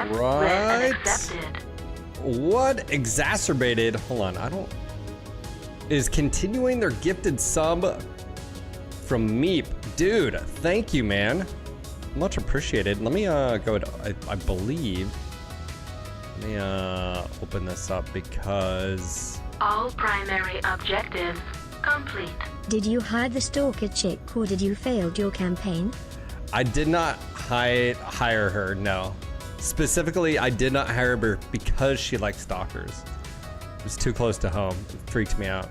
right. What exacerbated? Hold on, I don't. Is continuing their gifted sub from Meep, dude. Thank you, man. Much appreciated. Let me go to, I believe. Let me open this up because all primary objectives complete. Did you hire the stalker chick or did you failed your campaign? I did not hire her, no. Specifically, I did not hire her because she liked stalkers. It was too close to home. It freaked me out.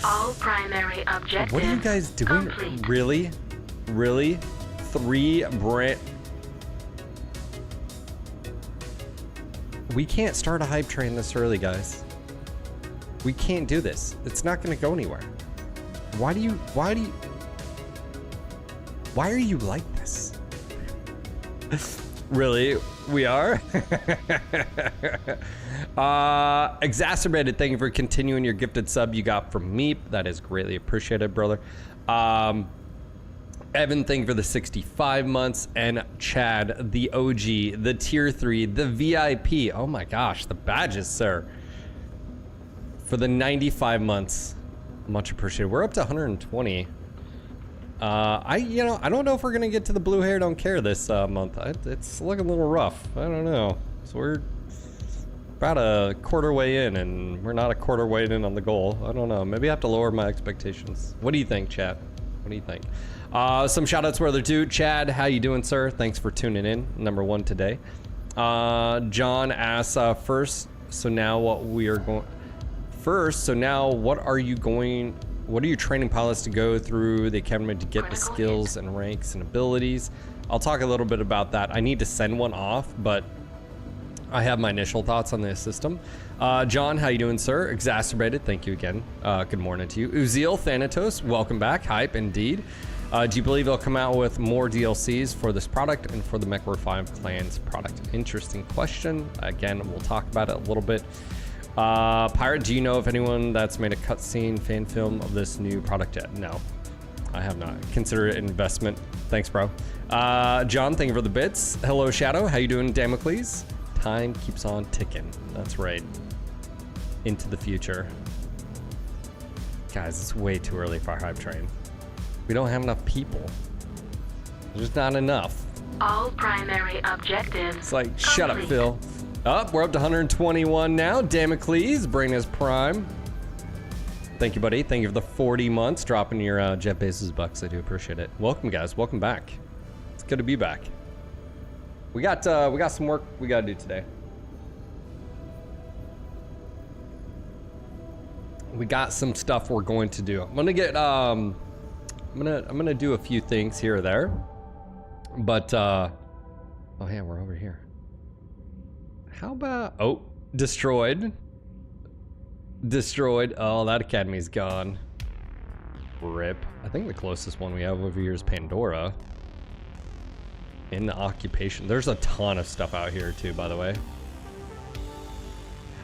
All primary objectives. What are you guys doing? Complete. Really? Really? 3 brand... We can't start a hype train this early, guys. We can't do this. It's not gonna go anywhere. Why are you like this? Really? We are? Exacerbated, thank you for continuing your gifted sub you got from Meep. That is greatly appreciated, brother. Evan, thank you for the 65 months. And Chad, the OG, the tier 3, the VIP. Oh my gosh, the badges, sir. For the 95 months. Much appreciated. We're up to 120. I don't know if we're gonna get to the blue hair don't care this month. It's looking a little rough. I don't know. So we're about a quarter way in, and we're not a quarter way in on the goal. I don't know. Maybe I have to lower my expectations. What do you think, chat? What do you think? Some shout outs for other two. Chad, how you doing, sir? Thanks for tuning in. Number 1 today. John asks first. So now what we are going. First, so now what are you training pilots to go through the academy to get the skills and ranks and abilities? I'll talk a little bit about that. I need to send one off, but I have my initial thoughts on the system. John, how you doing, sir? Exacerbated, thank you again. Good morning to you. Uziel Thanatos, welcome back. Hype indeed. Do you believe they'll come out with more DLCs for this product and for the MechWarrior 5 Clans product? Interesting question. Again, we'll talk about it a little bit. Pirate, do you know if anyone that's made a cutscene fan film of this new product yet? No, I have not. Consider it an investment. Thanks, bro. John, thank you for the bits. Hello, Shadow. How you doing, Damocles? Time keeps on ticking. That's right. Into the future. Guys, it's way too early for our hype train. We don't have enough people. There's just not enough. All primary objectives. It's like, shut up, Phil. We're up to 121 now. Damocles, bring us prime. Thank you, buddy. Thank you for the 40 months. Dropping your Jeff Bezos bucks. I do appreciate it. Welcome, guys. Welcome back. It's good to be back. We got some work we gotta do today. We got some stuff we're going to do. I'm gonna get I'm gonna do a few things here or there. But oh yeah, we're over here. How about, oh, destroyed. Oh, that academy's gone. Rip. I think the closest one we have over here is Pandora. In the occupation. There's a ton of stuff out here too, by the way.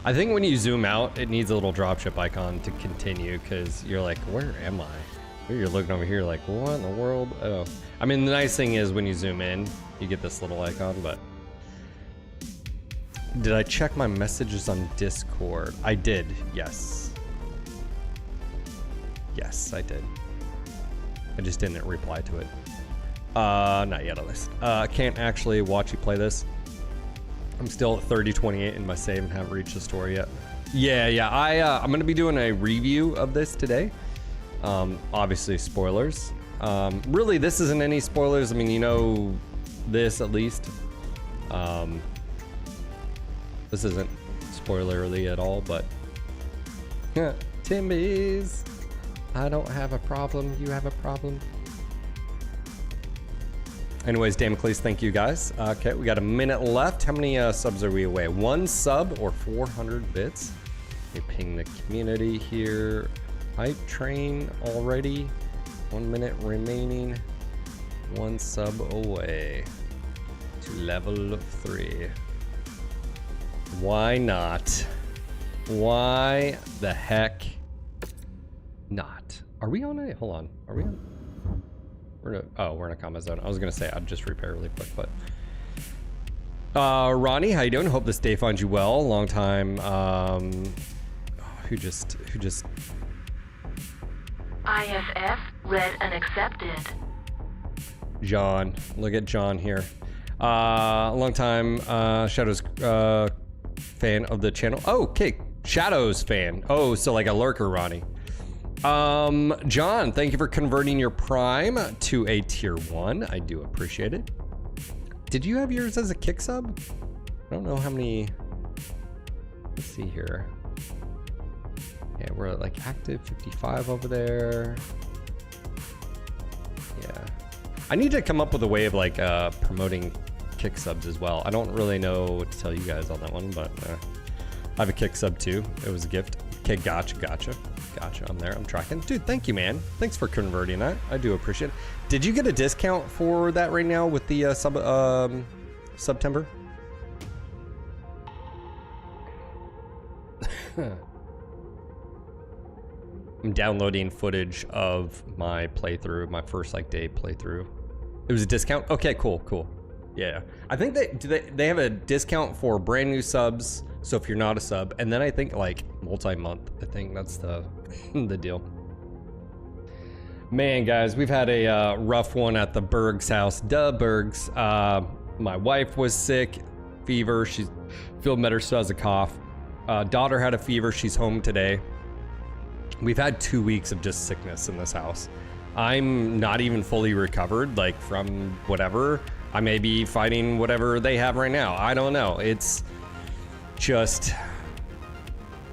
I think when you zoom out, it needs a little dropship icon to continue, because you're like, where am I? You're looking over here like, what in the world? Oh. I mean, the nice thing is when you zoom in, you get this little icon, but... Did I check my messages on Discord? I did, yes. Yes, I did. I just didn't reply to it. Not yet at least. Can't actually watch you play this. I'm still at 3028 in my save and haven't reached the story yet. Yeah, I'm gonna be doing a review of this today. Obviously spoilers. Really, this isn't any spoilers. I mean, you know this at least. This isn't spoilerly at all, but Timbies, I don't have a problem. You have a problem. Anyways, Damocles, thank you guys. Okay, we got a minute left. How many subs are we away? 1 sub or 400 bits? Let me ping the community here. Hype train already. 1 minute remaining. 1 sub away to level 3. Why not? Why the heck not? Are we on a, hold on, are we on? we're in a combat zone. I was gonna say I'd just repair really quick, but Ronnie, how you doing? Hope this day finds you well. Long time. Who just IFF read and accepted. John. Look at John here. Long time Shadows fan of the channel. Oh, okay, Shadows fan. Oh, so like a lurker, Ronnie. John, thank you for converting your Prime to a tier 1. I do appreciate it. Did you have yours as a kick sub? I don't know how many. Let's see here. Yeah, we're at like active 55 over there. Yeah. I need to come up with a way of like promoting kick subs as well. I don't really know what to tell you guys on that one, but I have a kick sub too. It was a gift. Okay, gotcha. I'm there. I'm tracking. Dude, thank you, man. Thanks for converting that. I do appreciate it. Did you get a discount for that right now with the September? I'm downloading footage of my playthrough, my first like day playthrough. It was a discount? Okay, cool. Yeah. I think they have a discount for brand new subs. So if you're not a sub, and then I think like multi-month, I think that's the deal. Man, guys, we've had a rough one at the Bergs house. Bergs. My wife was sick, fever. She's feeling better, still has a cough. Daughter had a fever. She's home today. We've had 2 weeks of just sickness in this house. I'm not even fully recovered, like from whatever. I may be fighting whatever they have right now. I don't know. It's just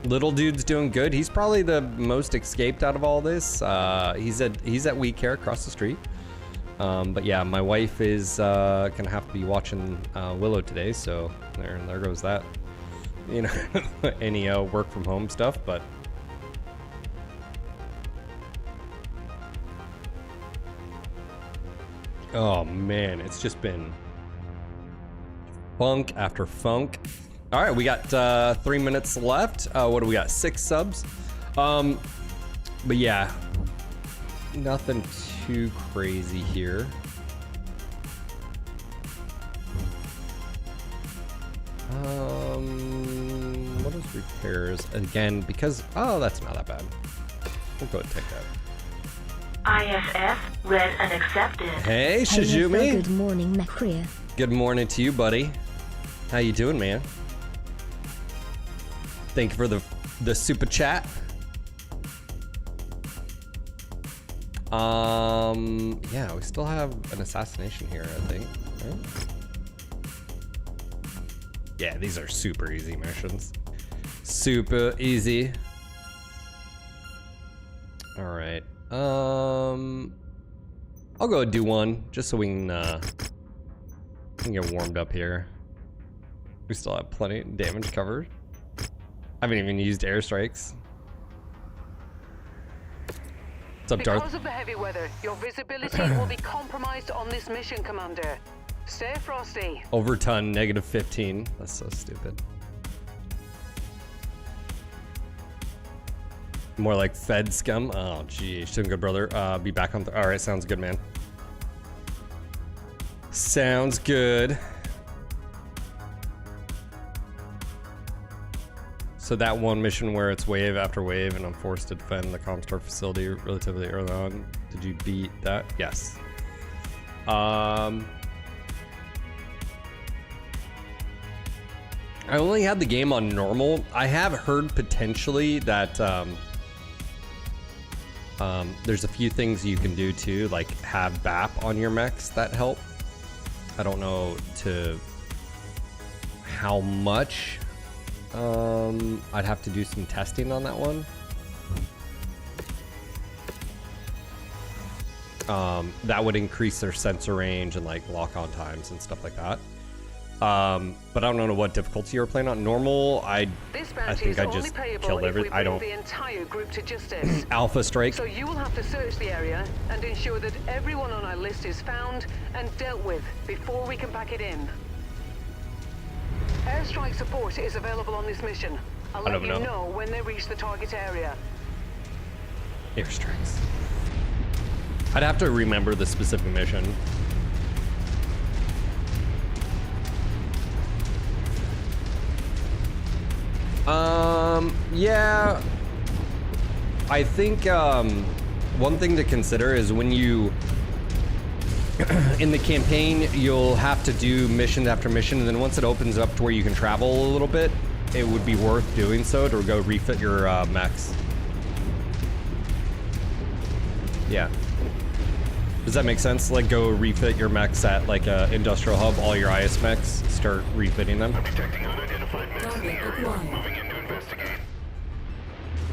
little dude's doing good. He's probably the most escaped out of all this. He's at We Care across the street. But yeah, my wife is gonna have to be watching Willow today, so there goes that. You know, any work from home stuff, but oh man, it's just been funk after funk. All right, we got 3 minutes left. What do we got? 6 subs. But yeah, nothing too crazy here. What is repairs again? Because that's not that bad. We'll go ahead and take that. IFF read and accepted. Hey, Shizumi. Good morning, Macria. Good morning to you, buddy. How you doing, man? Thank you for the super chat. Yeah, we still have an assassination here, I think. Right? Yeah, these are super easy missions. Super easy. All right. I'll go do one just so we can get warmed up here. We still have plenty of damage covered. I haven't even used airstrikes. What's up, Darth? Because of the heavy weather, your visibility will be compromised on this mission, Commander. Stay frosty. Overton, -15. That's so stupid. More like Fed scum. Oh, geez. Doing good, brother. Be back on. All right, sounds good, man. Sounds good. So that one mission where it's wave after wave and I'm forced to defend the Comstar facility relatively early on. Did you beat that? Yes. I only had the game on normal. I have heard potentially that there's a few things you can do too, like have BAP on your mechs that help. I don't know how much. I'd have to do some testing on that one. That would increase their sensor range and like lock-on times and stuff like that. But I don't know what difficulty you're playing on. Normal, I think I just killed everything. I don't. The entire group to justice. Alpha strike. So you will have to search the area and ensure that everyone on our list is found and dealt with before we can pack it in. Airstrike support is available on this mission. I'll let you know when they reach the target area. Airstrikes. I'd have to remember the specific mission. Yeah. I think, one thing to consider is when you, in the campaign, you'll have to do mission after mission, and then once it opens up to where you can travel a little bit, it would be worth doing so to go refit your mechs. Yeah. Does that make sense? Like, go refit your mechs at, like, a industrial hub, all your IS mechs, start refitting them. I'm detecting unidentified mechs in the area. Moving in to investigate.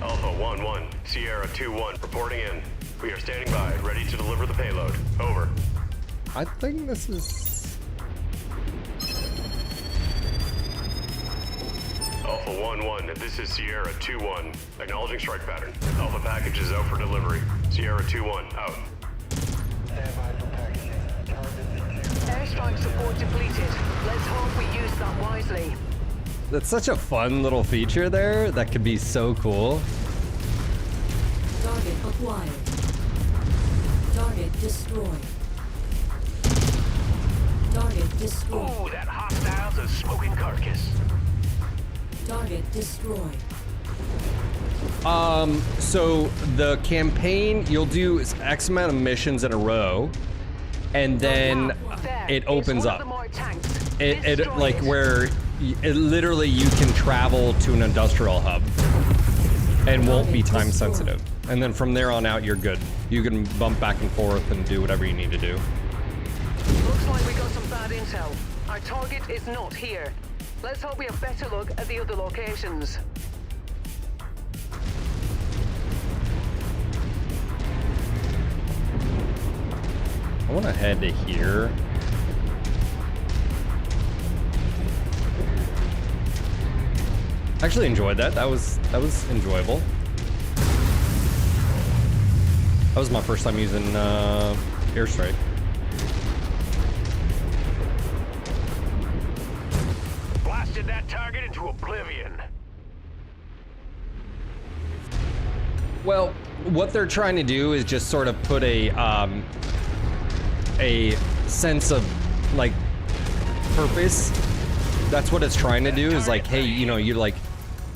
Alpha 1-1, Sierra 2-1, reporting in. We are standing by, ready to deliver the payload. Over. I think this is... Alpha 1-1, this is Sierra 2-1. Acknowledging strike pattern. Alpha package is out for delivery. Sierra 2-1, out. Airstrike support depleted. Let's hope we use that wisely. That's such a fun little feature there. That could be so cool. Target acquired. Target destroyed. Target destroyed. Ooh, that hostile's a smoking carcass. Target destroyed. So the campaign, you'll do X amount of missions in a row, and then it opens up. It like where literally you can travel to an industrial hub and won't be time sensitive. And then from there on out, you're good. You can bump back and forth and do whatever you need to do. Looks like we got some bad intel. Our target is not here. Let's hope we have better look at the other locations. I want to head to here. Actually enjoyed that. That was enjoyable. That was my first time using airstrike. Blasted that target into oblivion. Well, what they're trying to do is just sort of put a sense of like purpose. That's what it's trying to do, is like, hey, you know, you're like,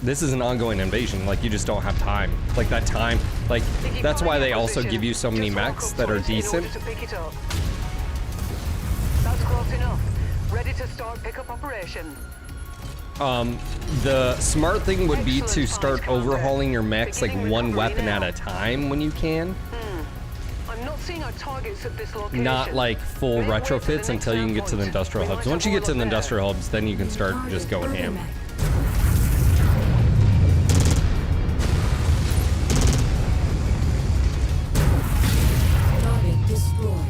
this is an ongoing invasion, like you just don't have time. Like that time, like that's why they also give you so many mechs that are decent. That's close enough. Ready to start pickup operation. The smart thing would be to start overhauling your mechs like one weapon at a time when you can. I'm not seeing our targets at this location. Not like full retrofits until you can get to the industrial hubs. Once you get to the industrial hubs, then you can start just going ham. Target destroyed.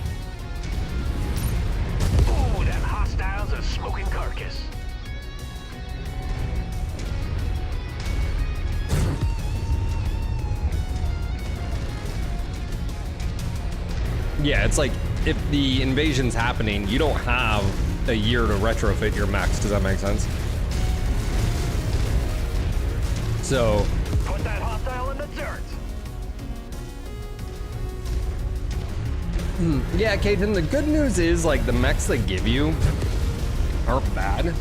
Ooh, that hostile's a smoking carcass. Yeah, it's like if the invasion's happening, you don't have a year to retrofit your mechs. Does that make sense? So, Put that hostile in the dirt. yeah, Caden, the good news is like the mechs they give you aren't bad.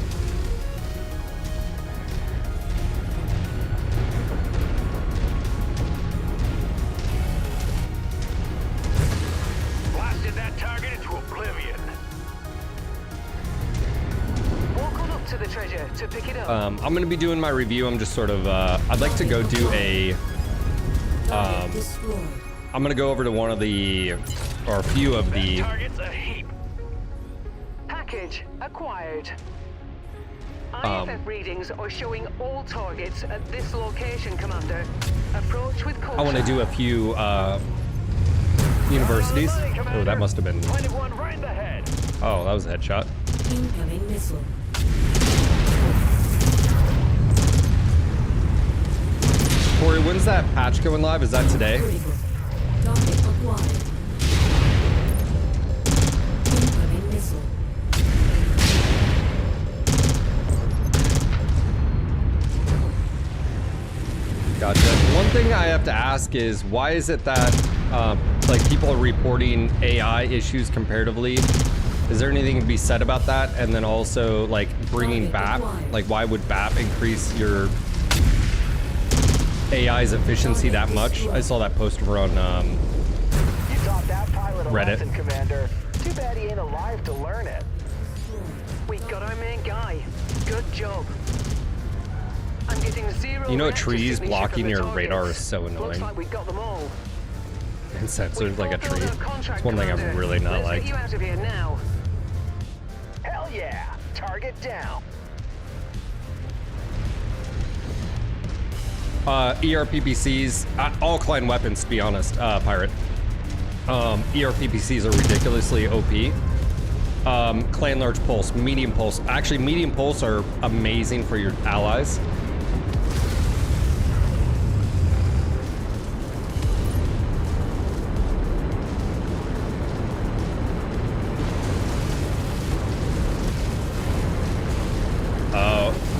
Blasted that target into oblivion. Walk on up to the treasure to pick it up. I'm gonna be doing my review. I'm just sort of, I'd like to go do a, Target destroyed. I'm gonna go over to one of the, or a few of the, Target's a heap. Package acquired. IFF readings are showing all targets at this location, Commander. Approach with caution. I want to do a few, universities. Oh, that must have been, Pointed one right in the head. oh, that was a headshot. Incoming missile. Corey, when's that patch going live? Is that today? Critical. Target acquired. Incoming missile. Gotcha. One thing I have to ask is, why is it that like people are reporting AI issues comparatively. Is there anything to be said about that? And then also like bringing BAP, like why would BAP increase your AI's efficiency that much? I saw that post over on You taught that pilot a Reddit. lesson, Commander. Too bad he ain't alive to learn it. We got our main guy. Good job. I'm getting zero. You know, reactor trees signature blocking from the your targets. radar is so annoying. Looks like we got them all. And sensors like a Fulfilled tree. our contract, It's one thing Commander. I'm really not Let's like. get you out of here now. Hell yeah! Target down. ERPPCs, all client weapons, to be honest, Pirate. ERPPCs are ridiculously OP. Clan large pulse, medium pulse. Actually, medium pulse are amazing for your allies.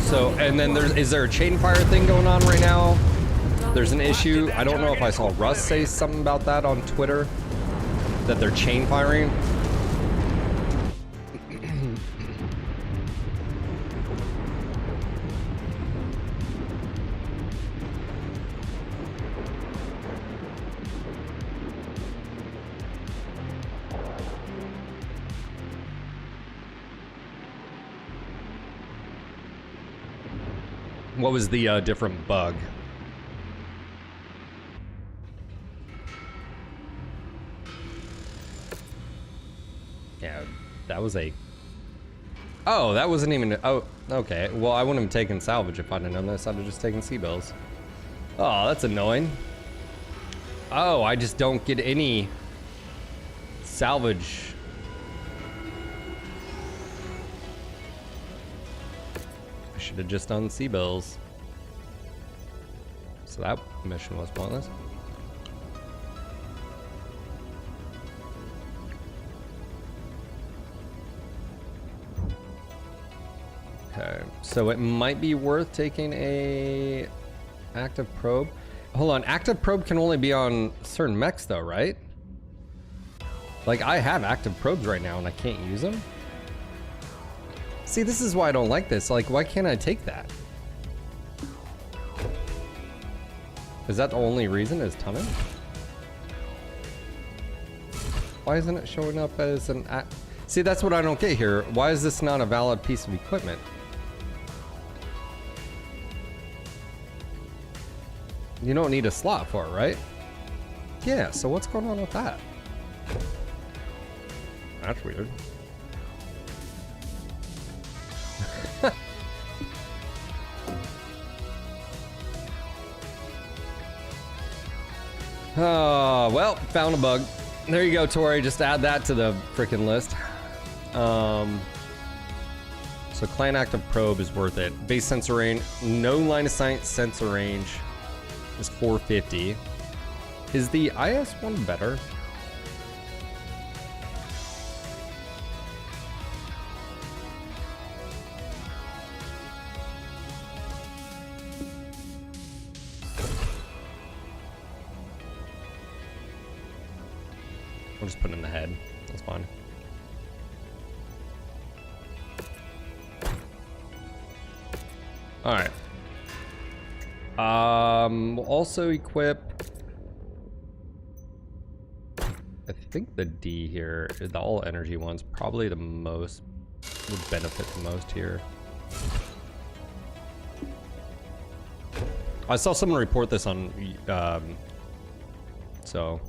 So, and then is there a chain fire thing going on right now? There's an issue. I don't know if I saw Russ say something about that on Twitter, that they're chain firing. What was the different bug? Yeah, that was a... Oh, that wasn't even... Oh, okay. Well, I wouldn't have taken salvage if I'd have known this. I'd have just taken C-bills. Oh, that's annoying. Oh, I just don't get any salvage. I should have just done C-bills. So that mission was pointless. Okay, so it might be worth taking a active probe. Hold on, active probe can only be on certain mechs though, right? Like I have active probes right now and I can't use them. See, this is why I don't like this. Like, why can't I take that? Is that the only reason is tunneling? Why isn't it showing up as an See, that's what I don't get here. Why is this not a valid piece of equipment? You don't need a slot for it, right? Yeah, so what's going on with that? That's weird. Oh, well, found a bug. There you go, Tori. Just add that to the freaking list. So clan active probe is worth it. Base sensor range, no line of sight sensor range is 450. Is the IS one better? I'll just put it in the head. That's fine. All right. We'll also equip. I think the D here, the all energy one's probably the most would benefit the most here. I saw someone report this on, so.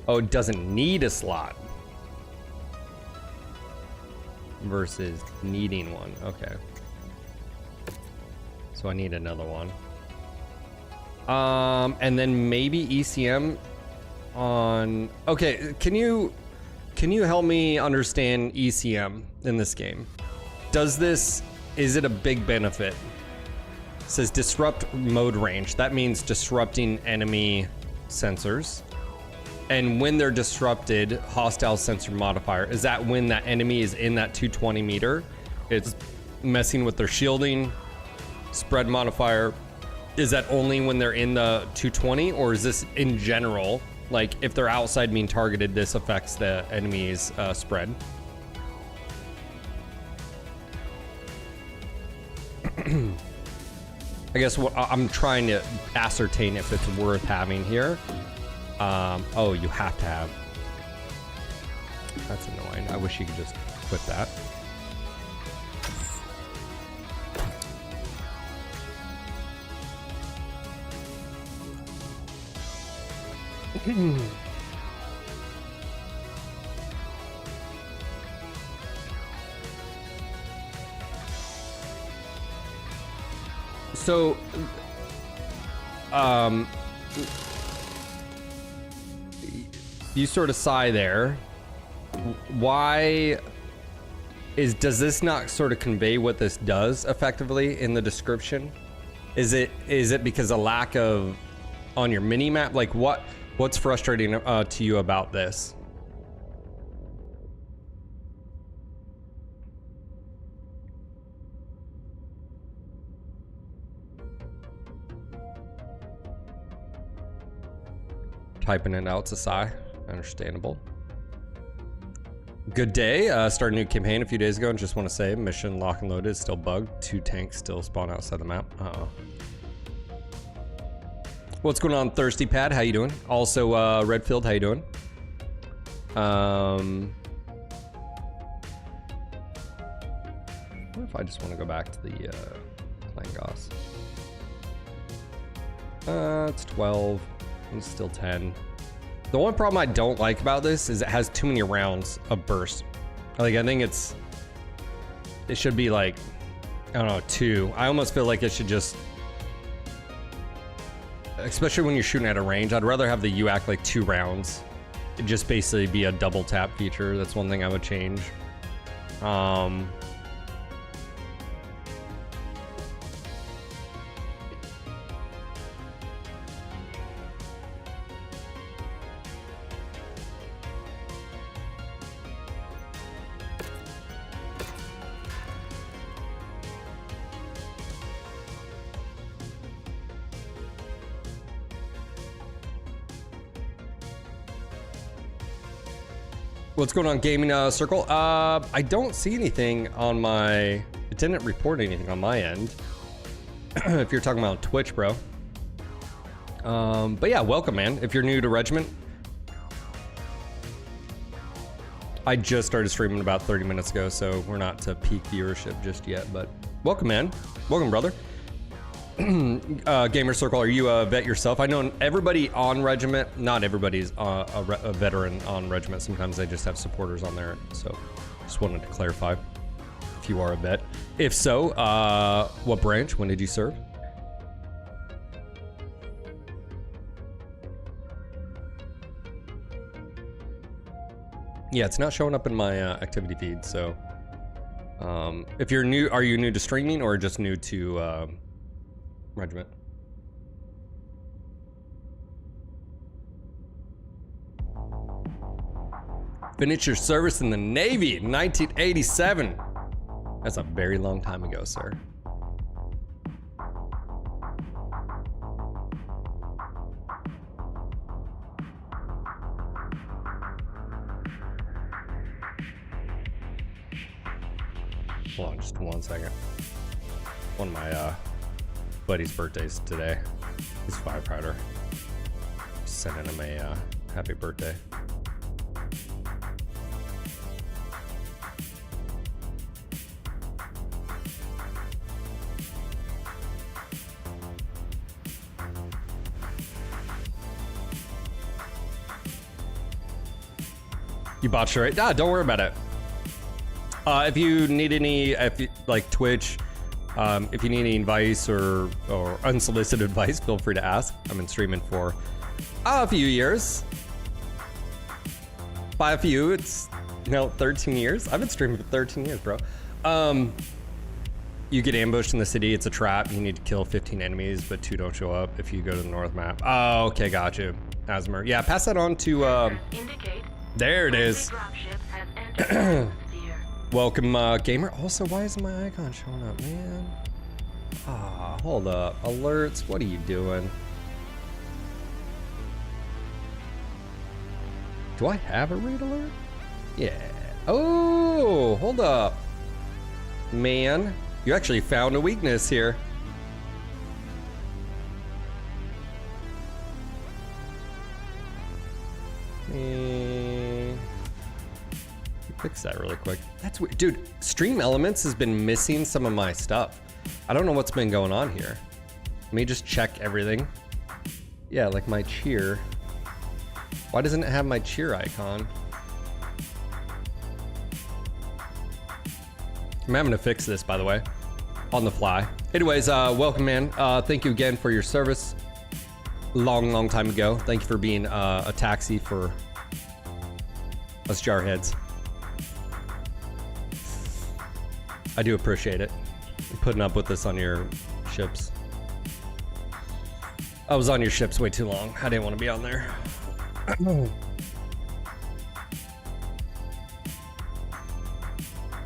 Oh, it doesn't need a slot. Versus needing one. Okay. So I need another one. And then maybe ECM on... Okay, can you help me understand ECM in this game? Is it a big benefit? It says disrupt mode range. That means disrupting enemy sensors. And when they're disrupted, hostile sensor modifier, is that when that enemy is in that 220 meter? It's messing with their shielding, spread modifier. Is that only when they're in the 220, or is this in general? Like, if they're outside being targeted, this affects the enemy's spread. I guess what I'm trying to ascertain if it's worth having here. Oh, you have to have. That's annoying. I wish you could just quit that. So, you sort of sigh there. Why does this not sort of convey what this does effectively in the description? Is it because of lack of on your mini map? Like what's frustrating to you about this? Typing it out to sigh. Understandable. Good day. Started a new campaign a few days ago and just want to say mission lock and loaded is still bugged. 2 tanks still spawn outside the map. Uh-oh. What's going on, Thirsty Pad? How you doing? Also, Redfield, how you doing? What if I just want to go back to the Klangos? It's 12. It's still 10. The one problem I don't like about this is it has too many rounds of burst. Like, I think it should be like, I don't know, 2. I almost feel like it should just, especially when you're shooting at a range, I'd rather have the UAC like 2 rounds. It'd just basically be a double tap feature. That's one thing I would change. What's going on, Gaming Circle? I don't see anything on my... It didn't report anything on my end. If you're talking about Twitch, bro. But yeah, welcome, man. If you're new to Regiment. I just started streaming about 30 minutes ago, so we're not to peak viewership just yet, but welcome, man. Welcome, brother. Gamer Circle, are you a vet yourself? I know everybody on Regiment, not everybody's a veteran on Regiment. Sometimes they just have supporters on there. So just wanted to clarify if you are a vet. If so, what branch? When did you serve? Yeah, it's not showing up in my activity feed. So if you're new, are you new to streaming or just new to Regiment? Finished your service in the Navy in 1987. That's a very long time ago, sir. Hold on just 1 second. One of my buddy's birthday's today. He's a firefighter. Sending him a happy birthday. You botched it, right? Ah, don't worry about it. If you need any, like Twitch, if you need any advice or unsolicited advice, feel free to ask. I've been streaming for a few years. By a few, it's 13 years. I've been streaming for 13 years, bro. You get ambushed in the city. It's a trap. You need to kill 15 enemies, but 2 don't show up if you go to the north map. Oh, okay, got you. Asmer. Yeah, pass that on to. Indicate There it is. dropship has entered the atmosphere. Welcome, gamer. Also, why isn't my icon showing up, man? Ah, hold up. Alerts, what are you doing? Do I have a raid alert? Yeah. Oh, hold up. Man, you actually found a weakness here. Fix that really quick. That's weird. Dude, Stream Elements has been missing some of my stuff. I don't know what's been going on here. Let me just check everything. Yeah, like my cheer. Why doesn't it have my cheer icon? I'm having to fix this, by the way, on the fly. Anyways, welcome, man. Thank you again for your service. Long time ago. Thank you for being a taxi for us jarheads. I do appreciate it. Putting up with this on your ships. I was on your ships way too long. I didn't want to be on there.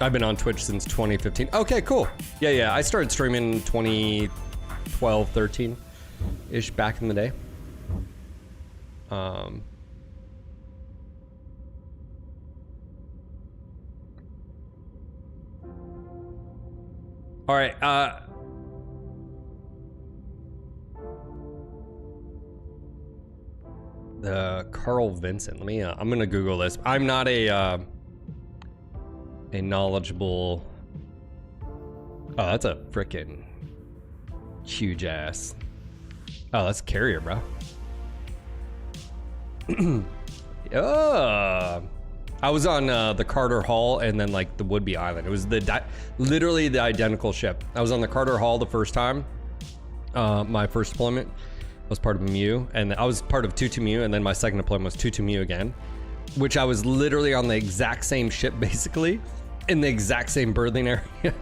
I've been on Twitch since 2015. Okay, cool. Yeah. I started streaming 2012, 13-ish back in the day. All right, the Carl Vincent. Let me. I'm gonna Google this. I'm not a knowledgeable. Oh, that's a freaking huge ass. Oh, that's Carrier, bro. I was on the Carter Hall and then like the Woodby Island. It was literally the identical ship. I was on the Carter Hall the first time. My first deployment was part of Mu, and I was part of 22 Mu, and then my second deployment was 22 Mu again, which I was literally on the exact same ship basically, in the exact same berthing area.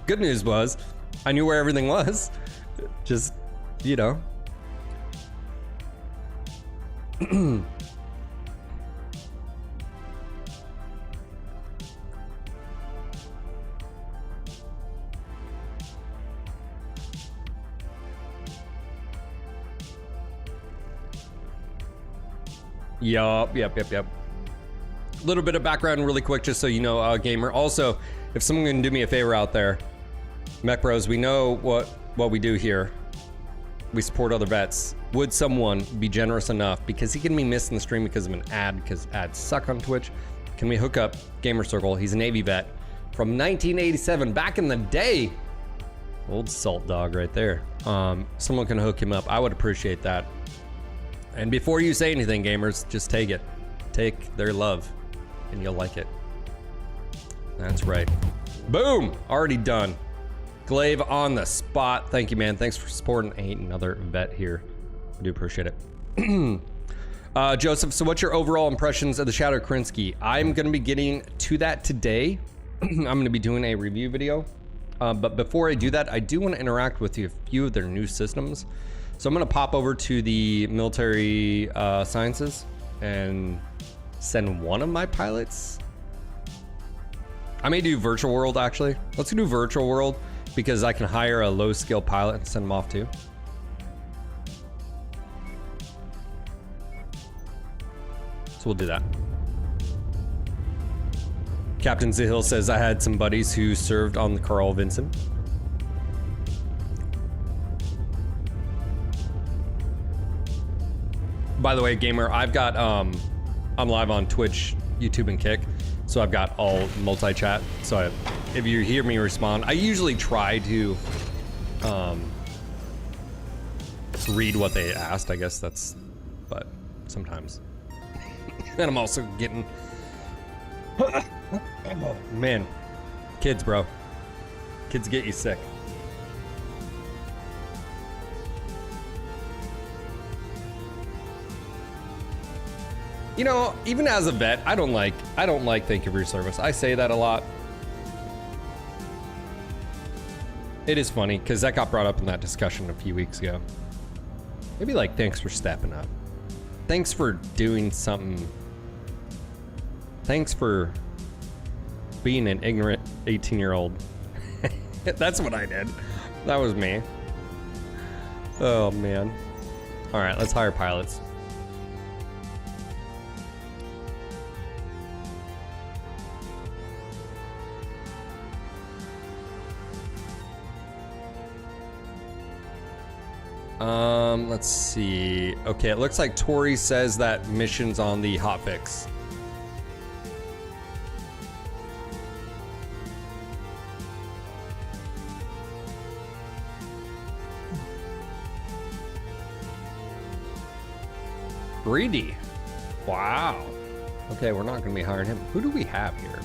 Good news was, I knew where everything was. Just, you know. Yup. A little bit of background really quick, just so you know, gamer. Also, if someone can do me a favor out there, Mech Bros, we know what we do here. We support other vets. Would someone be generous enough, because he can be missing the stream because of an ad, because ads suck on Twitch. Can we hook up Gamer Circle? He's a Navy vet from 1987, back in the day. Old salt dog right there. Someone can hook him up. I would appreciate that. And before you say anything, gamers, just take it. Take their love, and you'll like it. That's right. Boom! Already done. Glaive on the spot. Thank you, man. Thanks for supporting another vet here. I do appreciate it. Joseph, so what's your overall impressions of the Shadow Kerensky? I'm going to be getting to that today. I'm going to be doing a review video. But before I do that, I do want to interact with a few of their new systems. So I'm gonna pop over to the military sciences and send one of my pilots. I may do virtual world actually. Let's do virtual world because I can hire a low skill pilot and send them off too. So we'll do that. Captain Zahil says I had some buddies who served on the Carl Vincent. By the way, gamer, I've got, I'm live on Twitch, YouTube, and Kick, so I've got all multi-chat. So if you hear me respond, I usually try to read what they asked, I guess that's, but sometimes. And I'm also getting, oh, man, kids, bro. Kids get you sick. You know, even as a vet, I don't like thank you for your service. I say that a lot. It is funny because that got brought up in that discussion a few weeks ago. Maybe like thanks for stepping up. Thanks for doing something. Thanks for being an ignorant 18-year-old. That's what I did. That was me. Oh man. All right, let's hire pilots. Let's see. Okay, it looks like Tori says that mission's on the hotfix. Greedy. Wow. Okay, we're not gonna be hiring him. Who do we have here?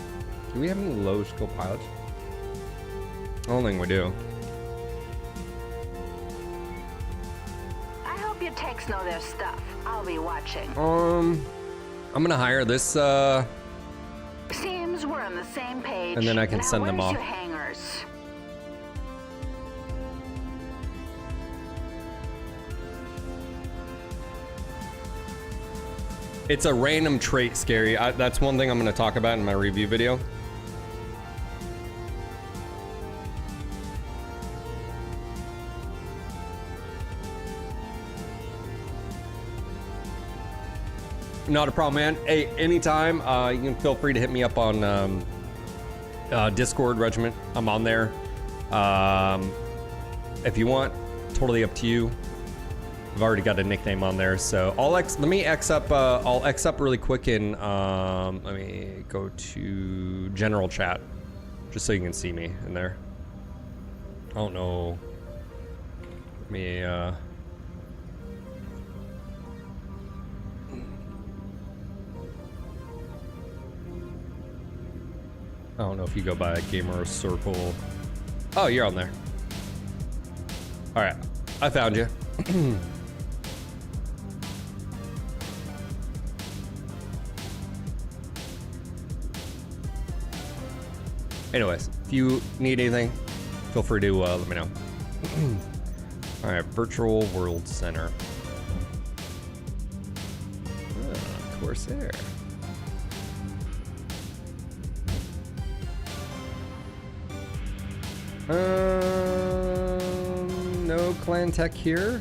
Do we have any low skill pilots? I don't think we do. I hope your techs know their stuff. I'll be watching. I'm gonna hire this, Seems we're on the same page. and then I can Now, send them where's off. your hangars? It's a random trait, Scary. That's one thing I'm gonna talk about in my review video. Not a problem, man. Hey, anytime, you can feel free to hit me up on Discord, Regiment. I'm on there. If you want, totally up to you. I've already got a nickname on there, so let me X up. I'll X up really quick and let me go to general chat, just so you can see me in there. I don't know. Let me I don't know if you go by a gamer circle. Oh, you're on there. All right, I found you. Anyways, if you need anything, feel free to let me know. All right, Virtual World Center. Corsair. No clan tech here.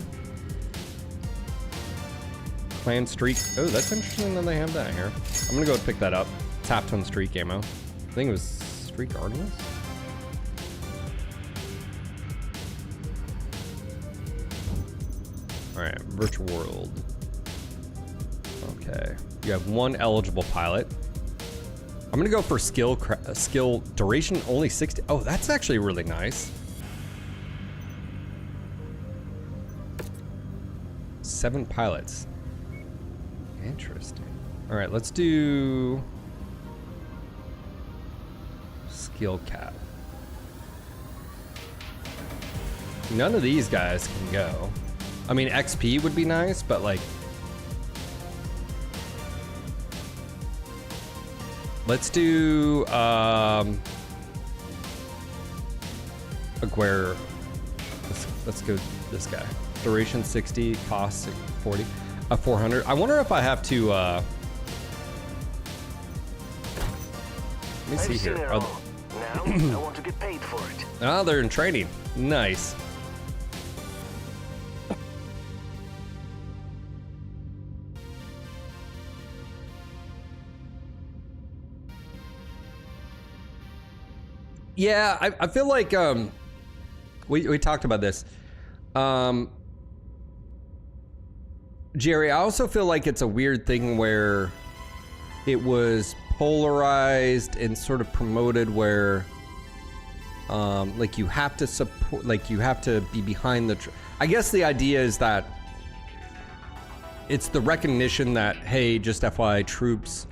Clan streak. Oh, that's interesting that they have that here. I'm gonna go pick that up. Tap on streak ammo. I think it was streak Artemis. All right, virtual world. Okay, you have one eligible pilot. I'm gonna go for skill duration only 60. Oh, that's actually really nice. 7 pilots. Interesting. All right, let's do skill cap. None of these guys can go. I mean, XP would be nice, but like, let's do Aguirre. Let's go this guy. Duration 60, cost 40, 400. I wonder if I have to. Let me see here. Now I want to get paid for it. Oh, they're in training. Nice. Yeah, I feel like we talked about this. Jerry, I also feel like it's a weird thing where it was polarized and sort of promoted where like you have to support, like you have to be behind the I guess the idea is that it's the recognition that, hey, just FYI, troops,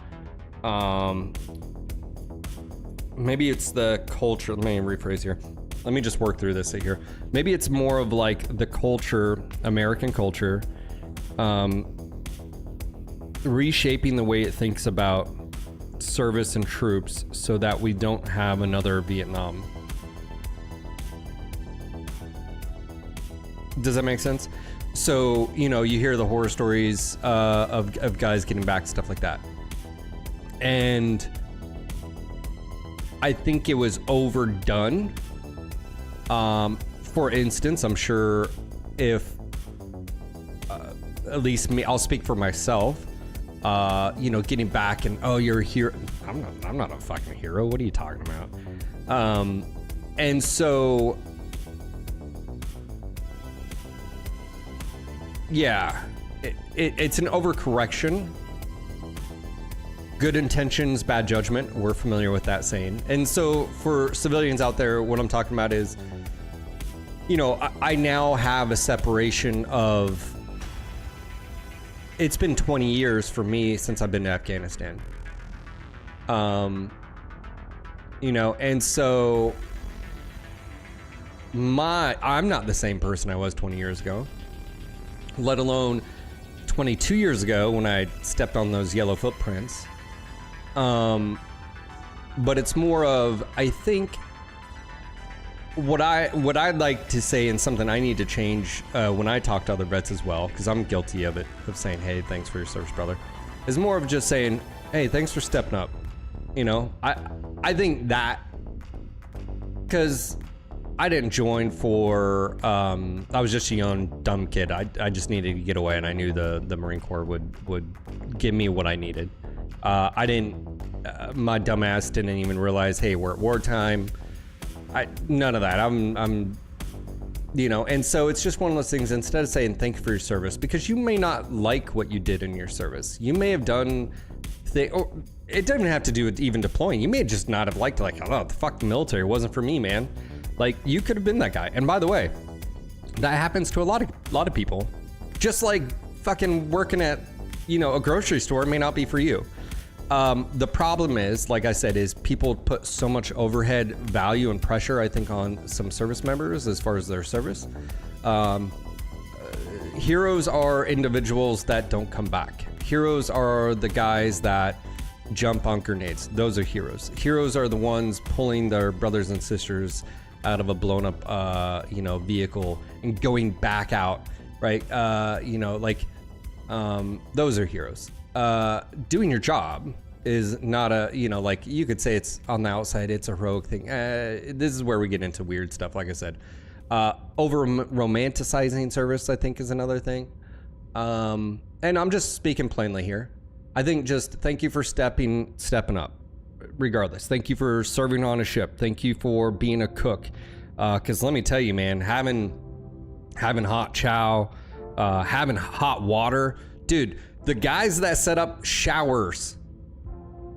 maybe it's the culture. Let me rephrase here. Let me just work through this here. Maybe it's more of like the culture, American culture, reshaping the way it thinks about service and troops so that we don't have another Vietnam. Does that make sense? So, you know, you hear the horror stories of guys getting back, stuff like that. And I think it was overdone. For instance, I'm sure if, at least me, I'll speak for myself, you know, getting back and, oh, you're a hero. I'm not a fucking hero. What are you talking about? And so, yeah, it's an overcorrection. Good intentions, bad judgment. We're familiar with that saying. And so for civilians out there, what I'm talking about is, you know, I now have a separation of, it's been 20 years for me since I've been to Afghanistan. You know, and so I'm not the same person I was 20 years ago, let alone 22 years ago when I stepped on those yellow footprints. But it's more of, I think what I'd like to say, and something I need to change when I talk to other vets as well, because I'm guilty of it, of saying, hey, thanks for your service, brother, is more of just saying, hey, thanks for stepping up. You know, I think that, because I didn't join for, I was just a young, dumb kid. I just needed to get away, and I knew the Marine Corps would give me what I needed. My dumb ass didn't even realize, hey, we're at wartime. None of that. I'm, you know, and so it's just one of those things, instead of saying thank you for your service, because you may not like what you did in your service. You may have done or it doesn't have to do with even deploying. You may just not have liked it, like, oh, the fuck the military, it wasn't for me, man. Like, you could have been that guy. And by the way, that happens to a lot of people. Just like fucking working at, you know, a grocery store may not be for you. The problem is, like I said, is people put so much overhead value and pressure, I think, on some service members as far as their service. Heroes are individuals that don't come back. Heroes are the guys that jump on grenades. Those are heroes. Heroes are the ones pulling their brothers and sisters out of a blown up, you know, vehicle and going back out, right? You know, like, those are heroes. Doing your job is not a, you know, like, you could say it's on the outside, it's a rogue thing. This is where we get into weird stuff, like I said. Over romanticizing service, I think, is another thing. And I'm just speaking plainly here. I think just thank you for stepping up, regardless. Thank you for serving on a ship. Thank you for being a cook. Because let me tell you, man, having hot chow, having hot water, dude, the guys that set up showers,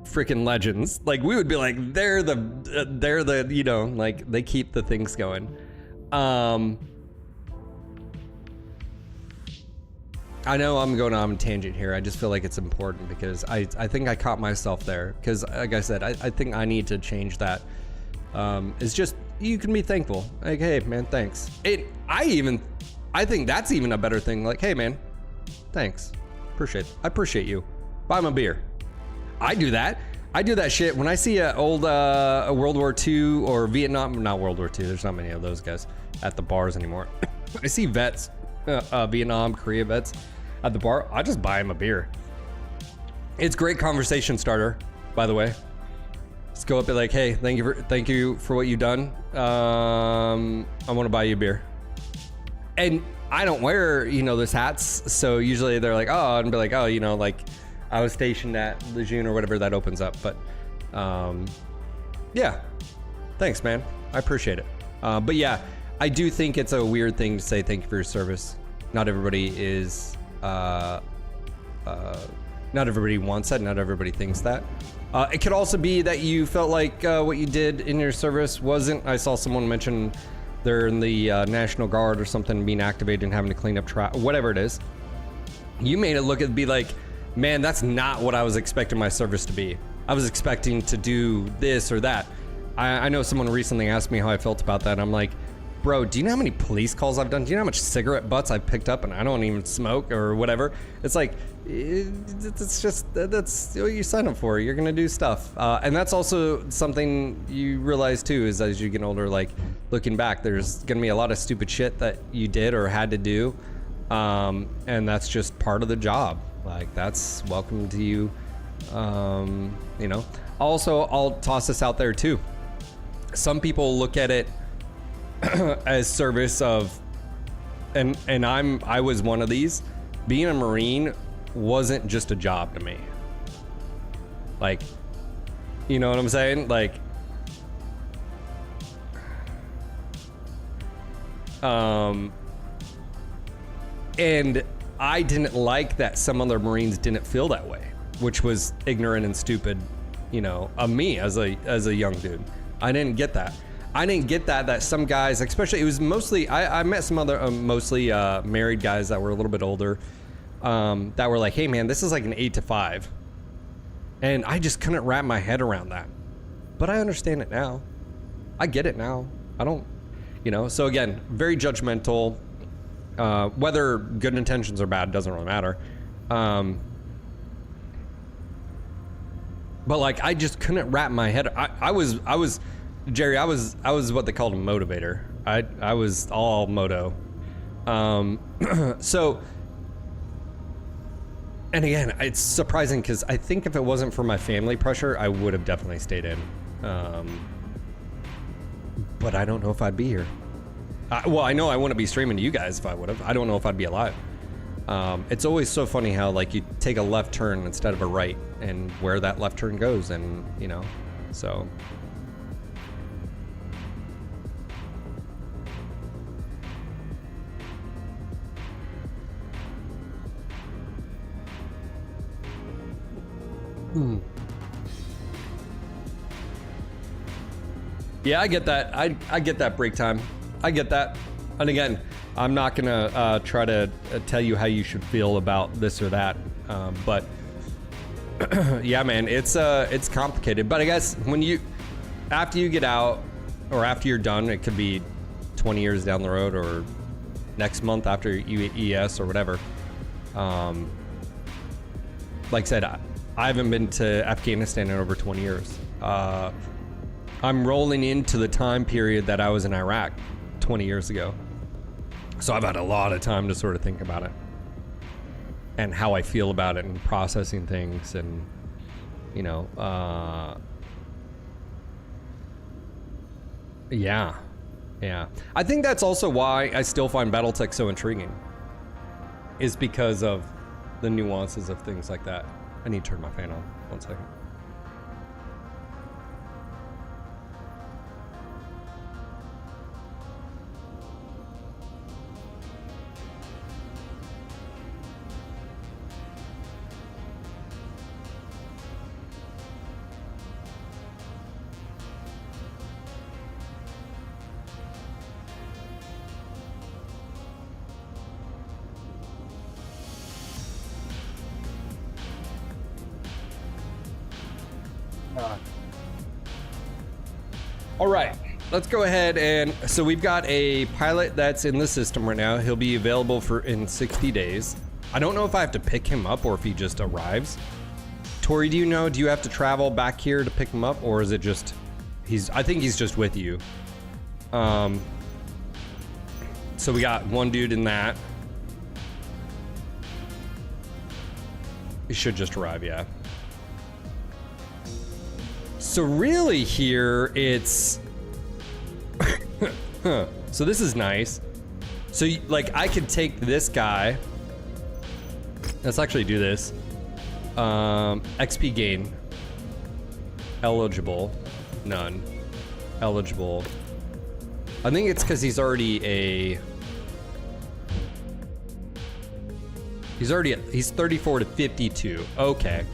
freaking legends. Like, we would be like, they're the, you know, like, they keep the things going. I know I'm going on a tangent here. I just feel like it's important because I think I caught myself there. Because, like I said, I think I need to change that. It's just, you can be thankful. Like, hey, man, thanks. I think that's even a better thing. Like, hey, man, thanks. I appreciate you. Buy him a beer. I do that. I do that shit when I see a old World War II or Vietnam, not World War II. There's not many of those guys at the bars anymore. I see vets, Vietnam, Korea vets at the bar. I just buy them a beer. It's great conversation starter, by the way. Just go up and be like, hey, thank you for what you've done. I want to buy you a beer. And I don't wear, you know, those hats, so usually they're like, oh, and be like, oh, you know, like, I was stationed at Lejeune or whatever that opens up. But yeah, thanks, man. I appreciate it. But yeah, I do think it's a weird thing to say thank you for your service. Not everybody is, not everybody wants that. Not everybody thinks that. It could also be that you felt like what you did in your service wasn't. I saw someone mention they're in the National Guard or something, being activated and having to clean up trash, whatever it is. You made it look and be like, man, that's not what I was expecting my service to be. I was expecting to do this or that. I know someone recently asked me how I felt about that. And I'm like, bro, do you know how many police calls I've done? Do you know how much cigarette butts I've picked up and I don't even smoke or whatever? It's like, it's just, that's what you sign up for. You're gonna do stuff. And that's also something you realize too, is as you get older, like, looking back, there's gonna be a lot of stupid shit that you did or had to do. And that's just part of the job. Like, that's welcome to you. You know, also, I'll toss this out there too. some people look at it as service of, and I was one of these. Being a Marine wasn't just a job to me. Like, you know what I'm saying? Like, and I didn't like that some other Marines didn't feel that way, which was ignorant and stupid, you know, of me as a young dude. I didn't get that. I didn't get that some guys, especially, it was mostly, I met some other, mostly married guys that were a little bit older, that were like, hey man, this is like an 8 to 5. And I just couldn't wrap my head around that. But I understand it now. I get it now. I don't, you know, so again, very judgmental. Whether good intentions or bad doesn't really matter. But like, I just couldn't wrap my head. I was Jerry, I was what they called a motivator. I was all moto. So, and again, it's surprising because I think if it wasn't for my family pressure, I would have definitely stayed in. But I don't know if I'd be here. Well, I know I wouldn't be streaming to you guys if I would have. I don't know if I'd be alive. It's always so funny how like you take a left turn instead of a right, and where that left turn goes, and you know, so. Yeah, I get that. I get that break time. I get that. And again, I'm not gonna try to tell you how you should feel about this or that. But yeah, man, it's complicated. But I guess when after you get out, or after you're done, it could be 20 years down the road, or next month after ES or whatever. Like I said, I haven't been to Afghanistan in over 20 years. I'm rolling into the time period that I was in Iraq 20 years ago. So I've had a lot of time to sort of think about it and how I feel about it and processing things, and, you know, yeah. I think that's also why I still find Battletech so intriguing, is because of the nuances of things like that. I need to turn my fan on. 1 second. All right, let's go ahead and, so we've got a pilot that's in the system right now. He'll be available in 60 days. I don't know if I have to pick him up or if he just arrives. Tori, do you know, do you have to travel back here to pick him up, or is it just, I think he's just with you. So we got one dude in that. He should just arrive, yeah. So really here, it's, so this is nice. So like I could take this guy. Let's actually do this. XP gain. Eligible. None. Eligible. I think it's because he's already he's 34 to 52. Okay.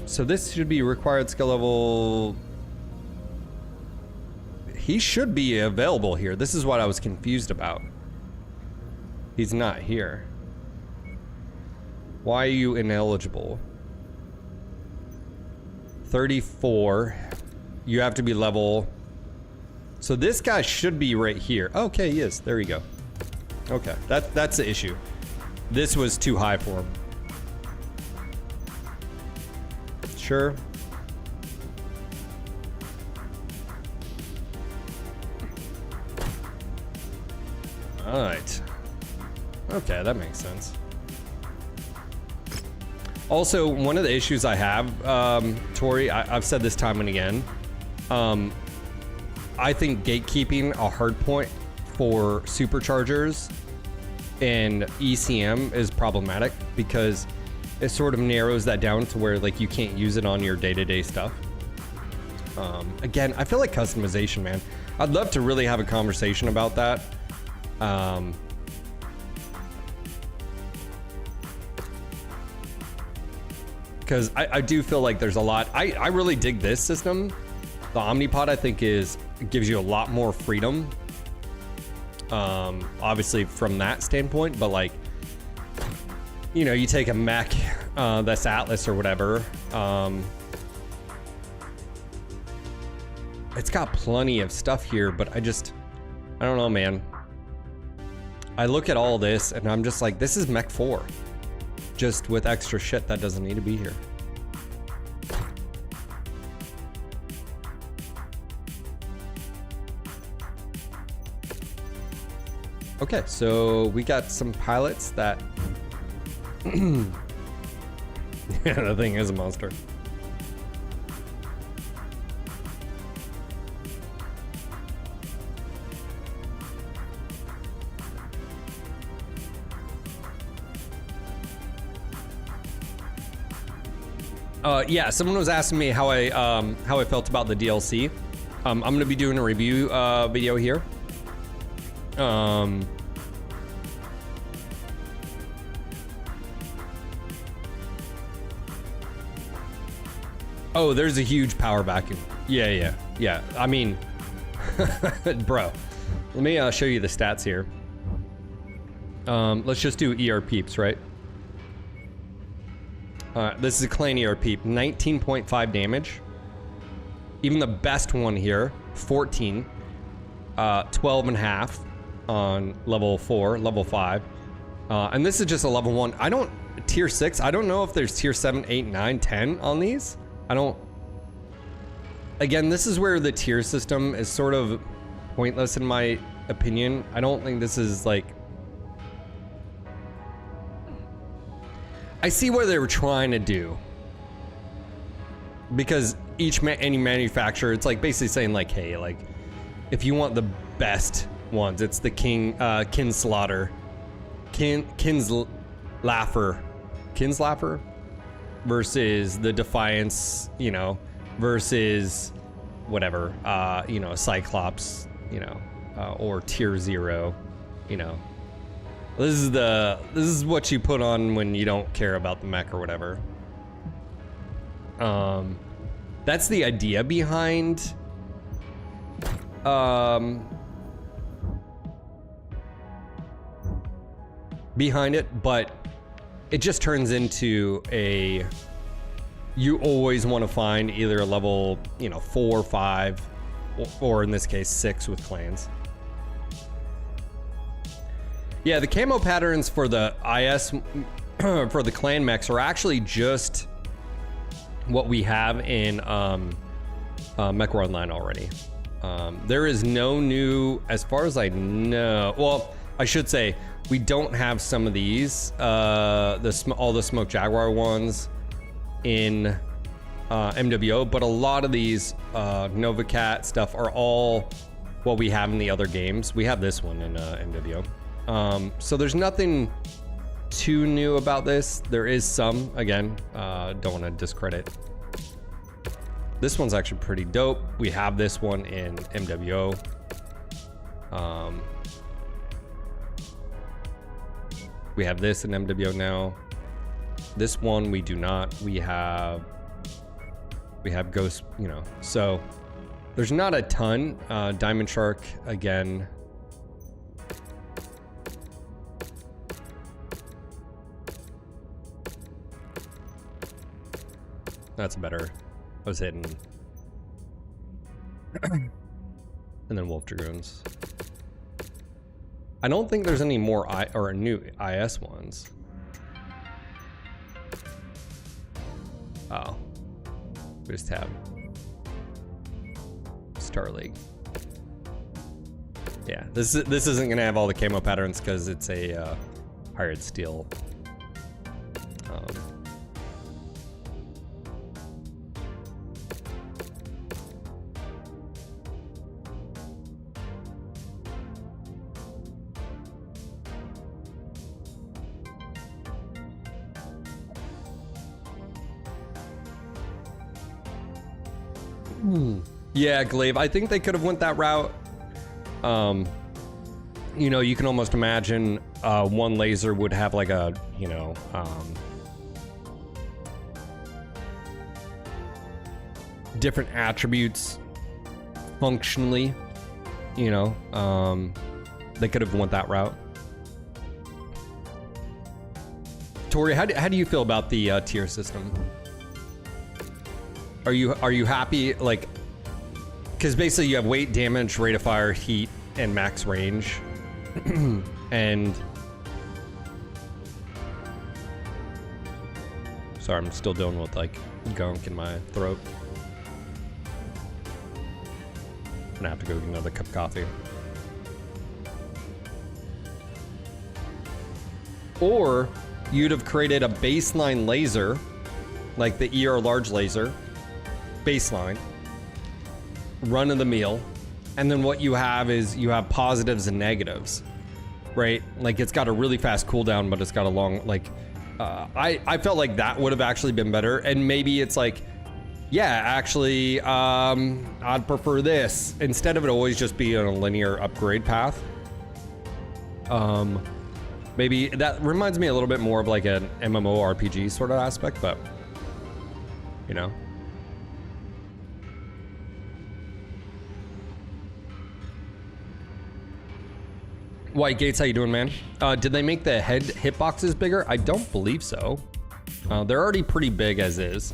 So this should be required skill level. He should be available here. This is what I was confused about. He's not here. Why are you ineligible? 34. You have to be level. So this guy should be right here. Okay, he is. There you go. Okay, that's the issue. This was too high for him. Sure. All right. Okay, that makes sense. Also, one of the issues I have, Tori, I've said this time and again, I think gatekeeping a hard point for superchargers and ECM is problematic because it sort of narrows that down to where like you can't use it on your day-to-day stuff. Again, I feel like customization, man. I'd love to really have a conversation about that. Because I do feel like there's a lot. I really dig this system. The Omnipod, I think, gives you a lot more freedom. Obviously from that standpoint, but like, you know, you take a mech that's Atlas or whatever. It's got plenty of stuff here, but I don't know, man. I look at all this and I'm just like, this is Mech 4. Just with extra shit that doesn't need to be here. Okay, so we got some pilots that... Yeah, the thing is a monster. Yeah, someone was asking me how I felt about the DLC. I'm gonna be doing a review video here. Oh, there's a huge power vacuum. Yeah. I mean, bro, let me show you the stats here. Let's just do ER peeps, right? This is a Clan ER peep, 19.5 damage. Even the best one here, 14, 12.5 on level 4, level 5. And this is just a level 1. Tier 6, I don't know if there's tier 7, 8, 9, 10 on these. Again, this is where the tier system is sort of pointless in my opinion. I don't think this is like... I see what they were trying to do. Because any manufacturer, it's like basically saying like, hey, like, if you want the best ones, it's the Kinslaughter, Kinslaughter versus the Defiance, you know, versus whatever, you know, Cyclops, you know, or Tier 0, you know. This is what you put on when you don't care about the mech or whatever. That's the idea behind it, but it just turns into you always want to find either a level, you know, 4 or 5, or in this case 6 with clans. Yeah, the camo patterns for the IS for the clan mechs are actually just what we have in Mech Online already. There is no new, as far as I know. Well, I should say we don't have some of these, all the Smoke Jaguar ones in MWO, but a lot of these Novacat stuff are all what we have in the other games. We have this one in MWO. So there's nothing too new about this. There is some, again, don't want to discredit. This one's actually pretty dope. We have this one in MWO. We have this in MWO now. This one we do not. We have Ghost, you know. So there's not a ton. Diamond Shark again. That's better. I was hitting. And then Wolf Dragoons. I don't think there's any more new IS ones. Oh. We just have Star League. Yeah, this isn't gonna have all the camo patterns because it's a hired steel. Yeah, Glaive, I think they could have went that route. You know, you can almost imagine one laser would have like a, you know, different attributes functionally, you know. They could have went that route. Tori, how do you feel about the tier system? Are you happy, like, because basically you have weight, damage, rate of fire, heat, and max range. And sorry, I'm still dealing with like gunk in my throat. I'm gonna have to go get another cup of coffee. Or you'd have created a baseline laser, like the ER large laser, baseline, run of the mill, and then what you have is you have positives and negatives, right? Like it's got a really fast cooldown, but it's got a long, like, I felt like that would have actually been better. And maybe it's like, yeah, actually, I'd prefer this instead of it always just be on a linear upgrade path. Maybe that reminds me a little bit more of like an MMORPG sort of aspect, but you know. White Gates, how you doing, man? Did they make the head hitboxes bigger? I don't believe so. They're already pretty big as is.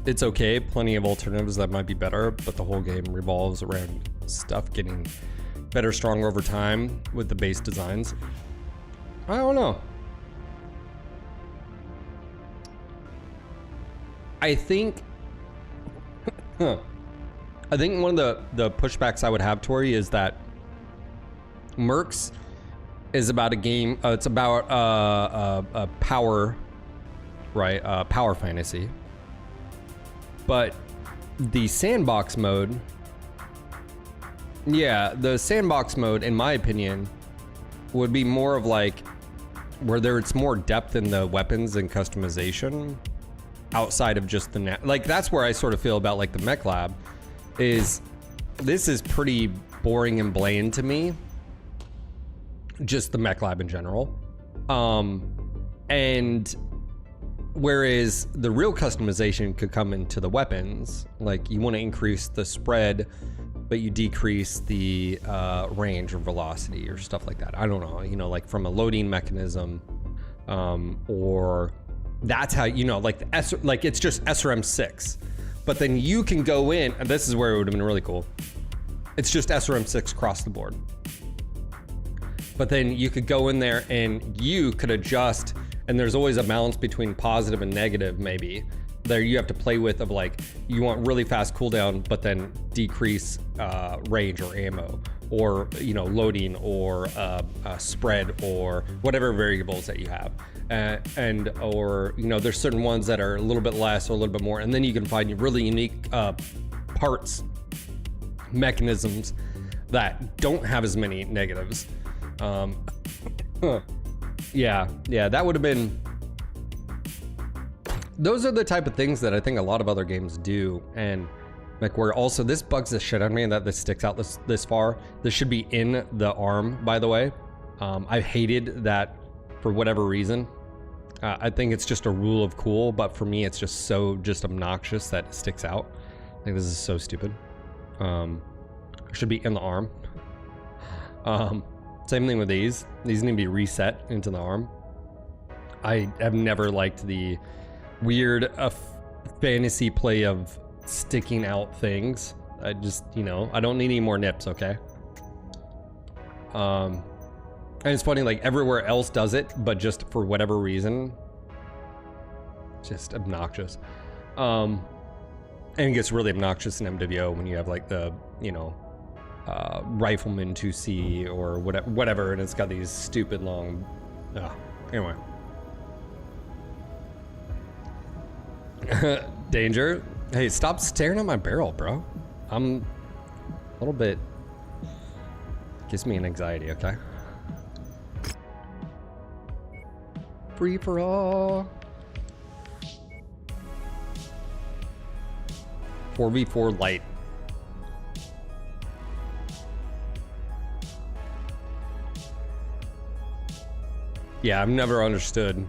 It's okay, plenty of alternatives that might be better, but the whole game revolves around stuff getting better, stronger over time with the base designs. I don't know. I think I think one of the pushbacks I would have, Tori, is that Mercs is about a game, it's about a power, right? Power fantasy. But the sandbox mode, yeah, the sandbox mode, in my opinion, would be more of like where there's more depth in the weapons and customization outside of just the like that's where I sort of feel about like the mech lab is this is pretty boring and bland to me, just the mech lab in general. And whereas the real customization could come into the weapons, like you want to increase the spread, but you decrease the range or velocity or stuff like that. I don't know, you know, like from a loading mechanism, or that's how, you know, like the like it's just SRM6, but then you can go in, and this is where it would have been really cool. It's just SRM6 across the board. But then you could go in there and you could adjust. And there's always a balance between positive and negative, maybe. There you have to play with of like, you want really fast cooldown, but then decrease range or ammo, or, you know, loading, or spread, or whatever variables that you have. And, or, you know, there's certain ones that are a little bit less or a little bit more. And then you can find really unique parts, mechanisms that don't have as many negatives. Yeah, that would have been... Those are the type of things that I think a lot of other games do, and like where also this bugs the shit out of me that this sticks out this far. This should be in the arm, by the way. I hated that for whatever reason. I think it's just a rule of cool, but for me it's just so obnoxious that it sticks out. I think this is so stupid. It should be in the arm. Same thing with these. These need to be reset into the arm. I have never liked the weird fantasy play of sticking out things. I just, you know, I don't need any more nips, okay? And it's funny, like everywhere else does it, but just for whatever reason, just obnoxious. And it gets really obnoxious in MWO when you have like the, you know, Rifleman 2C or whatever, and it's got these stupid long, anyway. Danger. Hey, stop staring at my barrel, bro. I'm a little bit, gives me an anxiety, okay? Free for all. 4v4 light. Yeah, I've never understood.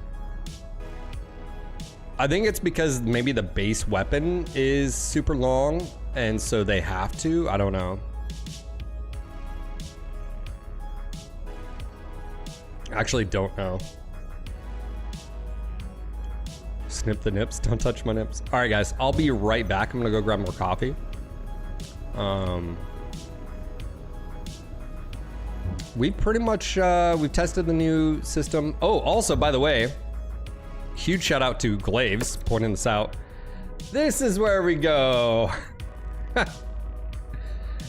I think it's because maybe the base weapon is super long, and so they have to. I don't know. Actually, don't know. Snip the nips. Don't touch my nips. All right, guys. I'll be right back. I'm gonna go grab more coffee. We pretty much we've tested the new system. Oh, also, by the way, huge shout out to Glaves pointing this out. This is where we go.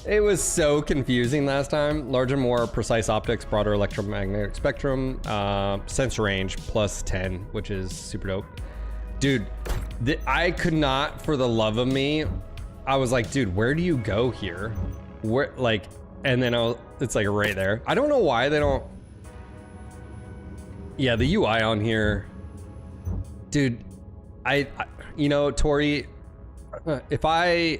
It was so confusing last time. Larger, more precise optics, broader electromagnetic spectrum, sensor range plus 10, which is super dope. Dude, I could not, for the love of me, I was like, dude, where do you go here? Where, like, and then it's like right there. I don't know why they don't. Yeah, the UI on here, dude. I you know, Tori, if I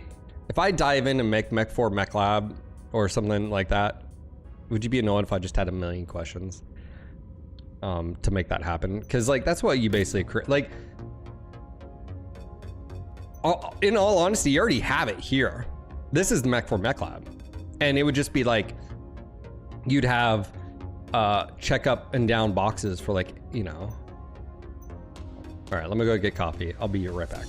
dive into Mech 4 Mech Lab or something like that, would you be annoyed if I just had a million questions to make that happen? Because like that's what you basically like. In all honesty, you already have it here. This is the Mech 4 Mech Lab, and it would just be like you'd have check up and down boxes for like, you know. All right, let me go get coffee. I'll be right back.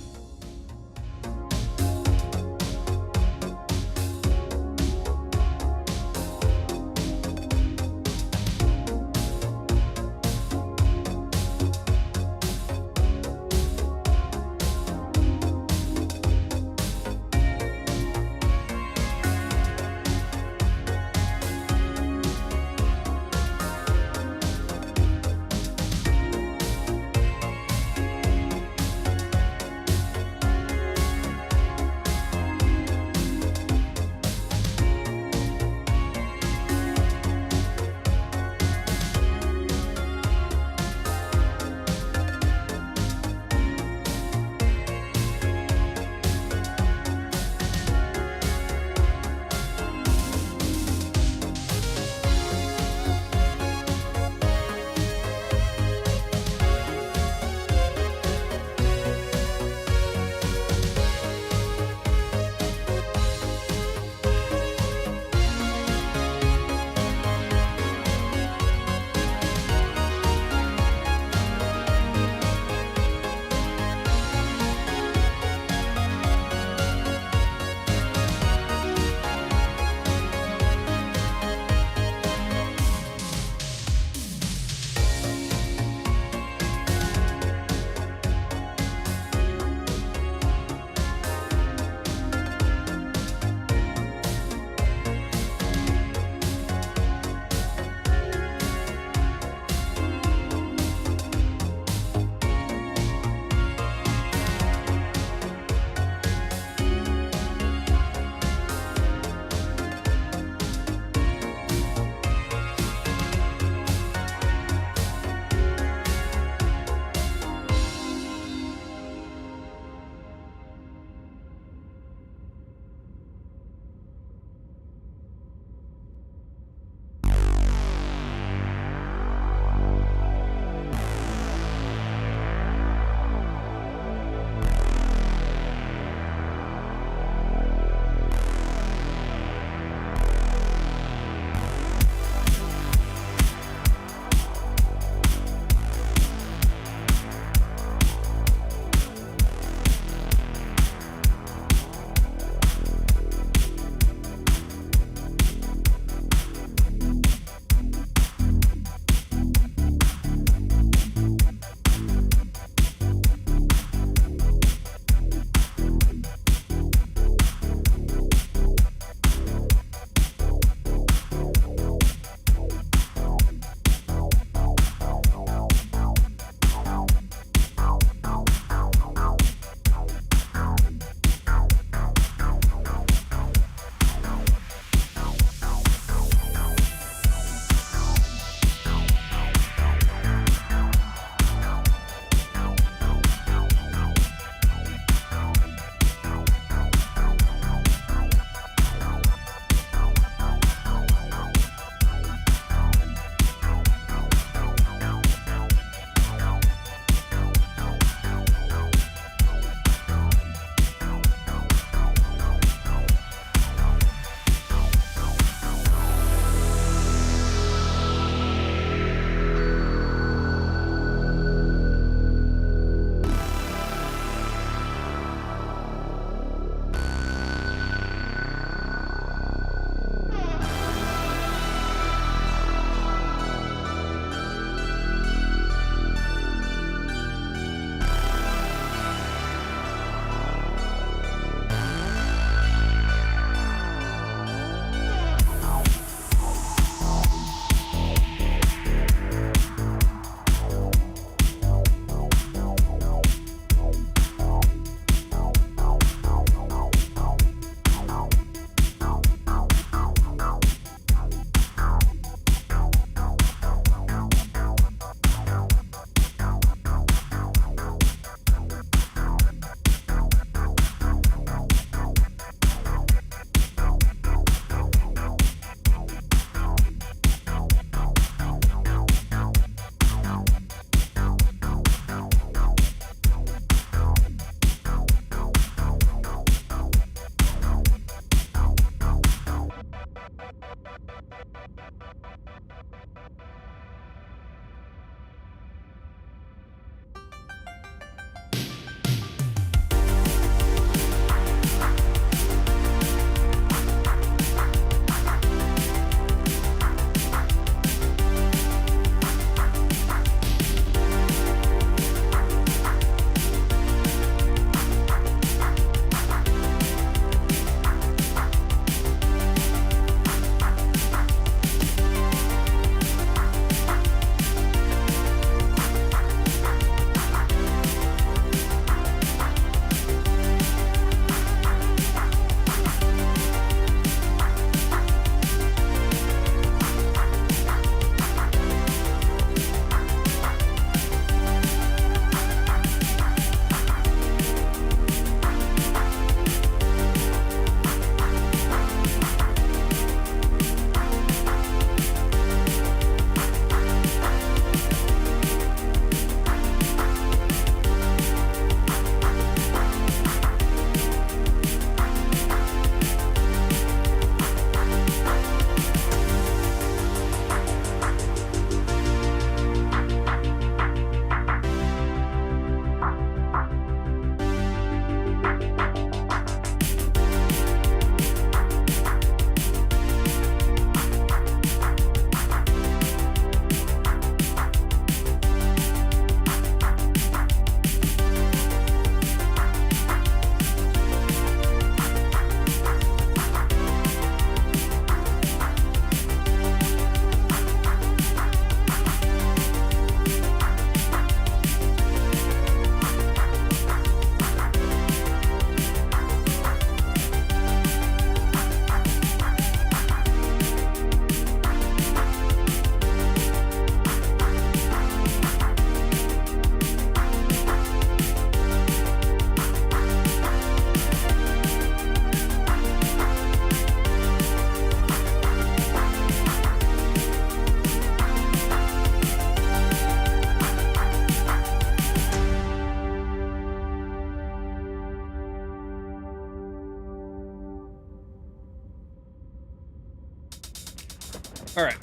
All right.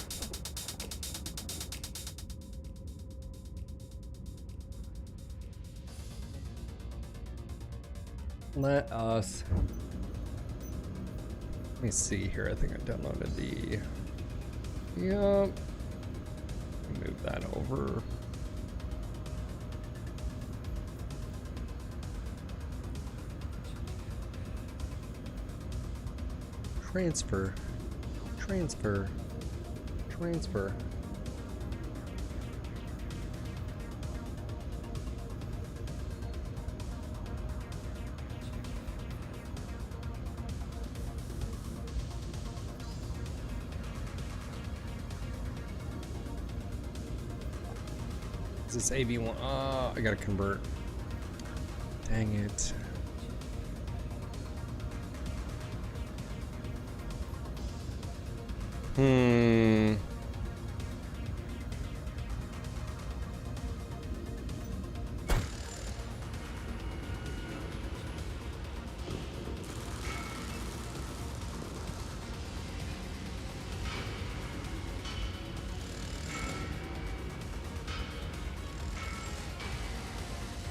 Let us. Let me see here. I think I downloaded the. Yep. Move that over. Transfer. Transfer. Transfer. Is this AV1? I gotta convert. Dang it.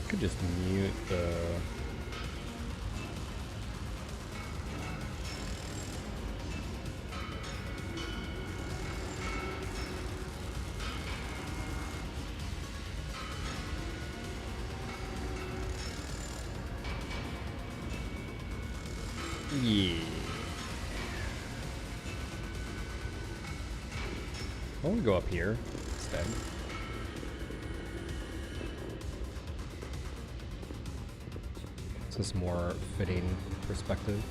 Could just mute the. Yeah. I want to go up here instead. This is more fitting perspective.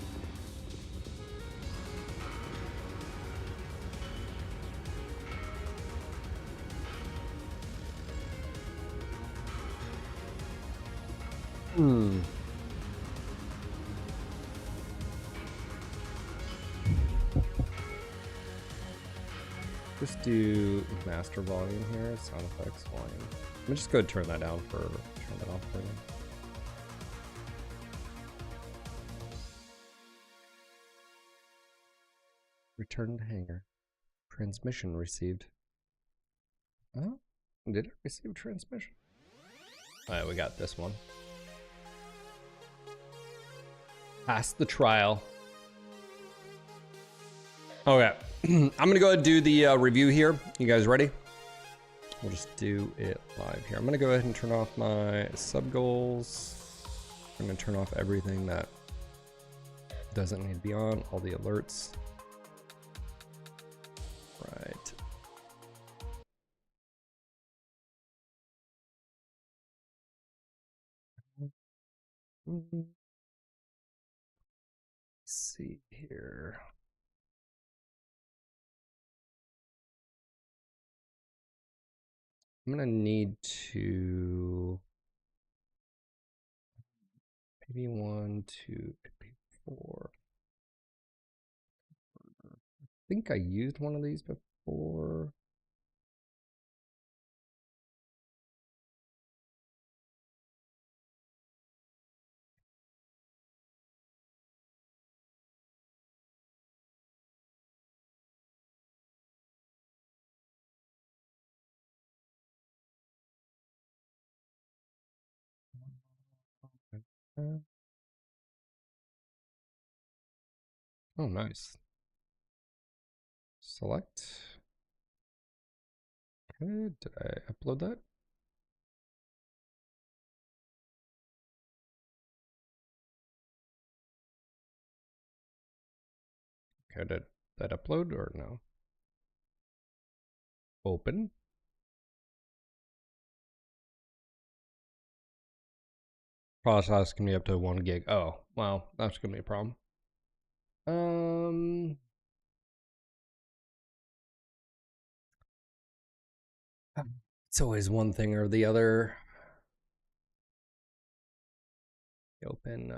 Just do master volume here, sound effects volume. Let me just go turn that down for, turn that off for you. Return to hangar. Transmission received. Oh, did it receive transmission? Alright, we got this one. Passed the trial. Okay, I'm gonna go ahead and do the review here. You guys ready? We'll just do it live here. I'm gonna go ahead and turn off my sub goals. I'm gonna turn off everything that doesn't need to be on, all the alerts. Right. Let's see here. I'm gonna need to maybe 1, 2, maybe 4. I think I used one of these before. Oh, nice. Select. Okay, did I upload that? Okay, did that upload or no? Open. Process can be up to 1 gig. Oh, wow, that's gonna be a problem. It's always one thing or the other. Open.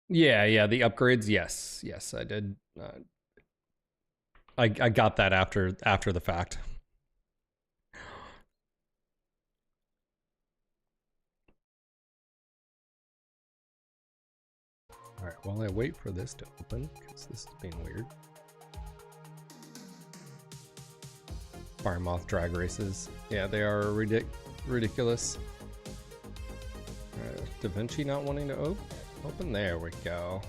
Yeah, the upgrades. Yes, I did. I got that after the fact. while I wait for this to open, because this is being weird. Fire Moth drag races. Yeah, they are ridiculous. Da Vinci not wanting to open? There we go.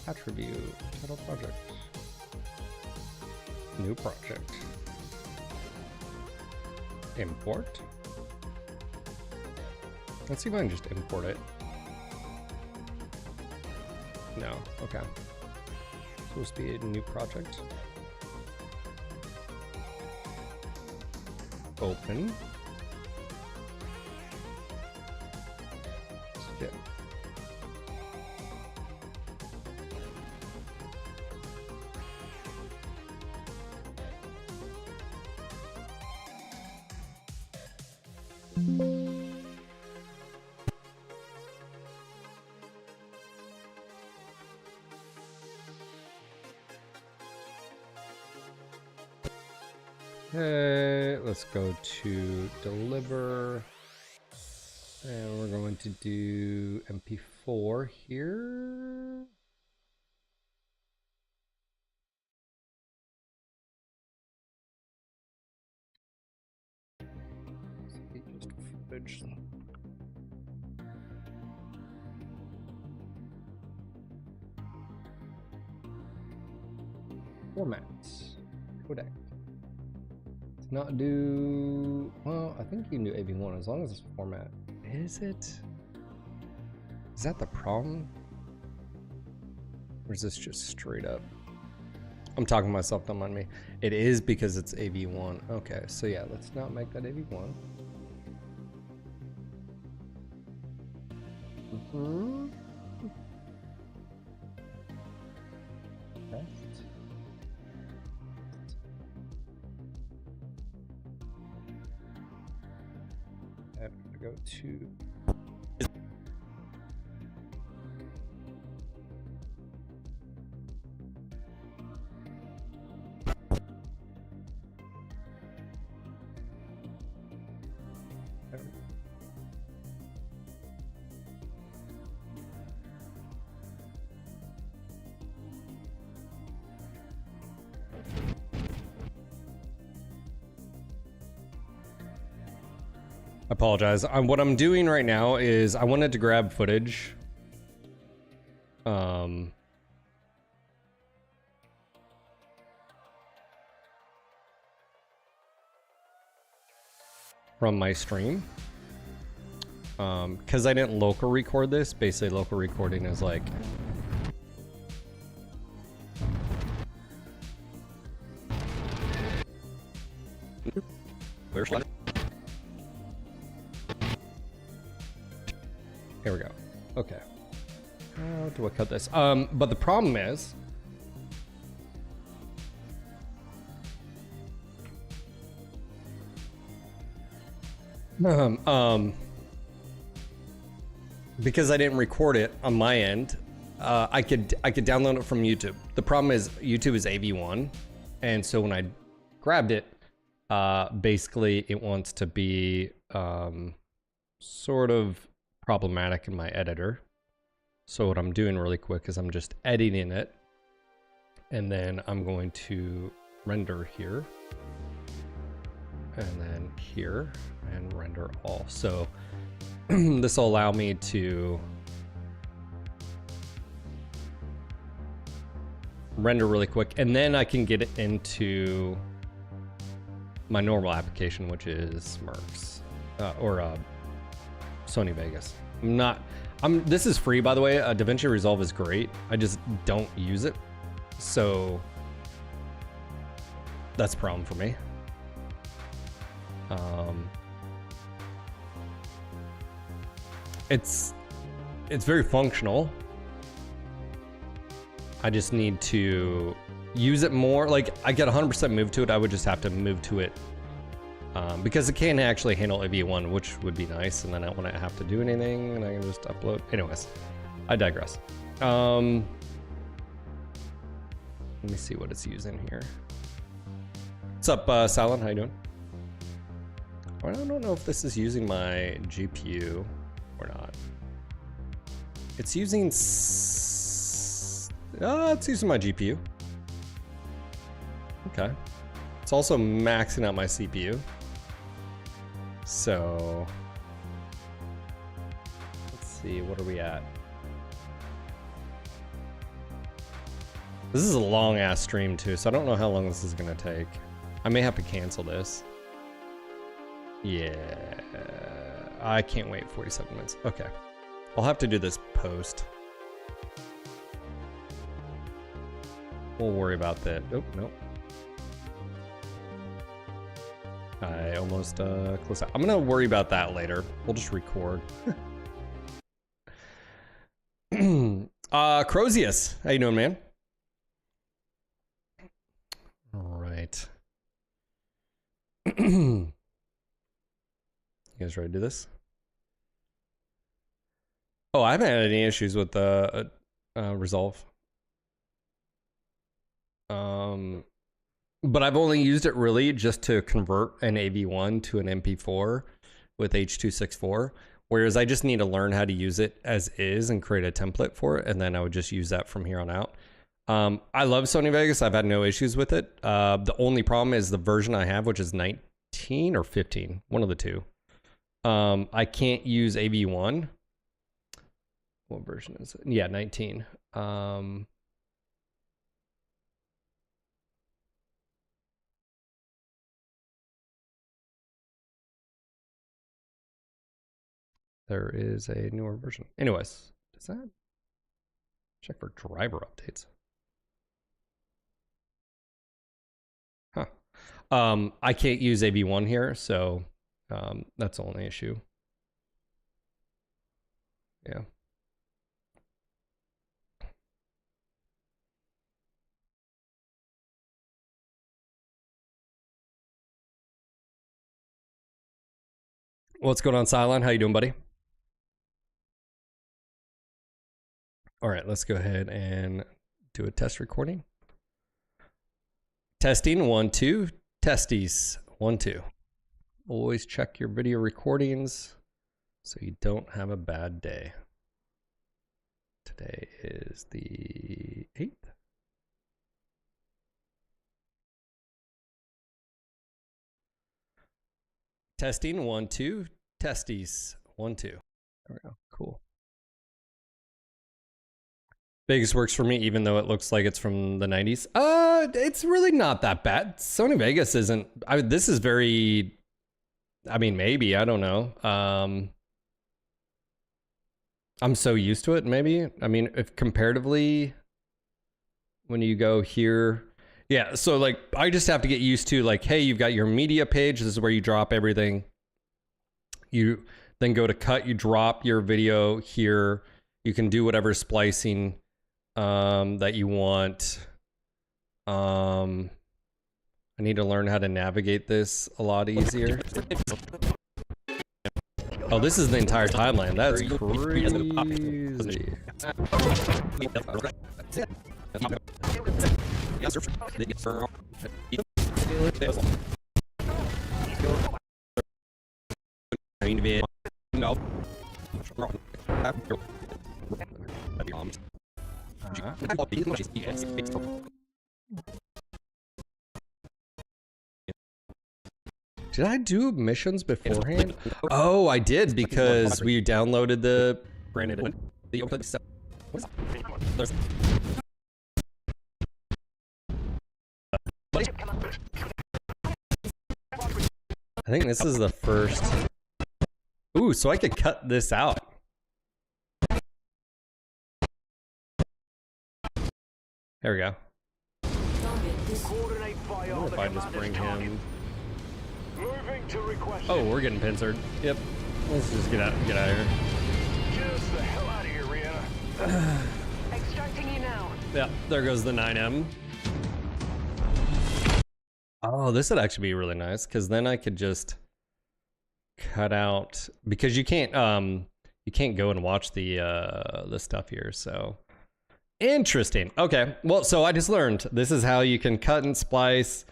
Attribute, title project. New project. Import. Let's see if I can just import it. No, okay. Supposed to be a new project. Open. Skip. Okay, let's go to deliver, and we're going to do MP4 here. Just footage. Formats. Codec. Not do, well, I think you can do AV1 as long as it's format. Is it? Is that the problem? Or is this just straight up? I'm talking to myself, don't mind me. It is because it's AV1. Okay, so yeah, let's not make that AV1. Best. I'm gonna go to I apologize. What I'm doing right now is I wanted to grab footage. From my stream. Because I didn't local record this. Basically, local recording is like... Where's that? Here we go. Okay. How do I cut this? But the problem is... because I didn't record it on my end, I could download it from YouTube. The problem is YouTube is AV1, and so when I grabbed it, basically it wants to be sort of problematic in my editor. So what I'm doing really quick is I'm just editing it, and then I'm going to render here, and then here, and render all. So this will allow me to render really quick, and then I can get it into my normal application, which is Mercs or Sony Vegas. This is free, by the way. DaVinci Resolve is great. I just don't use it, so that's a problem for me. It's very functional. I just need to use it more. Like, I get 100% move to it. I would just have to move to it Because it can actually handle AV1, which would be nice, and then I wouldn't have to do anything, and I can just upload. Anyways, I digress. Let me see what it's using here. What's up, Salon? How you doing? I don't know if this is using my GPU or not. It's using... it's using my GPU. Okay. It's also maxing out my CPU. So... let's see, what are we at? This is a long-ass stream, too, so I don't know how long this is gonna take. I may have to cancel this. Yeah, I can't wait 47 minutes. Okay, I'll have to do this post. We'll worry about that. Oh, nope. I almost closed out. I'm gonna worry about that later. We'll just record. Crozius, how you doing, man? All right. You guys ready to do this? Oh, I haven't had any issues with the Resolve. But I've only used it really just to convert an AV1 to an MP4 with H.264. Whereas I just need to learn how to use it as is and create a template for it, and then I would just use that from here on out. I love Sony Vegas. I've had no issues with it. The only problem is the version I have, which is 19 or 15, one of the two. I can't use AV1. What version is it? Yeah, 19. There is a newer version. Anyways, does that check for driver updates? Huh. I can't use AV1 here, so that's the only issue. Yeah. What's going on, Cylon? How you doing, buddy? All right, let's go ahead and do a test recording. Testing, 1, 2. Testies, 1, 2. Always check your video recordings so you don't have a bad day. Today is the 8th. Testing, 1, 2. Testies, 1, 2. There we go. Cool. Vegas works for me, even though it looks like it's from the 90s. It's really not that bad. Sony Vegas isn't. This is very. I mean, maybe, I don't know. I'm so used to it. Maybe. I mean, if comparatively, when you go here, yeah. So like, I just have to get used to like, hey, you've got your media page. This is where you drop everything. You then go to cut. You drop your video here. You can do whatever splicing that you want. I need to learn how to navigate this a lot easier. Oh, this is the entire timeline. That's crazy. Did I do missions beforehand? Oh, I did because we downloaded the branded one. I think this is the first. Ooh, so I could cut this out. There we go. I wonder if I just bring him. Oh, we're getting pincered. Yep. Let's just get out of here. Just the hell out of here, Rihanna. Extracting you now. Yeah, there goes the 9M. Oh, this would actually be really nice because then I could just cut out, because you can't go and watch the stuff here. So interesting. Okay, well, so I just learned this is how you can cut and splice,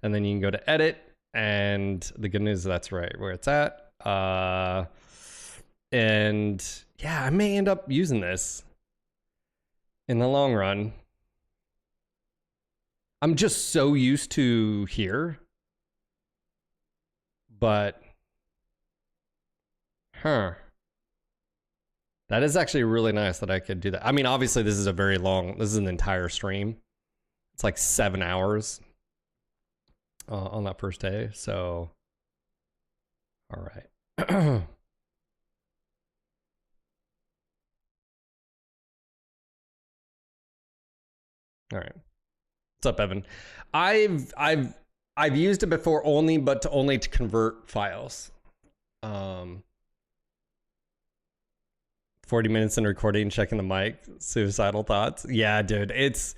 and then you can go to edit, and the good news is that's right where it's at. And yeah, I may end up using this in the long run. I'm just so used to here, but that is actually really nice that I could do that. I mean, obviously this is this is an entire stream. It's like 7 hours on that first day. So, all right. All right. What's up, Evan? I've used it before only to convert files. 40 minutes in recording, checking the mic, suicidal thoughts. Yeah, dude, it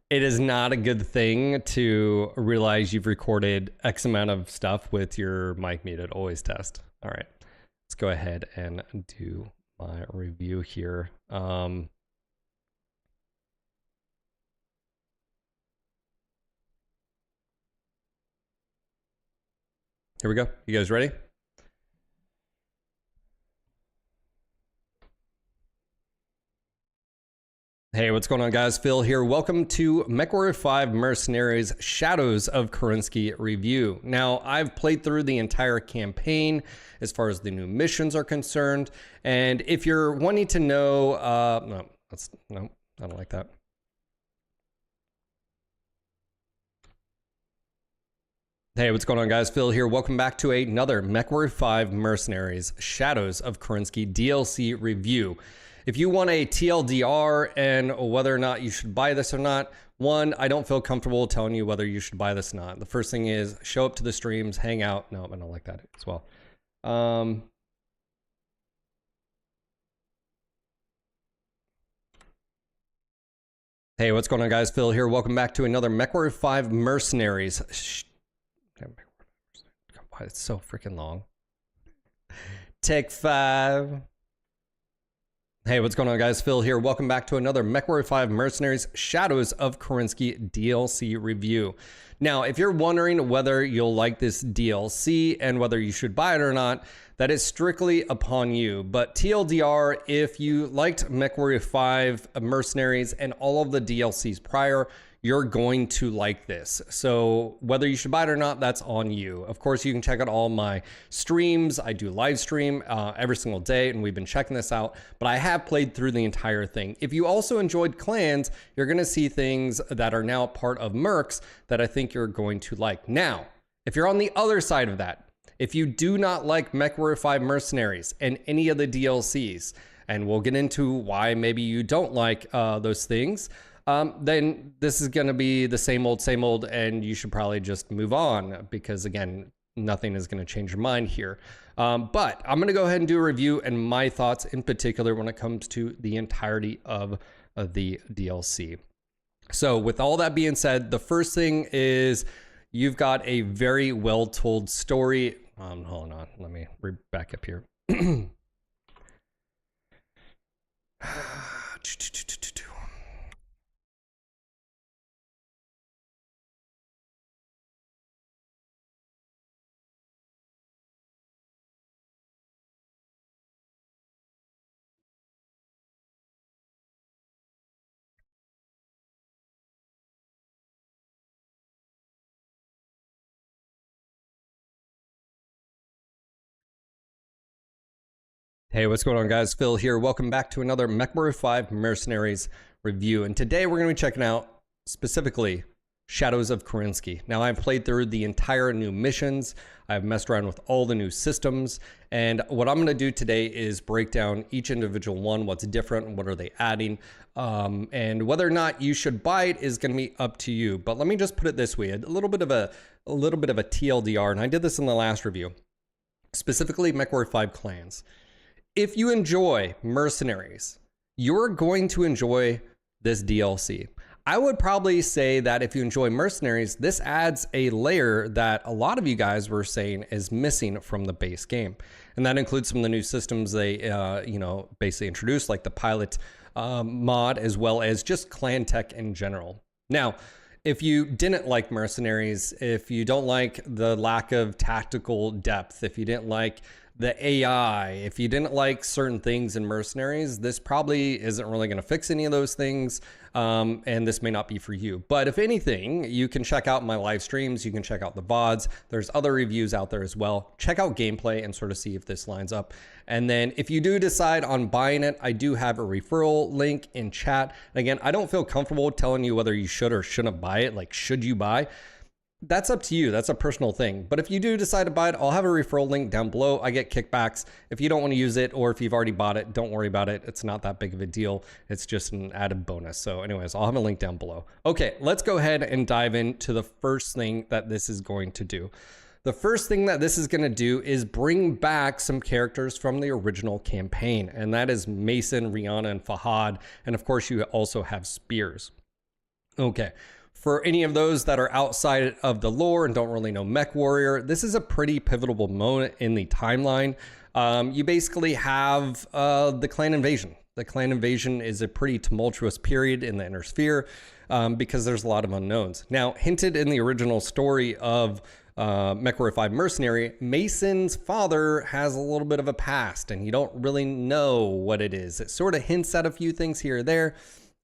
is not a good thing to realize you've recorded X amount of stuff with your mic muted. Always test. All right, let's go ahead and do my review here. Here we go. You guys ready? Hey, what's going on, guys? Phil here. Welcome to MechWarrior 5 Mercenaries Shadows of Kerensky review. Now, I've played through the entire campaign as far as the new missions are concerned. And if you're wanting to know, no, I don't like that. Hey, what's going on, guys? Phil here. Welcome back to another MechWarrior 5 Mercenaries Shadows of Kerensky DLC review. If you want a TLDR and whether or not you should buy this or not, one, I don't feel comfortable telling you whether you should buy this or not. The first thing is show up to the streams, hang out. No, I don't like that as well. Hey, what's going on, guys? Phil here. Welcome back to another MechWarrior 5 Mercenaries. Why it's so freaking long. Take 5. Hey, what's going on, guys? Phil here. Welcome back to another MechWarrior 5 Mercenaries Shadows of Kerensky DLC review. Now, if you're wondering whether you'll like this DLC and whether you should buy it or not, that is strictly upon you. But TLDR, if you liked MechWarrior 5 Mercenaries and all of the DLCs prior, you're going to like this. So whether you should buy it or not, that's on you. Of course, you can check out all my streams. I do live stream every single day, and we've been checking this out, but I have played through the entire thing. If you also enjoyed clans, you're gonna see things that are now part of Mercs that I think you're going to like. Now, if you're on the other side of that, if you do not like MechWarrior 5 Mercenaries and any of the DLCs, and we'll get into why maybe you don't like those things, then this is going to be the same old, and you should probably just move on because, again, nothing is going to change your mind here. But I'm going to go ahead and do a review and my thoughts in particular when it comes to the entirety of the DLC. So with all that being said, the first thing is you've got a very well-told story. Hold on, let me back up here. Hey, what's going on, guys? Phil here. Welcome back to another MechWarrior 5 Mercenaries review. And today we're going to be checking out specifically Shadows of Kerensky. Now, I've played through the entire new missions. I've messed around with all the new systems. And what I'm going to do today is break down each individual one, what's different, what are they adding, and whether or not you should buy it is going to be up to you. But let me just put it this way, a little bit of a TLDR, and I did this in the last review, specifically MechWarrior 5 clans. If you enjoy Mercenaries, you're going to enjoy this DLC. I would probably say that if you enjoy Mercenaries, this adds a layer that a lot of you guys were saying is missing from the base game. And that includes some of the new systems they, basically introduced, like the pilot mod, as well as just clan tech in general. Now, if you didn't like Mercenaries, if you don't like the lack of tactical depth, if you didn't like the AI, if you didn't like certain things in Mercenaries, this probably isn't really going to fix any of those things, and this may not be for you. But if anything, you can check out my live streams, you can check out the VODs, there's other reviews out there as well. Check out gameplay and sort of see if this lines up. And then if you do decide on buying it, I do have a referral link in chat. And again, I don't feel comfortable telling you whether you should or shouldn't buy it, like should you buy? That's up to you. That's a personal thing. But if you do decide to buy it, I'll have a referral link down below. I get kickbacks. If you don't want to use it, or if you've already bought it, don't worry about it. It's not that big of a deal. It's just an added bonus. So anyways, I'll have a link down below. Okay, let's go ahead and dive into the first thing that this is going to do. The first thing that this is going to do is bring back some characters from the original campaign. And that is Mason, Rihanna, and Fahad. And of course, you also have Spears. Okay. For any of those that are outside of the lore and don't really know Mech Warrior, this is a pretty pivotal moment in the timeline. You basically have the clan invasion. The clan invasion is a pretty tumultuous period in the Inner Sphere because there's a lot of unknowns. Now, hinted in the original story of Mech Warrior 5 Mercenary, Mason's father has a little bit of a past and you don't really know what it is. It sort of hints at a few things here or there.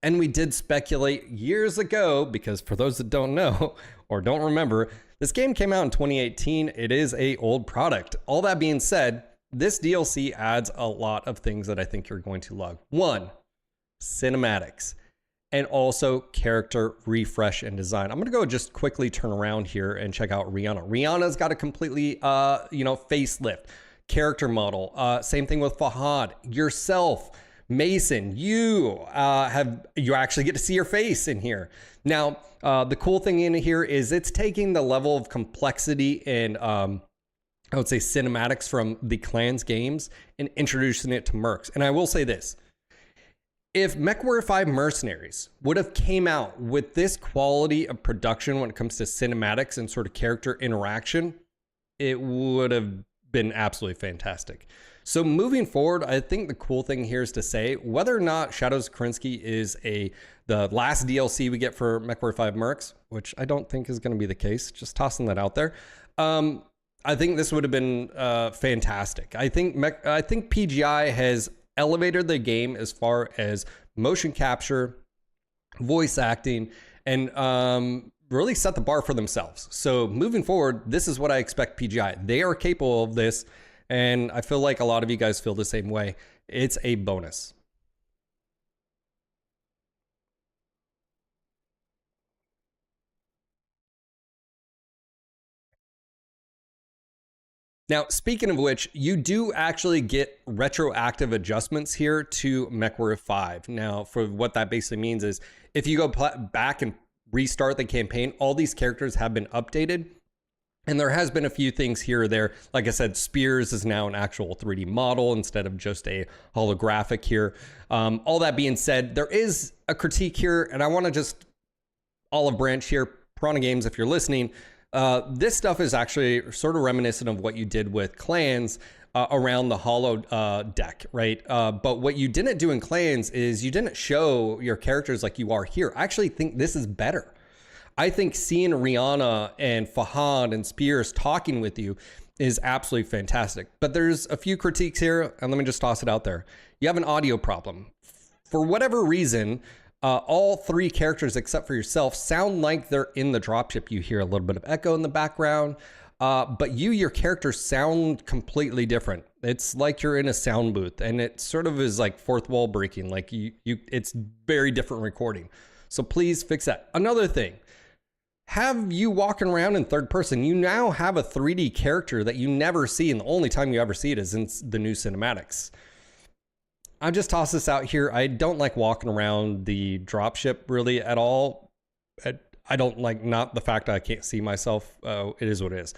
And we did speculate years ago, because for those that don't know or don't remember, this game came out in 2018. It is an old product. All that being said, this DLC adds a lot of things that I think you're going to love. One, cinematics, and also character refresh and design. I'm gonna go just quickly turn around here and check out Rihanna. Rihanna's got a completely, facelift, character model. Same thing with Fahad, yourself. Mason, you actually get to see your face in here. Now, the cool thing in here is it's taking the level of complexity and I would say cinematics from the Clans games and introducing it to Mercs. And I will say this, if Mech Warrior 5 Mercenaries would have came out with this quality of production when it comes to cinematics and sort of character interaction, it would have been absolutely fantastic. So moving forward, I think the cool thing here is to say whether or not Shadows of Kerensky is the last DLC we get for Mech Warrior 5 Mercs, which I don't think is going to be the case. Just tossing that out there. I think this would have been fantastic. I think PGI has elevated the game as far as motion capture, voice acting, and really set the bar for themselves. So moving forward, this is what I expect PGI. They are capable of this. And I feel like a lot of you guys feel the same way. It's a bonus. Now, speaking of which, you do actually get retroactive adjustments here to Mech Warrior 5. Now, for what that basically means is if you go back and restart the campaign, all these characters have been updated. And there has been a few things here or there. Like I said, Spears is now an actual 3D model instead of just a holographic here. All that being said, there is a critique here, and I want to just olive branch here. Piranha Games, if you're listening, this stuff is actually sort of reminiscent of what you did with Clans around the holo deck, right? But what you didn't do in Clans is you didn't show your characters like you are here. I actually think this is better. I think seeing Rihanna and Fahad and Spears talking with you is absolutely fantastic. But there's a few critiques here, and let me just toss it out there. You have an audio problem. For whatever reason, all three characters except for yourself sound like they're in the dropship. You hear a little bit of echo in the background, but your characters sound completely different. It's like you're in a sound booth, and it sort of is like fourth wall breaking. Like it's very different recording. So please fix that. Another thing. Have you walking around in third person. You now have a 3D character that you never see, and the only time you ever see it is in the new cinematics. I just toss this out here. I don't like walking around the dropship really at all. I don't like, not the fact that I can't see myself. It is what it is.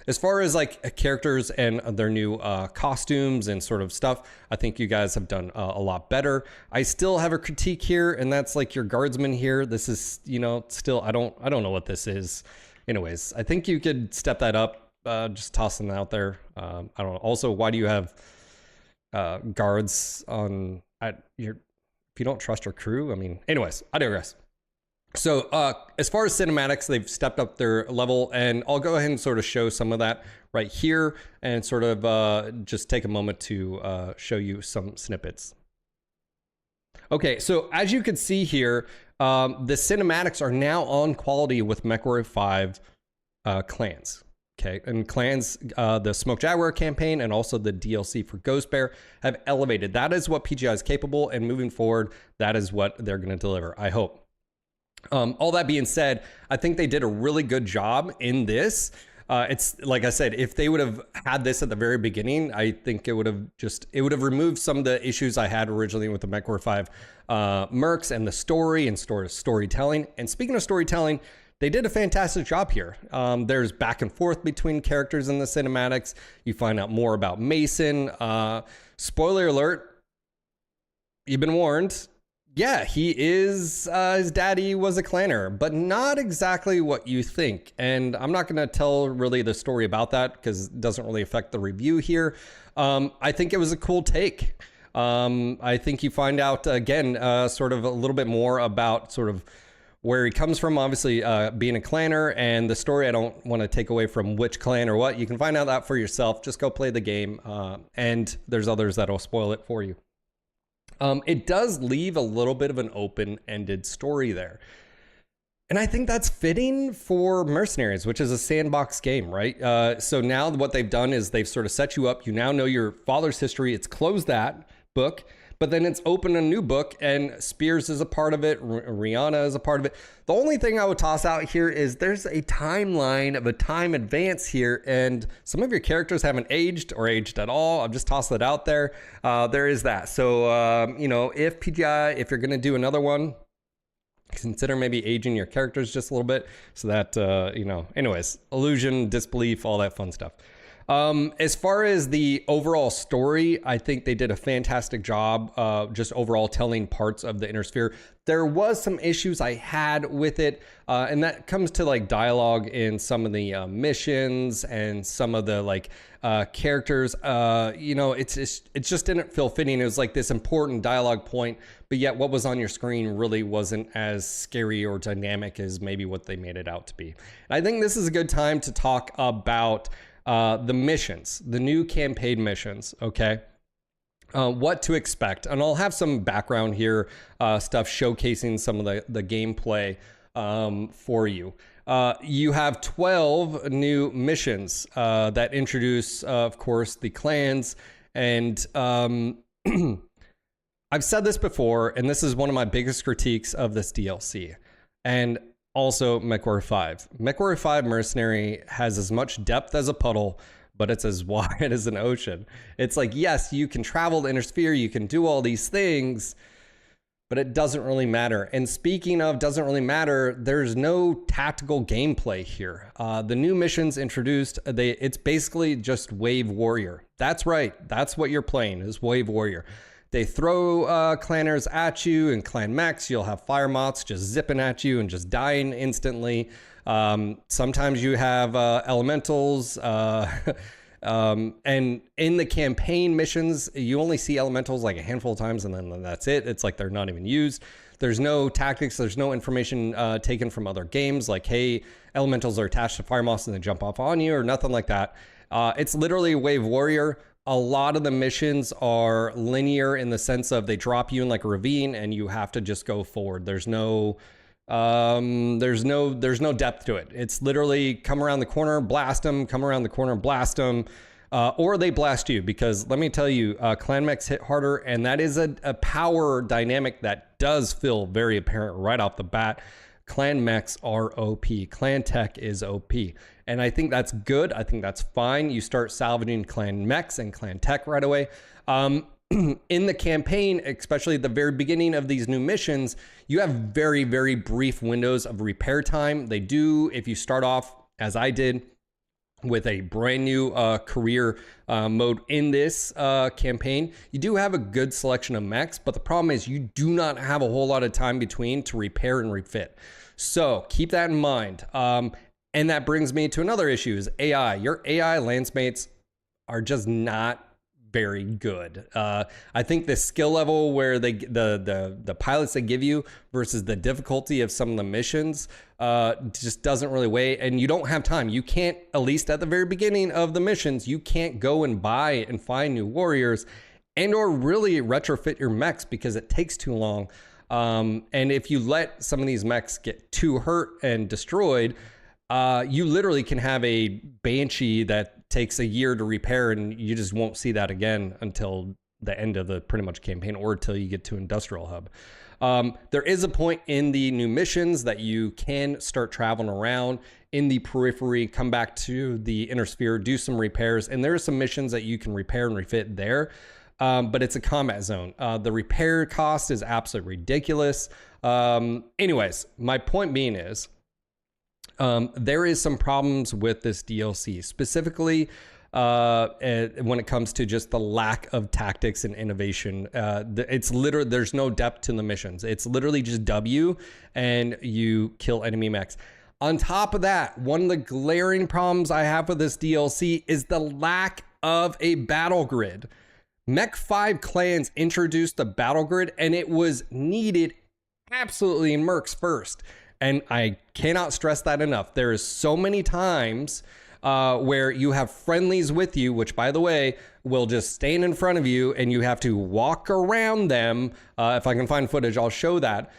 As far as like characters and their new costumes and sort of stuff, I think you guys have done a lot better. I still have a critique here, and that's like your guardsman here. This is, you know, still, I don't know what this is. Anyways, I think you could step that up, just tossing it out there. I don't know. Also, why do you have guards on if you don't trust your crew? I mean, anyways, I digress. So as far as cinematics, they've stepped up their level, and I'll go ahead and sort of show some of that right here and sort of just take a moment to show you some snippets. Okay, so as you can see here, the cinematics are now on quality with MechWarrior 5 clans. Okay, and clans, the Smoke Jaguar campaign and also the DLC for Ghost Bear have elevated. That is what PGI is capable, and moving forward, that is what they're going to deliver, I hope. All that being said, I think they did a really good job in this. It's like I said, if they would have had this at the very beginning, I think it would have removed some of the issues I had originally with the MechWarrior 5 mercs and the story and storytelling. And speaking of storytelling, they did a fantastic job here. There's back and forth between characters in the cinematics. You find out more about Mason. Spoiler alert, you've been warned. Yeah, he is, his daddy was a clanner, but not exactly what you think. And I'm not going to tell really the story about that because it doesn't really affect the review here. I think it was a cool take. I think you find out, again, sort of a little bit more about sort of where he comes from, obviously being a clanner, and the story. I don't want to take away from which clan or what. You can find out that for yourself. Just go play the game, and there's others that'll spoil it for you. It does leave a little bit of an open-ended story there. And I think that's fitting for Mercenaries, which is a sandbox game, right? So now what they've done is they've sort of set you up. You now know your father's history. It's closed that book, but then it's opened a new book, and Spears is a part of it. Rihanna is a part of it. The only thing I would toss out here is there's a timeline of a time advance here, and some of your characters haven't aged or aged at all. I'm just tossing it out there. There is that. So, you know, if PGI, if you're going to do another one, consider maybe aging your characters just a little bit so that, you know, anyways, illusion, disbelief, all that fun stuff. As far as the overall story, I think they did a fantastic job, just overall telling parts of the Inner Sphere. There was some issues I had with it, and that comes to like dialogue in some of the missions and some of the like characters. You know, it just didn't feel fitting. It was like this important dialogue point, but yet what was on your screen really wasn't as scary or dynamic as maybe what they made it out to be. And I think this is a good time to talk about the missions, the new campaign missions, okay? What to expect. And I'll have some background here, stuff showcasing some of the gameplay for you. You have 12 new missions that introduce, of course, the clans. And I've said this before, and this is one of my biggest critiques of this DLC. And also, MechWarrior 5. MechWarrior 5 Mercenary has as much depth as a puddle, but it's as wide as an ocean. It's like, yes, you can travel the Inner Sphere, you can do all these things, but it doesn't really matter. And speaking of doesn't really matter, there's no tactical gameplay here. The new missions introduced, it's basically just Wave Warrior. That's right, that's what you're playing, is Wave Warrior. They throw clanners at you and clan mechs. You'll have fire moths just zipping at you and just dying instantly. Sometimes you have elementals. And in the campaign missions, you only see elementals like a handful of times, and then that's it. It's like they're not even used. There's no tactics. There's no information taken from other games like, hey, elementals are attached to fire moths and they jump off on you, or nothing like that. It's literally Wave Warrior. A lot of the missions are linear in the sense of they drop you in like a ravine and you have to just go forward. There's no depth to it. It's literally come around the corner, blast them, come around the corner, blast them, or they blast you, because let me tell you, clan mechs hit harder, and that is a power dynamic that does feel very apparent right off the bat. Clan mechs are OP. Clan tech is OP. And I think that's good. I think that's fine. You start salvaging clan mechs and clan tech right away. In the campaign, especially at the very beginning of these new missions, you have very, very brief windows of repair time. They do, if you start off, as I did, with a brand new career mode in this campaign. You do have a good selection of mechs, but the problem is you do not have a whole lot of time between to repair and refit. So keep that in mind. And that brings me to another issue is AI. Your AI Lancemates are just not very good. I think the skill level where the pilots they give you versus the difficulty of some of the missions just doesn't really weigh, and you don't have time. You can't, at least at the very beginning of the missions, you can't go and buy and find new warriors and or really retrofit your mechs because it takes too long. And if you let some of these mechs get too hurt and destroyed, you literally can have a Banshee that takes a year to repair, and you just won't see that again until the end of the pretty much campaign or until you get to Industrial Hub. There is a point in the new missions that you can start traveling around in the periphery, come back to the inner sphere, do some repairs, and there are some missions that you can repair and refit there. But it's a combat zone. The repair cost is absolutely ridiculous. Anyways, my point being is, there is some problems with this DLC, specifically when it comes to just the lack of tactics and innovation. It's literally, there's no depth to the missions. It's literally just W and you kill enemy mechs. On top of that, one of the glaring problems I have with this DLC is the lack of a battle grid. Mech 5 clans introduced the battle grid, and it was needed absolutely in Mercs first. And I cannot stress that enough. There is so many times where you have friendlies with you, which, by the way, will just stand in front of you and you have to walk around them. If I can find footage, I'll show that.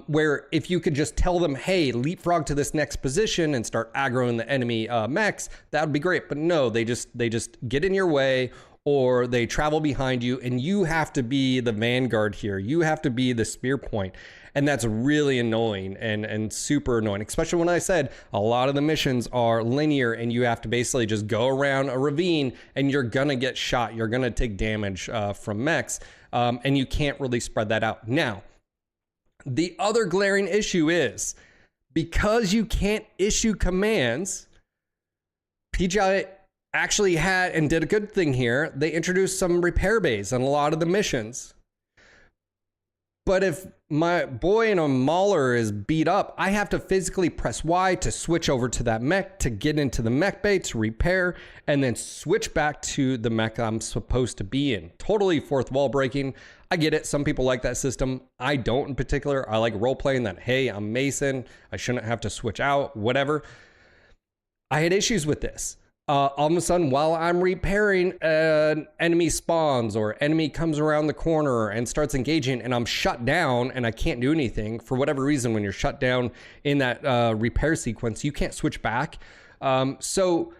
Where if you could just tell them, hey, leapfrog to this next position and start aggroing the enemy mechs, that would be great. But no, they just get in your way, or they travel behind you, and you have to be the vanguard here. You have to be the spear point. And that's really annoying and super annoying, especially when I said a lot of the missions are linear and you have to basically just go around a ravine and you're gonna get shot. You're gonna take damage from mechs, and you can't really spread that out. Now, the other glaring issue is because you can't issue commands, PGI actually had and did a good thing here. They introduced some repair bays on a lot of the missions. But if my boy in a Mauler is beat up, I have to physically press Y to switch over to that mech to get into the mech bay to repair and then switch back to the mech I'm supposed to be in. Totally fourth wall breaking. I get it. Some people like that system. I don't in particular. I like role playing that, hey, I'm Mason. I shouldn't have to switch out, whatever. I had issues with this. All of a sudden, while I'm repairing, enemy spawns or enemy comes around the corner and starts engaging, and I'm shut down and I can't do anything for whatever reason. When you're shut down in that repair sequence, you can't switch back. So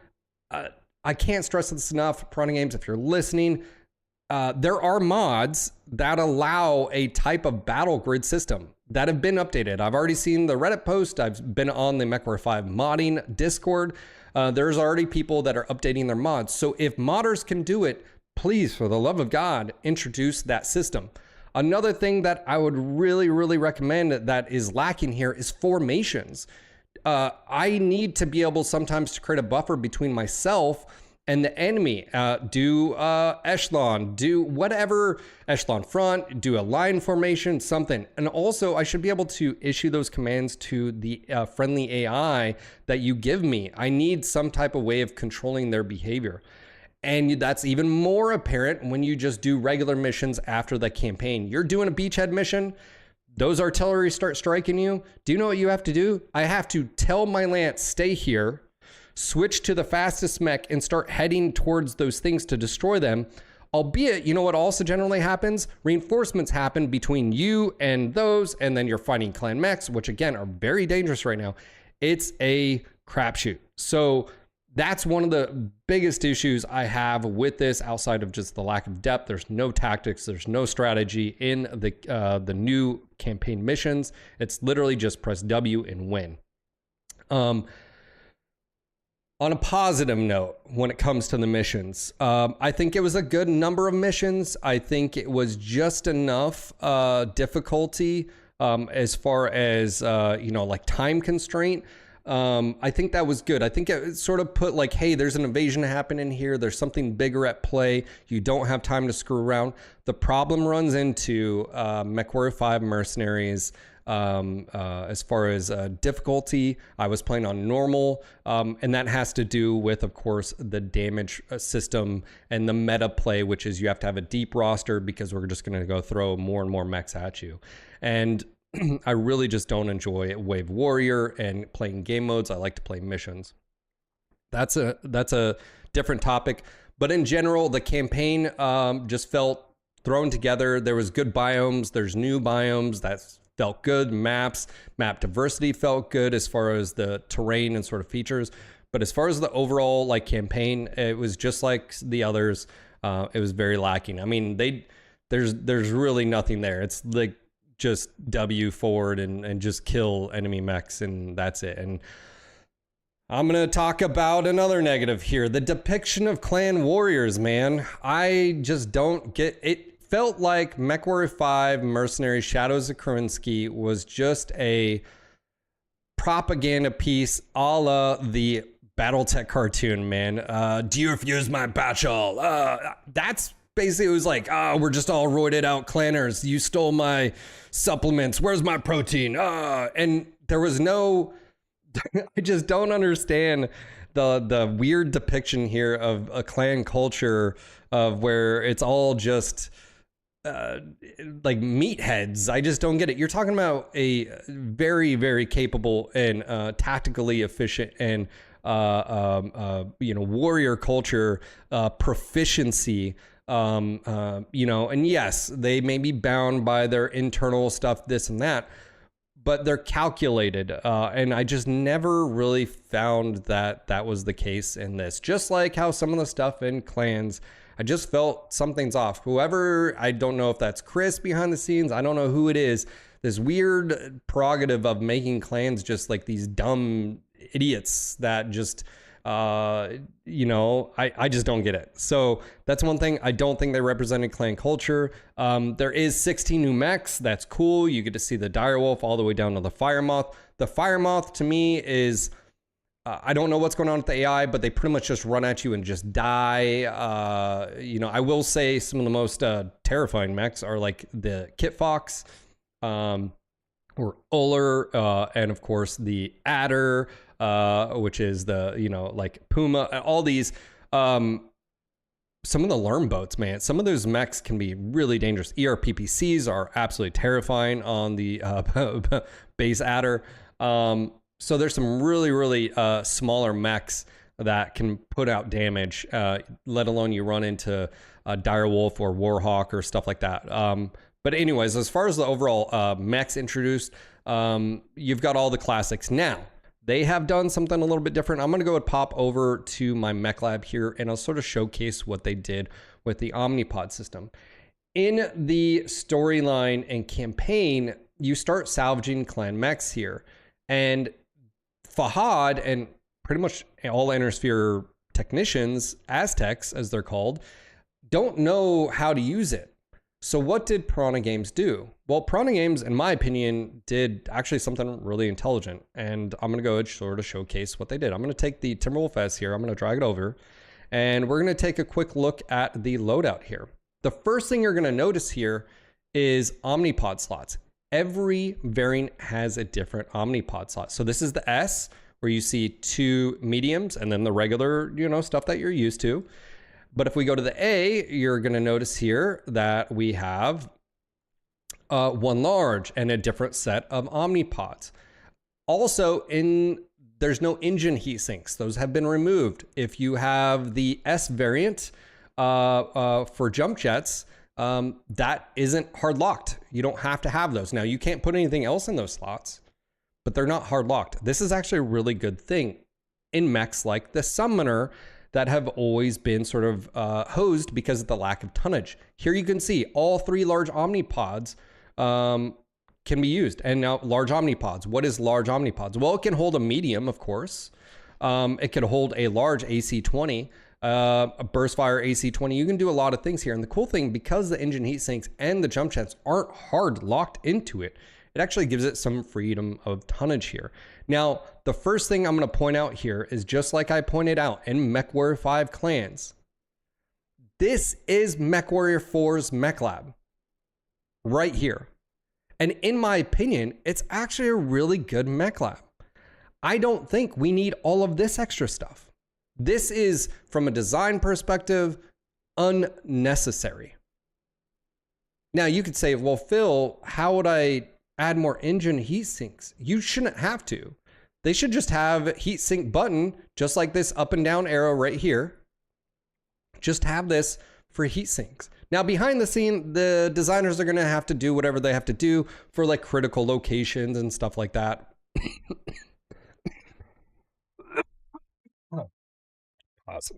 I can't stress this enough. Piranha Games, if you're listening, there are mods that allow a type of battle grid system that have been updated. I've already seen the Reddit post. I've been on the MechWarrior 5 modding Discord. There's already people that are updating their mods. So if modders can do it, please, for the love of God, introduce that system. Another thing that I would really, really recommend that is lacking here is formations. I need to be able sometimes to create a buffer between myself and the enemy. Do echelon, do whatever, echelon front, do a line formation, something. And also I should be able to issue those commands to the friendly AI that you give me. I need some type of way of controlling their behavior. And that's even more apparent when you just do regular missions after the campaign. You're doing a beachhead mission, those artillery start striking you. Do you know what you have to do? I have to tell my lance, stay here, switch to the fastest mech and start heading towards those things to destroy them. Albeit, you know what also generally happens? Reinforcements happen between you and those, and then you're fighting clan mechs, which again are very dangerous right now. It's a crapshoot. So that's one of the biggest issues I have with this, outside of just the lack of depth. There's no tactics, there's no strategy in the new campaign missions. It's literally just press W and win. On a positive note, when it comes to the missions, I think it was a good number of missions. I think it was just enough difficulty as far as, like time constraint. I think that was good. I think it sort of put like, hey, there's an invasion happening here. There's something bigger at play. You don't have time to screw around. The problem runs into MechWarrior 5 Mercenaries. As far as difficulty, I was playing on normal, and that has to do with, of course, the damage system and the meta play, which is you have to have a deep roster because we're just going to go throw more and more mechs at you. And I really just don't enjoy Wave Warrior and playing game modes. I like to play missions. That's a different topic. But in general, the campaign just felt thrown together. There was good biomes. There's new biomes that felt good. Map diversity felt good as far as the terrain and sort of features. But as far as the overall like campaign, it was just like the others. It was very lacking. I mean, there's really nothing there. It's like just W forward and just kill enemy mechs, and that's it. And I'm going to talk about another negative here. The depiction of clan warriors, man. I just don't get it. Felt like MechWarrior 5 Mercenaries Shadows of Kerensky was just a propaganda piece a la the Battletech cartoon, man. Do you refuse my battle? That's basically, it was like, we're just all roided out clanners. You stole my supplements. Where's my protein? And there was no, I just don't understand the weird depiction here of a clan culture of where it's all just like meatheads. I just don't get it. You're talking about a very, very capable and tactically efficient and warrior culture proficiency. And yes, they may be bound by their internal stuff, this and that, but they're calculated. And I just never really found that was the case in this. Just like how some of the stuff in clans, I just felt something's off. Whoever, I don't know if that's Chris behind the scenes. I don't know who it is. This weird prerogative of making clans just like these dumb idiots that just, I just don't get it. So that's one thing. I don't think they represented clan culture. There is 16 new mechs. That's cool. You get to see the Direwolf all the way down to the Firemoth. The Firemoth to me is, I don't know what's going on with the AI, but they pretty much just run at you and just die. I will say some of the most terrifying mechs are like the Kit Fox, or Uller, and of course the Adder, which is the, like Puma, all these, some of the Lerm boats, man, some of those mechs can be really dangerous. ERPPCs are absolutely terrifying on the base Adder. So there's some really, really smaller mechs that can put out damage, let alone you run into a Direwolf or Warhawk or stuff like that. But anyways, as far as the overall mechs introduced, you've got all the classics. Now, they have done something a little bit different. I'm going to go and pop over to my mech lab here, and I'll sort of showcase what they did with the Omnipod system. In the storyline and campaign, you start salvaging clan mechs here. And Fahad and pretty much all Innersphere technicians, Aztecs as they're called, don't know how to use it. So what did Piranha Games do? Well, Piranha Games, in my opinion, did actually something really intelligent. And I'm going to go and sort of showcase what they did. I'm going to take the Timberwolf S here. I'm going to drag it over. And we're going to take a quick look at the loadout here. The first thing you're going to notice here is Omnipod slots. Every variant has a different Omnipod slot. So this is the S, where you see 2 mediums and then the regular, stuff that you're used to. But if we go to the A, you're going to notice here that we have 1 large and a different set of Omnipods. Also, there's no engine heat sinks. Those have been removed. If you have the S variant for jump jets, that isn't hard locked. You don't have to have those. Now, you can't put anything else in those slots, but they're not hard locked. This is actually a really good thing in mechs like the Summoner that have always been sort of hosed because of the lack of tonnage. Here you can see all 3 large Omnipods can be used. And now large Omnipods. What is large Omnipods? Well, it can hold a medium, of course. It can hold a large AC-20. A burst fire AC-20. You can do a lot of things here. And the cool thing, because the engine heat sinks and the jump jets aren't hard locked into it, it actually gives it some freedom of tonnage here. Now, the first thing I'm going to point out here is just like I pointed out in MechWarrior 5 Clans. This is MechWarrior 4's Mech Lab right here. And in my opinion, it's actually a really good Mech Lab. I don't think we need all of this extra stuff. This is, from a design perspective, unnecessary. Now, you could say, well, Phil, how would I add more engine heat sinks? You shouldn't have to. They should just have heat sink button, just like this up and down arrow right here. Just have this for heat sinks. Now, behind the scene, the designers are going to have to do whatever they have to do for like critical locations and stuff like that. Oh, awesome.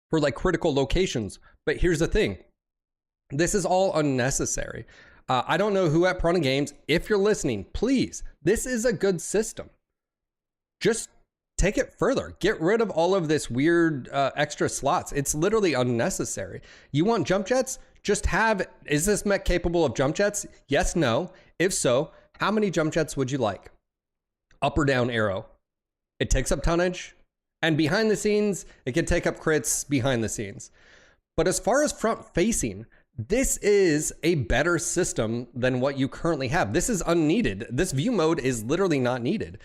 For like critical locations. But here's the thing. This is all unnecessary. I don't know who at Piranha Games, if you're listening, please, this is a good system. Just take it further. Get rid of all of this weird extra slots. It's literally unnecessary. You want jump jets? Just have, is this mech capable of jump jets? Yes, no. If so, how many jump jets would you like? Up or down arrow. It takes up tonnage. And behind the scenes, it can take up crits behind the scenes. But as far as front facing, this is a better system than what you currently have. This is unneeded. This view mode is literally not needed.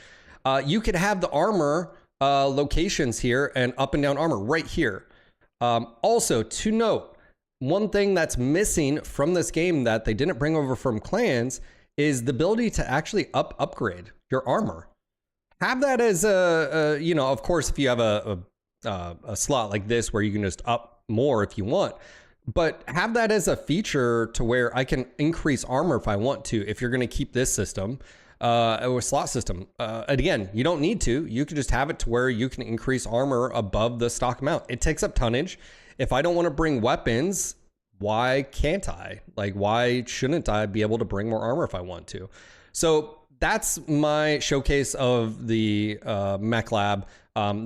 You could have the armor locations here and up and down armor right here. Also, to note, one thing that's missing from this game that they didn't bring over from Clans is the ability to actually upgrade your armor. Have that as a you know, of course, if you have a slot like this where you can just up more if you want, but have that as a feature to where I can increase armor if I want to, if you're going to keep this system or slot system. And again, you don't need to. You can just have it to where you can increase armor above the stock amount. It takes up tonnage. If I don't want to bring weapons, why can't I? Like, why shouldn't I be able to bring more armor if I want to? So that's my showcase of the Mech Lab.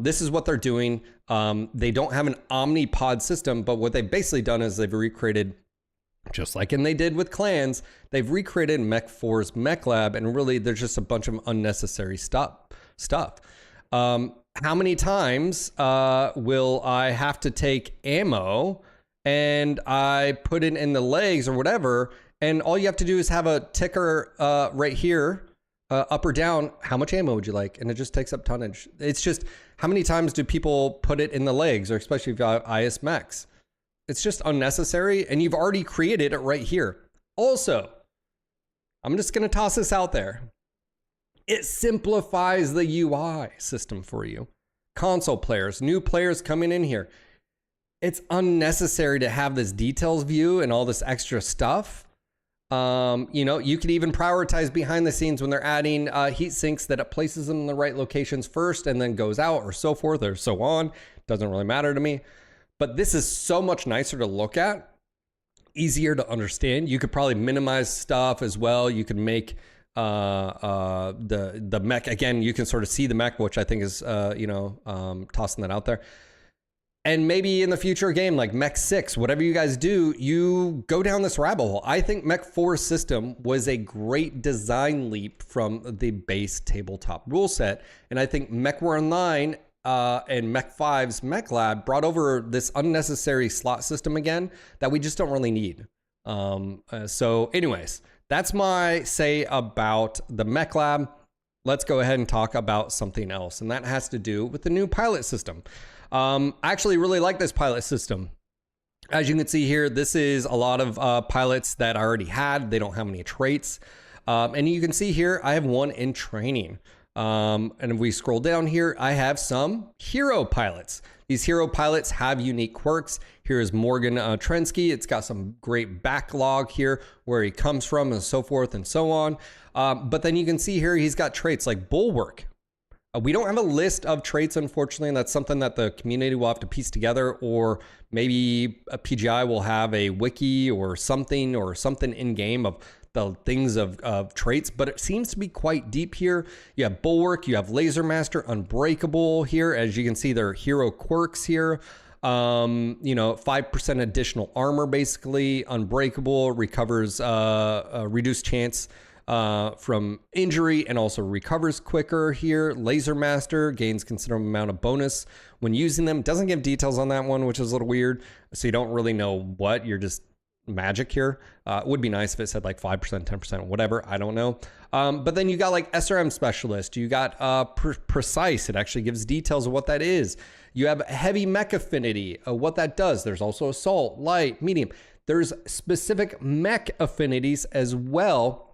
This is what they're doing. They don't have an omnipod system, but what they've basically done is they've recreated, just like they did with Clans, they've recreated Mech 4's Mech Lab, and really there's just a bunch of unnecessary stuff. How many times will I have to take ammo and I put it in the legs or whatever, and all you have to do is have a ticker right here, up or down, how much ammo would you like? And it just takes up tonnage. It's just, how many times do people put it in the legs, or especially if you have IS mechs? It's just unnecessary, and you've already created it right here. Also, I'm just going to toss this out there. It simplifies the UI system for you. Console players, new players coming in here. It's unnecessary to have this details view and all this extra stuff. You know, you could even prioritize behind the scenes when they're adding heat sinks, that it places them in the right locations first and then goes out, or so forth or so on. Doesn't really matter to me. But this is so much nicer to look at, easier to understand. You could probably minimize stuff as well. You could make the mech, again, you can sort of see the mech, which I think is, tossing that out there. And maybe in the future game, like Mech 6, whatever you guys do, you go down this rabbit hole. I think Mech 4's system was a great design leap from the base tabletop rule set. And I think MechWarrior Online and Mech 5's Mech Lab brought over this unnecessary slot system again that we just don't really need. So anyways, that's my say about the Mech Lab. Let's go ahead and talk about something else. And that has to do with the new pilot system. I actually really like this pilot system. As you can see here, this is a lot of pilots that I already had. They don't have any traits. And you can see here, I have one in training. And if we scroll down here, I have some hero pilots. These hero pilots have unique quirks. Here is Morgan Kerensky. It's got some great backlog here where he comes from and so forth and so on. But then you can see here, he's got traits like Bulwark. We don't have a list of traits, unfortunately, and that's something that the community will have to piece together, or maybe a PGI will have a wiki or something in game of the things of traits, but it seems to be quite deep here. You have Bulwark, you have Laser Master, Unbreakable here. As you can see, there are hero quirks here. You know, 5% additional armor, basically unbreakable, recovers a reduced chance from injury, and also recovers quicker here. Laser Master gains considerable amount of bonus when using them. Doesn't give details on that one, which is a little weird. So you don't really know what, you're just magic here. It would be nice if it said like 5%, 10%, whatever. I don't know. But then you got like SRM Specialist. You got Precise. It actually gives details of what that is. You have Heavy Mech Affinity, what that does. There's also Assault, Light, Medium. There's specific mech affinities as well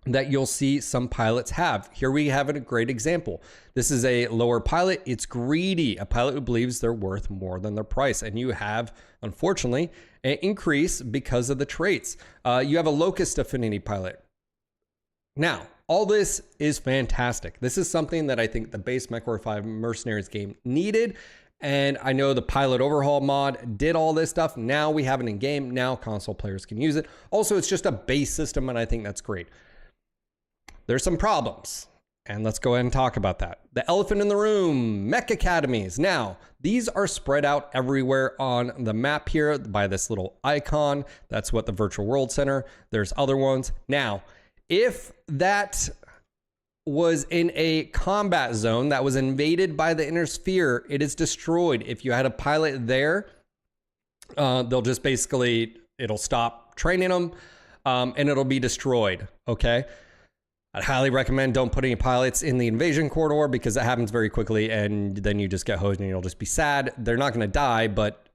that you'll see some pilots have. Here we have a great example. This is a lower pilot. It's greedy, a pilot who believes they're worth more than their price. And you have, unfortunately, an increase because of the traits. You have a Locust Affinity pilot. Now, all this is fantastic. This is something that I think the base MechWarrior 5 Mercenaries game needed. And I know the pilot overhaul mod did all this stuff. Now we have it in game. Now console players can use it. Also, it's just a base system, and I think that's great. There's some problems, and let's go ahead and talk about that. The elephant in the room, mech academies. Now, these are spread out everywhere on the map here by this little icon. That's what the Virtual World Center. There's other ones. Now, if that was in a combat zone that was invaded by the inner sphere, it is destroyed. If you had a pilot there, they'll just basically, it'll stop training them, and it'll be destroyed, okay? I'd highly recommend don't put any pilots in the invasion corridor because it happens very quickly, and then you just get hosed and you'll just be sad. They're not going to die, but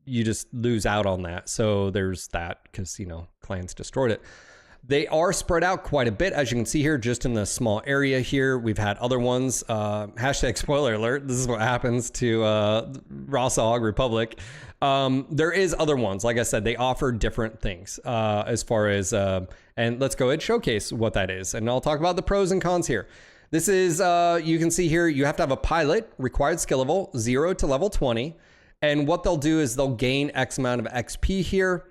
you just lose out on that. So there's that because, you know, clans destroyed it. They are spread out quite a bit, as you can see here, just in the small area here. We've had other ones. Hashtag spoiler alert. This is what happens to Rossahog Republic. There is other ones. Like I said, they offer different things as far as, and let's go ahead and showcase what that is. And I'll talk about the pros and cons here. This is, you can see here, you have to have a pilot, required skill level, 0 to level 20. And what they'll do is they'll gain X amount of XP here.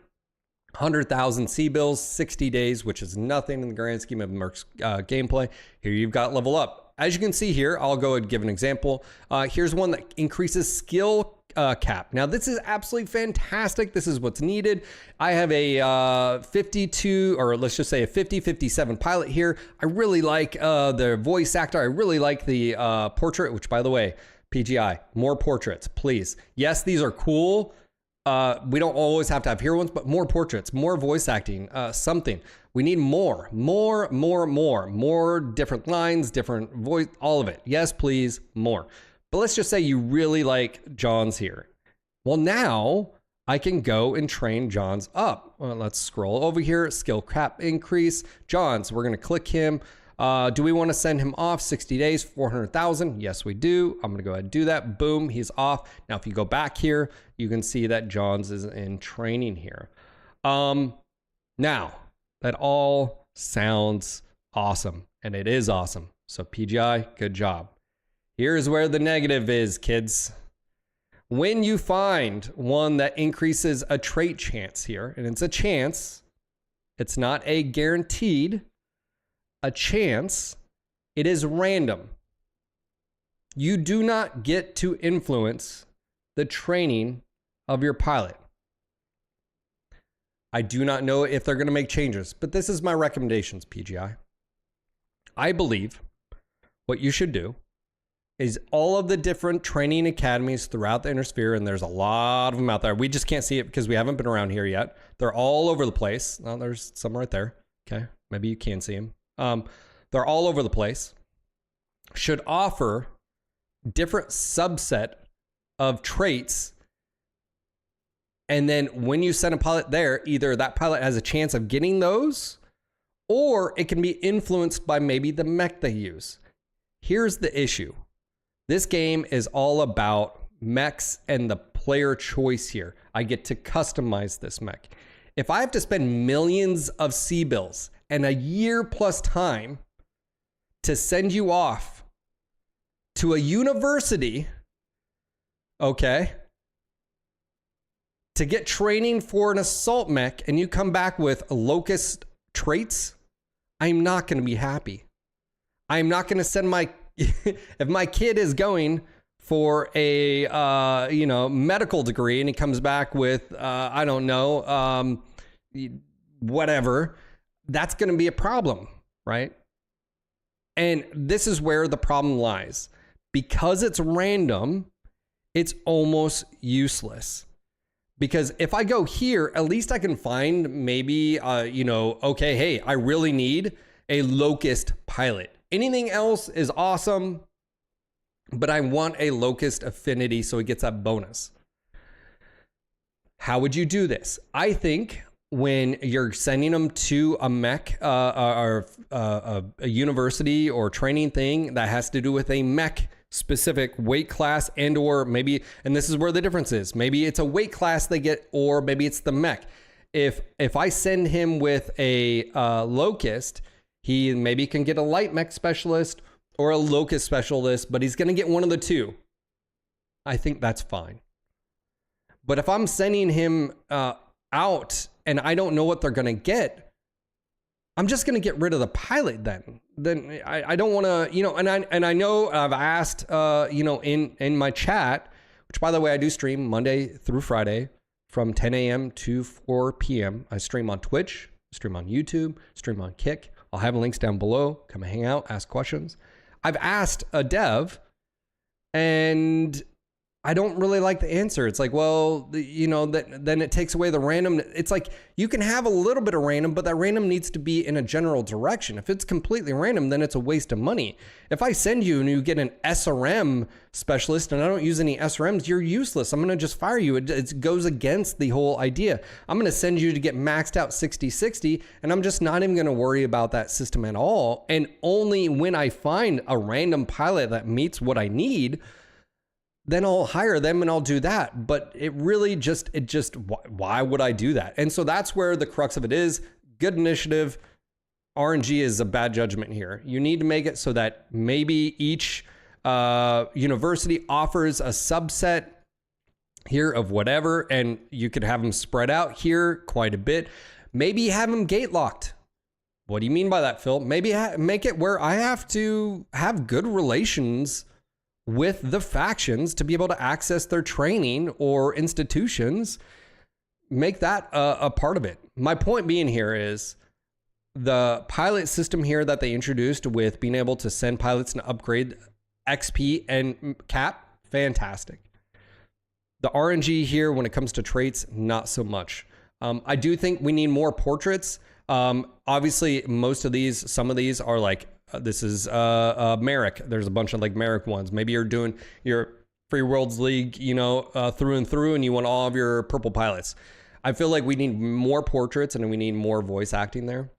100,000 C-bills, 60 days, which is nothing in the grand scheme of Merc's gameplay. Here you've got level up. As you can see here, I'll go and give an example. Here's one that increases skill cap. Now this is absolutely fantastic. This is what's needed. I have a 52, or let's just say a 50-57 pilot here. I really like the voice actor. I really like the portrait, which by the way, PGI, more portraits, please. Yes, these are cool. We don't always have to have hero ones, but more portraits, more voice acting, something. We need more different lines, different voice, all of it. Yes, please, more. But let's just say you really like John's here. Well, now I can go and train John's up. Well, let's scroll over here, skill cap increase. John's, we're gonna click him. Do we want to send him off 60 days, 400,000? Yes, we do. I'm going to go ahead and do that. Boom, he's off. Now, if you go back here, you can see that John's is in training here. Now, that all sounds awesome, and it is awesome. So PGI, good job. Here's where the negative is, kids. When you find one that increases a trait chance here, and it's a chance, it's not a guaranteed, a chance, it is random. You do not get to influence the training of your pilot. I do not know if they're going to make changes, but this is my recommendations, PGI. I believe what you should do is all of the different training academies throughout the Inner Sphere, and there's a lot of them out there. We just can't see it because we haven't been around here yet. They're all over the place. Oh, there's some right there. Okay, maybe you can see them. They're all over the place. Should offer different subset of traits. And then when you send a pilot there, either that pilot has a chance of getting those, or it can be influenced by maybe the mech they use. Here's the issue. This game is all about mechs and the player choice here. I get to customize this mech. If I have to spend millions of C-bills and a year plus time to send you off to a university, okay, to get training for an assault mech, and you come back with locust traits, I'm not going to be happy. I'm not going to send my, if my kid is going for a medical degree, and he comes back with I don't know, whatever, that's going to be a problem, right? And this is where the problem lies. Because it's random, it's almost useless. Because if I go here, at least I can find maybe, okay, hey, I really need a locust pilot. Anything else is awesome, but I want a locust affinity so it gets that bonus. How would you do this? I think when you're sending them to a mech or a university or training thing that has to do with a mech specific weight class, and or maybe, and this is where the difference is, maybe it's a weight class they get, or maybe it's the mech. If I send him with a locust, he maybe can get a light mech specialist or a locust specialist, but he's going to get one of the two. I think that's fine. But if I'm sending him out and I don't know what they're going to get, I'm just going to get rid of the pilot then. Then I don't want to, and I know I've asked, in my chat, which by the way, I do stream Monday through Friday from 10 a.m. to 4 p.m. I stream on Twitch, stream on YouTube, stream on Kick. I'll have links down below. Come and hang out, ask questions. I've asked a dev and I don't really like the answer. It's like, well, then it takes away the random. It's like you can have a little bit of random, but that random needs to be in a general direction. If it's completely random, then it's a waste of money. If I send you and you get an SRM specialist and I don't use any SRMs, you're useless. I'm going to just fire you. It goes against the whole idea. I'm going to send you to get maxed out 60-60, and I'm just not even going to worry about that system at all. And only when I find a random pilot that meets what I need, then I'll hire them and I'll do that. But it really why would I do that? And so that's where the crux of it is. Good initiative. RNG is a bad judgment here. You need to make it so that maybe each university offers a subset here of whatever, and you could have them spread out here quite a bit. Maybe have them gate locked. What do you mean by that, Phil? Maybe make it where I have to have good relations with the factions to be able to access their training or institutions. Make that a part of it. My point being here is the pilot system here that they introduced with being able to send pilots and upgrade XP and cap, fantastic. The RNG here when it comes to traits, not so much. I do think we need more portraits. Obviously, some of these are like, this is Merrick. There's a bunch of like Merrick ones. Maybe you're doing your Free Worlds League, through and through, and you want all of your purple pilots. I feel like we need more portraits and we need more voice acting there.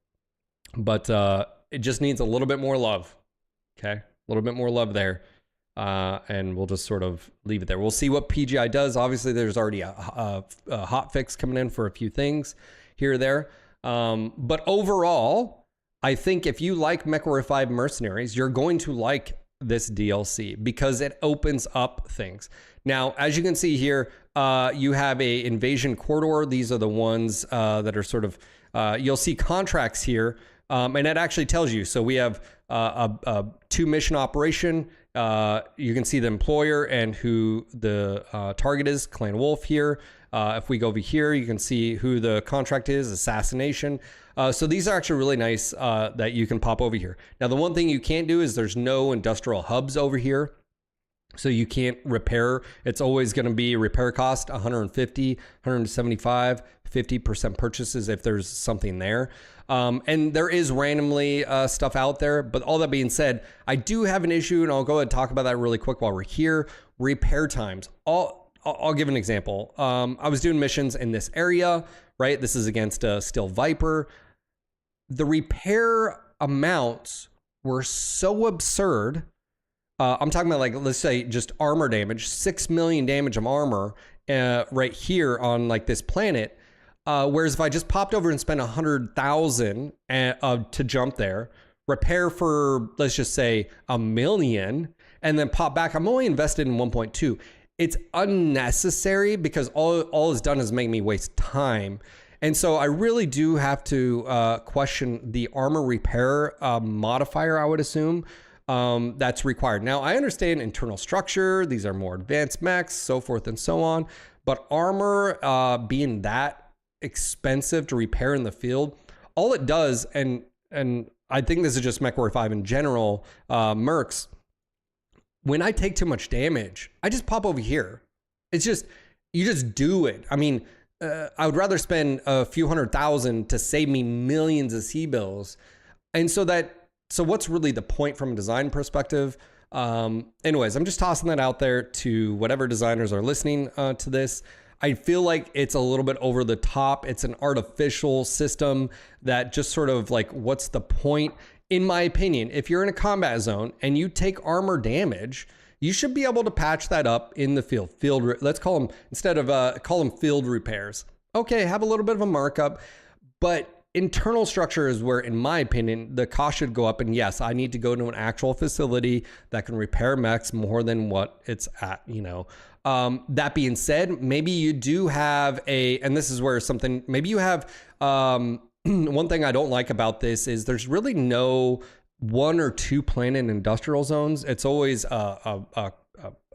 But it just needs a little bit more love. Okay? A little bit more love there. And we'll just sort of leave it there. We'll see what PGI does. Obviously, there's already a hot fix coming in for a few things here or there. But overall, I think if you like MechWarrior 5 Mercenaries, you're going to like this DLC because it opens up things. Now, as you can see here, you have a invasion corridor. These are the ones that are sort of, you'll see contracts here, and it actually tells you. So we have a 2-mission operation. You can see the employer and who the target is, Clan Wolf here. If we go over here, you can see who the contract is, assassination. So these are actually really nice that you can pop over here. Now, the one thing you can't do is there's no industrial hubs over here. So you can't repair. It's always going to be repair cost 150, 175, 50% purchases if there's something there. And there is randomly stuff out there. But all that being said, I do have an issue, and I'll go ahead and talk about that really quick while we're here. Repair times. I'll give an example. I was doing missions in this area, right? This is against a Steel Viper. The repair amounts were so absurd. I'm talking about, like, let's say just armor damage, 6 million damage of armor right here on like this planet. Whereas if I just popped over and spent 100,000 to jump there, repair for, let's just say, 1 million, and then pop back, I'm only invested in 1.2. It's unnecessary because all it's done is make me waste time. And so I really do have to question the armor repair modifier, I would assume. that's required. Now, I understand internal structure. These are more advanced mechs, so forth and so on. But armor being that expensive to repair in the field, all it does, and I think this is just MechWarrior 5 in general, mercs, when I take too much damage, I just pop over here. It's just, you just do it. I mean, I would rather spend a few $100,000 to save me millions of C-bills. And so what's really the point from a design perspective? Anyways, I'm just tossing that out there to whatever designers are listening to this. I feel like it's a little bit over the top. It's an artificial system that just sort of like, what's the point? In my opinion, if you're in a combat zone and you take armor damage, you should be able to patch that up in the field. Let's call them, instead of call them field repairs. Okay, have a little bit of a markup, but internal structure is where, in my opinion, the cost should go up. And yes, I need to go to an actual facility that can repair mechs more than what it's at, you know. That being said, maybe you do have and this is where something, maybe you have, one thing I don't like about this is there's really no 1 or 2 planet industrial zones. It's always a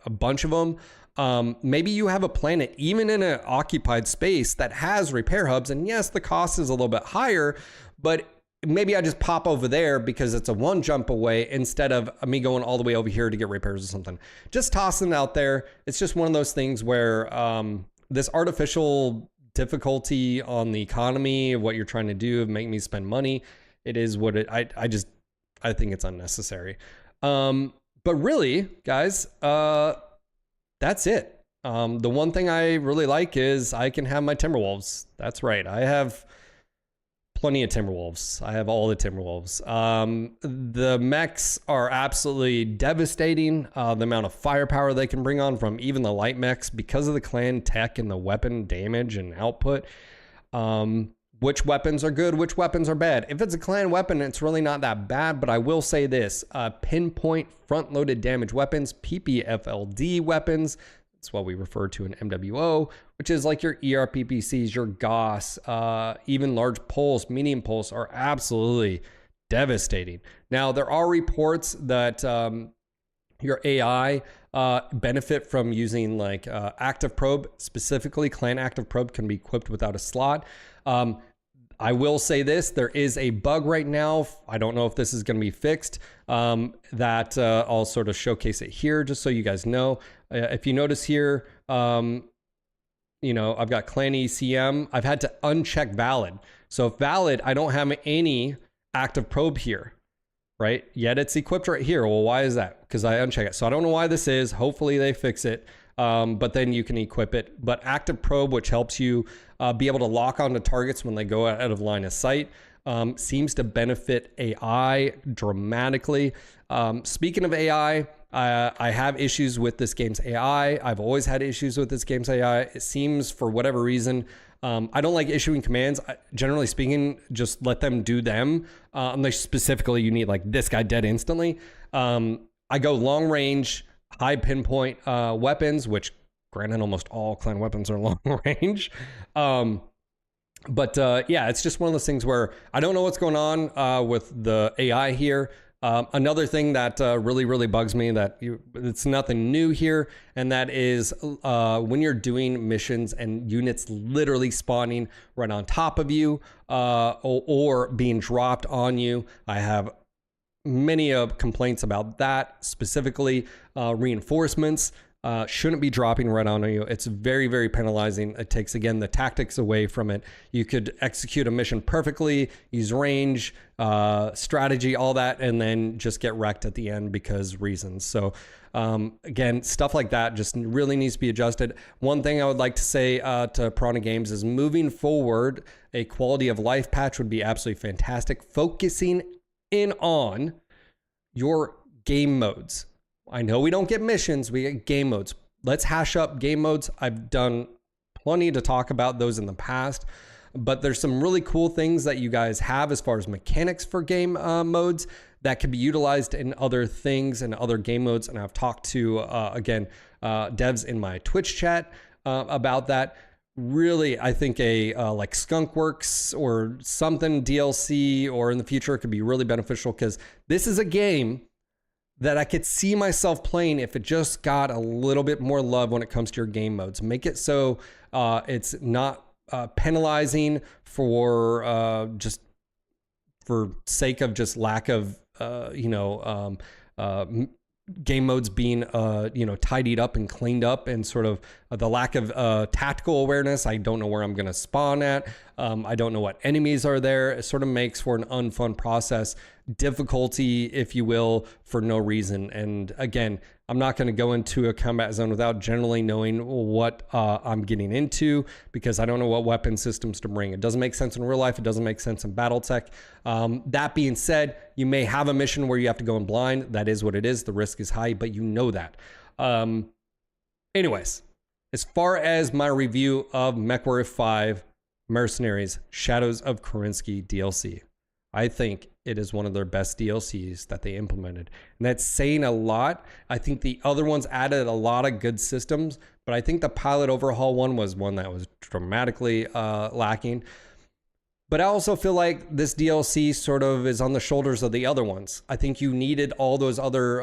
bunch of them. Maybe you have a planet, even in an occupied space, that has repair hubs. And yes, the cost is a little bit higher, but maybe I just pop over there because it's a 1 jump away instead of me going all the way over here to get repairs or something. Just tossing it out there. It's just one of those things where this artificial difficulty on the economy of what you're trying to do, make me spend money. It is what I think it's unnecessary. But really, guys, that's it. The one thing I really like is I can have my Timberwolves. That's right. I have plenty of Timberwolves. I have all the Timberwolves. The mechs are absolutely devastating. The amount of firepower they can bring on from even the light mechs because of the clan tech and the weapon damage and output. Which weapons are good, which weapons are bad. If it's a clan weapon, it's really not that bad, but I will say this, pinpoint front-loaded damage weapons, PPFLD weapons, that's what we refer to in MWO, which is like your ERPPCs, your GOS, even large pulse, medium pulse are absolutely devastating. Now, there are reports that your AI benefit from using like active probe, specifically clan active probe can be equipped without a slot. I will say this, there is a bug right now. I don't know if this is going to be fixed, that I'll sort of showcase it here just so you guys know. If you notice here, you know, I've got clan ECM. I've had to uncheck valid. So if valid, I don't have any active probe here, right? Yet it's equipped right here. Well, why is that? Because I uncheck it. So I don't know why this is. Hopefully they fix it. But then you can equip it. But active probe, which helps you be able to lock onto targets when they go out of line of sight, seems to benefit AI dramatically. Speaking of AI, I have issues with this game's AI. I've always had issues with this game's AI. It seems, for whatever reason, I don't like issuing commands. Generally speaking, just let them do them. Unless specifically you need like this guy dead instantly. I go long range, high pinpoint weapons, which granted almost all clan weapons are long range. But yeah, it's just one of those things where I don't know what's going on with the AI here. Another thing that really bugs me, it's nothing new here, and that is when you're doing missions and units literally spawning right on top of you or being dropped on you. I have many complaints about that, specifically reinforcements. Shouldn't be dropping right on you. It's very penalizing. It takes, again, the tactics away from it. You could execute a mission perfectly, use range, strategy, all that, and then just get wrecked at the end because reasons. So again, stuff like that just really needs to be adjusted. One thing I would like to say to Piranha Games is moving forward, a quality of life patch would be absolutely fantastic. Focusing in on your game modes. I know we don't get missions, we get game modes. Let's hash up game modes. I've done plenty to talk about those in the past, but there's some really cool things that you guys have as far as mechanics for game modes that can be utilized in other things and other game modes. And I've talked to, again, devs in my Twitch chat about that. Really, I think like Skunkworks or something DLC or in the future could be really beneficial because this is a game that I could see myself playing if it just got a little bit more love when it comes to your game modes. Make it so it's not penalizing for just for sake of just lack of game modes being tidied up and cleaned up, and sort of the lack of tactical awareness. I don't know where I'm going to spawn at. I don't know what enemies are there. It sort of makes for an unfun process, difficulty, if you will, for no reason. And again, I'm not going to go into a combat zone without generally knowing what I'm getting into, because I don't know what weapon systems to bring. It doesn't make sense in real life. It doesn't make sense in BattleTech. That being said, you may have a mission where you have to go in blind. That is what it is. The risk is high, but you know that. Anyways, as far as my review of MechWarrior 5 Mercenaries Shadows of Kerensky DLC, I think it is one of their best DLCs that they implemented. And that's saying a lot. I think the other ones added a lot of good systems, but I think the pilot overhaul one was one that was dramatically lacking. But I also feel like this DLC sort of is on the shoulders of the other ones. I think you needed all those other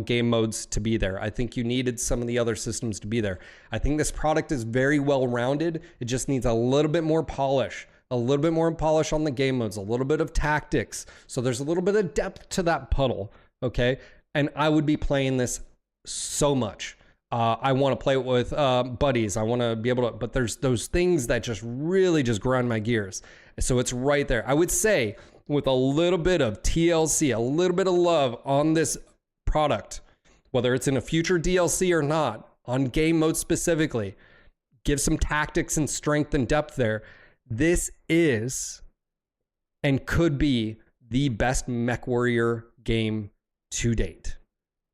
game modes to be there. I think you needed some of the other systems to be there. I think this product is very well rounded. It just needs a little bit more polish. A little bit more polish on the game modes, a little bit of tactics. So there's a little bit of depth to that puddle, okay? And I would be playing this so much. I want to play it with buddies. I want to be able to, but there's those things that just really just grind my gears. So it's right there. I would say with a little bit of TLC, a little bit of love on this product, whether it's in a future DLC or not, on game mode specifically, give some tactics and strength and depth there. This is and could be the best MechWarrior game to date,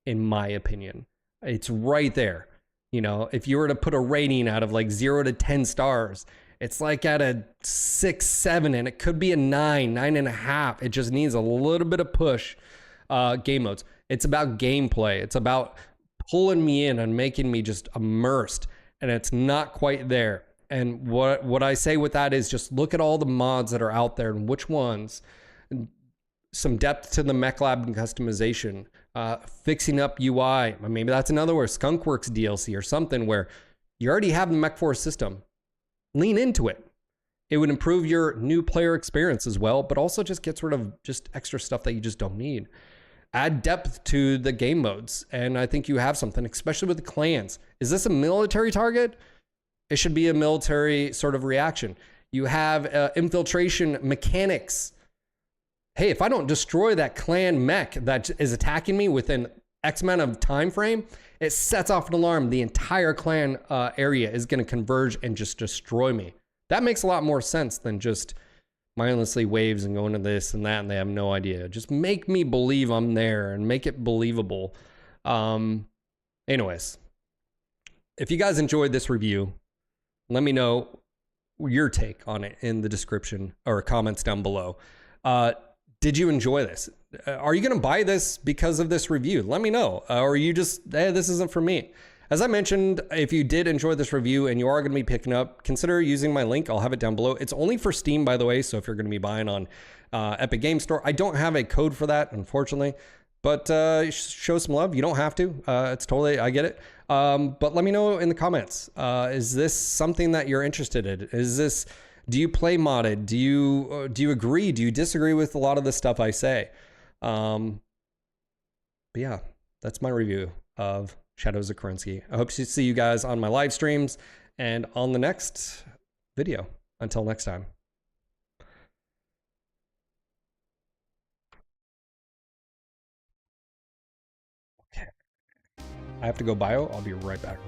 in my opinion. It's right there. You know, if you were to put a rating out of like 0 to 10 stars, it's like at a 6, 7, and it could be a 9, 9.5. It just needs a little bit of push. Game modes. It's about gameplay. It's about pulling me in and making me just immersed, and it's not quite there. And what I say with that is just look at all the mods that are out there and which ones, some depth to the mech lab and customization, fixing up UI. Maybe that's another where Skunkworks DLC or something where you already have the Mech Force system. Lean into it. It would improve your new player experience as well, but also just gets rid of just extra stuff that you just don't need. Add depth to the game modes, and I think you have something, especially with the clans. Is this a military target? It should be a military sort of reaction. You have infiltration mechanics. Hey, if I don't destroy that clan mech that is attacking me within X amount of time frame, it sets off an alarm. The entire clan area is going to converge and just destroy me. That makes a lot more sense than just mindlessly waves and going to this and that, and they have no idea. Just make me believe I'm there and make it believable. Anyways, if you guys enjoyed this review, let me know your take on it in the description or comments down below. Did you enjoy this? Are you going to buy this because of this review? Let me know. Or are you just, hey, this isn't for me? As I mentioned, if you did enjoy this review and you are going to be picking up, consider using my link. I'll have it down below. It's only for Steam, by the way. So if you're going to be buying on Epic Game Store, I don't have a code for that, unfortunately. But show some love. You don't have to. It's totally, I get it. But let me know in the comments. Is this something that you're interested in? Is this, do you play modded? Do you agree? Do you disagree with a lot of the stuff I say? But yeah, that's my review of Shadows of Kerensky. I hope to see you guys on my live streams and on the next video. Until next time. I have to go bio. I'll be right back.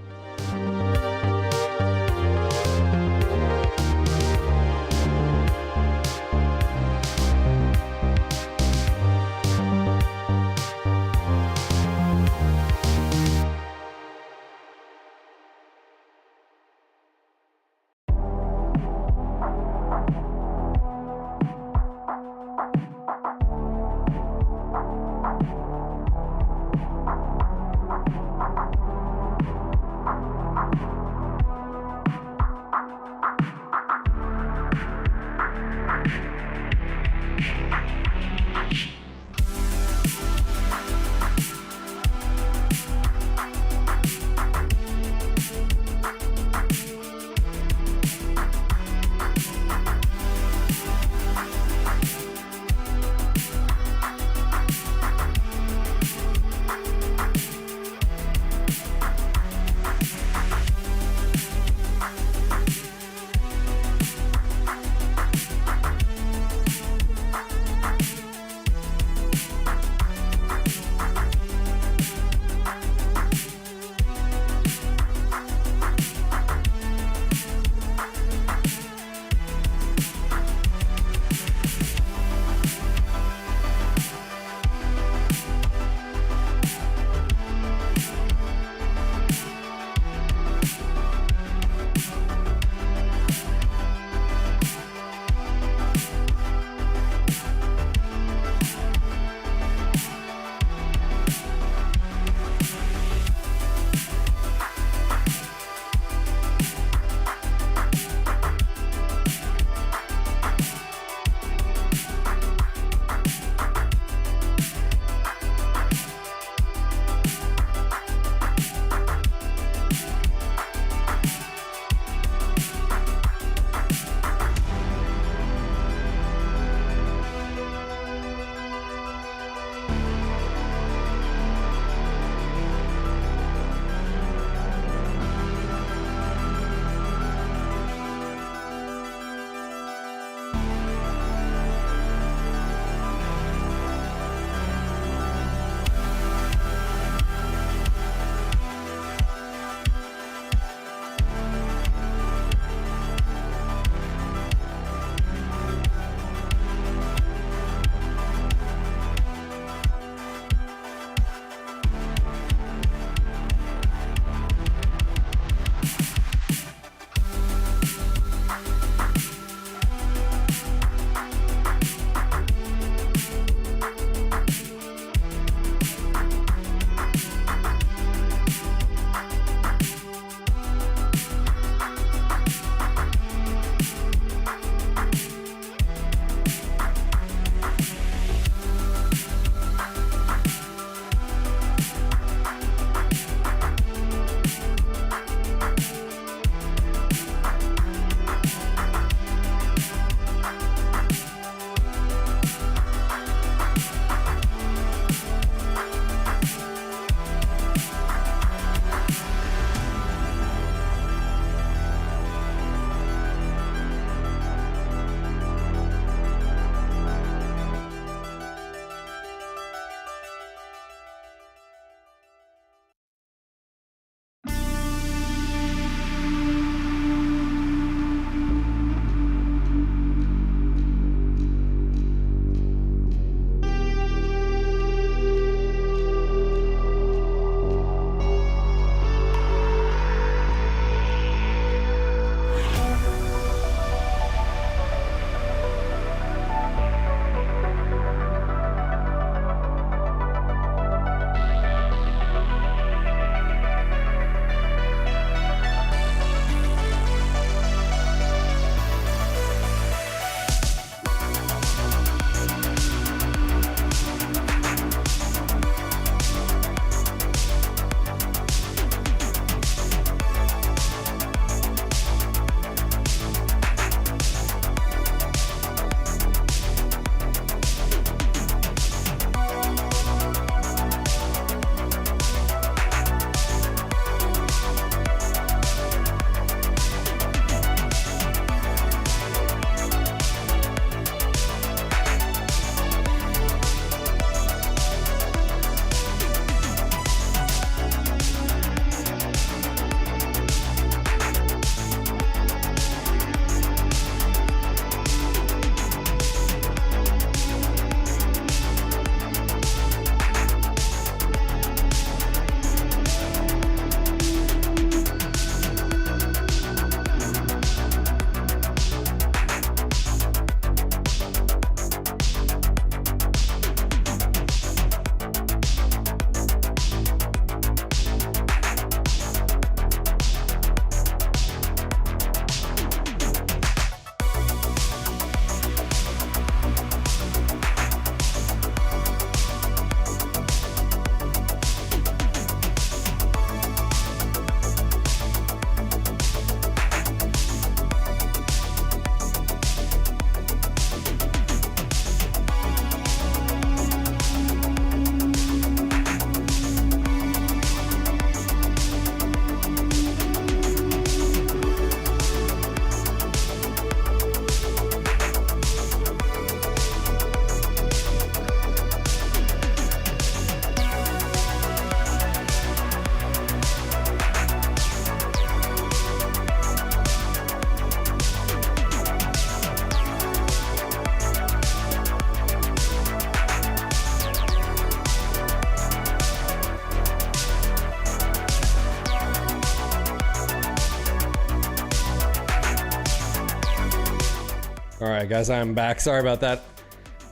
right, guys, I'm back. Sorry about that.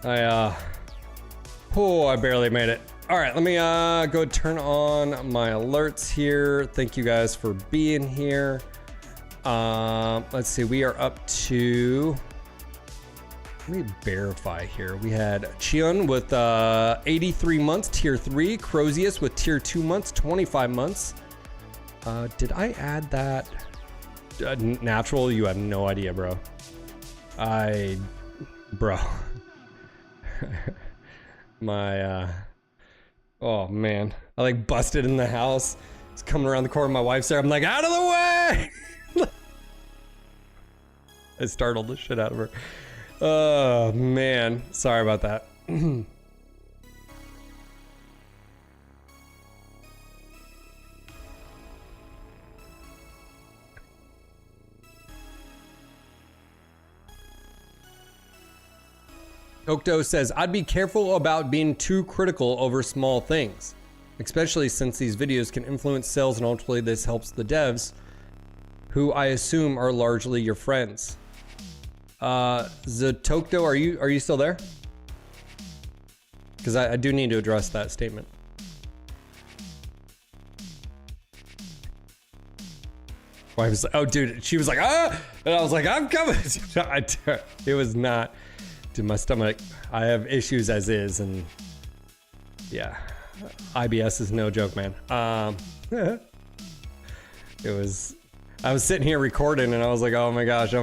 I barely made it. All right, let me go turn on my alerts here. Thank you guys for being here. Let's see, we are up to, let me verify here. We had Chion with 83 months, tier 3. Crozius with tier 2 months, 25 months. Did I add that? Natural, you have no idea, bro. Bro. My, oh man. I like busted in the house. It's coming around the corner. My wife's there. I'm like, out of the way! I startled the shit out of her. Oh man. Sorry about that. Okto says, I'd be careful about being too critical over small things, especially since these videos can influence sales and ultimately this helps the devs, who I assume are largely your friends. Zatokto, are you still there? Because I do need to address that statement. Wife was like, oh dude, she was like, ah! And I was like, I'm coming. It was not. Dude, my stomach, I have issues as is, and yeah, IBS is no joke, man. I was sitting here recording and I was like, oh my gosh.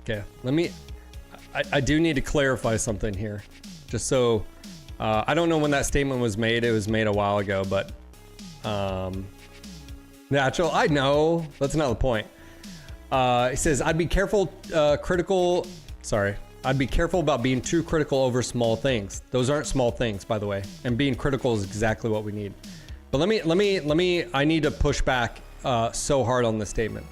Okay, I do need to clarify something here, just so, I don't know when that statement was made. It was made a while ago, but natural, I know, that's not the point. He says, I'd be careful about being too critical over small things. Those aren't small things, by the way, and being critical is exactly what we need. But let me I need to push back so hard on this statement.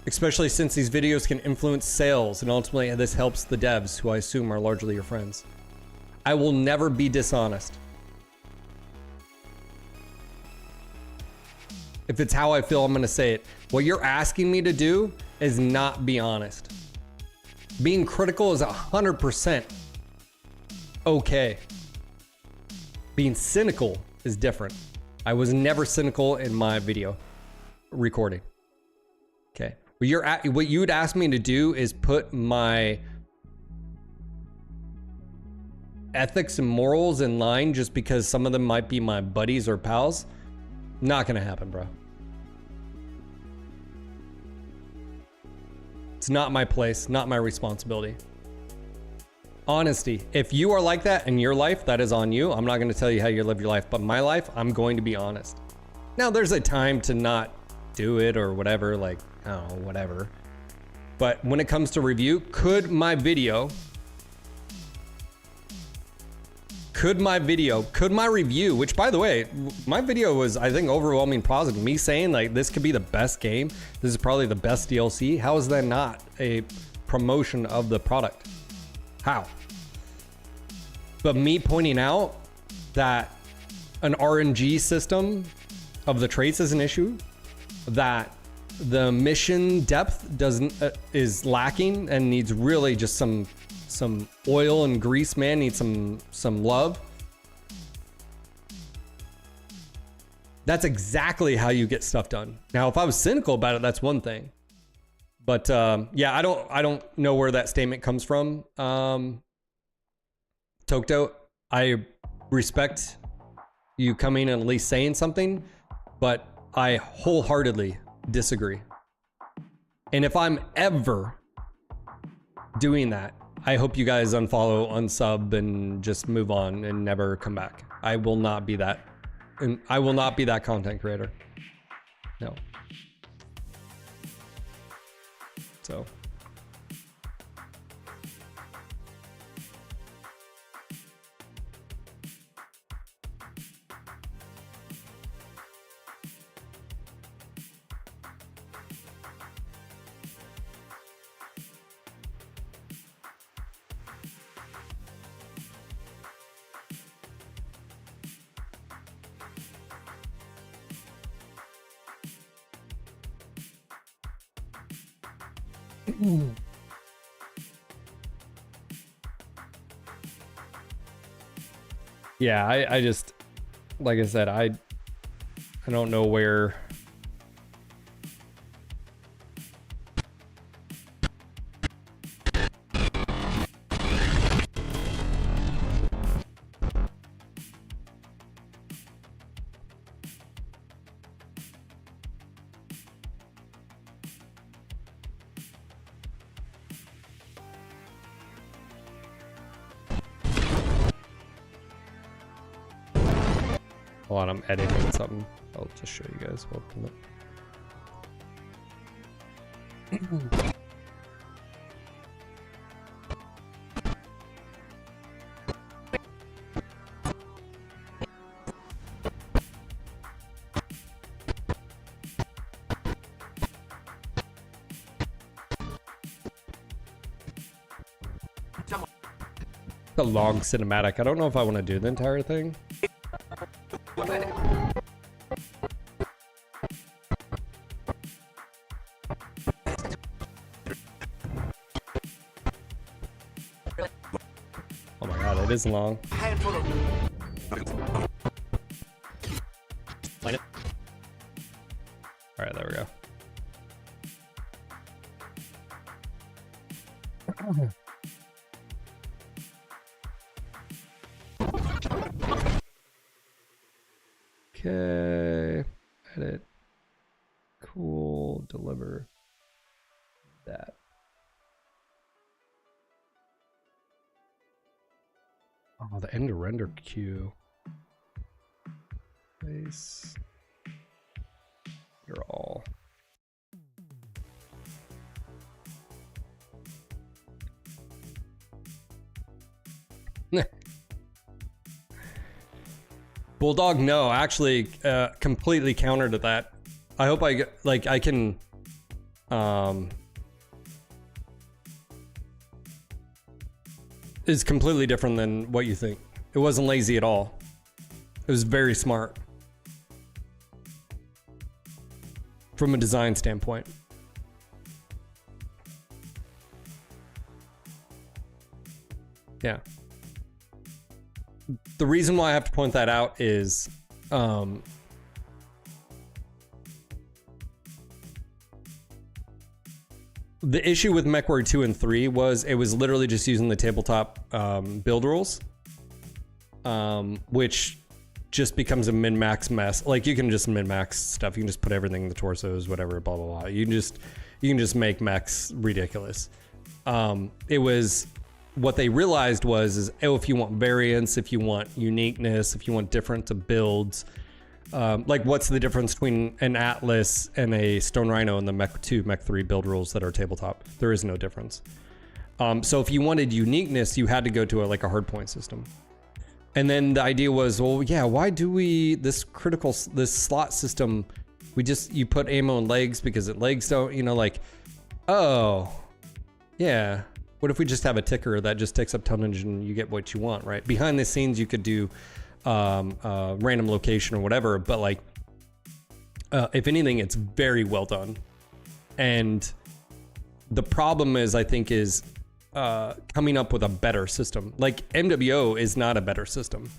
Especially since these videos can influence sales and ultimately this helps the devs, who I assume are largely your friends. I will never be dishonest. If it's how I feel, I'm gonna say it. What you're asking me to do is not be honest. Being critical is 100% okay. Being cynical is different. I was never cynical in my video recording. Okay. What you'd ask me to do is put my ethics and morals in line just because some of them might be my buddies or pals. Not gonna happen, bro. It's not my place, not my responsibility. Honesty. If you are like that in your life, that is on you. I'm not gonna tell you how you live your life, but my life, I'm going to be honest. Now, there's a time to not do it or whatever, like, I don't know, whatever. But when it comes to review, could my video, could my review, which by the way, my video was, I think, overwhelming positive. Me saying like, this could be the best game. This is probably the best DLC. How is that not a promotion of the product? How? But me pointing out that an RNG system of the traits is an issue, that the mission depth is lacking and needs really just some oil and grease, man, needs some love. That's exactly how you get stuff done. Now, if I was cynical about it, that's one thing. But yeah, I don't know where that statement comes from. Tokto, I respect you coming and at least saying something, but I wholeheartedly disagree. And if I'm ever doing that, I hope you guys unfollow, unsub, and just move on and never come back. I will not be that. And I will not be that content creator. No. So. Yeah, I just, like I said, I don't know where. Hold on, I'm editing something. I'll just show you guys. Welcome. The long cinematic. I don't know if I want to do the entire thing. Oh my god, it is long. Alright, there we go. Okay, edit, cool, deliver that. Oh, the end to render queue. Place. You're all. Bulldog, no, actually, completely counter to that. I hope I can, is completely different than what you think. It wasn't lazy at all. It was very smart from a design standpoint. Yeah. The reason why I have to point that out is the issue with MechWarrior 2 and 3 was it was literally just using the tabletop build rules, which just becomes a min-max mess. Like, you can just min-max stuff. You can just put everything in the torsos, whatever, blah, blah, blah. You can just make mechs ridiculous. It was... What they realized was, oh, if you want variance, if you want uniqueness, if you want different to builds, like what's the difference between an Atlas and a Stone Rhino in the Mech 2, Mech 3 build rules that are tabletop? There is no difference. So if you wanted uniqueness, you had to go to a hardpoint system. And then the idea was, well, yeah, why do we, this slot system, you put ammo in legs because legs don't, oh, yeah. What if we just have a ticker that just takes up tonnage and you get what you want, right? Behind the scenes, you could do random location or whatever, but if anything, it's very well done. And the problem is, I think, is coming up with a better system. Like, MWO is not a better system.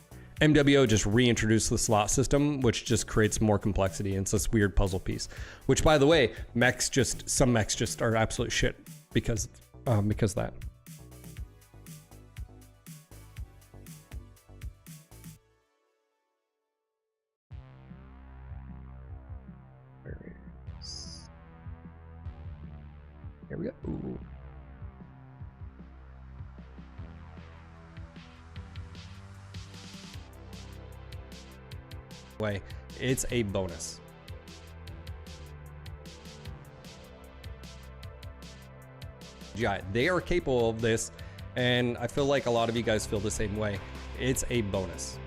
MWO just reintroduced the slot system, which just creates more complexity. And it's this weird puzzle piece, which, by the way, some mechs just are absolute shit because of that. Here we go. Ooh. Way, it's a bonus. Yeah, they are capable of this, and I feel like a lot of you guys feel the same way. It's a bonus.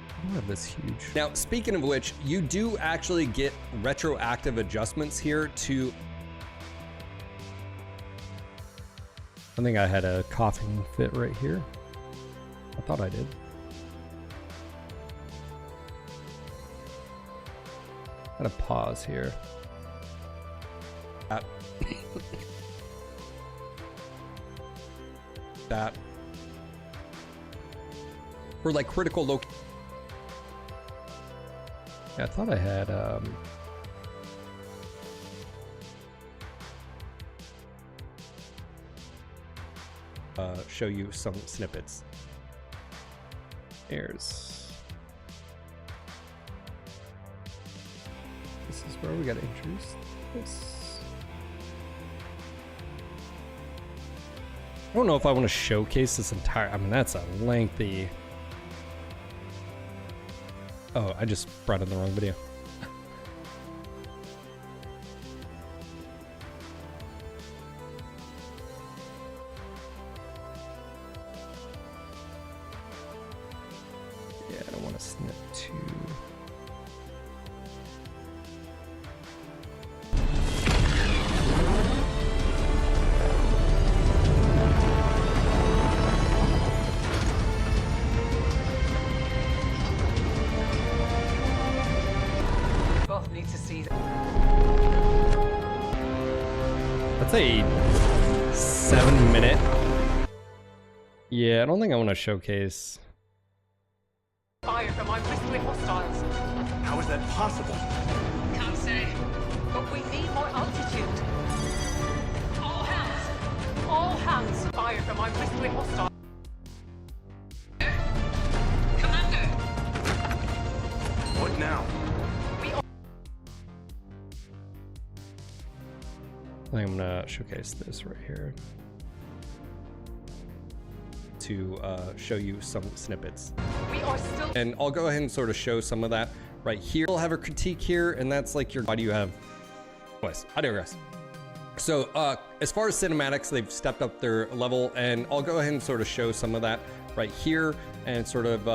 I don't have this huge. Now, speaking of which, you do actually get retroactive adjustments here to... I think I had a coughing fit right here. I thought I did. Gotta pause here. that. Or like critical loc. Yeah, I thought I had show you some snippets. This is where we gotta introduce this. I don't know if I want to showcase this entire. I mean, that's a lengthy. Oh, I just brought in the wrong video. Yeah, I don't want to snip too. Both need to see that. That's a 7-minute. Yeah, I don't think I want to showcase. Fire from our bristling hostiles. How is that possible? Can't say. But we need more altitude. All hands, fire from our bristling hostiles. Commander! What now? I think I'm gonna showcase this right here to show you some snippets. We are still. And I'll go ahead and sort of show some of that right here. I'll have a critique here, and that's like your. Why do you have? Anyways, I digress. So as far as cinematics, they've stepped up their level, and I'll go ahead and sort of show some of that right here, and sort of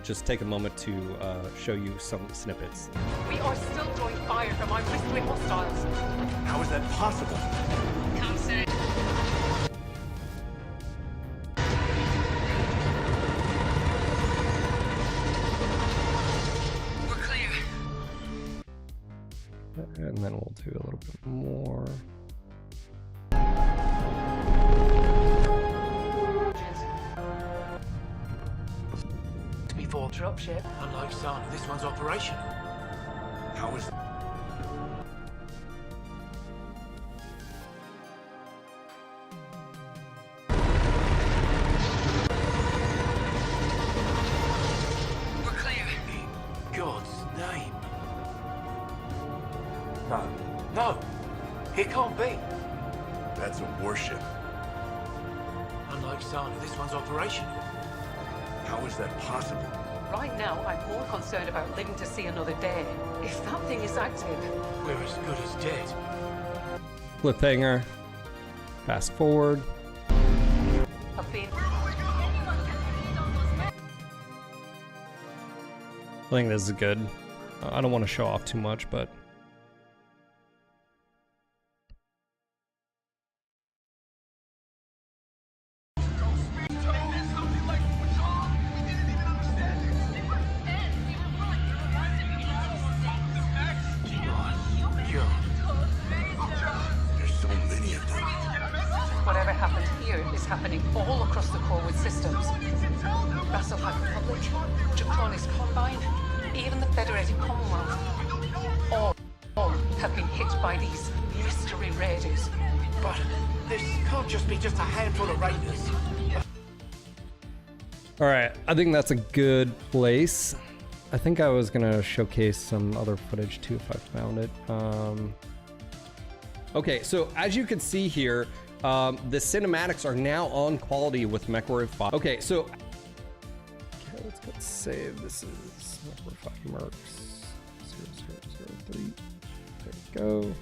just take a moment to show you some snippets. We are still drawing fire from our bristling hostiles. How is that possible? Can't say. We're clear. And then we'll do a little bit more. Before dropship. Unlike Sana, this one's operational. How is We're clear. In God's name. No. No! It can't be. That's a warship. Unlike Sana, this one's operational. How is that possible? Right now, I'm more concerned about living to see another day. If that thing is active, We're as good as dead. Cliffhanger. Fast forward. I've been. I think this is good. I don't want to show off too much, but There's so many of them. Whatever happened here is happening all across the core with systems. Rasselheim Republic, Draconis Combine, even the Federated Commonwealth. All have been hit by these mystery raiders. But this can't just be just a handful of raiders. all right. I think that's a good place. I think I was gonna showcase some other footage too if I found it. Okay, so as you can see here, the cinematics are now on quality with MechWarrior 5. Okay, so okay, let's go save. This is MechWarrior 5 Mercs 0003. There we go.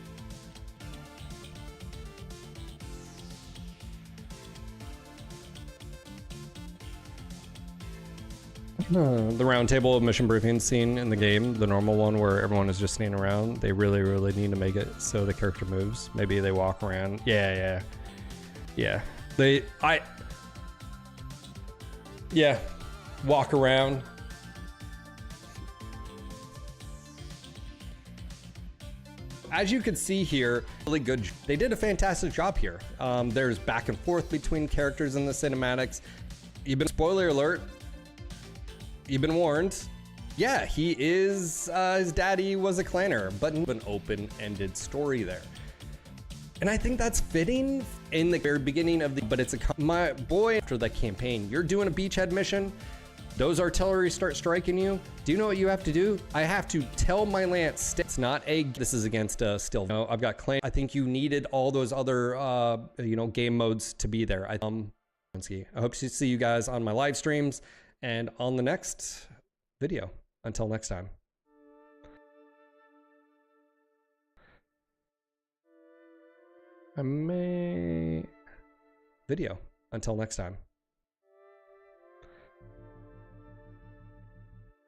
The round table of mission briefing scene in the game, the normal one where everyone is just standing around, they really need to make it so the character moves. Maybe they walk around. Yeah. Walk around. as you can see here, really good. They did a fantastic job here. There's back and forth between characters in the cinematics. Spoiler alert, you've been warned. Yeah, he is, his daddy was a clanner, but an open-ended story there. And I think that's fitting in the very beginning of the, but it's my boy, after the campaign, you're doing a beachhead mission, those artillery start striking you. Do you know what you have to do? I have to tell my lance, it's not a, this is against a still. No, I've got clan. I think you needed all those other, you know, game modes to be there. I hope to see you guys on my live streams and on the next video. Until next time. Video. Until next time.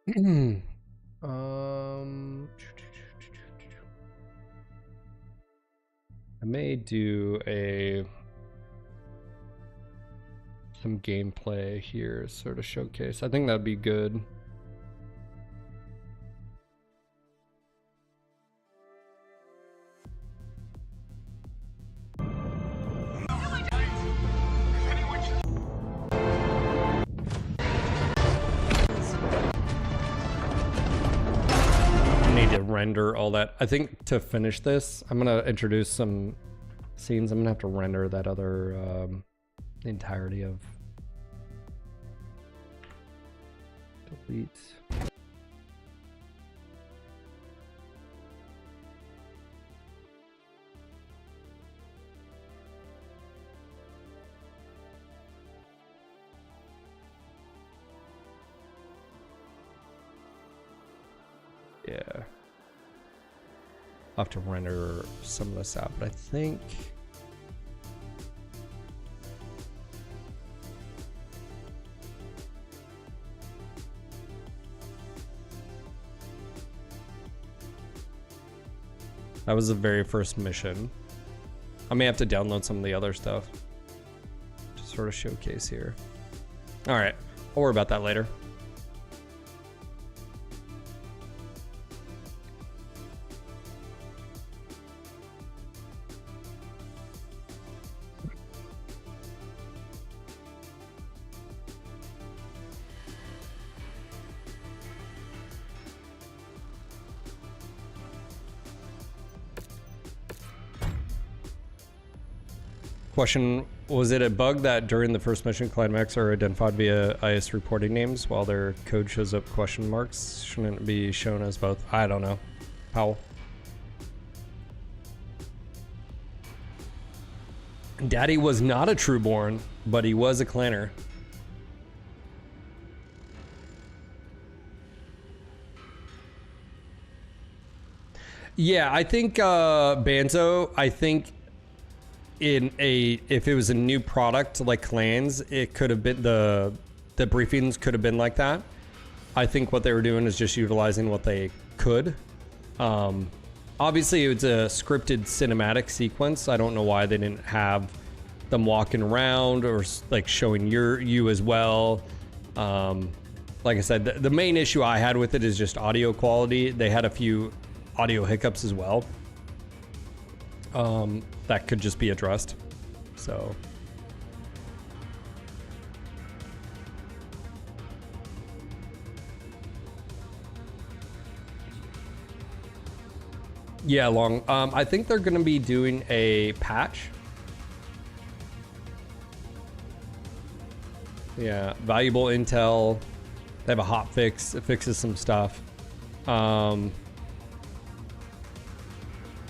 I may do some gameplay here, sort of showcase. I think that'd be good. Render all that. I think to finish this, I'm gonna introduce some scenes. I'm gonna have to render that other the entirety of delete. Yeah. I'll have to render some of this out, but I think that was the very first mission. I may have to download some of the other stuff to sort of showcase here. All right, I'll worry about that later. Question, was it a bug that during the first mission climax are identified via IS reporting names while their code shows up question marks? Shouldn't it be shown as both? I don't know. Powell. Daddy was not a trueborn, but he was a clanner. Yeah, I think Banzo, I think if it was a new product like clans, it could have been the briefings could have been like that. I think what they were doing is just utilizing what they could. Obviously it was a scripted cinematic sequence. I don't know why they didn't have them walking around or like showing you as well. Like I said, the main issue I had with it is just audio quality. They had a few audio hiccups as well. That could just be addressed. So yeah, long. I think they're going to be doing a patch. Yeah, valuable intel. They have a hot fix. It fixes some stuff.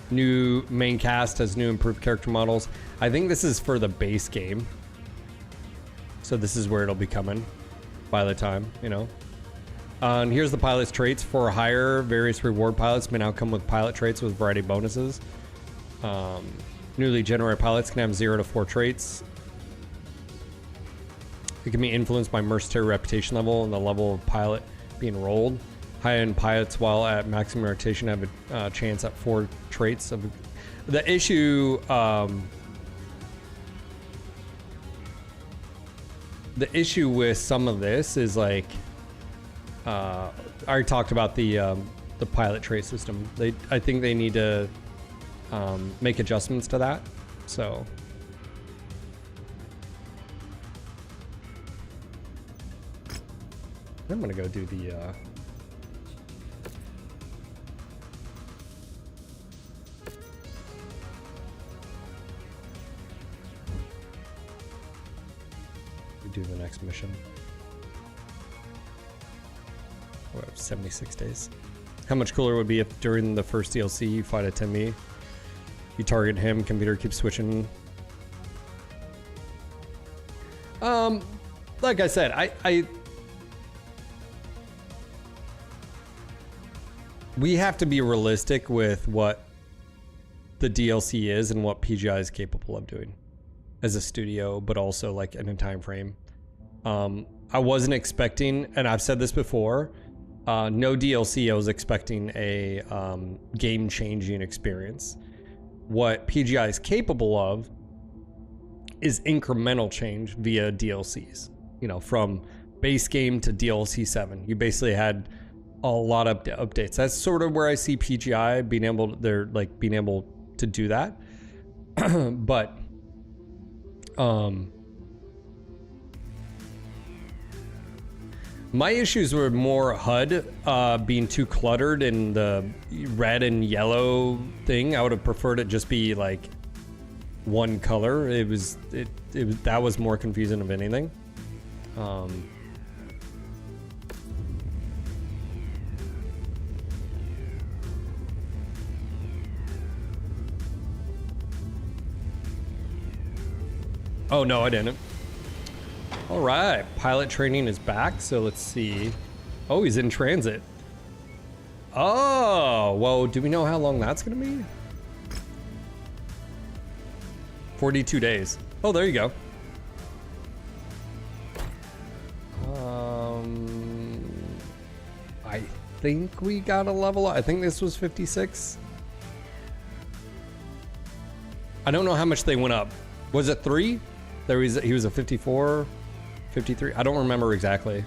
New main cast has new improved character models. I think this is for the base game. So this is where it'll be coming by the time, you know. And here's the pilot's traits. For hire, various reward pilots may now come with pilot traits with variety of bonuses. Newly generated pilots can have 0 to 4 traits. It can be influenced by mercenary reputation level and the level of pilot being rolled. High-end pilots, while at maximum rotation, have a chance at 4 traits. Of the issue, with some of this is like, I already talked about the pilot trait system. I think they need to make adjustments to that. So I'm gonna go do the do the next mission. We have 76 days. How much cooler would it be if during the first DLC you fight a Timmy, you target him, computer keeps switching? Like I said, we have to be realistic with what the DLC is and what PGI is capable of doing as a studio, but also like in a time frame. I wasn't expecting, and I've said this before, no DLC. I was expecting a game-changing experience. What PGI is capable of is incremental change via DLCs. You know, from base game to DLC 7, you basically had a lot of updates. That's sort of where I see PGI being able to do that. But my issues were more HUD being too cluttered in the red and yellow thing. I would have preferred it just be like one color. It was that was more confusing of anything. Oh no, I didn't. All right, pilot training is back, so let's see. Oh, he's in transit. Oh, well, do we know how long that's gonna be? 42 days. Oh, there you go. I think we got a level. I think this was 56. I don't know how much they went up. Was it 3? He was a 54, 53. I don't remember exactly.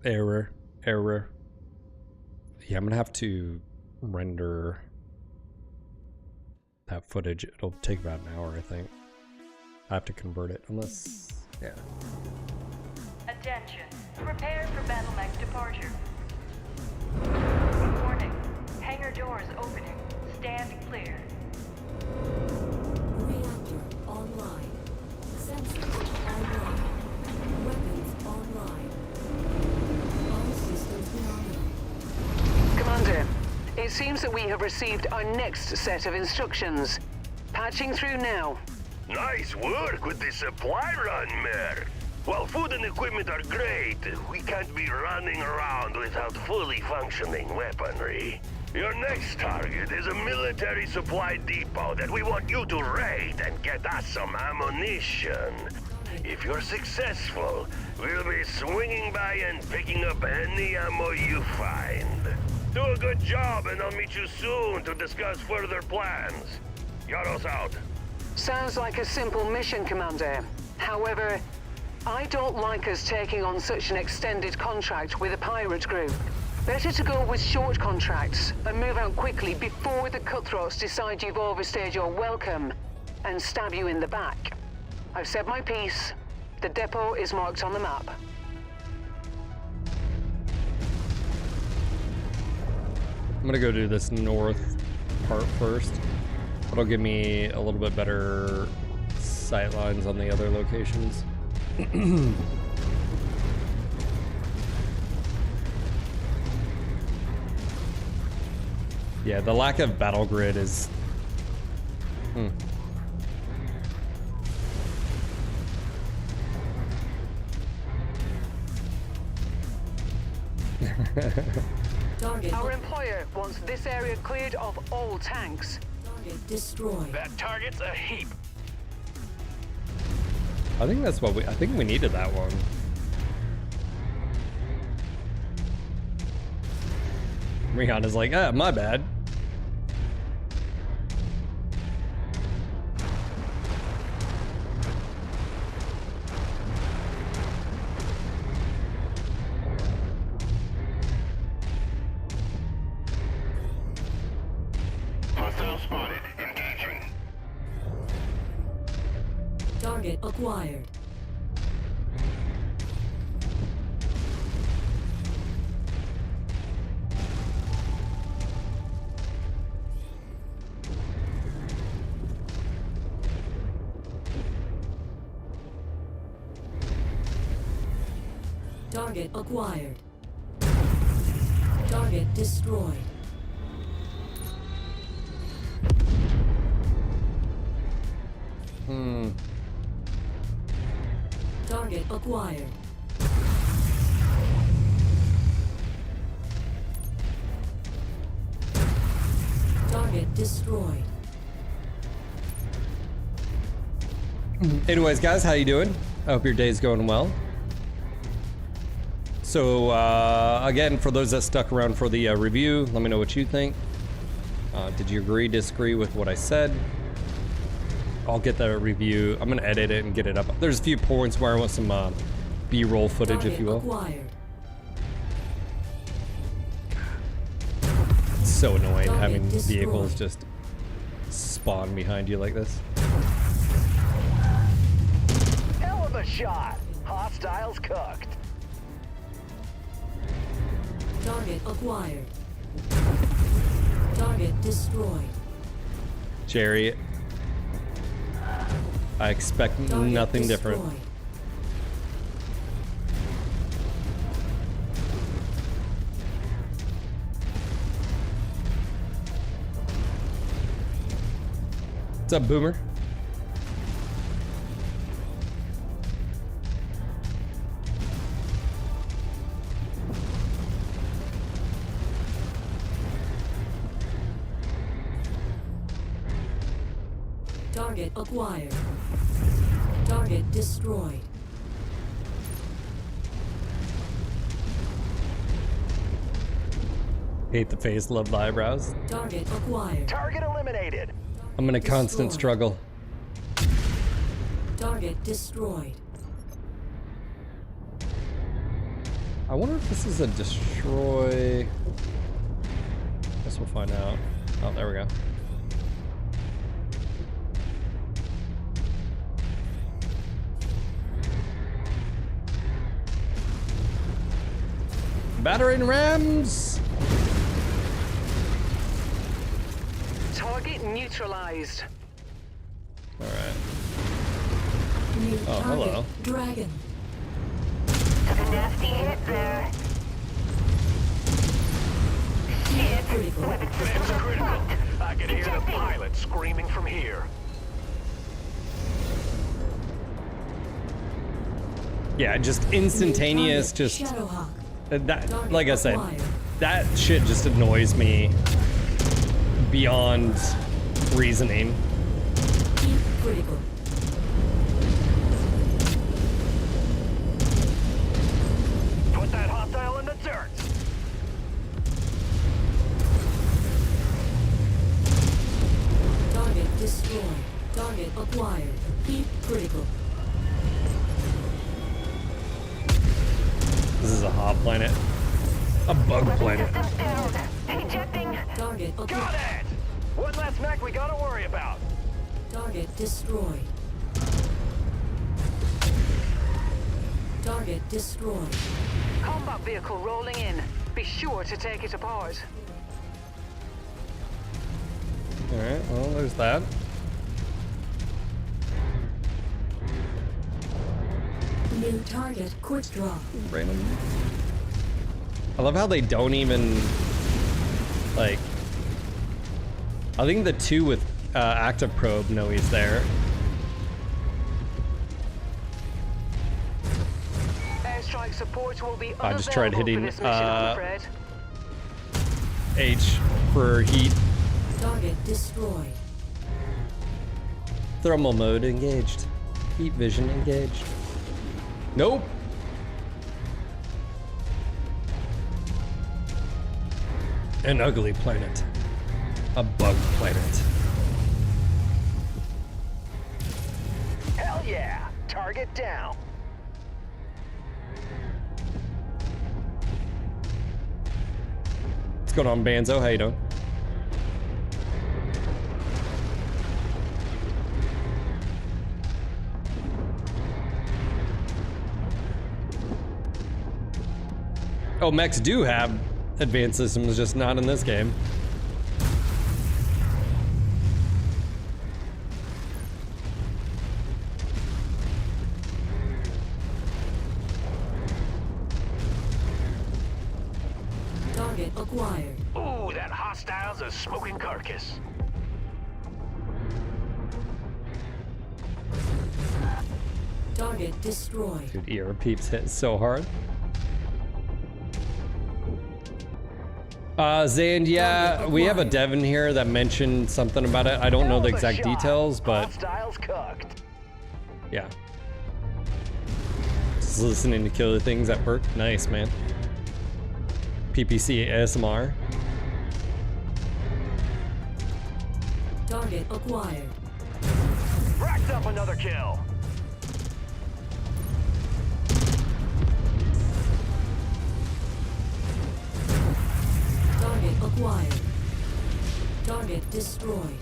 Error. Yeah, I'm gonna have to render that footage. It'll take about an hour, I think. I have to convert it, unless, yeah. Attention, prepare for battle mech departure. Warning, hangar doors opening. Stand clear. Reactor online. Sensors online. Weapons online. All systems nominal. Commander, it seems that we have received our next set of instructions. Patching through now. Nice work with the supply run, Mayor. While food and equipment are great, we can't be running around without fully functioning weaponry. Your next target is a military supply depot that we want you to raid and get us some ammunition. If you're successful, we'll be swinging by and picking up any ammo you find. Do a good job and I'll meet you soon to discuss further plans. Yaros out. Sounds like a simple mission, Commander. However, I don't like us taking on such an extended contract with a pirate group. Better to go with short contracts and move out quickly before the cutthroats decide you've overstayed your welcome and stab you in the back. I've said my piece. The depot is marked on the map. I'm gonna go do this north part first. That'll give me a little bit better sight lines on the other locations. Yeah, the lack of battle grid is... Target. Our employer wants this area cleared of all tanks. Target destroyed. That target's a heap. I think that's what I think we needed that one. Rihanna's like, ah, my bad. Hostile spotted. Engaging. Target acquired. Target acquired. Target destroyed. Target acquired. Target destroyed. Anyways, guys, how you doing? I hope your day's going well. So, again, for those that stuck around for the review, let me know what you think. Did you agree, disagree with what I said? I'll get that review. I'm gonna edit it and get it up. There's a few points where I want some B-roll footage, if you will. Acquired. It's so annoying Target having destroyed. vehicles just spawn behind you like this. Hell of a shot. Hostiles cooked. Target acquired. Target destroyed. Jerry, I expect Target nothing different. destroyed. What's up, Boomer? Target acquired. Target destroyed. Hate the face, love the eyebrows. Target acquired. Target eliminated. I'm in a constant Destroyed. struggle. Target destroyed. I wonder if this is a destroy. Guess we'll find out. Oh, there we go. Battering rams. Target neutralized. All right. New Oh, target. hello. Dragon. Took a nasty hit there. Shield critical. That's critical. I can hear the pilot screaming from here. Yeah, just instantaneous. New target. Just Shadowhawk. that. Target Like I said, acquired. that shit just annoys me beyond reasoning. Keep critical. Put that hostile in the dirt. Target destroyed. Target acquired. Keep critical. This is a hot planet. A bug planet. Systems down. Ejecting. Target Got acquired. it. One less mech we gotta worry about. Target destroyed. Target destroyed. Combat vehicle rolling in. Be sure to take it apart. Alright, well, there's that. New target. Quick draw. Random. I love how they don't even, like, I think the two with active probe know he's there. strike support will be I just tried unavailable hitting for this mission, I'm afraid. H for heat. Target destroyed. Thermal mode engaged. Heat vision engaged. Nope. An ugly planet. A bug planet. Hell yeah! Target down. What's going on, Banzo? How you doing? Oh, mechs do have advanced systems, just not in this game. Target acquired. Ooh, that hostile's a smoking carcass. Target destroyed. Dude, ear peeps hit so hard. Zand, yeah, we have a dev in here that mentioned something about it. I don't know the exact details, but Hostiles cooked. yeah. Just listening to killer things at work. Nice, man. PPC ASMR. Target acquired. Racked up another kill. Target acquired. Target destroyed.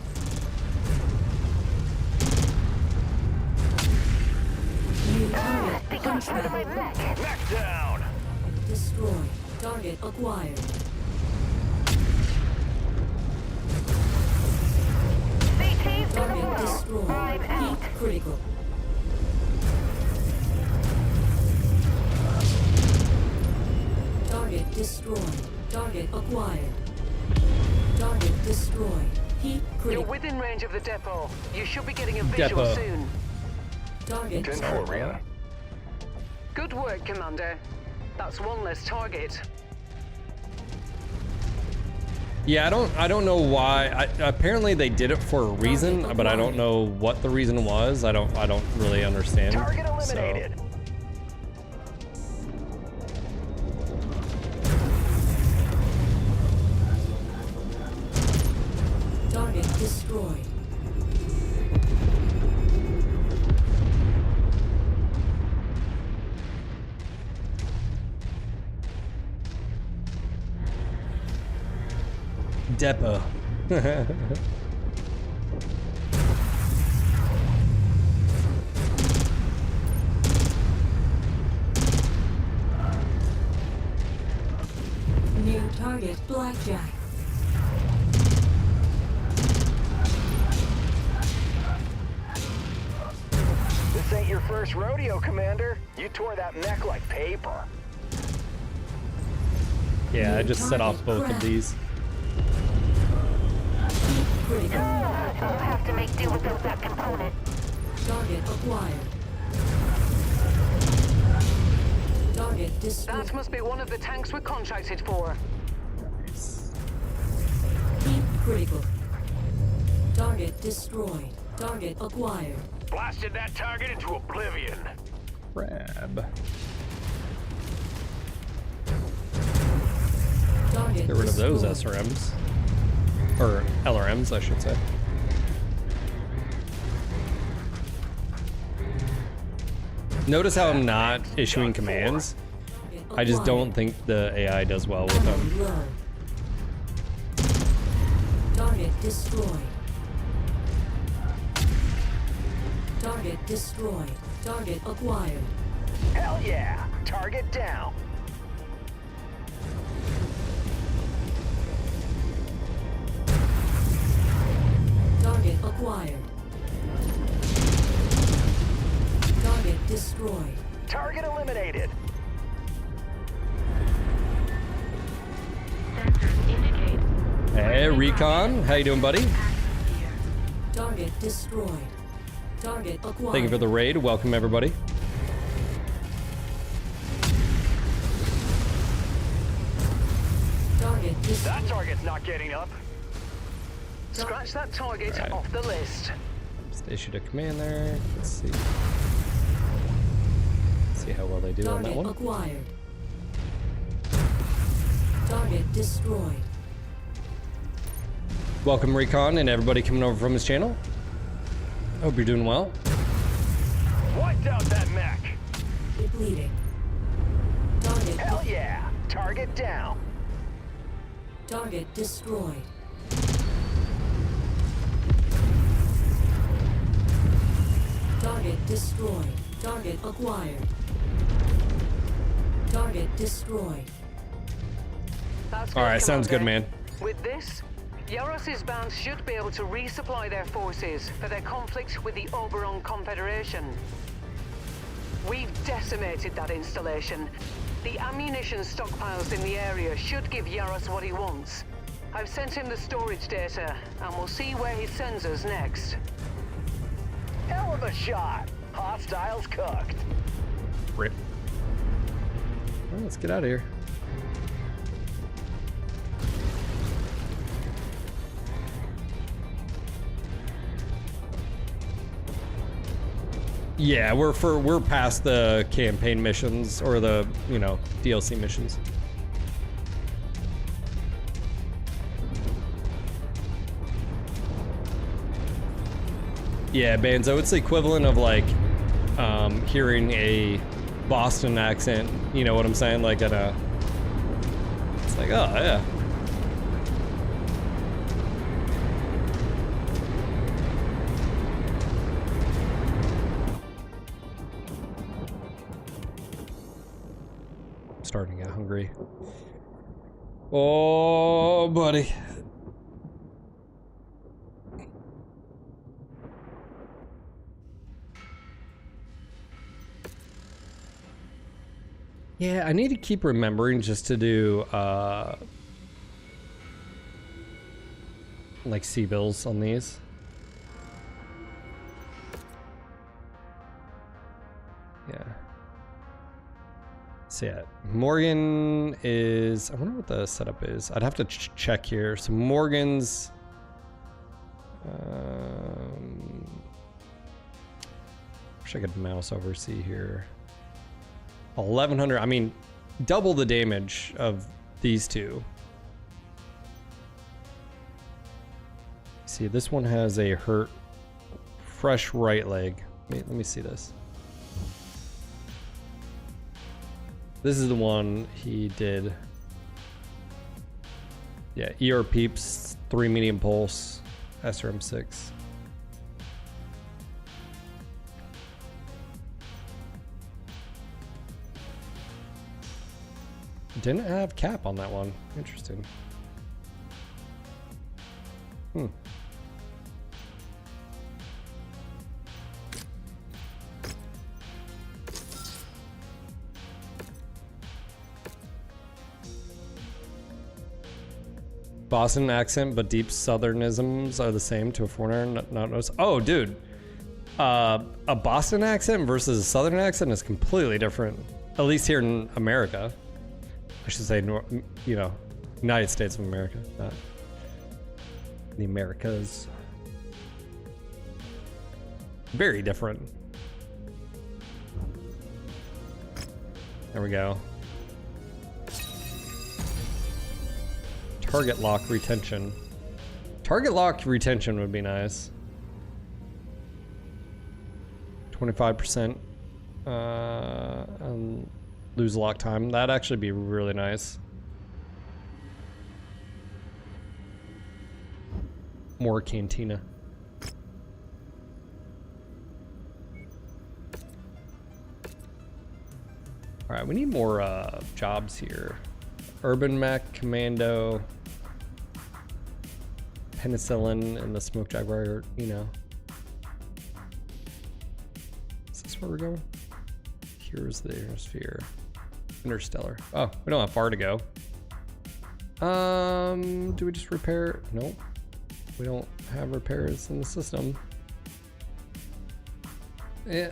New target They got rid of my contract. mech. Back down. Destroyed. Target acquired. CT's gonna Target blow. destroyed. I'm out. Heat critical. Target destroyed. Target acquired. Target destroyed. Heat You're critical. within range of the depot. You should be getting a visual Depot. soon. Target 10-4, Rihanna. Good work, Commander. That's one less target. Yeah, I don't know why. Apparently they did it for a reason, but I don't know what the reason was. I don't really understand. Target so. eliminated. Target destroyed. Depot. New target blackjack. This ain't your first rodeo, Commander. You tore that mech like paper. Yeah, I just set off both of these. Heat critical. I'll have to make do without that component. Target acquired. Target destroyed. That must be one of the tanks we're contracted for. Heat critical. Target destroyed. Target acquired. Blasted that target into oblivion. Crab. Target Get rid of those destroyed. SRMs. Or LRMs, I should say. Notice how I'm not issuing commands. Target I just don't acquired. think the AI does well with them. Low. Target destroyed. Target destroyed. Target acquired. Hell yeah! Target down. Target acquired. Target destroyed. Target eliminated. Sensors indicate Hey, Recon. How you doing, buddy? Target destroyed. Target acquired. Thank you for the raid. Welcome, everybody. Target destroyed. That target's not getting up. Scratch that target Right. off the list. Just issued a command there. Let's see. See how well they do on that Target one. acquired. Target destroyed. Welcome Recon and everybody coming over from his channel. Hope you're doing well. Wiped out that mech. Depleting. Target. Hell yeah. Target down. Target destroyed. Target destroyed. Target acquired. Target destroyed. That's All right, sounds good, Commander. man. With this, Yaros's band should be able to resupply their forces for their conflict with the Oberon Confederation. We've decimated that installation. The ammunition stockpiles in the area should give Yaros what he wants. I've sent him the storage data, and we'll see where he sends us next. Hell of a shot. Hostiles cooked. Rip. Well, let's get out of here. Yeah, we're past the campaign missions or the, you know, DLC missions. Yeah, Banzo, it's the equivalent of like hearing a Boston accent, you know what I'm saying? Like at a, it's like, oh yeah. Starting to get hungry. Oh, buddy. Yeah, I need to keep remembering just to do like C-bills on these. Yeah. So yeah, Morgan is, I wonder what the setup is. I'd have to check here. So Morgan's, wish I could mouse over see here. 1100, I mean, double the damage of these two. See, this one has a hurt, fresh right leg. Let me see this. This is the one he did. Yeah, ER Peeps, 3 medium pulse, SRM6. Didn't have cap on that one. Interesting. Hmm. Boston accent, but deep southernisms are the same to a foreigner not notice. Oh, dude. A Boston accent versus a southern accent is completely different. At least here in America. I should say, you know, United States of America, not the Americas. Very different. There we go. Target lock retention. Target lock retention would be nice. 25%. And lose lock time. That'd actually be really nice. More cantina. All right, we need more jobs here. Urban Mech, Commando, Penicillin, and the Smoke Jaguar, you know. Is this where we're going? Here's the Aerosphere. Interstellar. Oh, we don't have far to go. Do we just repair? Nope. We don't have repairs in the system. Yeah.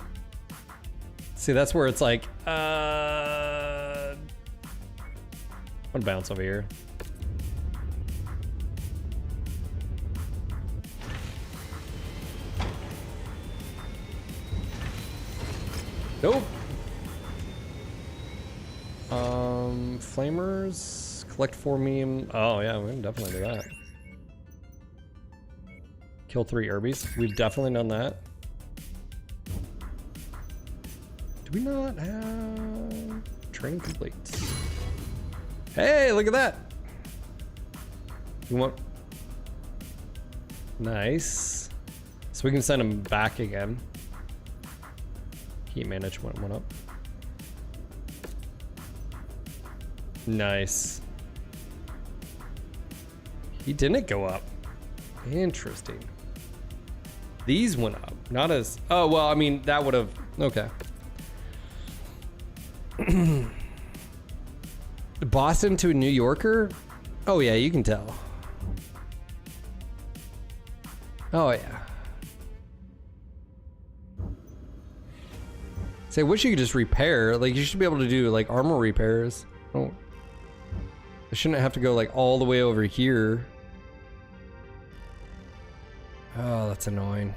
See, that's where it's like, I'm gonna bounce over here. Nope. Flamers, collect 4 medium. Oh yeah, we can definitely do that. Kill 3 Herbies. We've definitely done that. Do we not have training complete? Hey, look at that. You want? Nice. So we can send him back again. Heat management went up. Nice. He didn't go up. Interesting. These went up. Not as... Oh, well, I mean, that would have... Okay. Boston to a New Yorker? Oh, yeah, you can tell. Oh, yeah. Say, I wish you could just repair. Like, you should be able to do, like, armor repairs. Oh. I shouldn't have to go, like, all the way over here. Oh, that's annoying.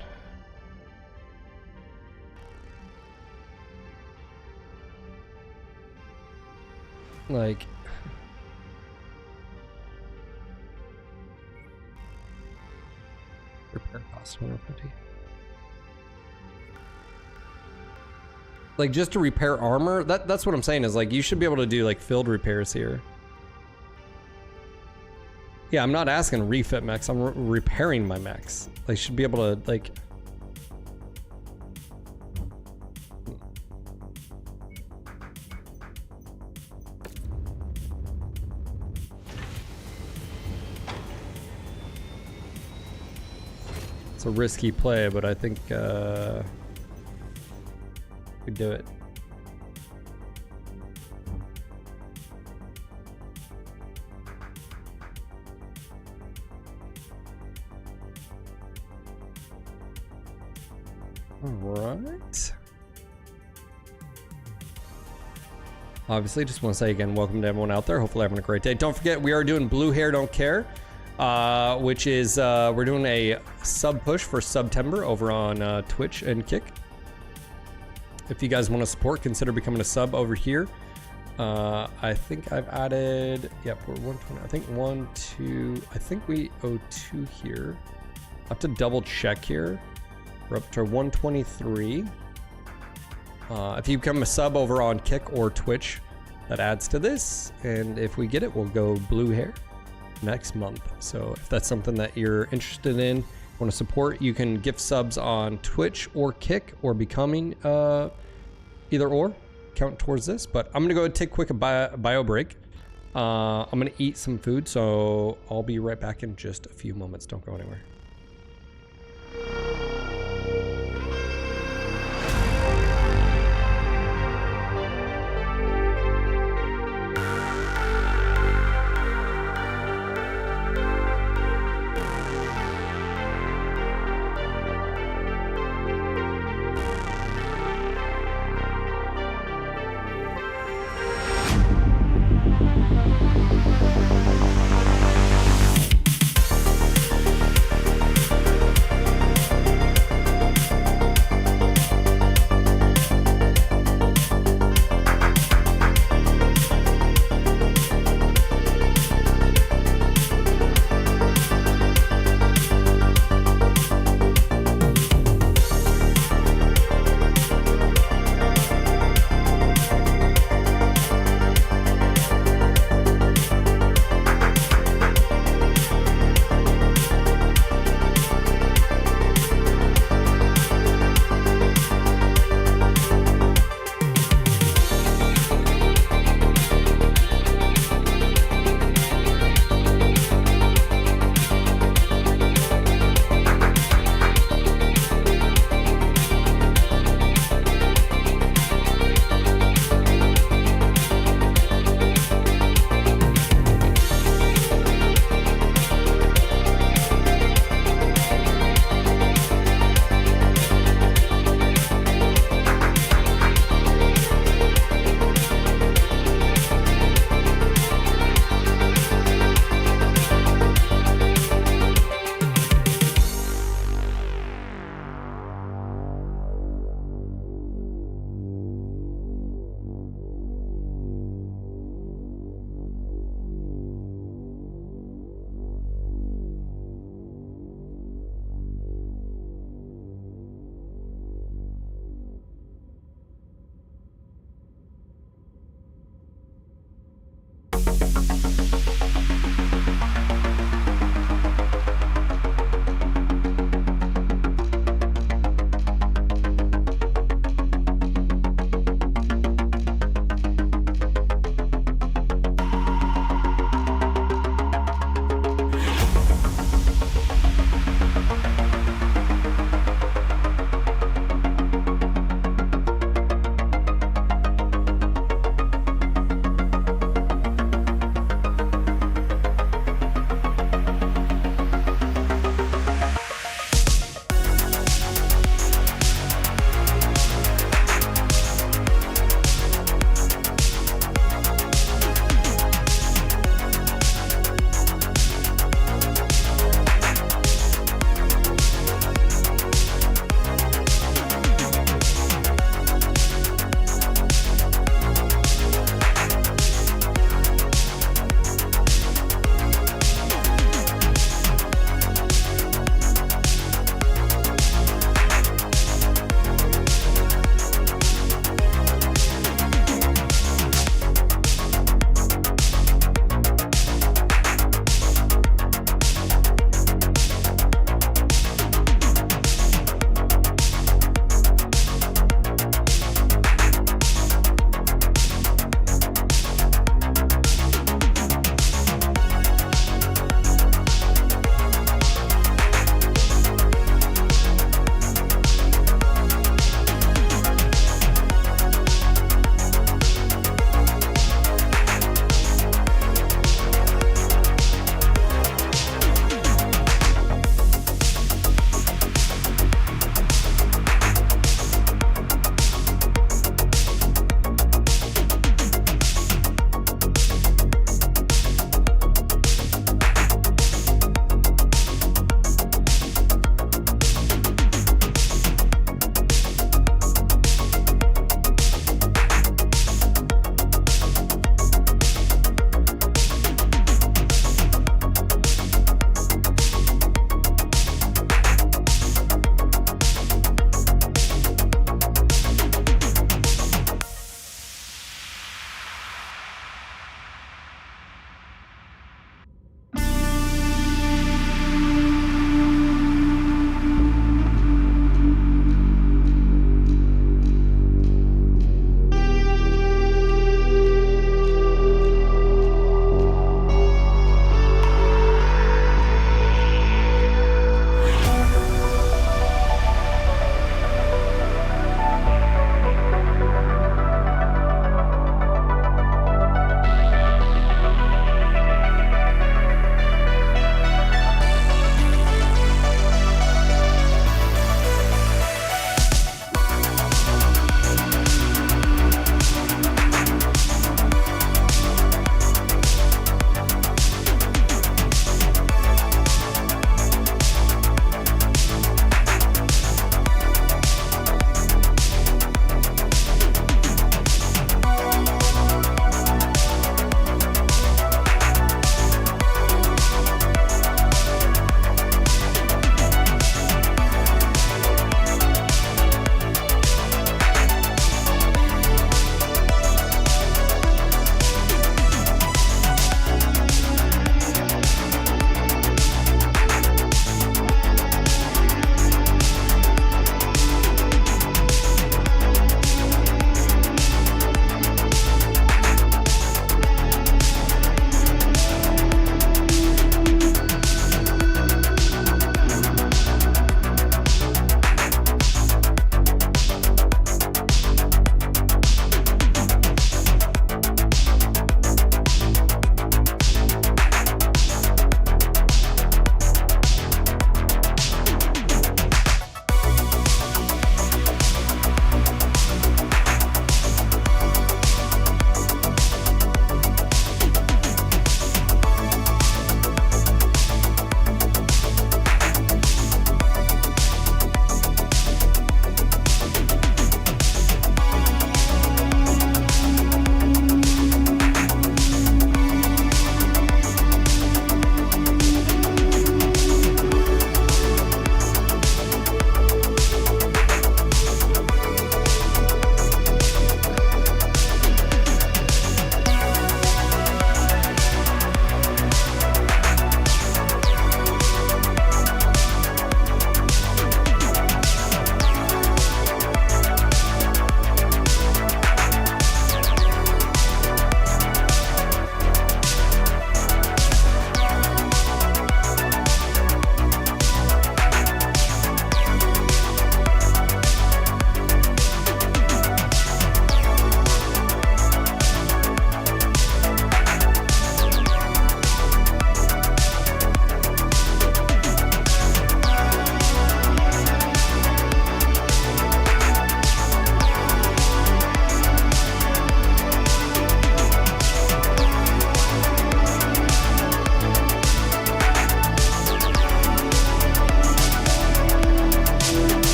Like... Repair cost 150. Like, just to repair armor? That's what I'm saying, is like, you should be able to do, like, field repairs here. Yeah, I'm not asking refit mechs, I'm repairing my mechs. Like, should be able to, like... It's a risky play, but I think, we do it. Alright. Obviously, just want to say again, welcome to everyone out there. Hopefully having a great day. Don't forget, we are doing Blue Hair Don't Care, which is, we're doing a sub push for September over on Twitch and Kick. If you guys want to support, consider becoming a sub over here. I think I've added, yep, we're 120. I think 1, 2, I think we owe 2 here. I have to double check here. We're up to 123. If you become a sub over on Kick or Twitch, that adds to this. And if we get it, we'll go Blue Hair next month. So if that's something that you're interested in, want to support, you can gift subs on Twitch or Kick, or becoming either or count towards this. But I'm gonna go take a quick bio break. I'm gonna eat some food, so I'll be right back in just a few moments. Don't go anywhere.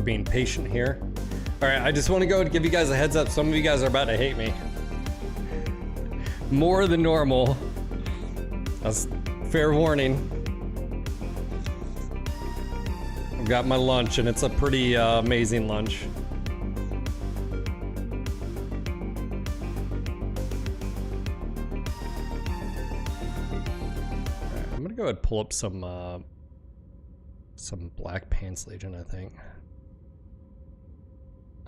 being patient here. All right, I just want to go and give you guys a heads up. Some of you guys are about to hate me. More than normal. That's fair warning. I've got my lunch, and it's a pretty amazing lunch. Alright, I'm gonna go ahead and pull up some Black Pants Legion, I think.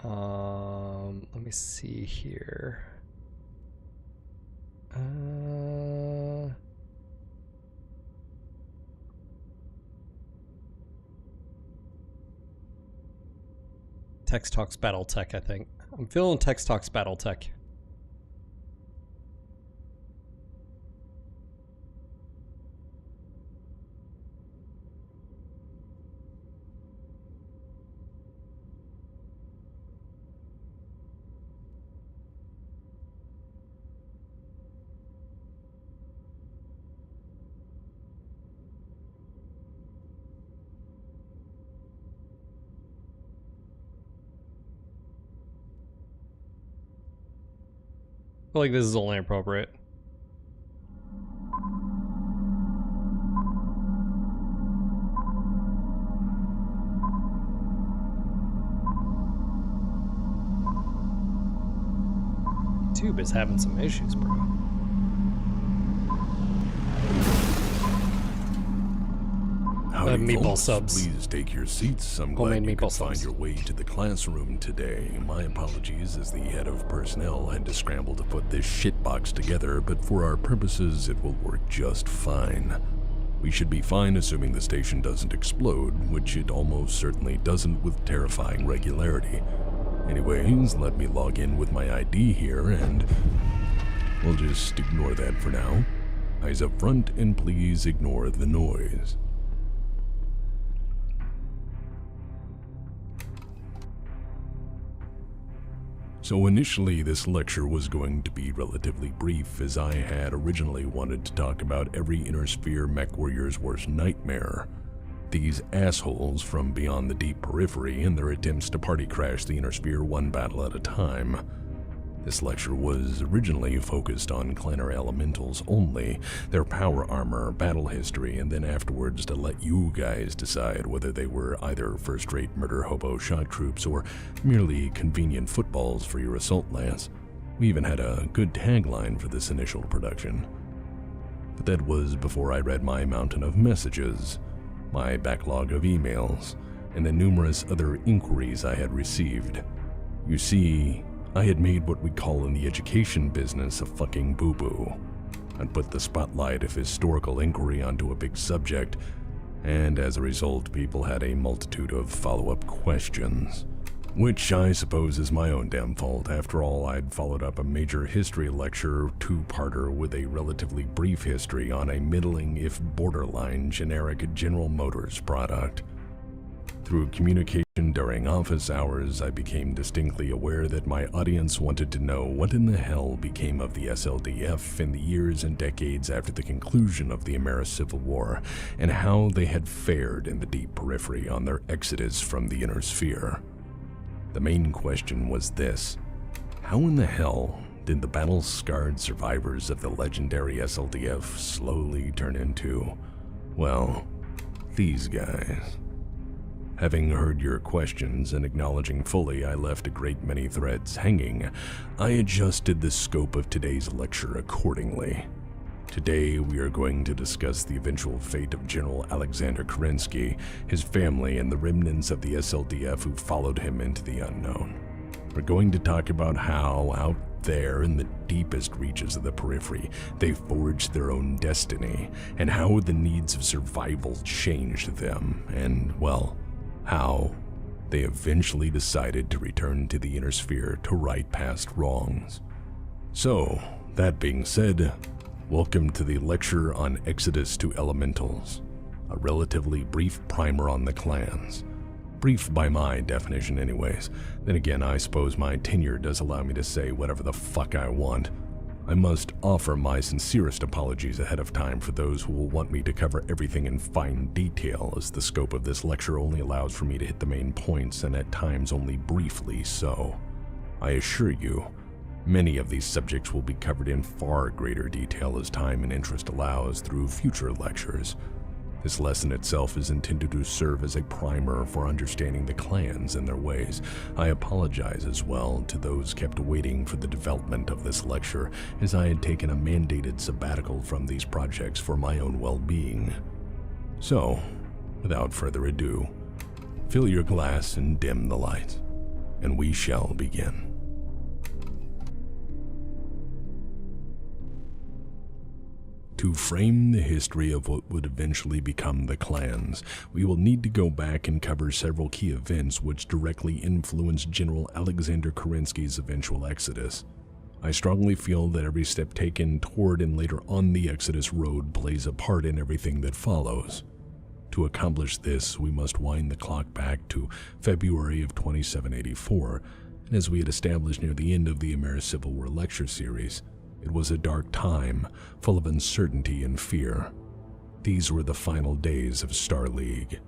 Let me see here. Text Talks Battletech, I think. I'm feeling Text Talks Battletech. I feel like this is only appropriate. Tube is having some issues, bro. Howdy, meatball folks. subs. Please take your seats. I'm glad you could find your way to the classroom today. My apologies, as the head of personnel had to scramble to put this shitbox together, but for our purposes, it will work just fine. We should be fine assuming the station doesn't explode, which it almost certainly doesn't with terrifying regularity. Anyways, let me log in with my ID here, and we'll just ignore that for now. Eyes up front, and please ignore the noise. So initially, this lecture was going to be relatively brief, as I had originally wanted to talk about every Inner Sphere mech warrior's worst nightmare. These assholes from beyond the deep periphery and their attempts to party crash the Inner Sphere one battle at a time. This lecture was originally focused on Clanner elementals only, their power armor, battle history, and then afterwards to let you guys decide whether they were either first-rate murder hobo shock troops or merely convenient footballs for your assault lance. We even had a good tagline for this initial production. But that was before I read my mountain of messages, my backlog of emails, and the numerous other inquiries I had received. You see, I had made what we call in the education business a fucking boo-boo. I'd put the spotlight of historical inquiry onto a big subject, and as a result, people had a multitude of follow-up questions. Which I suppose is my own damn fault. After all, I'd followed up a major history lecture two-parter with a relatively brief history on a middling, if borderline, generic General Motors product. Through communication during office hours, I became distinctly aware that my audience wanted to know what in the hell became of the SLDF in the years and decades after the conclusion of the Ameri-Civil War, and how they had fared in the deep periphery on their exodus from the Inner Sphere. The main question was this: how in the hell did the battle-scarred survivors of the legendary SLDF slowly turn into, well, these guys? Having heard your questions and acknowledging fully I left a great many threads hanging, I adjusted the scope of today's lecture accordingly. Today we are going to discuss the eventual fate of General Alexander Kerensky, his family, and the remnants of the SLDF who followed him into the unknown. We're going to talk about how, out there in the deepest reaches of the periphery, they forged their own destiny, and how the needs of survival changed them, and, well, how they eventually decided to return to the Inner Sphere to right past wrongs. So, that being said, welcome to the lecture on Exodus to Elementals, a relatively brief primer on the clans. Brief by my definition anyways. Then again, I suppose my tenure does allow me to say whatever the fuck I want. I must offer my sincerest apologies ahead of time for those who will want me to cover everything in fine detail, as the scope of this lecture only allows for me to hit the main points and at times only briefly so. I assure you, many of these subjects will be covered in far greater detail as time and interest allows through future lectures. This lesson itself is intended to serve as a primer for understanding the clans and their ways. I apologize as well to those kept waiting for the development of this lecture, as I had taken a mandated sabbatical from these projects for my own well-being. So, without further ado, fill your glass and dim the lights, and we shall begin. To frame the history of what would eventually become the clans, we will need to go back and cover several key events which directly influenced General Alexander Kerensky's eventual exodus. I strongly feel that every step taken toward and later on the Exodus road plays a part in everything that follows. To accomplish this, we must wind the clock back to February of 2784, and as we had established near the end of the American Civil War lecture series, it was a dark time, full of uncertainty and fear. These were the final days of Star League.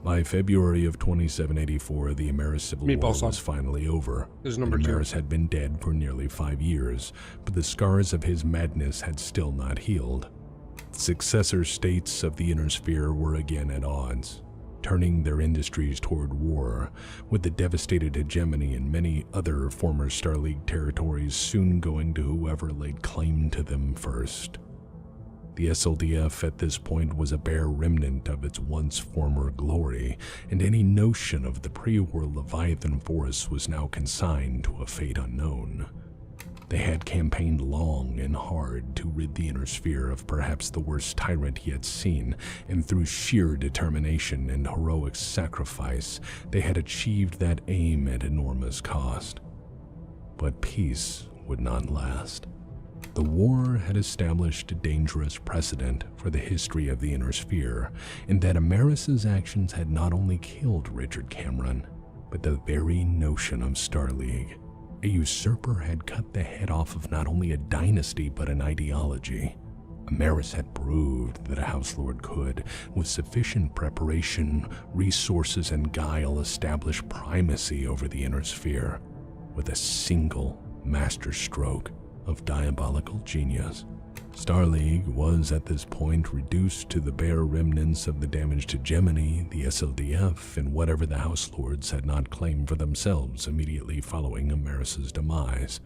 By February of 2784, the American Civil War was finally over. Ameris had been dead for nearly 5 years, but the scars of his madness had still not healed. The successor states of the Inner Sphere were again at odds, turning their industries toward war, with the devastated hegemony in many other former Star League territories soon going to whoever laid claim to them first. The SLDF at this point was a bare remnant of its once former glory, and any notion of the pre-war Leviathan force was now consigned to a fate unknown. They had campaigned long and hard to rid the Inner Sphere of perhaps the worst tyrant he had seen, and through sheer determination and heroic sacrifice, they had achieved that aim at enormous cost. But peace would not last. The war had established a dangerous precedent for the history of the Inner Sphere, in that Ameris' actions had not only killed Richard Cameron, but the very notion of Star League. A usurper had cut the head off of not only a dynasty but an ideology. Ameris had proved that a House Lord could, with sufficient preparation, resources, and guile, establish primacy over the Inner Sphere with a single masterstroke of diabolical genius. Star League was at this point reduced to the bare remnants of the damaged hegemony, the SLDF, and whatever the House Lords had not claimed for themselves immediately following Ameris' demise.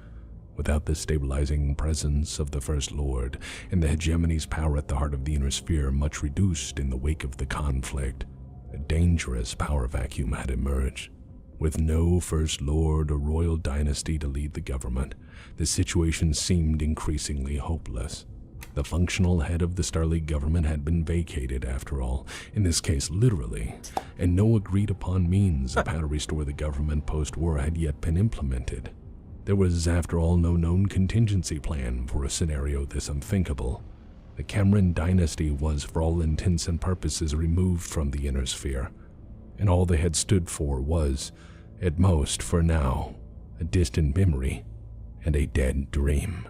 Without the stabilizing presence of the First Lord, and the hegemony's power at the heart of the Inner Sphere much reduced in the wake of the conflict, a dangerous power vacuum had emerged. With no First Lord or royal dynasty to lead the government, the situation seemed increasingly hopeless. The functional head of the Star League government had been vacated, after all, in this case literally, and no agreed-upon means of how to restore the government post-war had yet been implemented. There was, after all, no known contingency plan for a scenario this unthinkable. The Cameron dynasty was, for all intents and purposes, removed from the Inner Sphere, and all they had stood for was, at most for now, a distant memory and a dead dream.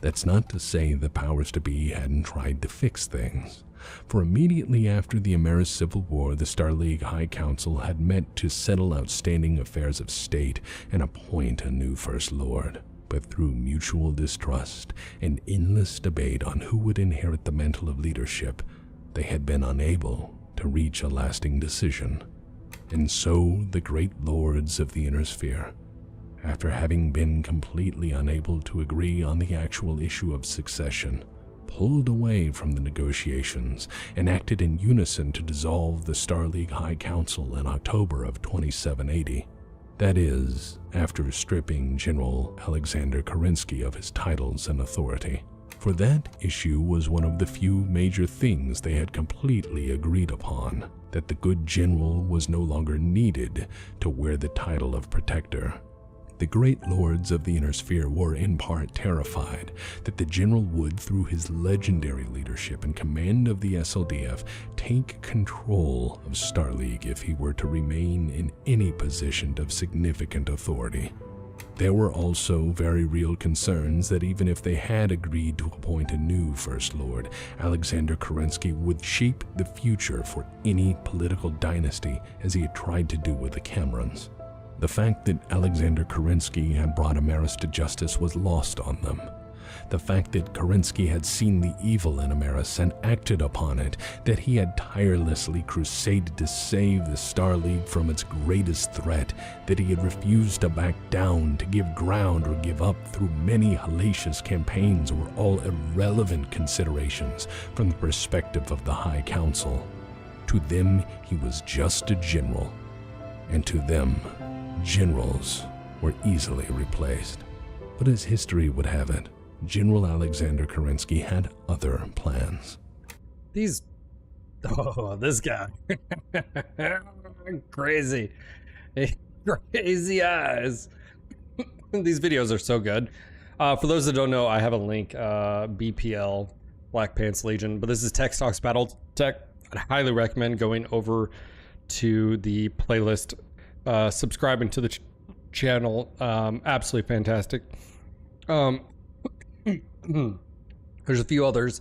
That's not to say the powers to be hadn't tried to fix things, for immediately after the Ameris Civil War, the Star League High Council had met to settle outstanding affairs of state and appoint a new First Lord. But through mutual distrust and endless debate on who would inherit the mantle of leadership, they had been unable to reach a lasting decision. And so the great lords of the Inner Sphere, after having been completely unable to agree on the actual issue of succession, pulled away from the negotiations and acted in unison to dissolve the Star League High Council in October of 2780. That is, after stripping General Alexander Kerensky of his titles and authority. For that issue was one of the few major things they had completely agreed upon, that the good general was no longer needed to wear the title of protector. The great lords of the Inner Sphere were in part terrified that the general would, through his legendary leadership and command of the SLDF, take control of Star League if he were to remain in any position of significant authority. There were also very real concerns that even if they had agreed to appoint a new First Lord, Alexander Kerensky would shape the future for any political dynasty as he had tried to do with the Camerons. The fact that Alexander Kerensky had brought Amaris to justice was lost on them. The fact that Kerensky had seen the evil in Amaris and acted upon it, that he had tirelessly crusaded to save the Star League from its greatest threat, that he had refused to back down, to give ground or give up through many hellacious campaigns were all irrelevant considerations from the perspective of the High Council. To them, he was just a general, and to them, generals were easily replaced. But as history would have it, General Alexander Kerensky had other plans. This guy. Crazy. Crazy eyes. These videos are so good. For those that don't know, I have a link, BPL, Black Pants Legion, but this is Tech Talks Battle Tech. I'd highly recommend going over to the playlist, subscribing to the channel. Absolutely fantastic. There's a few others.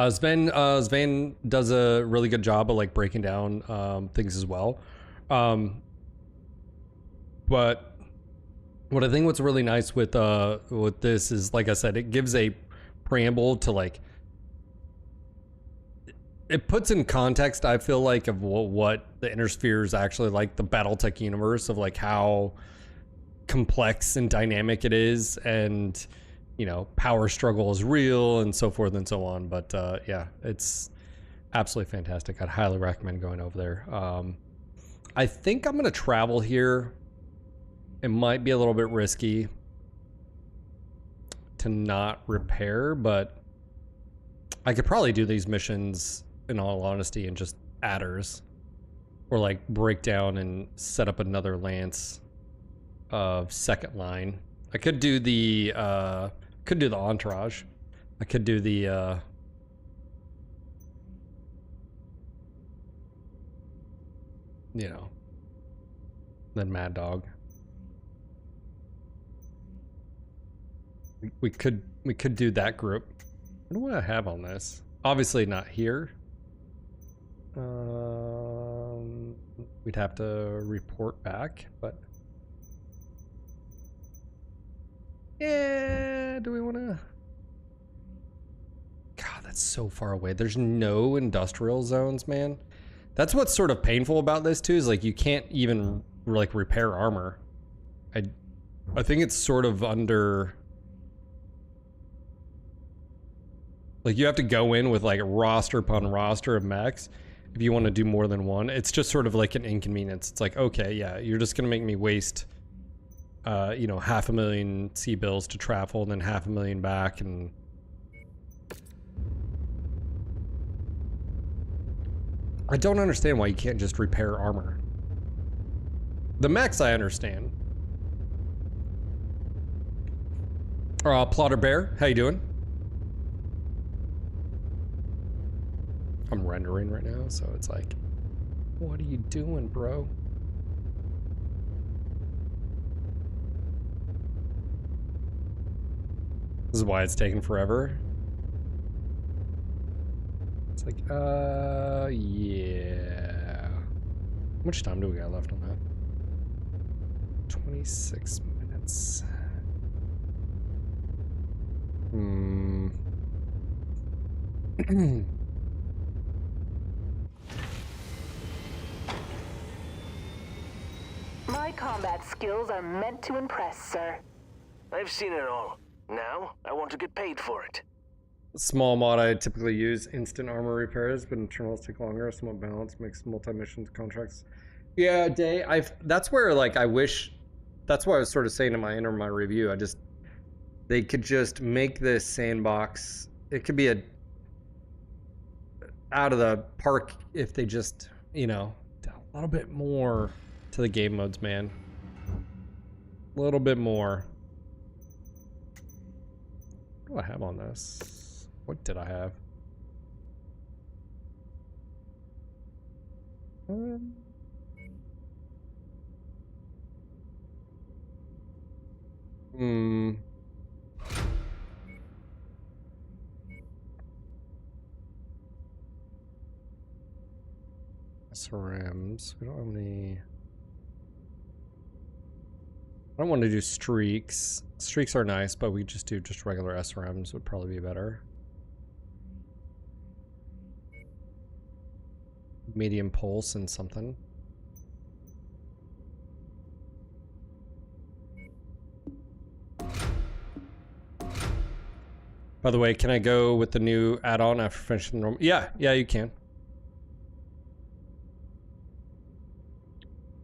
Sven does a really good job of like breaking down things as well. But what I think what's really nice with this is, like I said, it gives a preamble to like, it puts in context, I feel like, of what the Inner Sphere is actually like, the Battletech universe, of like how complex and dynamic it is, and you know, power struggle is real and so forth and so on. But yeah, it's absolutely fantastic. I'd highly recommend going over there. I think I'm going to travel here. It might be a little bit risky to not repair, but I could probably do these missions in all honesty and just adders, or like break down and set up another lance of second line. I could do the entourage. I could do the you know, then Mad Dog. We could do that group. What do I have on this? Obviously not here. We'd have to report back, but yeah, do we want to? God, that's so far away. There's no industrial zones, man. That's what's sort of painful about this too, is like you can't even like repair armor. I think it's sort of under, like you have to go in with like roster upon roster of mechs if you want to do more than one. It's just sort of like an inconvenience. It's like, okay, yeah, you're just gonna make me waste you know, 500,000 C-bills to travel and then 500,000 back, and I don't understand why you can't just repair armor. The mechs I understand. Plotter Bear, how you doing? I'm rendering right now, so it's like, what are you doing, bro? This is why it's taken forever. It's like, yeah. How much time do we got left on that? 26 minutes. My combat skills are meant to impress, sir. I've seen it all. Now, I want to get paid for it. Small mod I typically use instant armor repairs, but internals take longer. Somewhat balanced, makes multi-mission contracts. Yeah, Day, that's where like I wish, that's what I was sort of saying in my review. They could just make this sandbox, it could be out of the park if they just, you know, a little bit more to the game modes, man. A little bit more. What do I have on this? What did I have? Hmm. SRMs. We don't have any. I don't want to do streaks. Streaks are nice, but we just do just regular SRMs would probably be better. Medium pulse and something. By the way, can I go with the new add-on after finishing the normal? Yeah, you can.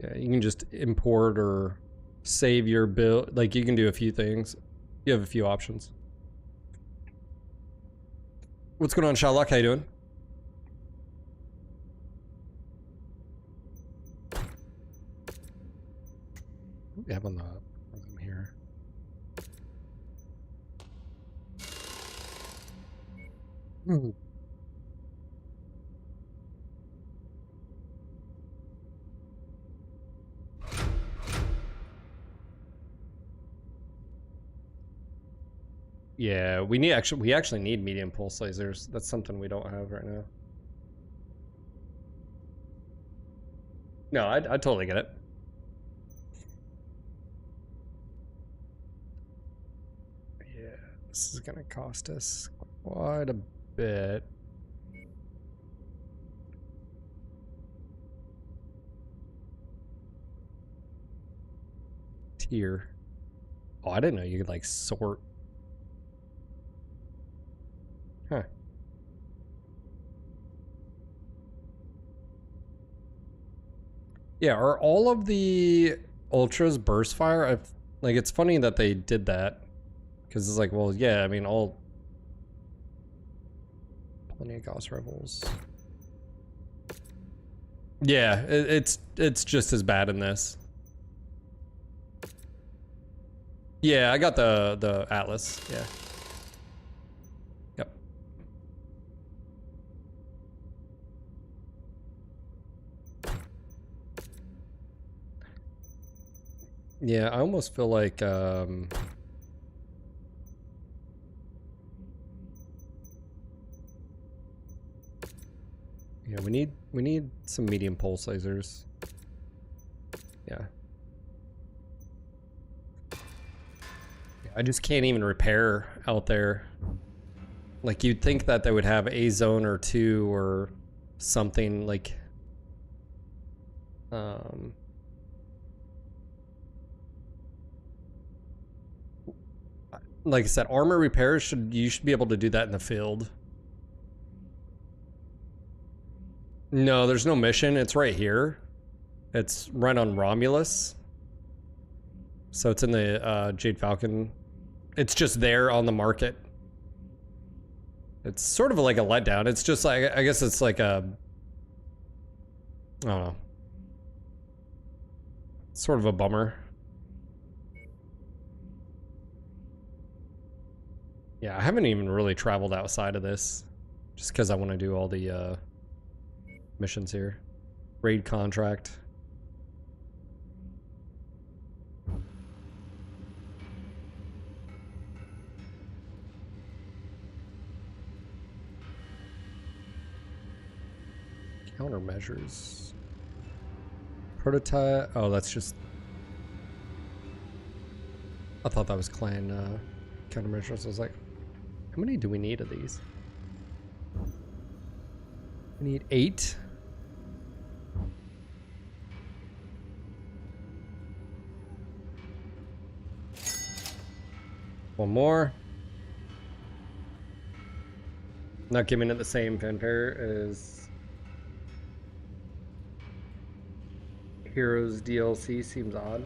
Yeah, you can just import or save your build. Like, you can do a few things. You have a few options. What's going on, Shylock? How you doing? What do we have on the rhythm here? Yeah, we actually need medium pulse lasers. That's something we don't have right now. No, I totally get it. Yeah, this is gonna cost us quite a bit. Tier. Oh, I didn't know you could like sort. Huh. Yeah, are all of the ultras burst fire? Like, it's funny that they did that, because it's like, well, yeah, I mean, all plenty of Gauss Rebels. Yeah, it's just as bad in this. Yeah, I got the Atlas. Yeah. Yep. Yeah, I almost feel like yeah, we need some medium pulse lasers. Yeah. I just can't even repair out there. Like, you'd think that they would have a zone or two or something like like I said, armor repairs you should be able to do that in the field. No, there's no mission. It's right here. It's right on Romulus. So it's in the Jade Falcon. It's just there on the market. It's sort of like a letdown. It's just like, I guess it's like a, I don't know. Sort of a bummer. Yeah, I haven't even really traveled outside of this, just because I want to do all the missions here. Raid contract. Countermeasures. Prototype. Oh, that's just. I thought that was clan countermeasures. I was like, how many do we need of these? We need 8. One more. Not giving it the same fanfare as Heroes DLC seems odd.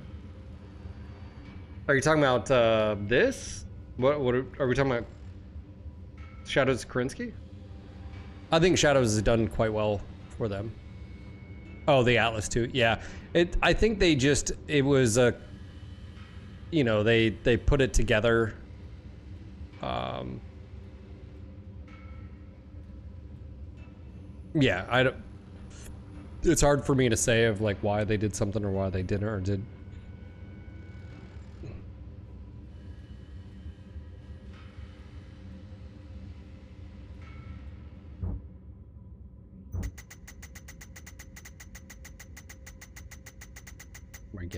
Are you talking about this? What are we talking about? Shadows of Kerensky? I think Shadows has done quite well for them. Oh, the Atlas too. Yeah. I think they just, it was a, you know, they put it together. Yeah, I don't, it's hard for me to say of like why they did something or why they didn't or did.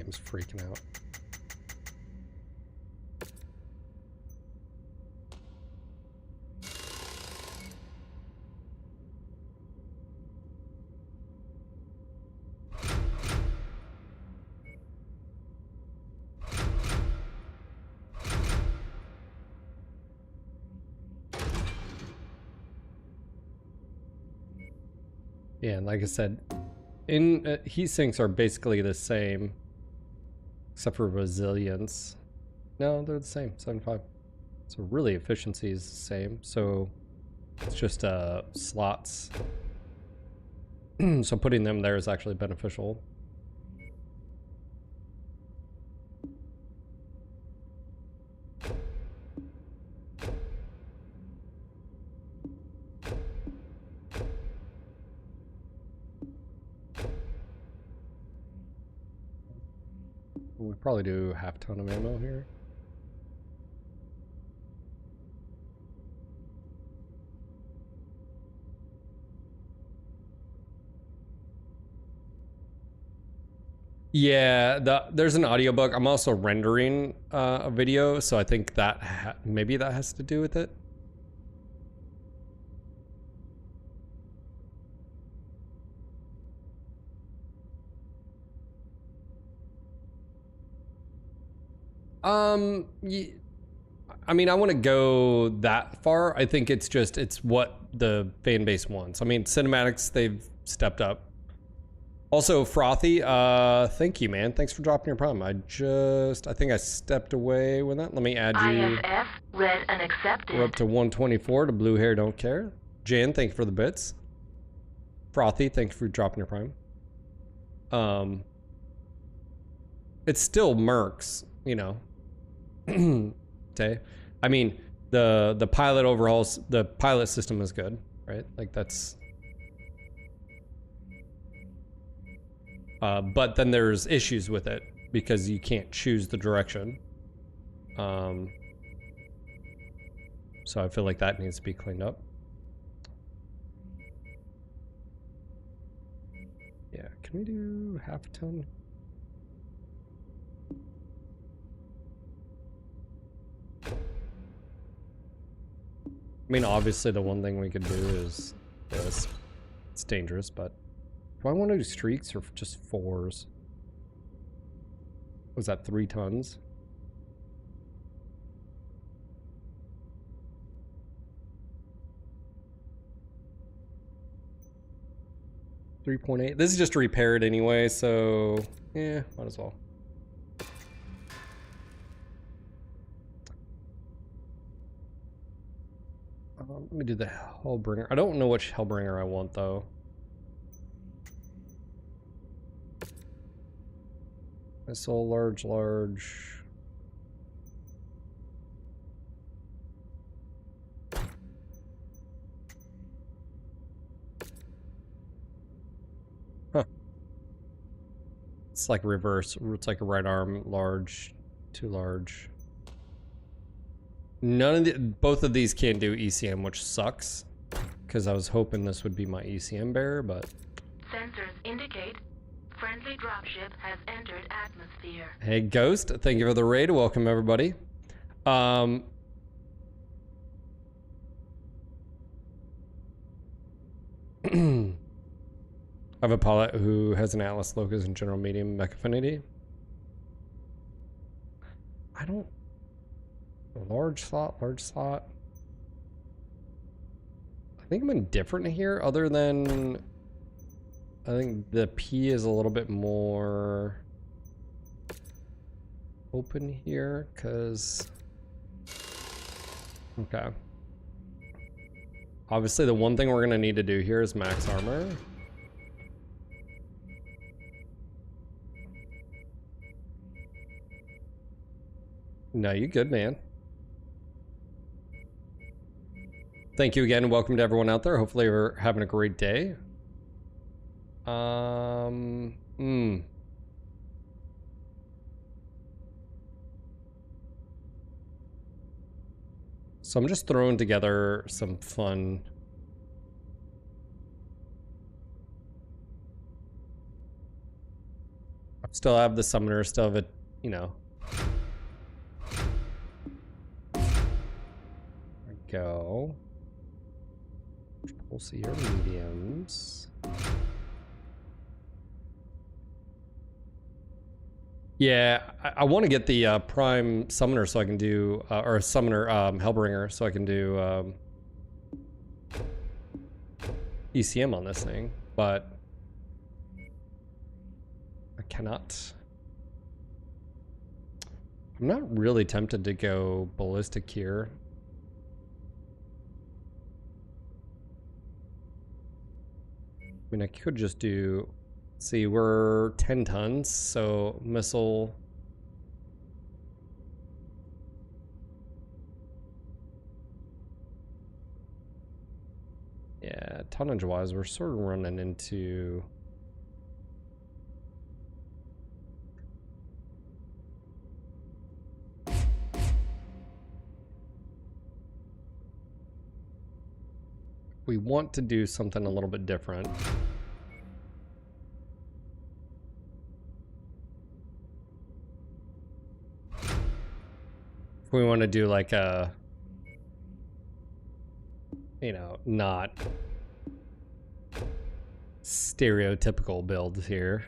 game's freaking out. Yeah, and like I said, heat sinks are basically the same, except for resilience. No, they're the same, 75. So really efficiency is the same. So it's just slots. So putting them there is actually beneficial. We probably do half ton of ammo here. Yeah, there's an audiobook. I'm also rendering a video, so I think that maybe that has to do with it. I mean, I want to go that far. I think it's what the fan base wants. I mean, cinematics, they've stepped up. Also, Frothy, thank you, man. Thanks for dropping your prime. I think I stepped away with that. Let me add you. IFF, read and accepted. We're up to 124 to Blue Hair Don't Care. Jan, thank you for the bits. Frothy, thank you for dropping your prime. It's still mercs, you know. Okay. I mean, the pilot overhauls, the pilot system is good, right? Like that's... but then there's issues with it because you can't choose the direction. So I feel like that needs to be cleaned up. Yeah, can we do half a ton? I mean, obviously the one thing we could do is this. It's dangerous, but do I want to do streaks or just fours? Was that 3 tons? $3.8. This is just repaired anyway, so yeah, might as well. Let me do the Hellbringer. I don't know which Hellbringer I want though. Missile, large. Huh. It's like reverse. It's like a right arm, large, too large. Both of these can't do ECM, which sucks. Because I was hoping this would be my ECM bearer, but... Sensors indicate friendly dropship has entered atmosphere. Hey, Ghost, thank you for the raid. Welcome, everybody. I have a pilot who has an Atlas Locus and General Medium Mech Affinity. I don't... Large slot. I think I'm indifferent here, other than... I think the P is a little bit more open here, because... Okay. Obviously, the one thing we're going to need to do here is max armor. No, you good, man. Thank you again. Welcome to everyone out there. Hopefully you're having a great day. So I'm just throwing together some fun. Still have the summoner, still have it, you know. There we go. We'll see your mediums. Yeah, I want to get the prime summoner so I can do, or summoner Hellbringer so I can do ECM on this thing, but I cannot. I'm not really tempted to go ballistic here. I mean, I could just do, see, we're 10 tons, so missile. Yeah, tonnage-wise, we're sort of running into... We want to do something a little bit different. If we want to do like a, you know, not stereotypical build here.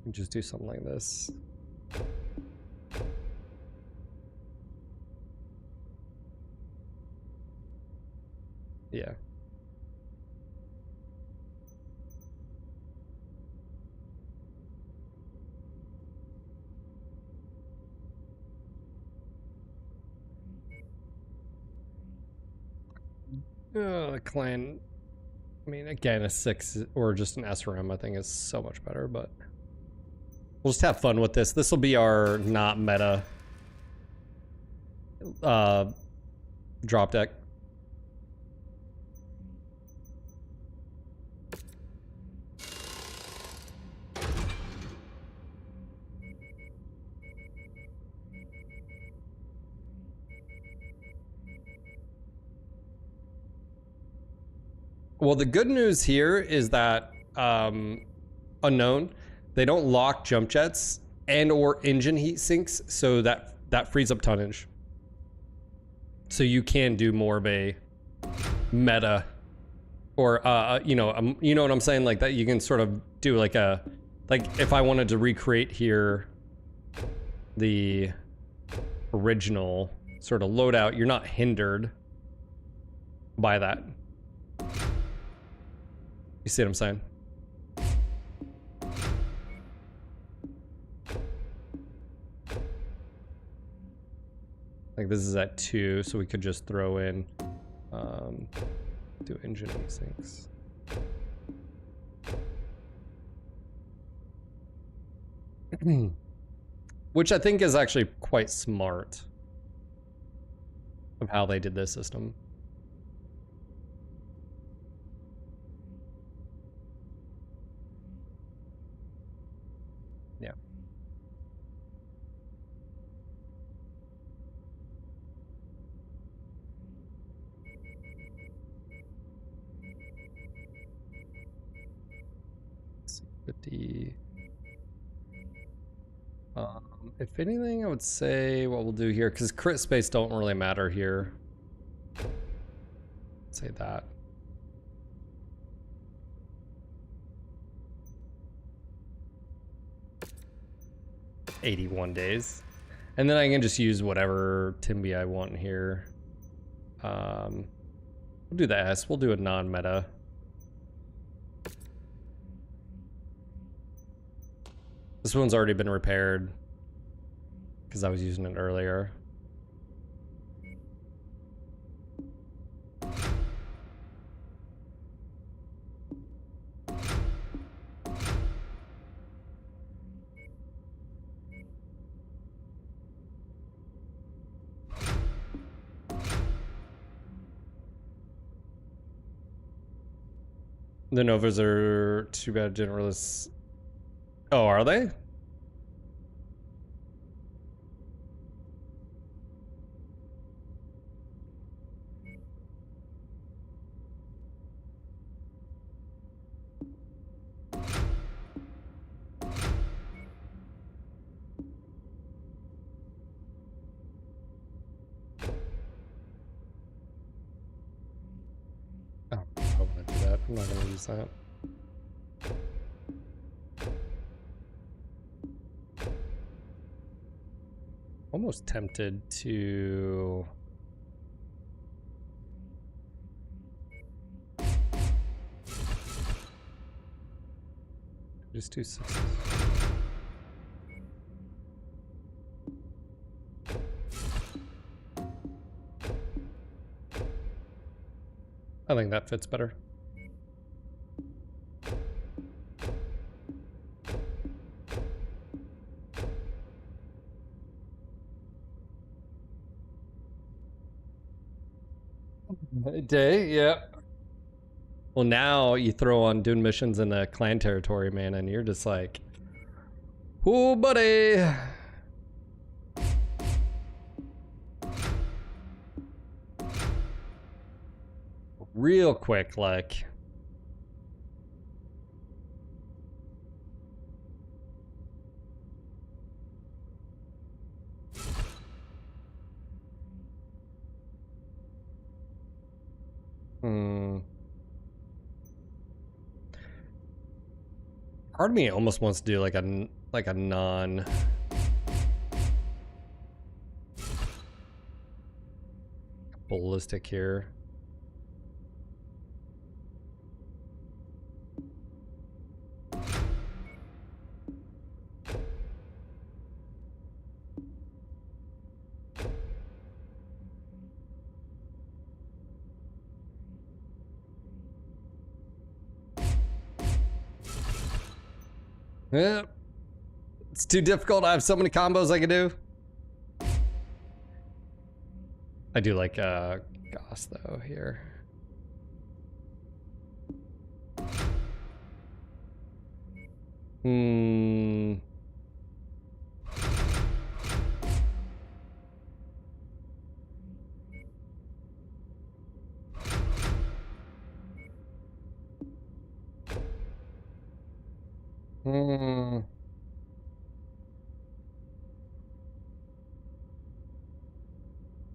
Just do something like this. Yeah. Clan. I mean, again, a 6 or just an SRM, I think is so much better, but we'll just have fun with this. This will be our not meta drop deck. Well, the good news here is that unknown, they don't lock jump jets and or engine heat sinks, so that frees up tonnage. So you can do more of a meta, or you know what I'm saying, like that. You can sort of do like a, like if I wanted to recreate here the original sort of loadout, you're not hindered by that. You see what I'm saying? Like this is at 2, so we could just throw in, do engine sinks. Which I think is actually quite smart of how they did this system. Yeah. If anything, I would say what we'll do here, because crit space don't really matter here. Say that. $81 days. And then I can just use whatever Timby I want here. We'll do the S. We'll do a non-meta. This one's already been repaired because I was using it earlier. The Novas are too bad, didn't release. Oh, are they? I'm not gonna use that. Almost tempted to... just do 6. I think that fits better. Day, yeah. Well, now you throw on doing missions in the clan territory, man, and you're just like, oh, buddy. Real quick, like. Part of me almost wants to do like a non ballistic here. Yeah, it's too difficult. I have so many combos I can do. I do like Goss though here.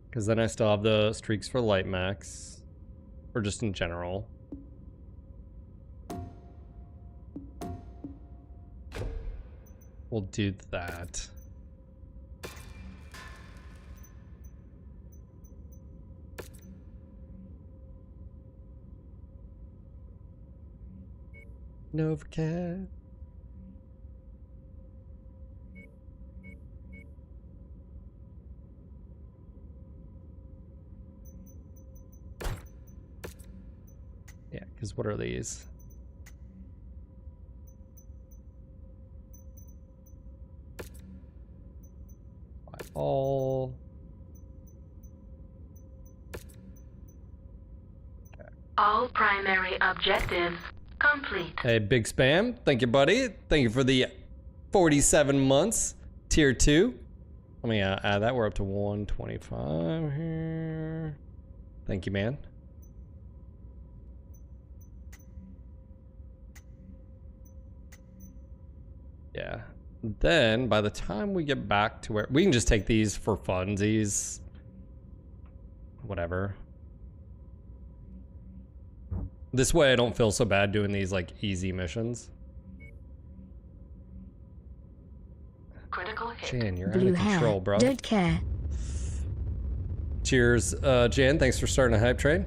Because then I still have the streaks for light max, or just in general. We'll do that. Novacat. Yeah, because what are these? All. Okay. All primary objectives complete. Hey, Big Spam. Thank you, buddy. Thank you for the 47 months. Tier 2. Let me add that. We're up to 125 here. Thank you, man. Yeah. Then, by the time we get back to where... we can just take these for funsies. Whatever. This way I don't feel so bad doing these, like, easy missions. Critical hit. Jan, you're Blue out of control, hair. bro. Don't care. Cheers, Jan. Thanks for starting a hype train.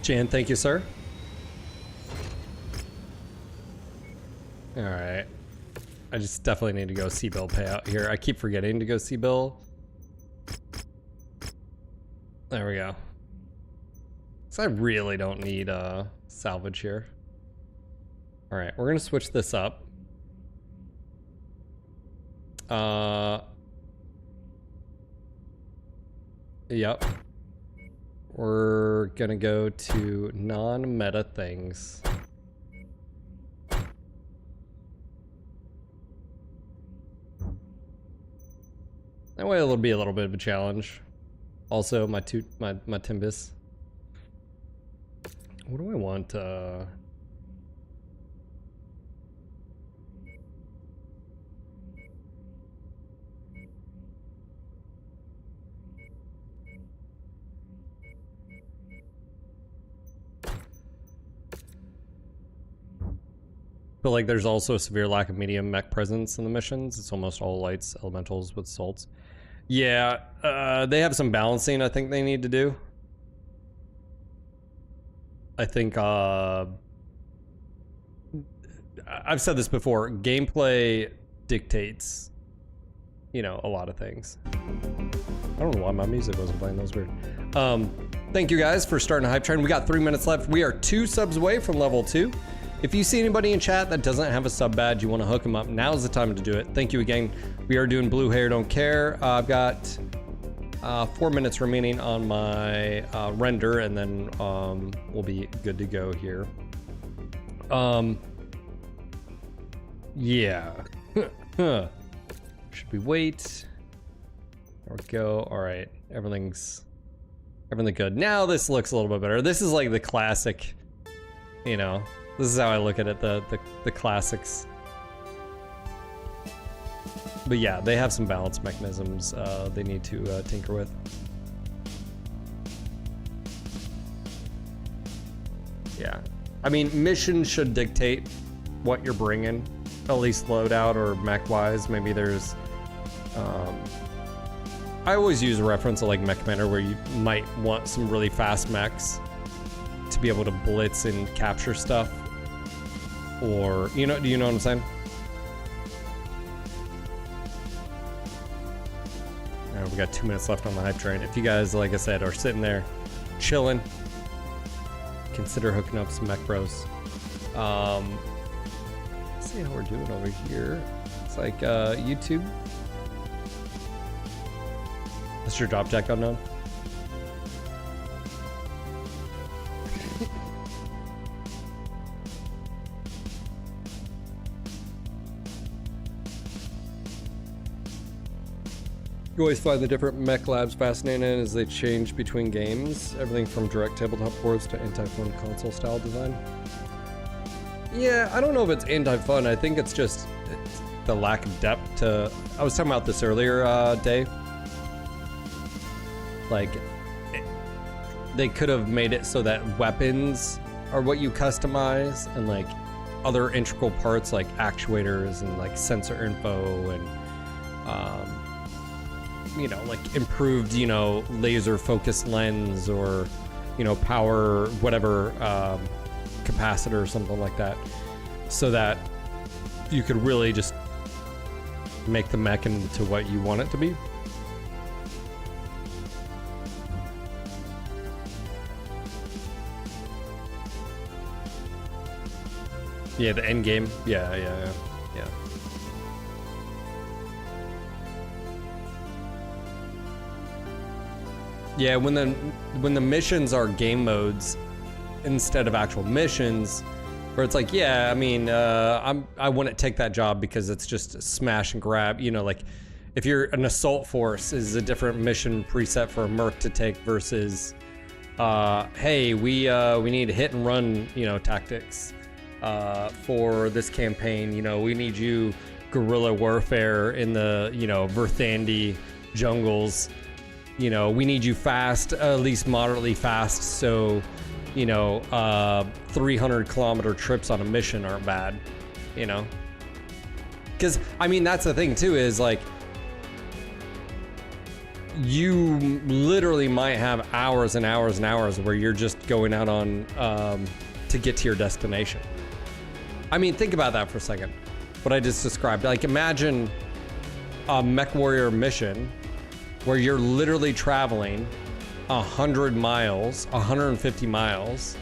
Jan, thank you, sir. All right. I just definitely need to go see Bill payout here. I keep forgetting to go see Bill. There we go. So I really don't need salvage here. All right, we're gonna switch this up. Yep. We're gonna go to non-meta things. That way it'll be a little bit of a challenge. Also, my Timbus. What do I want? But like, there's also a severe lack of medium mech presence in the missions. It's almost all lights, elementals with salts. Yeah, they have some balancing I think they need to do. I think, I've said this before, gameplay dictates, you know, a lot of things. I don't know why my music wasn't playing, that was weird. Thank you guys for starting a hype train. We got 3 minutes left. We are 2 subs away from level 2. If you see anybody in chat that doesn't have a sub badge, you want to hook them up, now's the time to do it. Thank you again. We are doing blue hair, don't care. I've got 4 minutes remaining on my render, and then we'll be good to go here. Yeah. Should we wait? There we go. All right, everything good. Now this looks a little bit better. This is like the classic, you know, this is how I look at it, the classics. But yeah, they have some balance mechanisms they need to tinker with. Yeah, I mean, missions should dictate what you're bringing, at least loadout or mech wise. Maybe there's I always use a reference of like Mech Commander, where you might want some really fast mechs to be able to blitz and capture stuff, or do you know what I'm saying? All right, we got 2 minutes left on the hype train. If you guys, like I said, are sitting there chilling, consider hooking up some mech bros. Let's see how we're doing over here. It's like YouTube. That's your drop jack unknown. You always find the different mech labs fascinating as they change between games. Everything from direct tabletop boards to anti-fun console style design. Yeah, I don't know if it's anti-fun. I think it's just the lack of depth to... I was talking about this earlier, Day. Like, they could have made it so that weapons are what you customize, and like other integral parts like actuators and like sensor info and like improved, laser focus lens, or power whatever capacitor or something like that, so that you could really just make the mech into what you want it to be. Yeah, the end game. Yeah. Yeah, when the missions are game modes instead of actual missions, where it's like, yeah, I mean, I wouldn't take that job because it's just smash and grab. Like if you're an assault force, is a different mission preset for a merc to take versus, hey, we need hit and run, tactics. For this campaign, we need you guerrilla warfare in the, Verthandi jungles. We need you fast, at least moderately fast, so, 300-kilometer trips on a mission aren't bad, Because, I mean, that's the thing, too, is, like, you literally might have hours and hours and hours where you're just going out on, to get to your destination. I mean, think about that for a second. What I just described. Like, imagine a Mech Warrior mission where you're literally traveling 100 miles, 150 miles,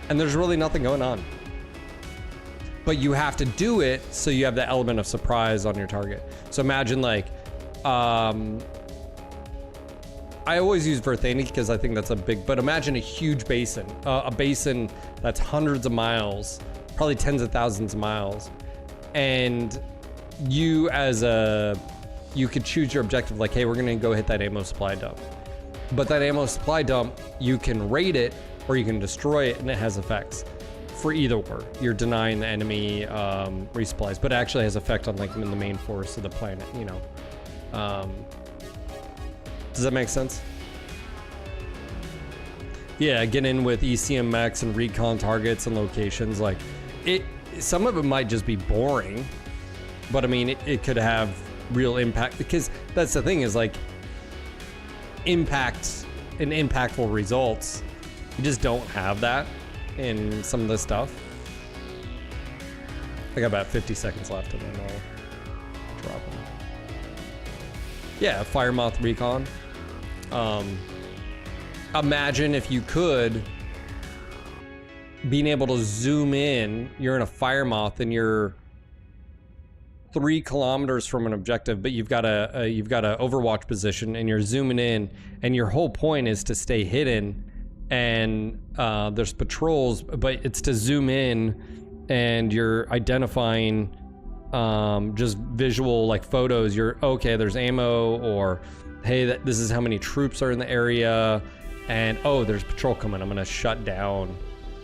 and there's really nothing going on. But you have to do it so you have the element of surprise on your target. So imagine, like, I always use Verthani because I think that's a big, but imagine a huge basin, a basin that's hundreds of miles, probably tens of thousands of miles, and you could choose your objective, like, hey, we're gonna go hit that ammo supply dump. But that ammo supply dump, you can raid it or you can destroy it, and it has effects for either or. You're denying the enemy resupplies, but it actually has effect on, like, the main force of the planet, Does that make sense? Yeah, get in with ECM mechs and recon targets and locations. Like, some of it might just be boring, but I mean, it could have real impact, because that's the thing is like impact and impactful results. You just don't have that in some of this stuff. I got about 50 seconds left and then I'll drop them. Yeah, Fire Moth Recon. Imagine if you could being able to zoom in. You're in a Fire Moth and you're 3 kilometers from an objective, but you've got a Overwatch position and you're zooming in, and your whole point is to stay hidden. And there's patrols, but it's to zoom in, and you're identifying just visual like photos. You're okay. There's ammo, or hey, this is how many troops are in the area, and oh, there's patrol coming. I'm gonna shut down,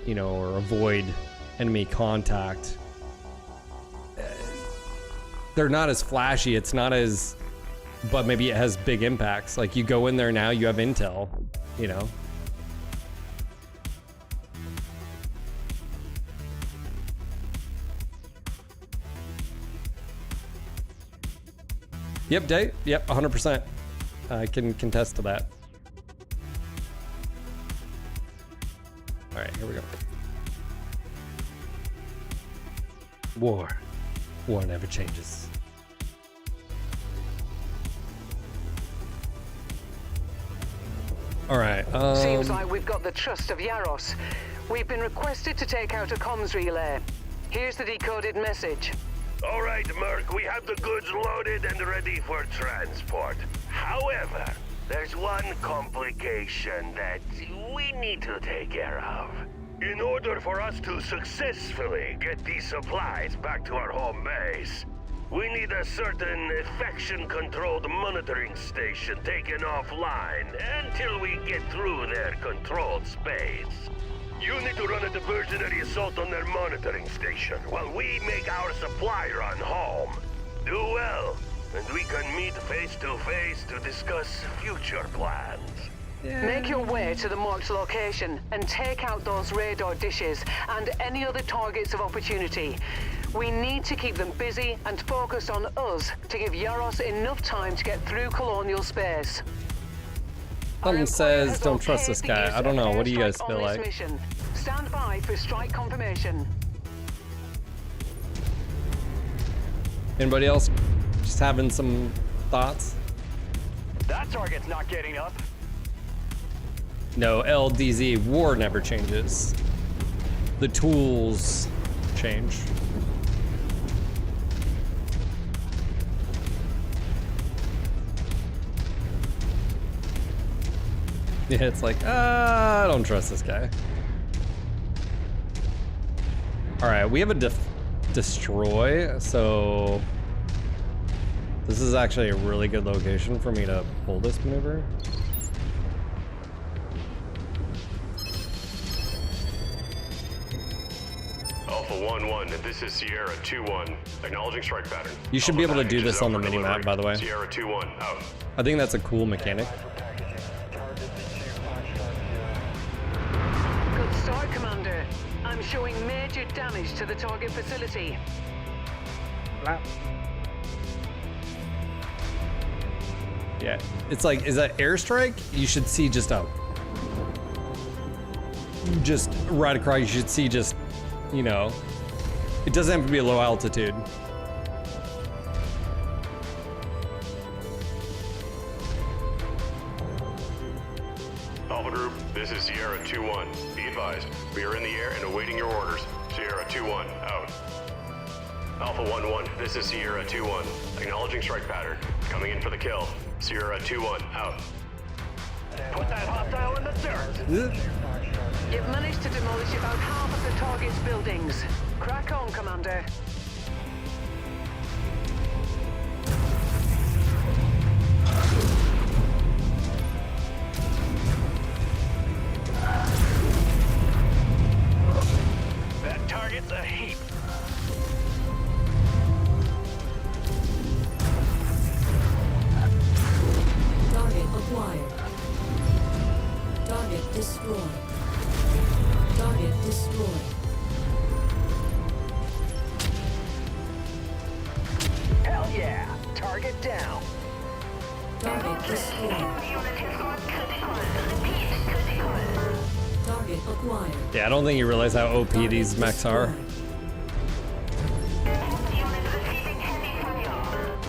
you know, or avoid enemy contact. They're not as flashy. It's not as, but maybe it has big impacts. Like you go in there now, you have intel, you know. Yep, Dave. Yep, 100%. I can contest to that. All right, here we go. War never changes. All right. Seems like we've got the trust of Yaros. We've been requested to take out a comms relay. Here's the decoded message. All right, Merc, we have the goods loaded and ready for transport. However, there's one complication that we need to take care of. In order for us to successfully get these supplies back to our home base, we need a certain faction-controlled monitoring station taken offline until we get through their controlled space. You need to run a diversionary assault on their monitoring station while we make our supply run home. Do well, and we can meet face to face to discuss future plans. Make your way to the marked location and take out those radar dishes and any other targets of opportunity. We need to keep them busy and focused on us to give Yaros enough time to get through colonial space. Someone says don't trust this guy. I don't know. What do you guys feel like? Mission. Stand by for strike confirmation. Anybody else just having some thoughts? That target's not getting up. No, LDZ, war never changes. The tools change. Yeah, it's like, I don't trust this guy. All right, we have a destroy, so this is actually a really good location for me to pull this maneuver. Alpha 1-1, this is Sierra 2-1, acknowledging strike pattern. You should be able to do this on the minimap, by the way. Sierra 2-1, out. I think that's a cool mechanic. Good start, Commander. I'm showing major damage to the target facility. Yeah, it's like, is that airstrike? You should see just right across, you should see just, you know, it doesn't have to be a low altitude. Alpha Group, this is Sierra 2-1. Be advised, we are in the air and awaiting your orders. Sierra 2-1, out. Alpha 1-1, this is Sierra 2-1. Acknowledging strike pattern. Coming in for the kill. Sierra 2-1, out. Put that hostile in the dirt. You've managed to demolish about half of the target's buildings. Crack on, Commander. That target's a heap. Target acquired. Target destroyed. Target destroyed. Yeah, I don't think you realize how OP these mechs are.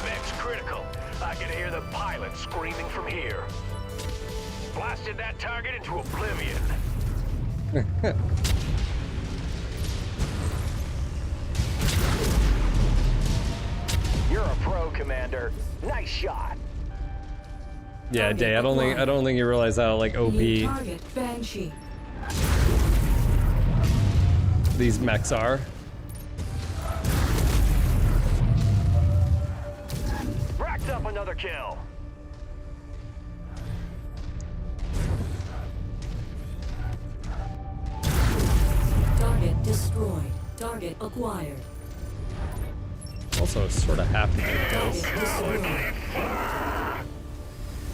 Mech's critical. I can hear the pilot screaming from here. Blasted that target into oblivion. You're a pro, Commander. Nice shot. Yeah, Day, I don't think you realize how like OP New target, Banshee. these mechs are. Racked up another kill. Target destroyed. Target acquired. Also sort of happy to Target kills. destroyed.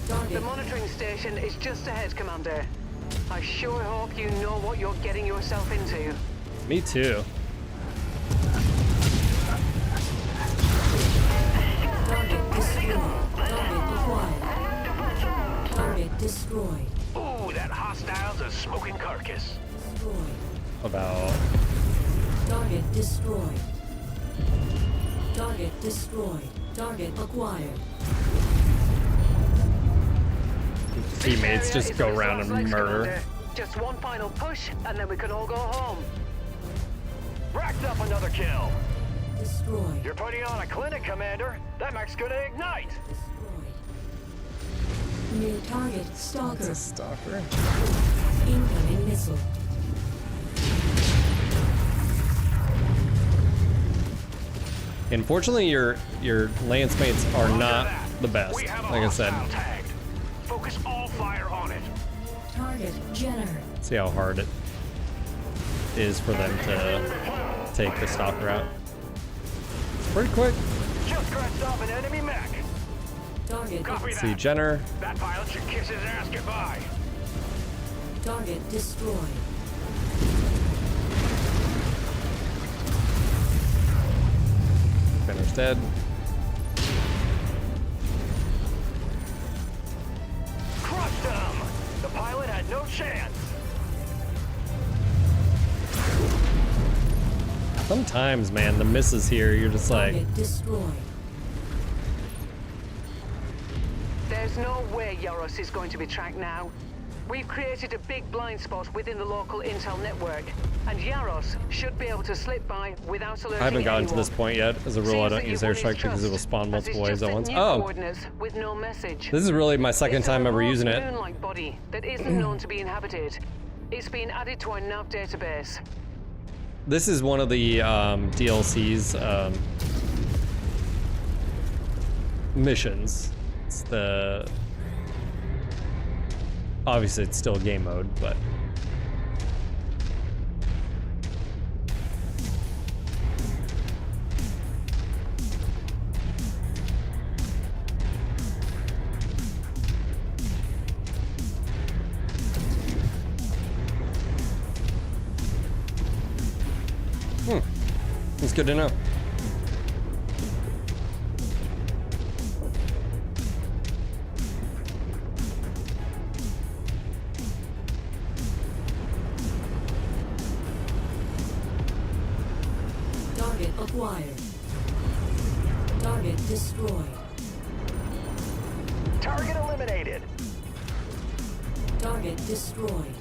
The Target monitoring station is just ahead, Commander. I sure hope you know what you're getting yourself into. Me too. target destroyed. Target acquired. Target destroyed. Ooh, that hostile's a smoking carcass. Destroyed. About Target destroyed. Target destroyed. Target acquired. teammates just This go area is around what's and left, murder. Commander. Just one final push, and then we can all go home. Racked up another kill. Destroyed. You're putting on a clinic, Commander. That mech's gonna ignite. Destroyed. New target Stalker. Stalker. Incoming missile. Unfortunately, your lance mates are Roger not that. the best. We have a Like I said, hostile tagged. Focus all fire on it. Target Jenner. see how hard it is for them to take the stalker out. It's pretty quick. Just scratched off an enemy mech. Target. Copy See that. Jenner. That pilot should kiss his ass goodbye. Target destroyed. Jenner's dead. Crushed him. The pilot had no chance. Sometimes, man, the misses here, you're just like, Target destroyed. There's no way Yaros is going to be tracked now. We've created a big blind spot within the local intel network, and Yaros should be able to slip by without alerting I haven't gotten to anyone. this point yet. As a rule, I don't use airstrike because it will spawn multiple waves at once. Oh, Coordinates with no message. this is really my second It's a time ever remote using it. moon-like body that isn't known to be inhabited. It's been added to our nav database. This is one of the DLC's missions. It's the... Obviously, it's still game mode, but... It's good to know. Target acquired. Target destroyed. Target eliminated. Target destroyed.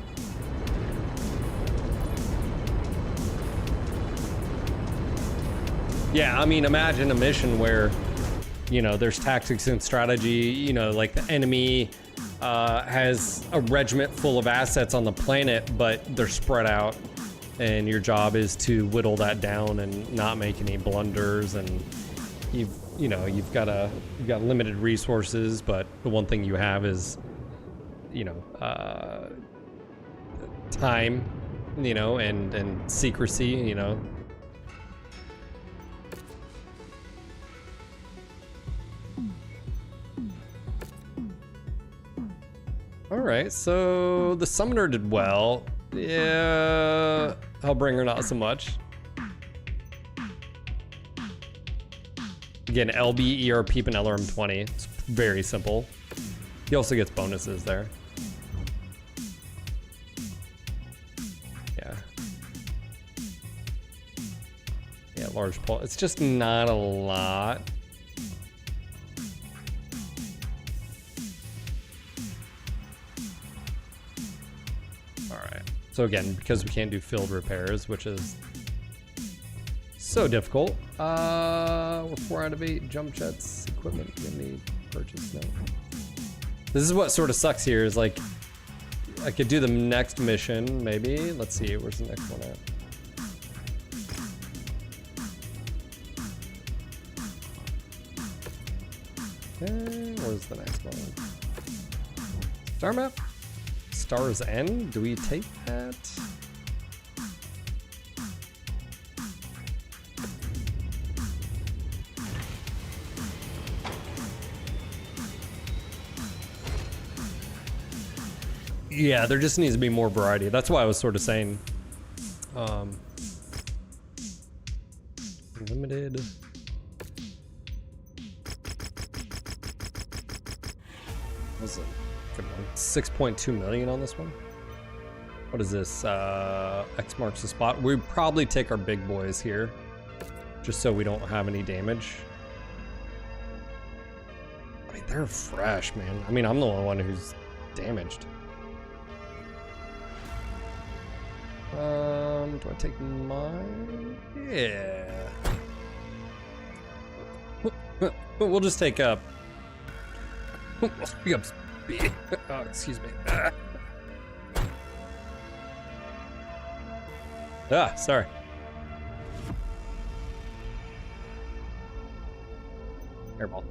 Yeah, I mean, imagine a mission where, you know, there's tactics and strategy, you know, like the enemy has a regiment full of assets on the planet, but they're spread out, and your job is to whittle that down and not make any blunders, and you've got limited resources, but the one thing you have is, you know, time, you know, and secrecy, you know. Alright, so the summoner did well. Yeah, Hellbringer not so much. Again, LB, ER, Peep, and LRM 20. It's very simple. He also gets bonuses there. Yeah, at large pulse. It's just not a lot. All right. So again, because we can't do field repairs, which is so difficult. We're 4 out of 8 jump jets. Equipment we need purchase. No. This is what sort of sucks here. Is like I could do the next mission maybe. Let's see. Where's the next one at? Okay, where's the next one? Star map? Star's End? Do we take that? Yeah, there just needs to be more variety. That's why I was sort of saying limited. What was it? Good one. 6.2 million on this one. What is this? X marks the spot. We'd probably take our big boys here, just so we don't have any damage. I mean, they're fresh, man. I mean, I'm the only one who's damaged. Do I take mine? Yeah. We'll just take up. Pick up speed. Oh, excuse me. Ah, sorry. Airball.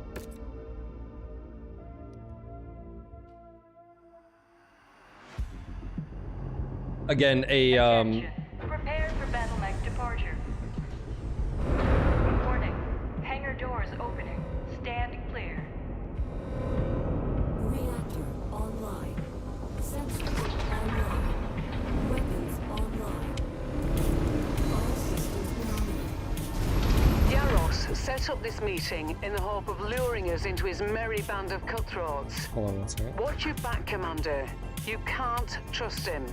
Again, Attention. Prepare for battlemech departure. Warning. Hangar doors opening. Stand clear. Reactor online. Sensors online. Weapons online. All systems nominal. Yaros set up this meeting in the hope of luring us into his merry band of cutthroats. Hold on one second. Watch your back, Commander. You can't trust him.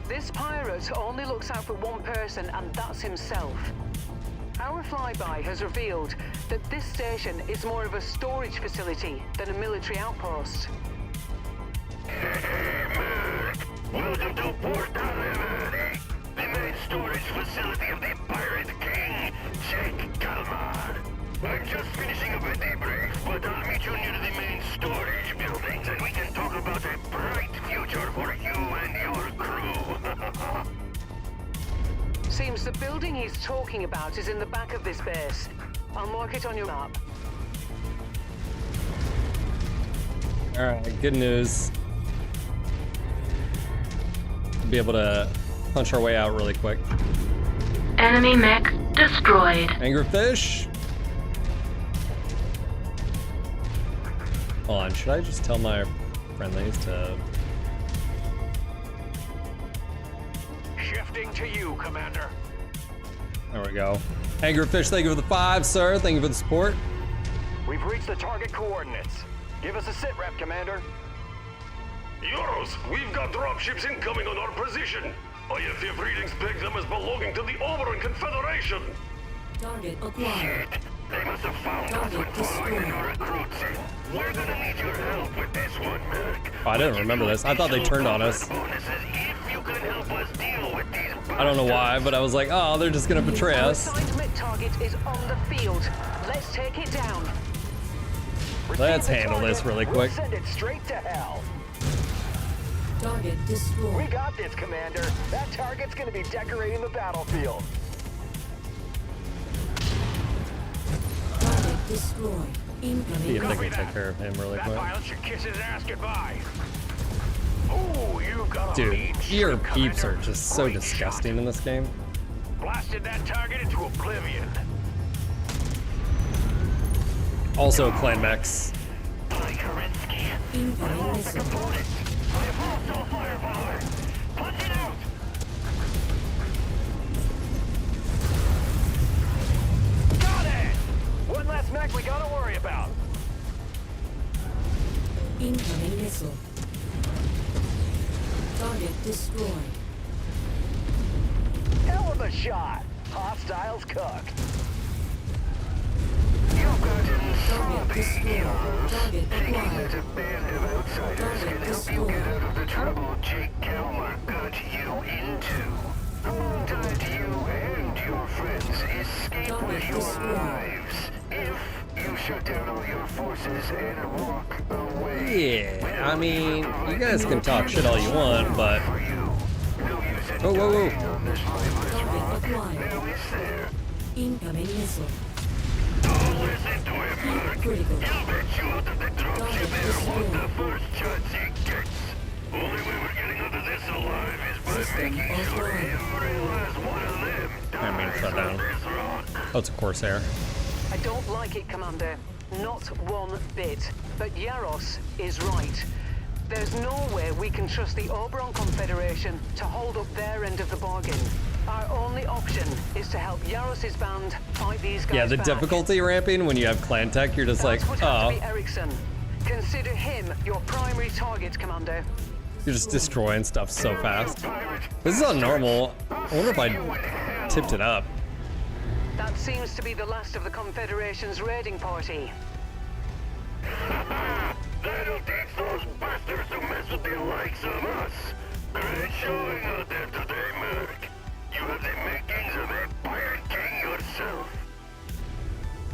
This pirate only looks out for one person, and that's himself. Our flyby has revealed that this station is more of a storage facility than a military outpost. Welcome to Port Delivery, the main storage facility of the Pirate King, Jake Kalmar. I'm just finishing up a debrief, but I'll meet you near the main storage buildings and we can talk about a bright future for you and your crew. Seems the building he's talking about is in the back of this base. I'll mark it on your map. Alright, good news. We'll be able to punch our way out really quick. Enemy mech destroyed. Anglerfish? Hold on, should I just tell my friendlies to... Shifting to you, Commander. There we go. Anglerfish, thank you for the 5, sir. Thank you for the support. We've reached the target coordinates. Give us a sit rep, Commander. Euros, we've got dropships incoming on our position. IFF readings peg them as belonging to the Oberon Confederation. Target acquired. They must have found us when following our recruits. We're gonna need your help with this one, Merc. Oh, I didn't remember this. I thought they turned on us. I don't know why, but I was like, oh, they're just gonna betray us. Our assigned mech target is on the field. Let's take it down. Let's handle this really quick. We'll send it straight to hell. Target destroyed. We got this, Commander. That target's gonna be decorating the battlefield. Target destroyed. Incoming. See if they can take care of him really quick. pilot should kiss his ass goodbye. Oh, you got a Dude, mean your ship, peeps are Commander. just so Great disgusting shot. in this game. Blasted that target into oblivion. Also, clan mechs. Kerensky. Incoming missile. I've also firepower. Punch it out. Got it! One less mech we gotta worry about. Incoming missile. Target destroyed. Hell of a shot. Hostiles cooked. You've gotten Target destroyed. Target thinking acquired. that a band of outsiders can help you get out of the trouble Jake Kelmer got you into. I want that you and your friends escape with your lives if you shut down all your forces and walk away. Yeah, I mean, you guys can talk shit all you want, but... Whoa, whoa, whoa. Target acquired. Now is there? Incoming missile. Don't listen to him, Mark. Critical. He'll bet you out of the dropship Target air what the destroyed. first chance he gets. Only way we're getting out of this alive is by System making sure offline. every last one of them I mean, dies shut on down. this rock. Oh, it's a Corsair. I don't like it, Commander. Not one bit. But Yaros is right. There's no way we can trust the Oberon Confederation to hold up their end of the bargain. Our only option is to help Yaros's band fight these guys Yeah, the back. difficulty ramping when you have clan tech, you're just That like, would have to oh, be Ericsson. Consider him your primary target, Commander. you're just destroying stuff so fast. This is on normal. I wonder if I tipped it up. That seems to be the last of the Confederation's raiding party. That'll teach those bastards to mess with the likes of us. Great showing out there today, Merc. You have the makings of a pirate king yourself.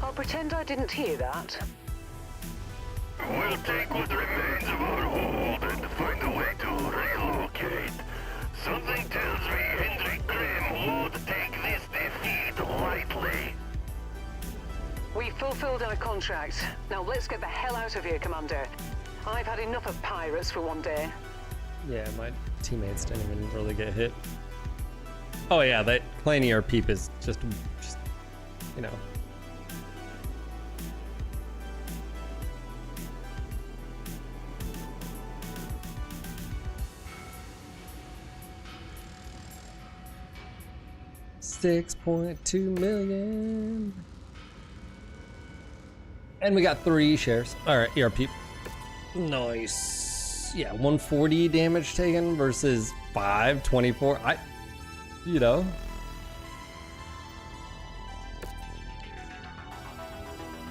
I'll pretend I didn't hear that. We'll take what remains of our hold and find a way to relocate. Something tells me Hendrik Grimm won't take this defeat lightly. We fulfilled our contract. Now let's get the hell out of here, Commander. I've had enough of pirates for one day. Yeah, my teammates didn't even really get hit. Oh yeah, that clan ERP is just, you know. $6.2 million. And we got 3 shares. All right, ERP. Nice. Yeah, 140 damage taken versus 524. You know.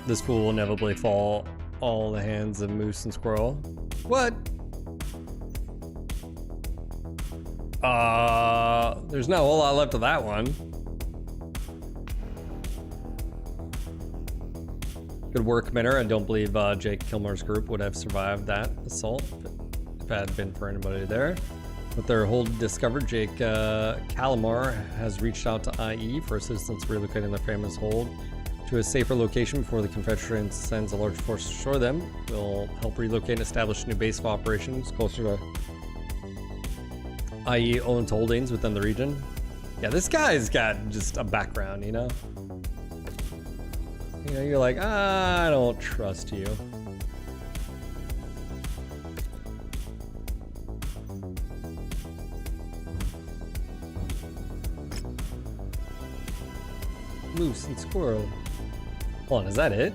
This fool will inevitably fall all the hands of Moose and Squirrel. What? There's not a whole lot left of that one. Good work, Commander. I don't believe Jake Kilmer's group would have survived that assault if it had been for anybody there. With their hold discovered, Jake Calamar has reached out to IE for assistance relocating their family's hold to a safer location before the Confederation sends a large force to shore them. We'll help relocate and establish a new base of operations closer to IE owned holdings within the region. Yeah, this guy's got just a background, you know? You know, you're like, I don't trust you. Moose and Squirrel. Hold on, is that it?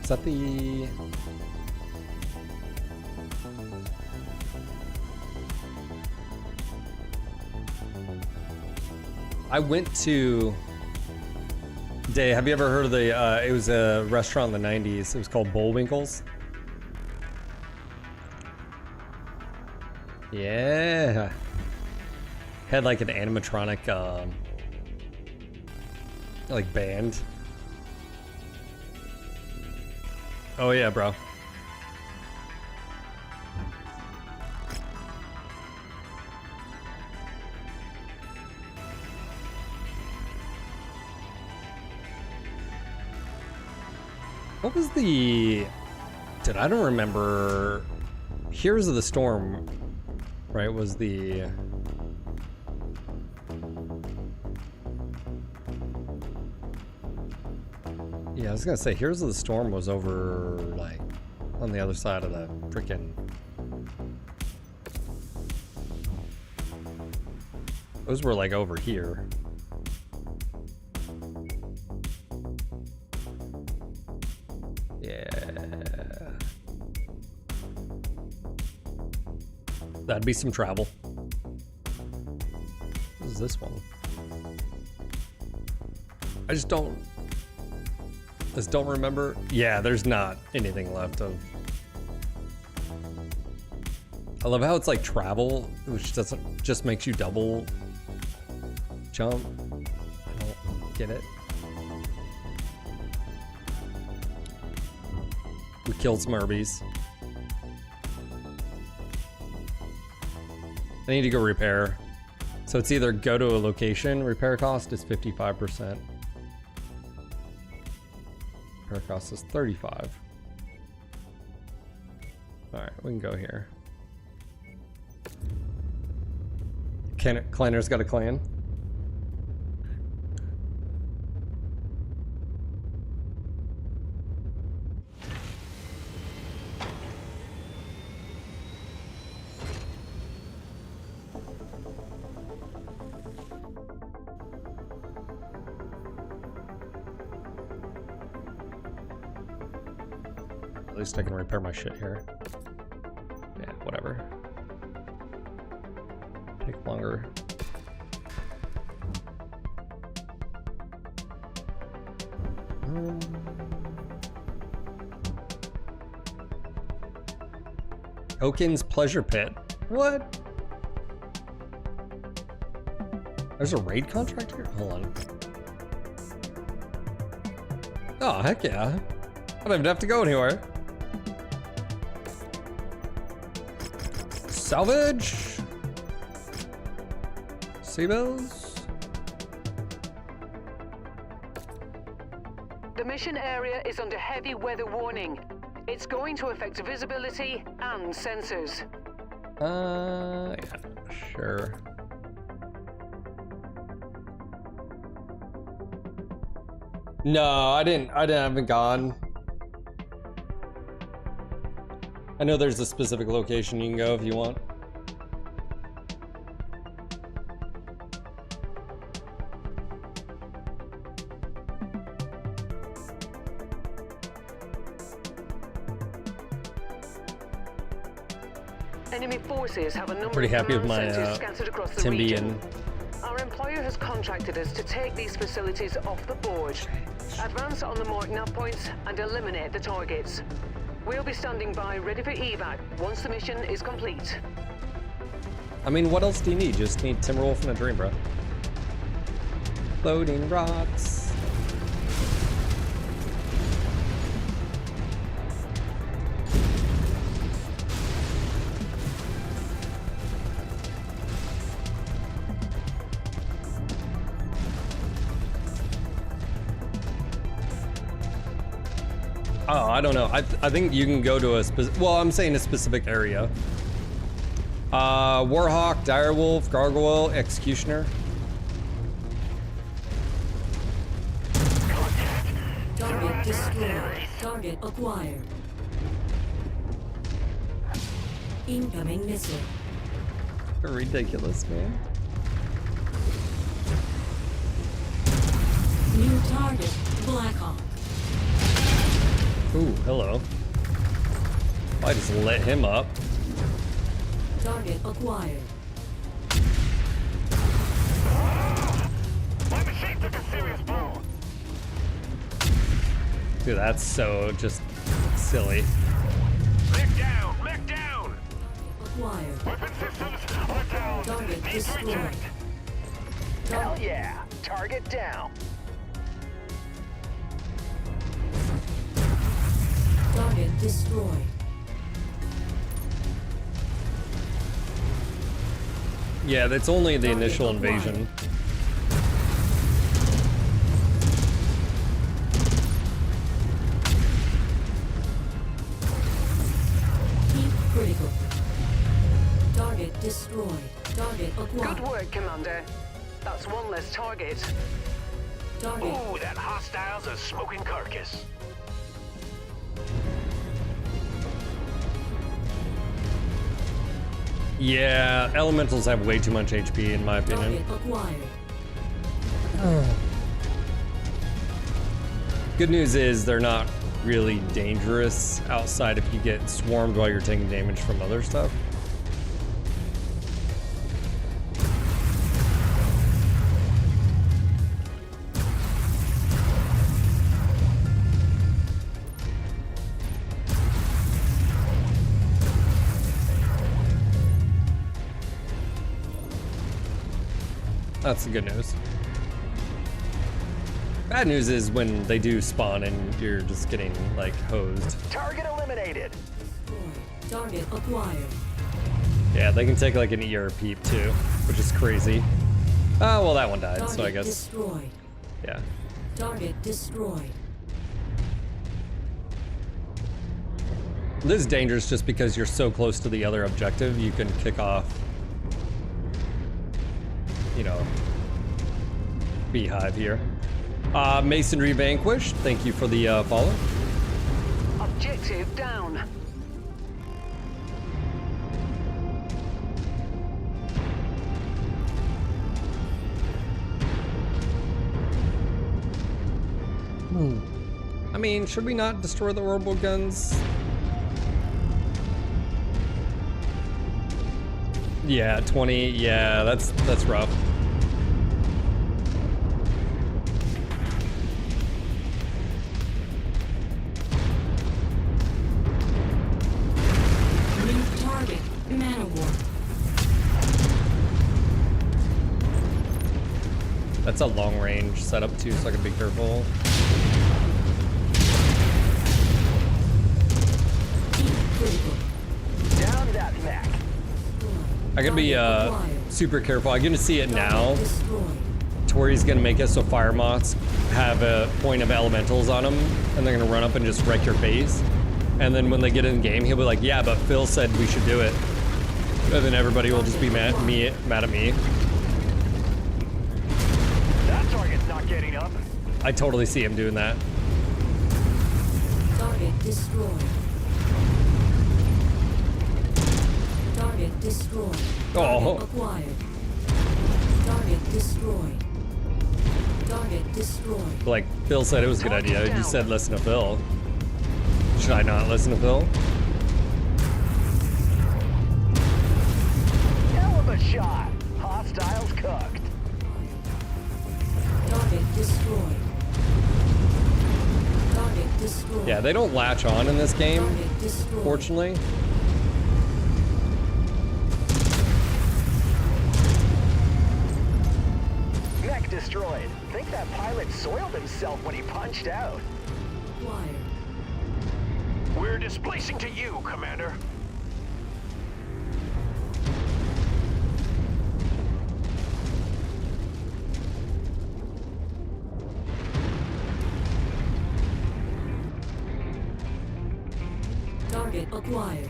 Is that the... I went to... Day, have you ever heard of the, it was a restaurant in the 90s. It was called Bullwinkle's. Yeah. Had like an animatronic, like band. Oh yeah, bro. What was the... Dude, I don't remember... Heroes of the Storm, right, was the... Yeah, I was gonna say, Heroes of the Storm was over, like, on the other side of the freaking... Those were, like, over here. Yeah. That'd be some travel. What is this one? I just don't remember. Yeah, there's not anything left of. I love how it's like travel, which doesn't just makes you double jump. I don't get it. We killed some Urbies. I need to go repair. So it's either go to a location, repair cost is 55%. Repair cost is 35. All right, we can go here. Clanner's got a clan. At least I can repair my shit here. Yeah, whatever. Take longer. Oaken's Pleasure Pit. What? There's a raid contract here? Hold on. Oh, heck yeah. I don't even have to go anywhere. Salvage. Seabells. The mission area is under heavy weather warning. It's going to affect visibility and sensors. Yeah, sure. No, I haven't gone. I know there's a specific location you can go if you want. Enemy forces have a number Pretty of happy with my command centers scattered across the Timby region. and Our employer has contracted us to take these facilities off the board, advance on the marked nav points, and eliminate the targets. We'll be standing by ready for evac once the mission is complete. I mean, what else do you need? Just need Timberwolf and a Dream, bro. Floating rocks. Oh, I don't know. I think you can go to a specific. Well, I'm saying a specific area. Warhawk, Direwolf, Gargoyle, Executioner. Target destroyed. Target acquired. Incoming missile. Ridiculous, man. New target, Blackhawk. Ooh, hello. I just lit him up. Target acquired. My machine took a serious blow. Dude, that's so just silly. Mech down! Mech down! Acquired. Weapon systems are down. Target Need to destroyed. reject. Hell yeah! Target down. Target destroyed. Yeah, that's only the Target initial acquired. invasion. Keep critical. Target destroyed. Target acquired. Good work, Commander. That's one less target. Target. Ooh, that hostile's a smoking carcass. Yeah, elementals have way too much HP in my opinion. Target acquired. Good news is they're not really dangerous outside if you get swarmed while you're taking damage from other stuff. That's the good news. Bad news is when they do spawn and you're just getting like hosed. Target eliminated. Target acquired. Yeah, they can take like an ER peep too, which is crazy. Oh, well, that one died, Target so I guess. destroyed. Yeah. Target destroyed. This is dangerous just because you're so close to the other objective, you can kick off, you know, beehive here. Masonry Vanquished, thank you for the follow. Objective down. I mean, should we not destroy the orbital guns? Yeah, 20, yeah, that's rough. New target. Manowar. That's a long range setup too, so I can be careful. Down that mech. I gotta be super careful. I'm gonna see it now. Tori's gonna make it so fire moths have a point of elementals on them, and they're gonna run up and just wreck your base. And then when they get in the game, he'll be like, "Yeah, but Phil said we should do it." And then everybody will just be mad at me. That target's not getting up. I totally see him doing that. Target destroyed. Target destroyed. Target Oh. acquired. Target destroyed. Target destroyed. Like Phil said, it was a good idea. You said listen to Phil. Should I not listen to Phil? Hell of a shot. Hostiles cooked. Target destroyed. Target destroyed. Yeah, they don't latch on in this game, Target destroyed. fortunately. Mech destroyed. Think that pilot soiled himself when he punched out. Acquired. We're displacing to you, Commander. Target acquired.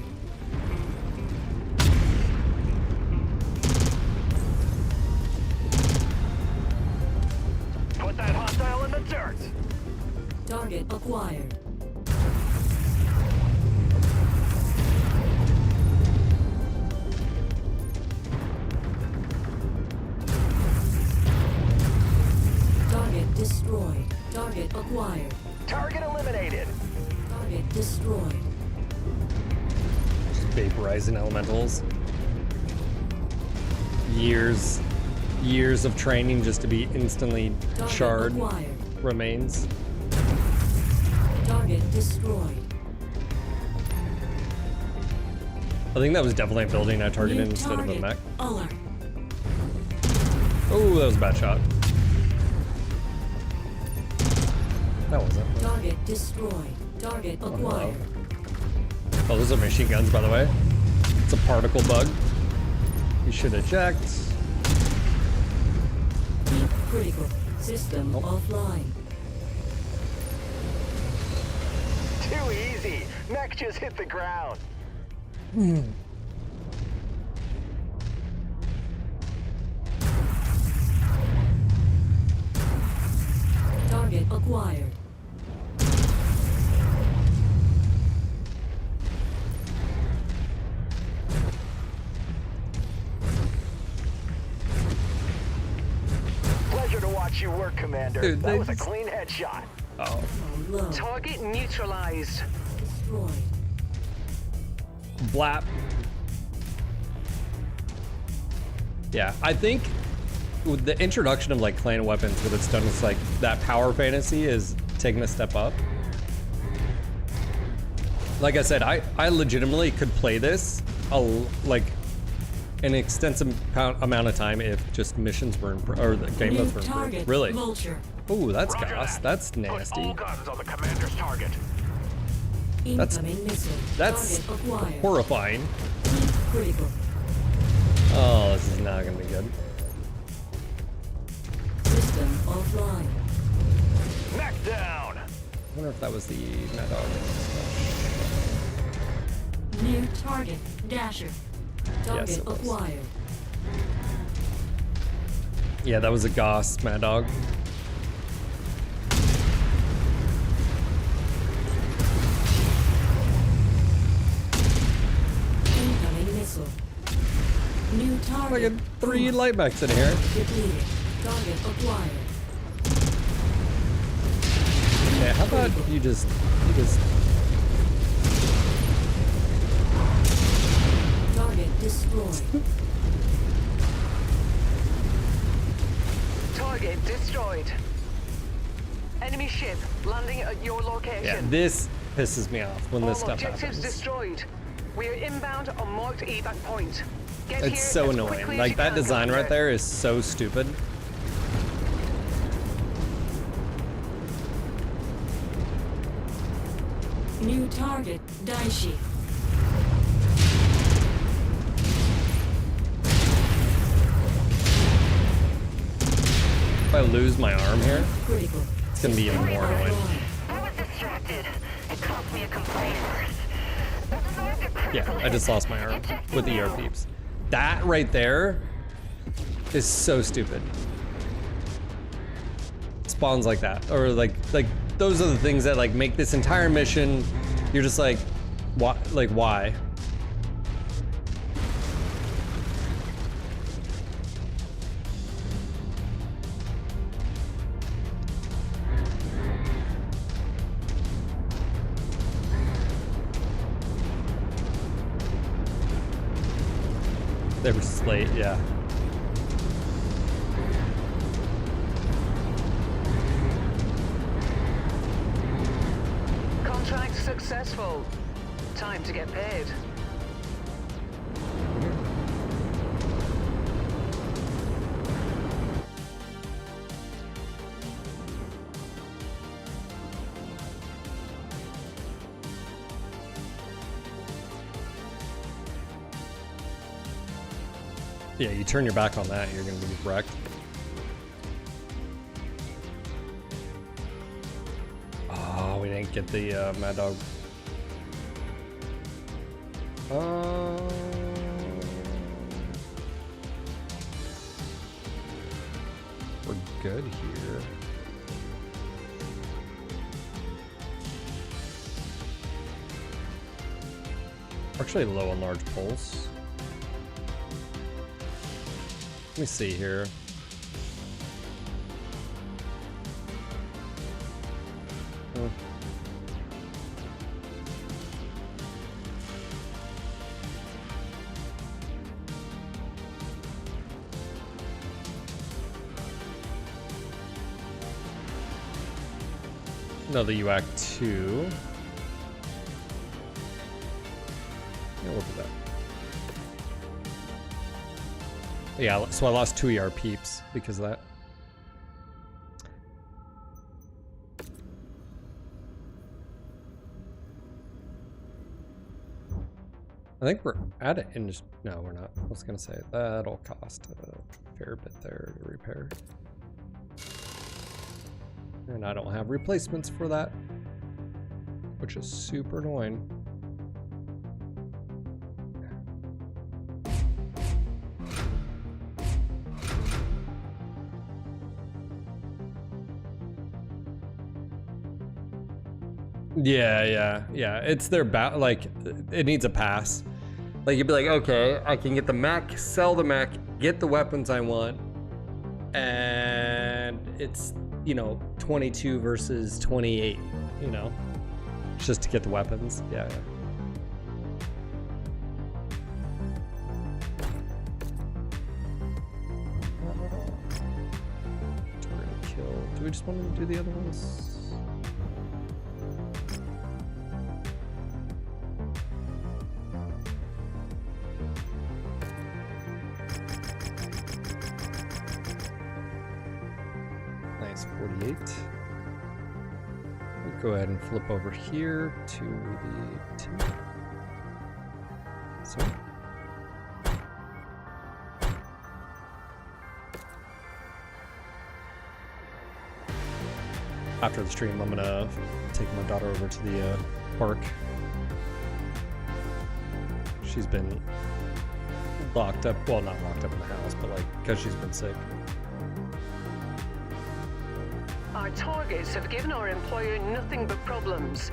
Put that hostile in the dirt. Target acquired. Target destroyed. Target acquired. Target eliminated. Target destroyed. Just vaporizing elementals. Years of training just to be instantly Target charred acquired. remains. Target destroyed. I think that was definitely a building I targeted New instead of a target. mech. Alert. Oh, that was a bad shot. That wasn't. Target destroyed. Target acquired. Oh, those are machine guns, by the way. It's a particle bug. You should eject. Deep critical. System offline. Too easy. Mech just hit the ground. Target acquired. Pleasure to watch you work, Commander. Dude, that they was a just- clean headshot. Oh. Low. Target neutralized. Destroyed. Blap. Yeah, I think with the introduction of like clan weapons, what it's done is like that power fantasy is taking a step up. Like I said, I legitimately could play this like an extensive amount of time if just missions were or the game modes were improved. Really? Vulture. Ooh, that's gas. That's nasty. All guns on the commander's target. Incoming missile. That's Target acquired. horrifying. Heat critical. Oh, this is not gonna be good. System offline. Mech down. I wonder if that was the Mad Dog. Near target. Dasher. Target Yes, it was. acquired. Yeah, that was a Goss Mad Dog. Incoming missile. New target. I got 3 light mechs in here. Depleted. Target acquired. Yeah, how about you just Target destroyed. Target destroyed. Enemy ship landing at your location. yeah, this pisses me off when this All stuff objectives happens. destroyed. We are inbound on marked evac point. Get It's here so as annoying. quickly as Like you that can, design right Commander. there is so stupid. New target. Daishi. If I lose my arm here, Critical. it's gonna be even more annoying. I was distracted. It cost me a complaint. Yeah, I just lost my arm with the ER peeps. That right there is so stupid. Spawns like that, or like those are the things that like make this entire mission. You're just like, why? Like why? They were slate, yeah. Contract successful. Time to get paid. Yeah, you turn your back on that, you're gonna be wrecked. Oh, we didn't get the Mad Dog. We're good here. We're actually low on large pulse. Let me see here. Another UAC 2. Yeah, look at that. Yeah, so I lost 2 ER peeps because of that. I think we're at it in just, no, we're not. I was gonna say that'll cost a fair bit there to repair. And I don't have replacements for that, which is super annoying. Yeah. It's their like, it needs a pass. Like you'd be like, okay, I can get the mech, sell the mech, get the weapons I want, and it's, you know, 22 versus 28, you know, just to get the weapons. Yeah. We're gonna kill. Do we just want to do the other ones? Nice, 48. We'll go ahead and flip over here to the 2. So. After the stream, I'm gonna take my daughter over to the park. She's been locked up, well, not locked up in the house, but like, because she's been sick. Our targets have given our employer nothing but problems.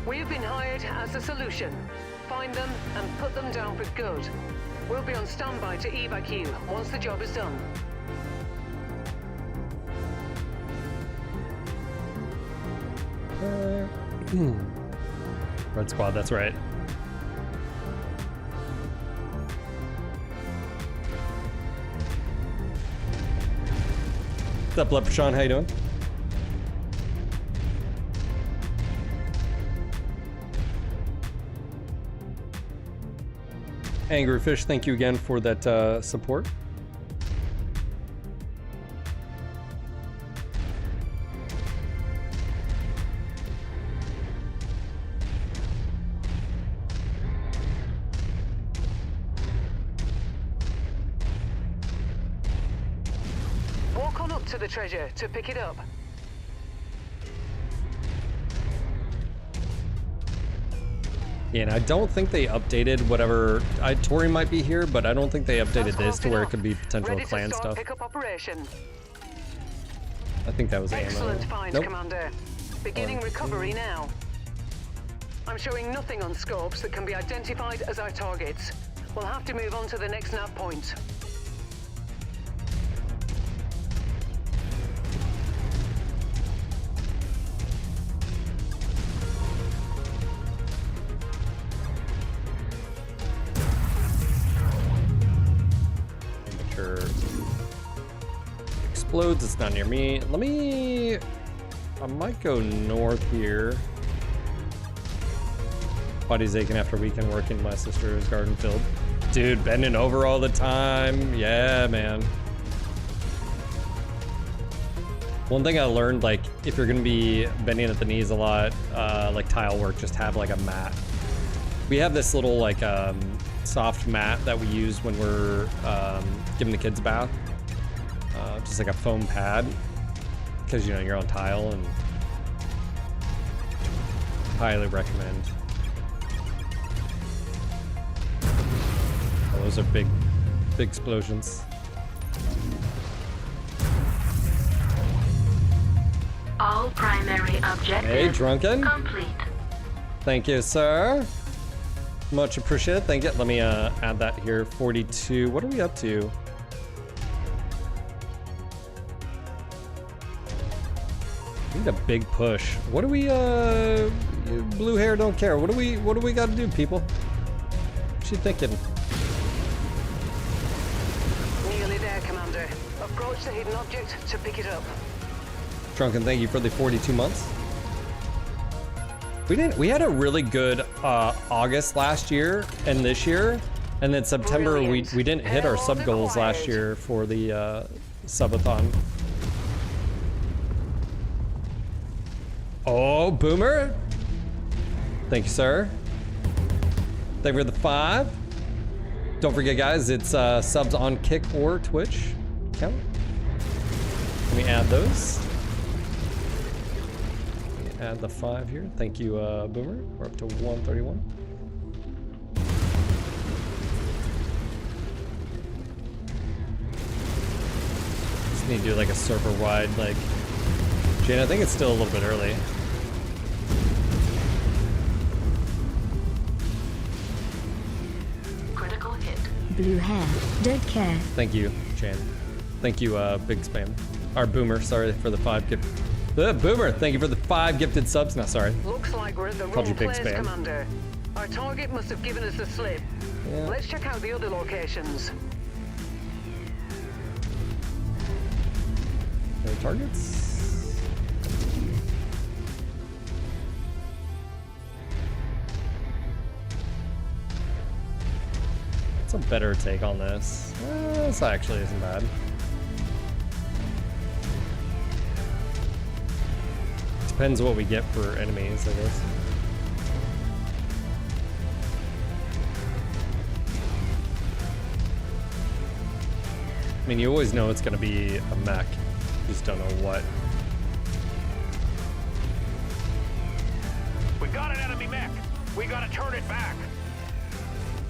We've been hired as a solution. Find them and put them down for good. We'll be on standby to evac you once the job is done. Red Squad, that's right. What's up, Leprechaun? Sean? How you doing? Angry Fish, thank you again for that support. Walk on up to the treasure to pick it up. Yeah, and I don't think they updated whatever. Tori might be here, but I don't think they updated this to where it could be potential Ready clan to start stuff. Pickup operation. I think that was Excellent ammo. find, Nope. Commander. Beginning recovery now. I'm showing nothing on scopes that can be identified as our targets. We'll have to move on to the next nav point. Make sure explodes. It's not near me. Let me. I might go north here. Body's aching after a weekend working my sister's garden field. Dude, bending over all the time. Yeah, man. One thing I learned, like, if you're gonna be bending at the knees a lot, like tile work, just have like a mat. We have this little like soft mat that we use when we're giving the kids a bath. Just like a foam pad, because you know you're on tile, and highly recommend. Oh, those are big explosions. All primary objectives Hey, Drunken. complete. Thank you, sir. Much appreciated. Thank you. Let me add that here. 42. What are we up to? We need a big push. What do we blue hair don't care. What do we got to do, people? What's she thinking? Nearly there, Commander. Approach the hidden object to pick it up. Drunken, thank you for the 42 months. We had a really good August last year and this year, and then September Brilliant. we didn't hit our Hell sub goals last required. year for the subathon. Oh, Boomer! Thank you, sir. Thank you for the 5. Don't forget, guys, it's subs on Kick or Twitch account. Let me add those. Let me add the 5 here. Thank you, Boomer. We're up to 131. Just need to do like a server-wide, like. Jane, I think it's still a little bit early. Critical hit. Blue hair, don't care. Thank you, Jane. Thank you, Big Spam. Or Boomer, sorry for the 5 gift. Boomer, thank you for the 5 gifted subs. No, sorry. Looks like we're at the Called wrong you big place, spam. Commander. Our target must have given us the slip. Yeah. Let's check out the other locations. No targets? What's a better take on this? This actually isn't bad. Depends what we get for enemies, I guess. I mean, you always know it's gonna be a mech. You just don't know what. We got an enemy mech. We gotta turn it back.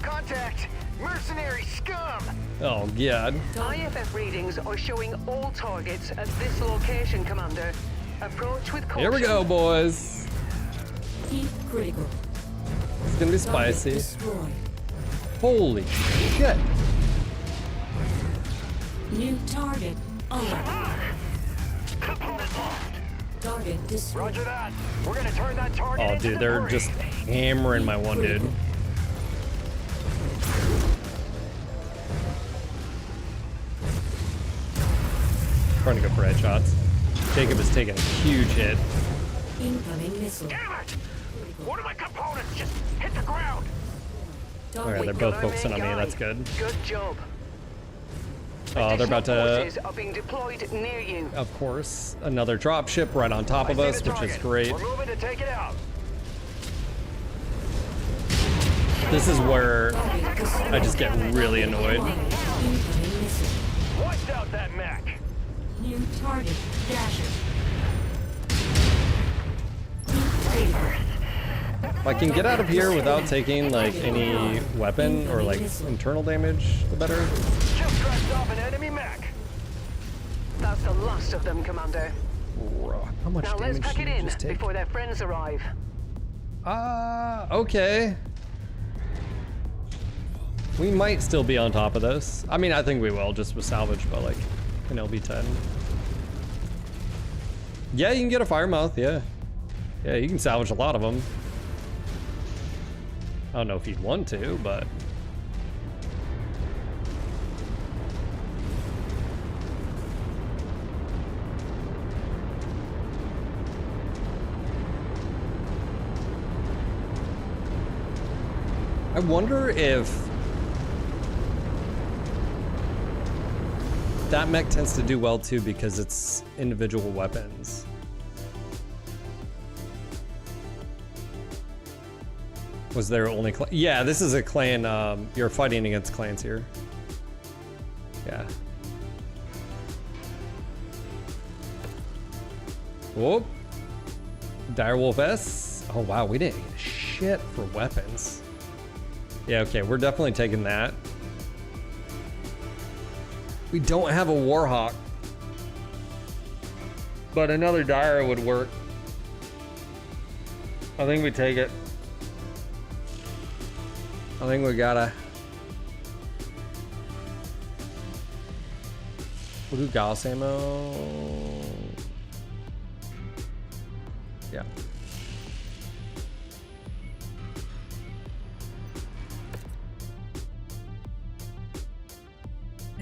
Contact! Mercenary scum! Oh, God. IFF readings are showing all targets at this location, Commander. Approach with caution. Here we go, boys. Keep critical. It's gonna be Target spicy. destroyed. Holy shit. New target unlocked. Target destroyed. Roger that. We're gonna turn that target Oh, into dude, they're debris. just hammering my one dude. Trying to go for headshots. Jacob is taking a huge hit. Incoming missile. Damn it! One of my components just hit the ground. Alright, they're both focusing on me. That's good. Good job. Oh, they're about to, Forces are being deployed near you. of course, another dropship right on top of I see us, the which is target. great. We're moving to take it out. This is where Target destroyed. I just get really annoyed. Incoming missile. Wiped out that mech. New target Dasher. Keep critical. If I can get out of here without taking like any weapon or like internal damage, the better. Just crashed off an enemy mech. That's the last of them, Commander. How much Now let's damage pack did it you in just take? before their friends arrive. Okay. We might still be on top of this. I mean, I think we will, just with salvage, but like an LB10. Yeah, you can get a fire mouth, yeah. Yeah, you can salvage a lot of them. I don't know if you'd want to, but... I wonder if that mech tends to do well too because it's individual weapons. Was there only yeah, this is a clan, you're fighting against clans here. Yeah. Whoop. Direwolf S. Oh wow, we didn't get shit for weapons. Yeah, okay, we're definitely taking that. We don't have a Warhawk, but another Dire would work. I think we take it. I think we gotta. We'll do Gauss ammo. Yeah.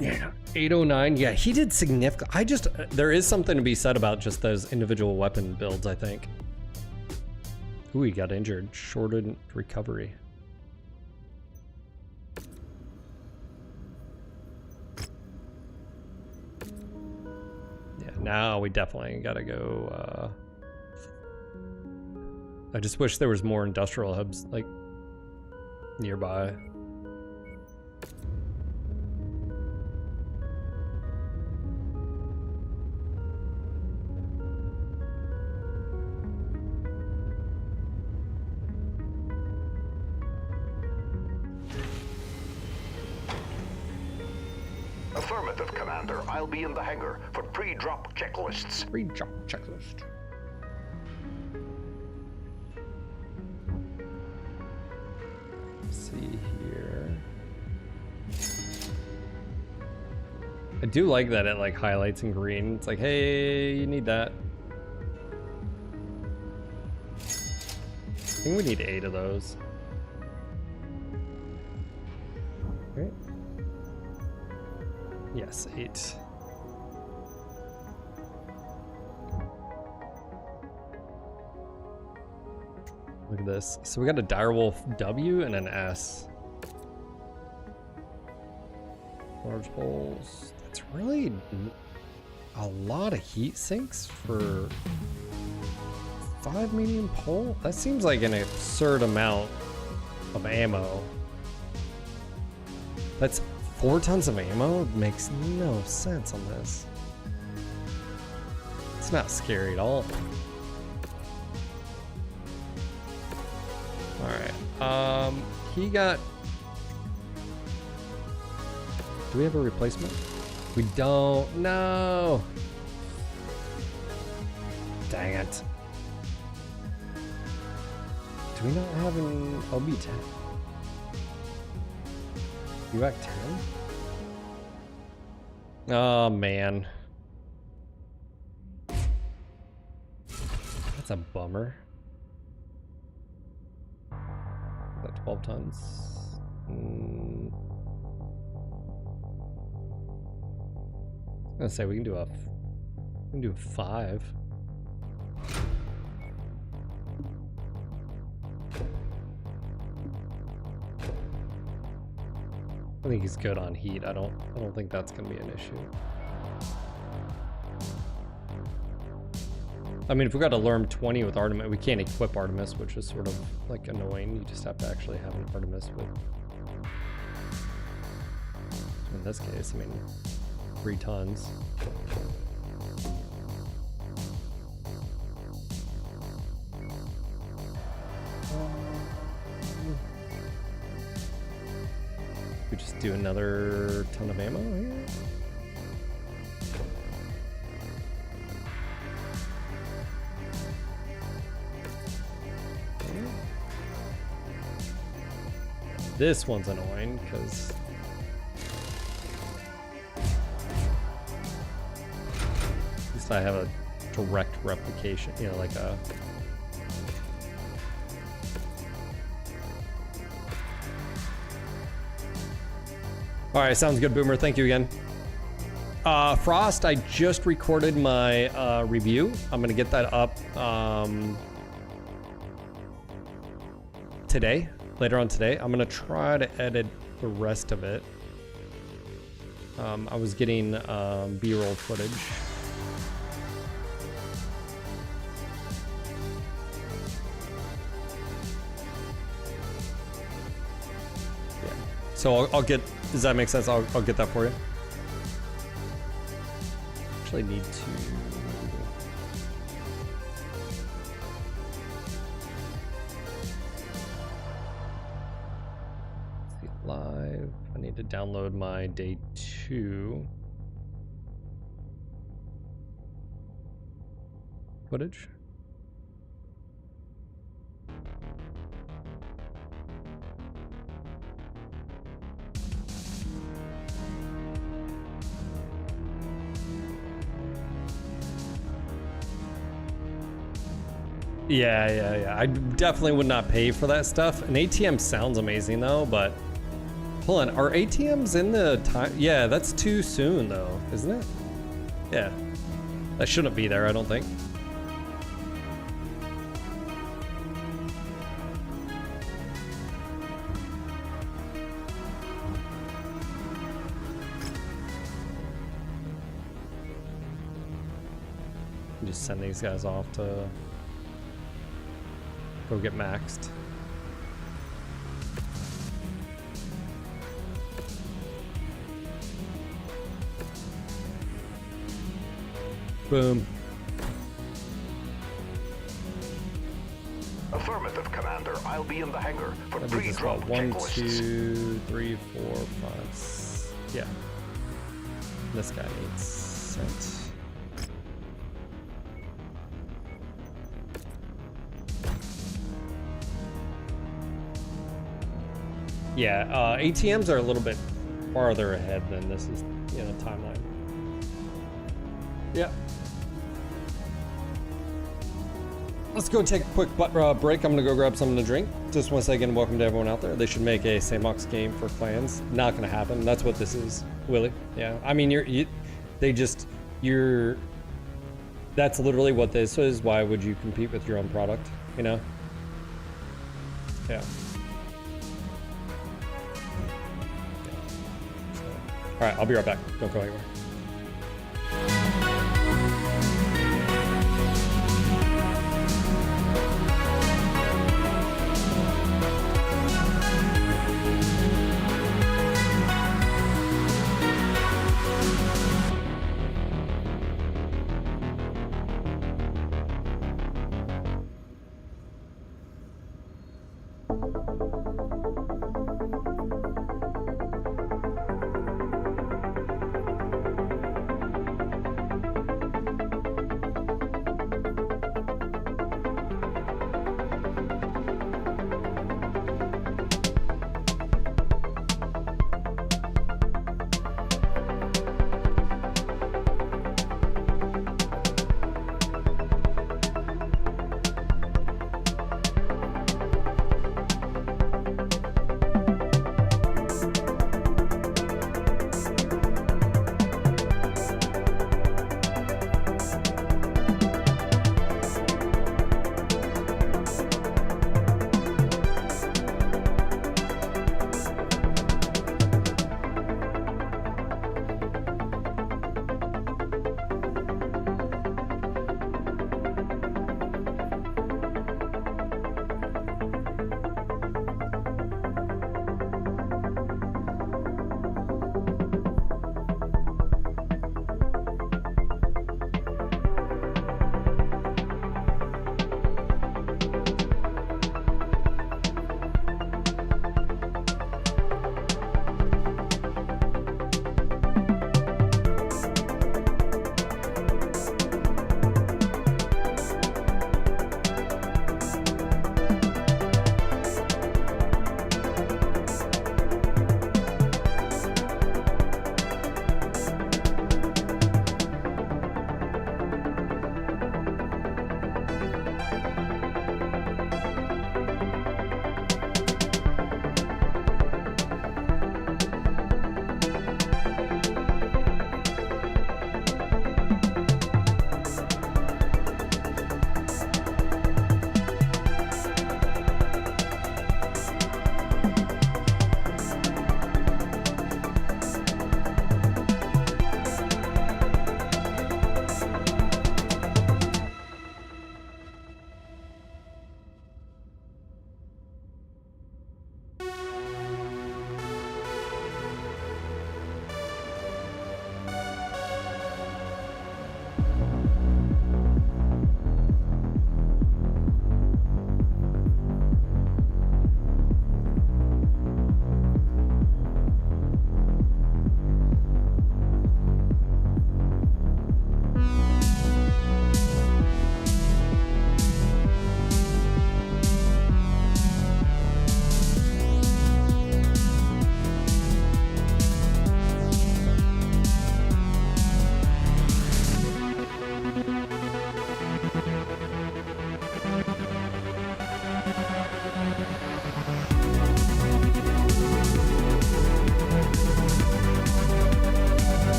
Yeah, 809. Yeah, he did significant. There is something to be said about just those individual weapon builds, I think. Ooh, he got injured. Shorted recovery. Yeah, now we definitely gotta go. I just wish there was more industrial hubs, like, nearby. Affirmative, Commander. I'll be in the hangar for pre-drop checklists. Pre-drop checklist. Let's see here. I do like that it like highlights in green. It's like, hey, you need that. I think we need 8 of those. Right? Yes, 8. Look at this. So we got a Direwolf W and an S. Large bowls. That's really a lot of heat sinks for 5 medium pole? That seems like an absurd amount of ammo. That's 4 tons of ammo? Makes no sense on this. It's not scary at all. Alright, he got... Do we have a replacement? We don't, no! Dang it. Do we not have an LB-10? UAC 10? Oh man. That's a bummer. Is that 12 tons? I was gonna say we can do a 5. I think he's good on heat. I don't think that's gonna be an issue. I mean, if we got a Lerm 20 with Artemis, we can't equip Artemis, which is sort of like annoying. You just have to actually have an Artemis with. In this case, I mean, 3 tons. We just do another ton of ammo here. This one's annoying because at least I have a direct replication, you know, like a all right, sounds good, Boomer. Thank you again. Frost, I just recorded my review. I'm gonna get that up today, later on today. I'm gonna try to edit the rest of it. I was getting B-roll footage. Yeah. So I'll get. Does that make sense? I'll get that for you. Actually need to... Let's see, live. I need to download my day 2 footage. Yeah. I definitely would not pay for that stuff. An ATM sounds amazing though, but hold on, are ATMs in the time? Yeah, that's too soon though, isn't it? Yeah, that shouldn't be there, I don't think. Just send these guys off to go get maxed. Boom. Affirmative, Commander. I'll be in the hangar for That means it's pre-drop about 1, checklists. 2, 3, 4, 5. Yeah. This guy needs sent. Yeah, ATMs are a little bit farther ahead than this is, you know, timeline. Yeah. Let's go take a quick break. I'm gonna go grab something to drink. Just want to say again, welcome to everyone out there. They should make a Samox game for clans. Not gonna happen. That's what this is, Willie. Yeah. I mean, that's literally what this is. Why would you compete with your own product? You know? Yeah. All right, I'll be right back. Don't go anywhere.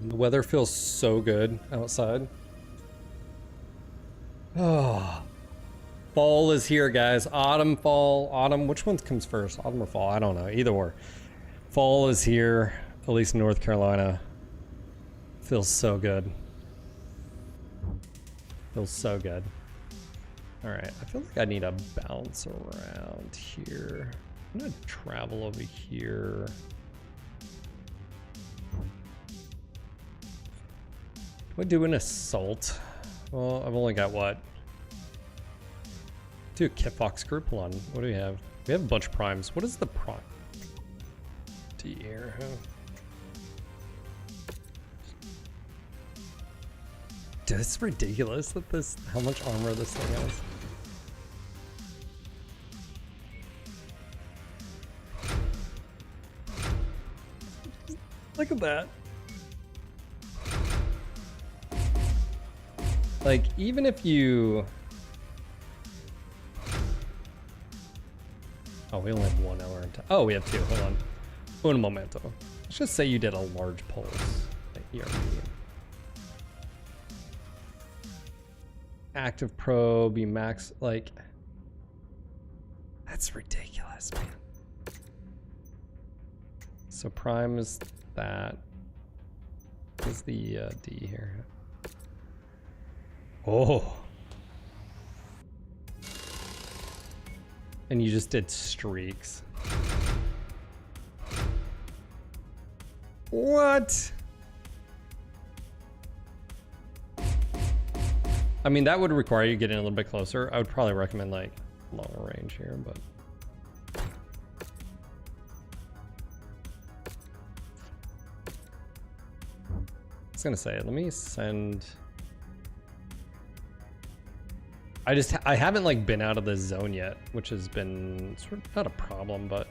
The weather feels so good outside. Oh, fall is here, guys. Autumn, fall, autumn. Which one comes first? Autumn or fall? I don't know. Either or. Fall is here, at least in North Carolina. Feels so good. Feels so good. All right, I feel like I need to bounce around here. I'm gonna travel over here. Do I do an assault? Well, I've only got what? Do a Kit Fox group. Hold on. What do we have? We have a bunch of primes. What is the prime? D here, huh? Dude, it's ridiculous that this, how much armor this thing has. Look at that. Like, even if you... Oh, we only have 1 hour in time. Oh, we have 2. Hold on. Un momento. Let's just say you did a large pulse. Like ERP. Active Pro, be max, like... That's ridiculous, man. So Prime is that. What's the D here? Oh. And you just did streaks. What? I mean, that would require you getting a little bit closer. I would probably recommend like longer range here, but. I was gonna say, let me send. I haven't like been out of the zone yet, which has been sort of not a problem, but.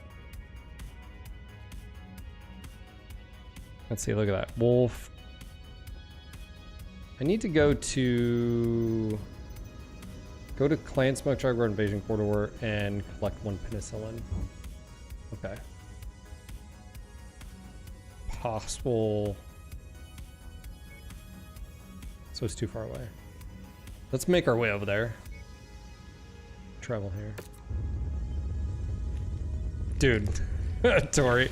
Let's see, look at that. Wolf. I need to go to Clan Smoke Jaguar Invasion Corridor and collect 1 penicillin. Okay. Possible. So it's too far away. Let's make our way over there. Travel here. Dude. Tori.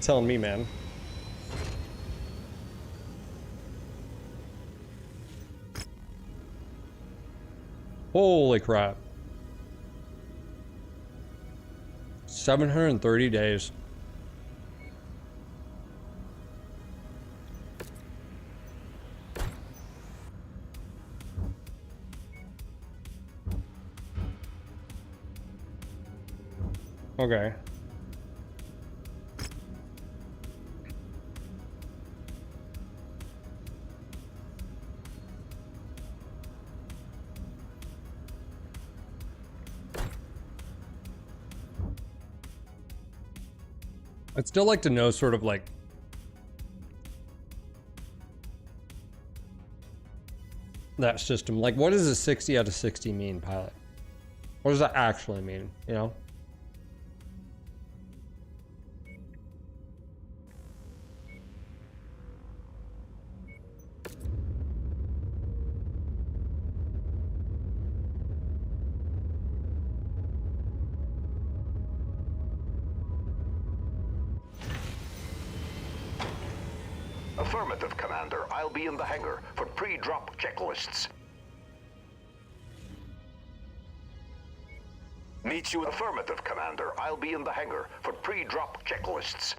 Telling me, man. Holy crap. 730 days. Okay. I'd still like to know sort of like that system. Like, what does a 60 out of 60 mean, pilot? What does that actually mean, you know? Affirmative, Commander. I'll be in the hangar for pre-drop checklists. Meet you. Affirmative, Commander. I'll be in the hangar for pre-drop checklists.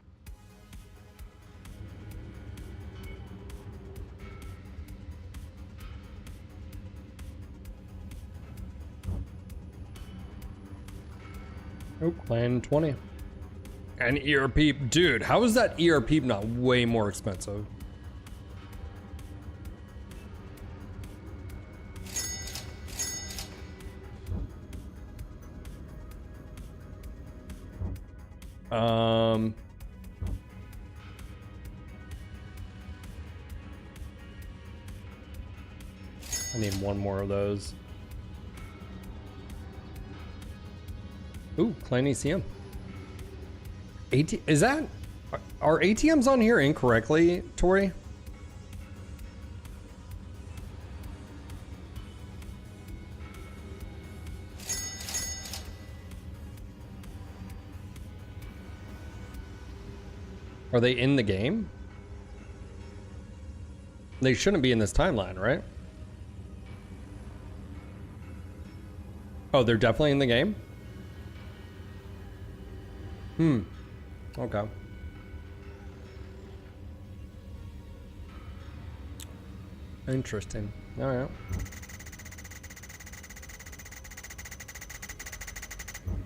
Oh, Plan 20. And ERP, dude, how is that ERP not way more expensive? I need 1 more of those. Ooh, Clan ECM. 18, is that? Are ATMs on here incorrectly, Tori? Are they in the game? They shouldn't be in this timeline, right? Oh, they're definitely in the game? Okay. Interesting. All right.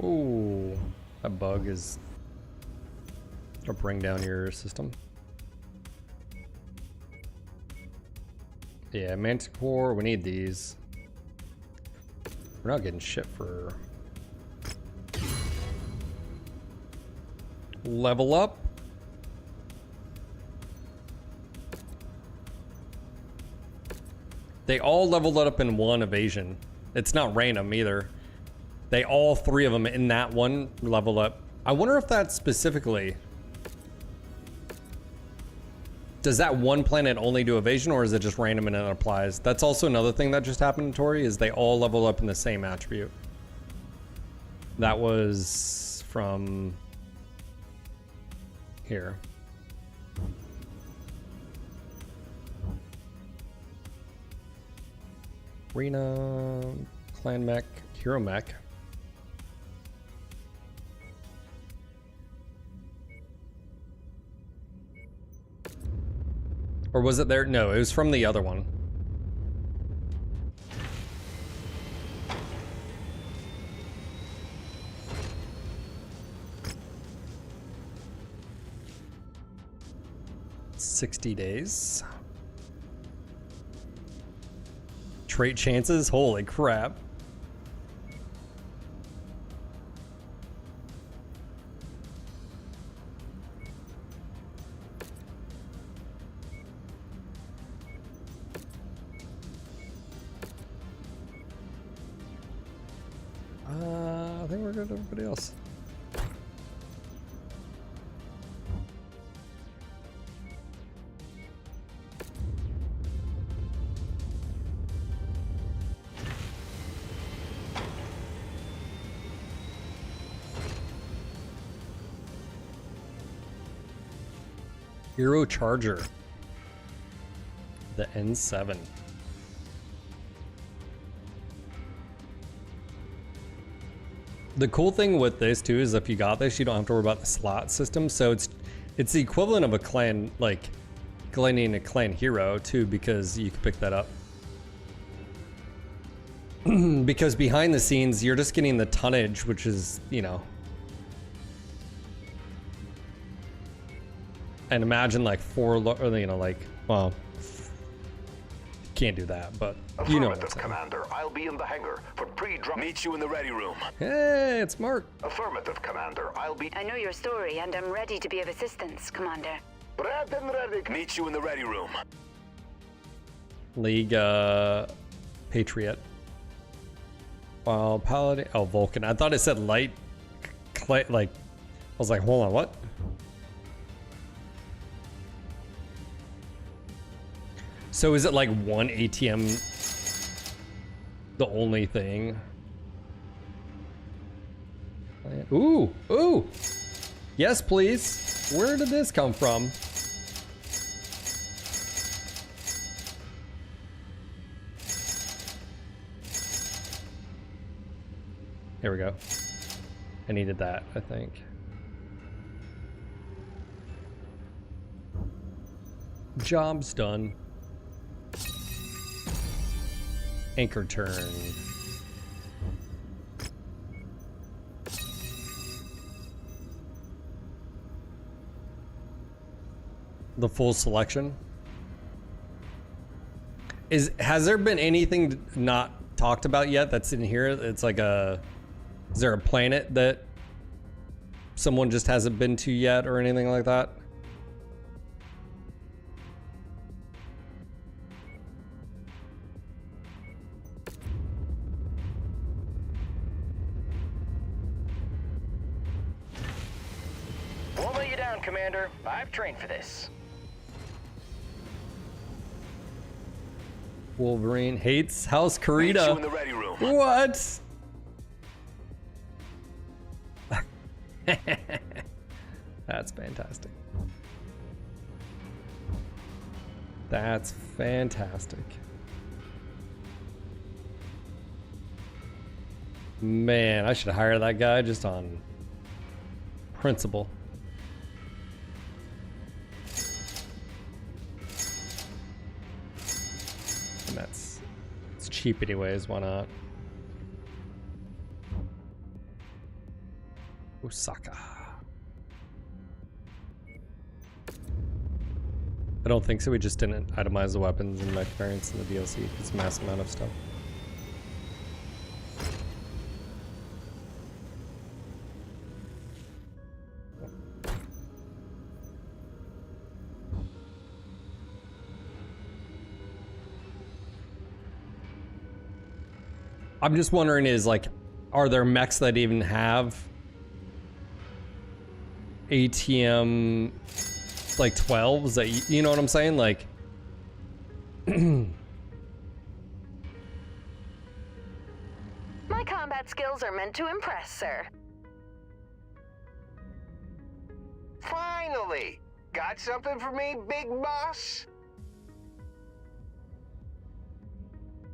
Ooh, that bug is gonna bring down your system. Yeah, Manticore, we need these. We're not getting shit for level up. They all leveled up in one evasion. It's not random either. They all three of them in that one level up. I wonder if that's specifically. Does that one planet only do evasion, or is it just random and it applies? That's also another thing that just happened to Tori, is they all level up in the same attribute. That was from here. Arena, Clan Mech, Hero Mech. Or was it there? No, it was from the other one. $60 days. Trait chances? Holy crap. I think we're good to everybody else. Hero Charger. The N7. The cool thing with this too is if you got this, you don't have to worry about the slot system. So it's the equivalent of a clan, like getting a clan hero too, because you can pick that up. Because behind the scenes, you're just getting the tonnage, which is, you know. And imagine like you know, like, well, can't do that, but you know what I'm saying. Commander, I'll be in the hangar for pre-drop. Meet you in the ready room. Hey, it's Mark. Affirmative, Commander. I'll be. I know your story, and I'm ready to be of assistance, Commander. Red and ready. Meet you in the ready room. League Patriot. Well, Paladin. Oh, Vulcan. I thought it said light. Like, I was like, hold on, what? So is it like one ATM, the only thing? Ooh, ooh. Yes, please. Where did this come from? Here we go. I needed that, I think. Job's done. Anchor turn. The full selection. Has there been anything not talked about yet that's in here? It's like is there a planet that someone just hasn't been to yet or anything like that? Commander. I've trained for this. Wolverine hates House Meet you in Karita. the ready room. What? That's fantastic. That's fantastic. Man, I should hire that guy just on principle. And it's cheap anyways, why not? Osaka. I don't think so. We just didn't itemize the weapons and mech variants in the DLC. It's a massive amount of stuff. I'm just wondering is like, are there mechs that even have ATM like 12s that you know what I'm saying? Like My combat skills are meant to impress, sir. Finally! Got something for me, big boss?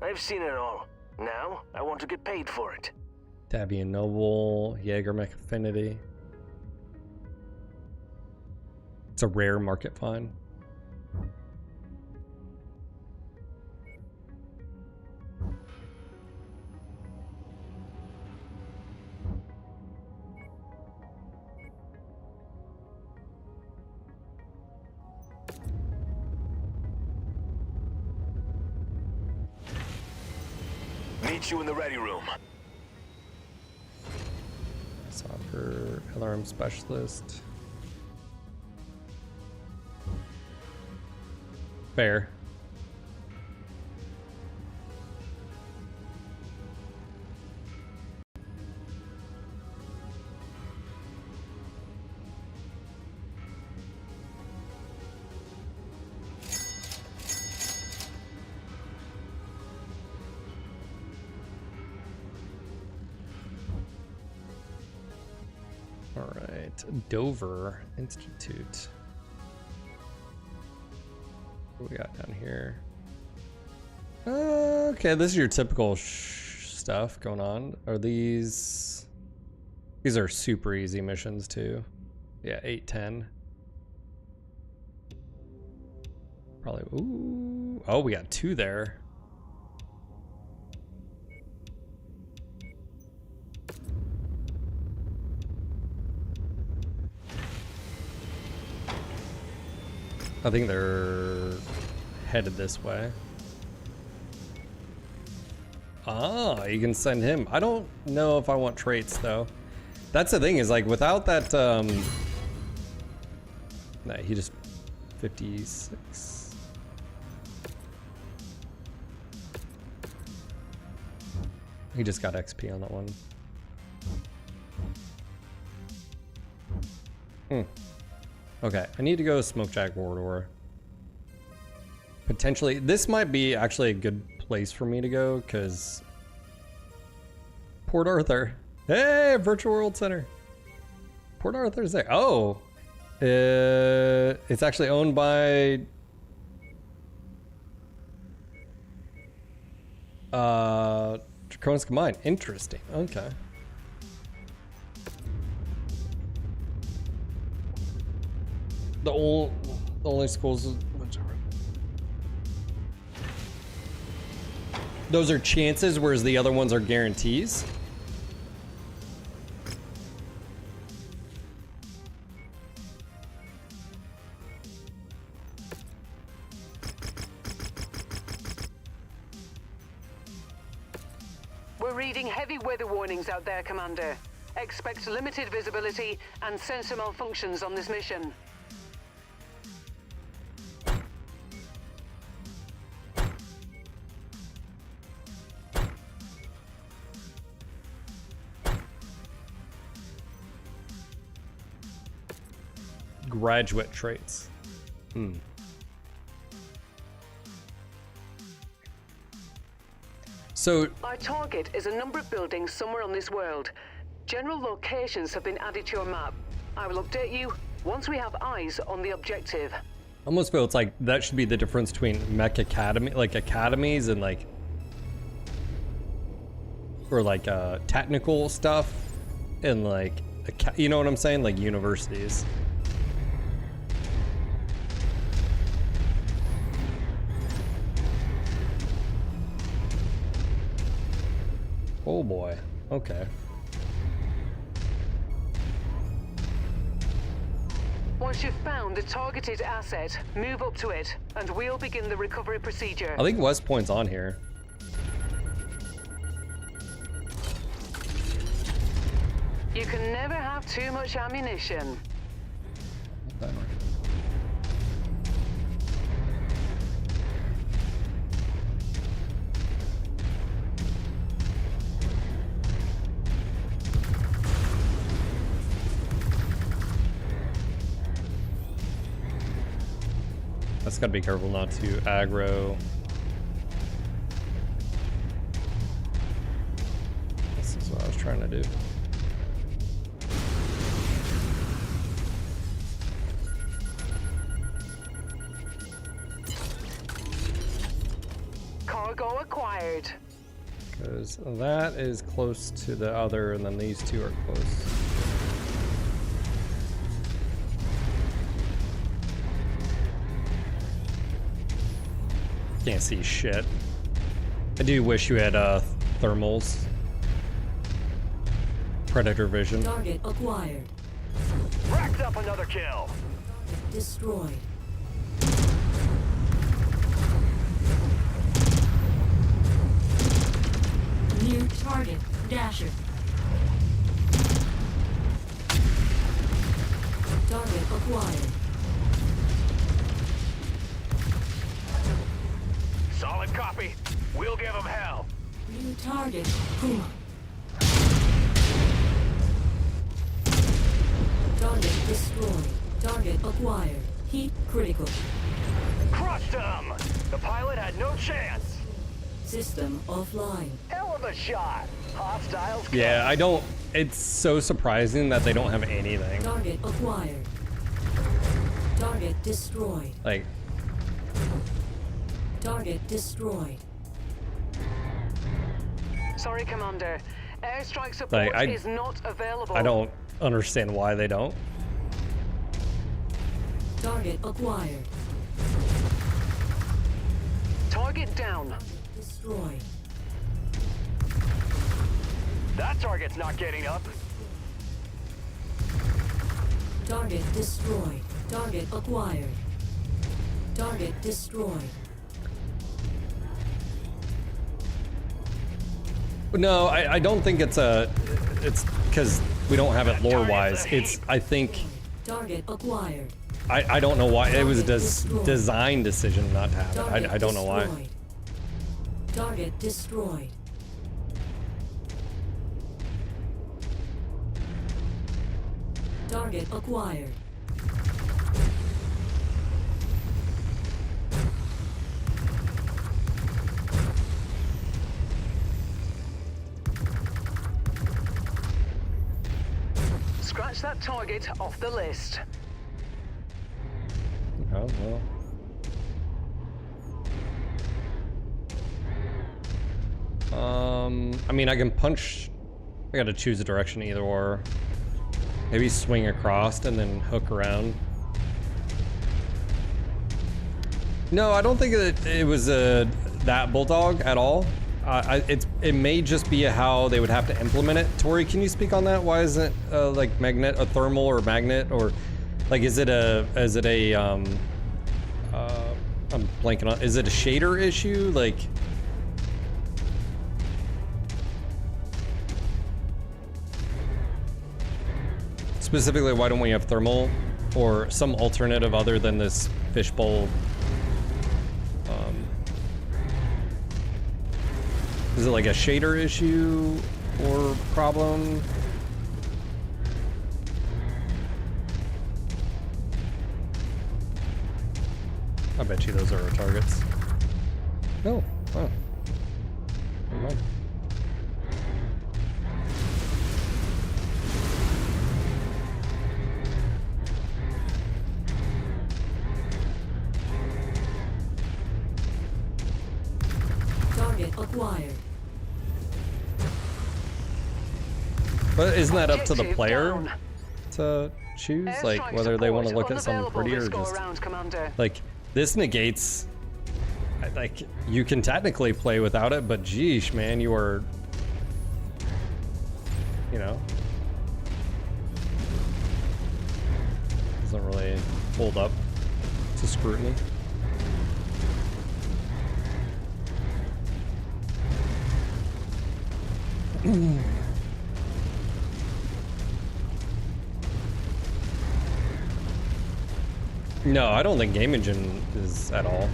I've seen it all. Now, I want to get paid for it. Davian Noble, Jaeger Mech Affinity. It's a rare market find. Meet you in the ready room. Soccer, LRM Specialist. Fair. All right, Dover Institute. What do we got down here? Okay, this is your typical stuff going on. Are these are super easy missions too. Yeah, 8, 10. Probably, ooh. Oh, we got 2 there. I think they're headed this way. Ah, you can send him. I don't know if I want traits though. That's the thing is like without that, nah, he just 56. He just got XP on that one. Okay, I need to go Smokejack Warrior. Potentially, this might be actually a good place for me to go, because Port Arthur. Hey, Virtual World Center. Port Arthur's there. Oh, it's actually owned by Draconis Combined. Interesting. Okay. The only schools, whichever. Those are chances, whereas the other ones are guarantees. We're reading heavy weather warnings out there, Commander. Expect limited visibility and sensor malfunctions on this mission. Graduate traits. So Our target is a number of buildings somewhere on this world. General locations have been added to your map. I will update you once we have eyes on the objective. almost feel it's like that should be the difference between mech academy, like academies, and like, or like technical stuff, and like, you know what I'm saying, like universities. Oh boy. Okay. Once you've found the targeted asset, move up to it, and we'll begin the recovery procedure. I think West Point's on here. You can never have too much ammunition. That's gotta be careful not to aggro. This is what I was trying to do. Cargo acquired. Because that is close to the other, and then these two are close. Can't see shit. I do wish you had thermals. Predator vision. Target acquired. Racked up another kill. Destroyed. New target, Dasher. Target acquired. Solid copy. We'll give them hell. New target, Puma. Target destroyed. Target acquired. Heat critical. Crushed them. The pilot had no chance. System offline. Hell of a shot. Hostiles. Yeah, I don't. It's so surprising that they don't have anything. Target acquired. Target destroyed. Like, Target destroyed. Sorry, Commander. Airstrike support Like, is not available. I don't understand why they don't. Target acquired. Target down. Destroyed. That target's not getting up. Target destroyed. Target acquired. Target destroyed. No, I don't think it's because we don't have it lore-wise. It's, I think, Target acquired. I don't know why. It was a design decision not to have it. I don't know why. Destroyed. Target destroyed. Target acquired. Scratch that target off the list. Oh, well. I mean, I can punch. I gotta choose a direction either or. Maybe swing across and then hook around. No, I don't think it was that bulldog at all. It may just be how they would have to implement it. Tori, can you speak on that? Why isn't like a thermal or magnet, or like is it a I'm blanking on. Is it a shader issue? Like, specifically, why don't we have thermal or some alternative other than this fishbowl? Is it like a shader issue or problem? I bet you those are our targets. Oh, wow. Never mind. Target acquired. But isn't that up to the Objective player down. to choose, like Airstrike whether they want to support look at something unavailable pretty or this go just around, Commander. like this negates? Like you can technically play without it, but geesh, man, you are, you know, doesn't really hold up to scrutiny. No, I don't think Game Engine is at all.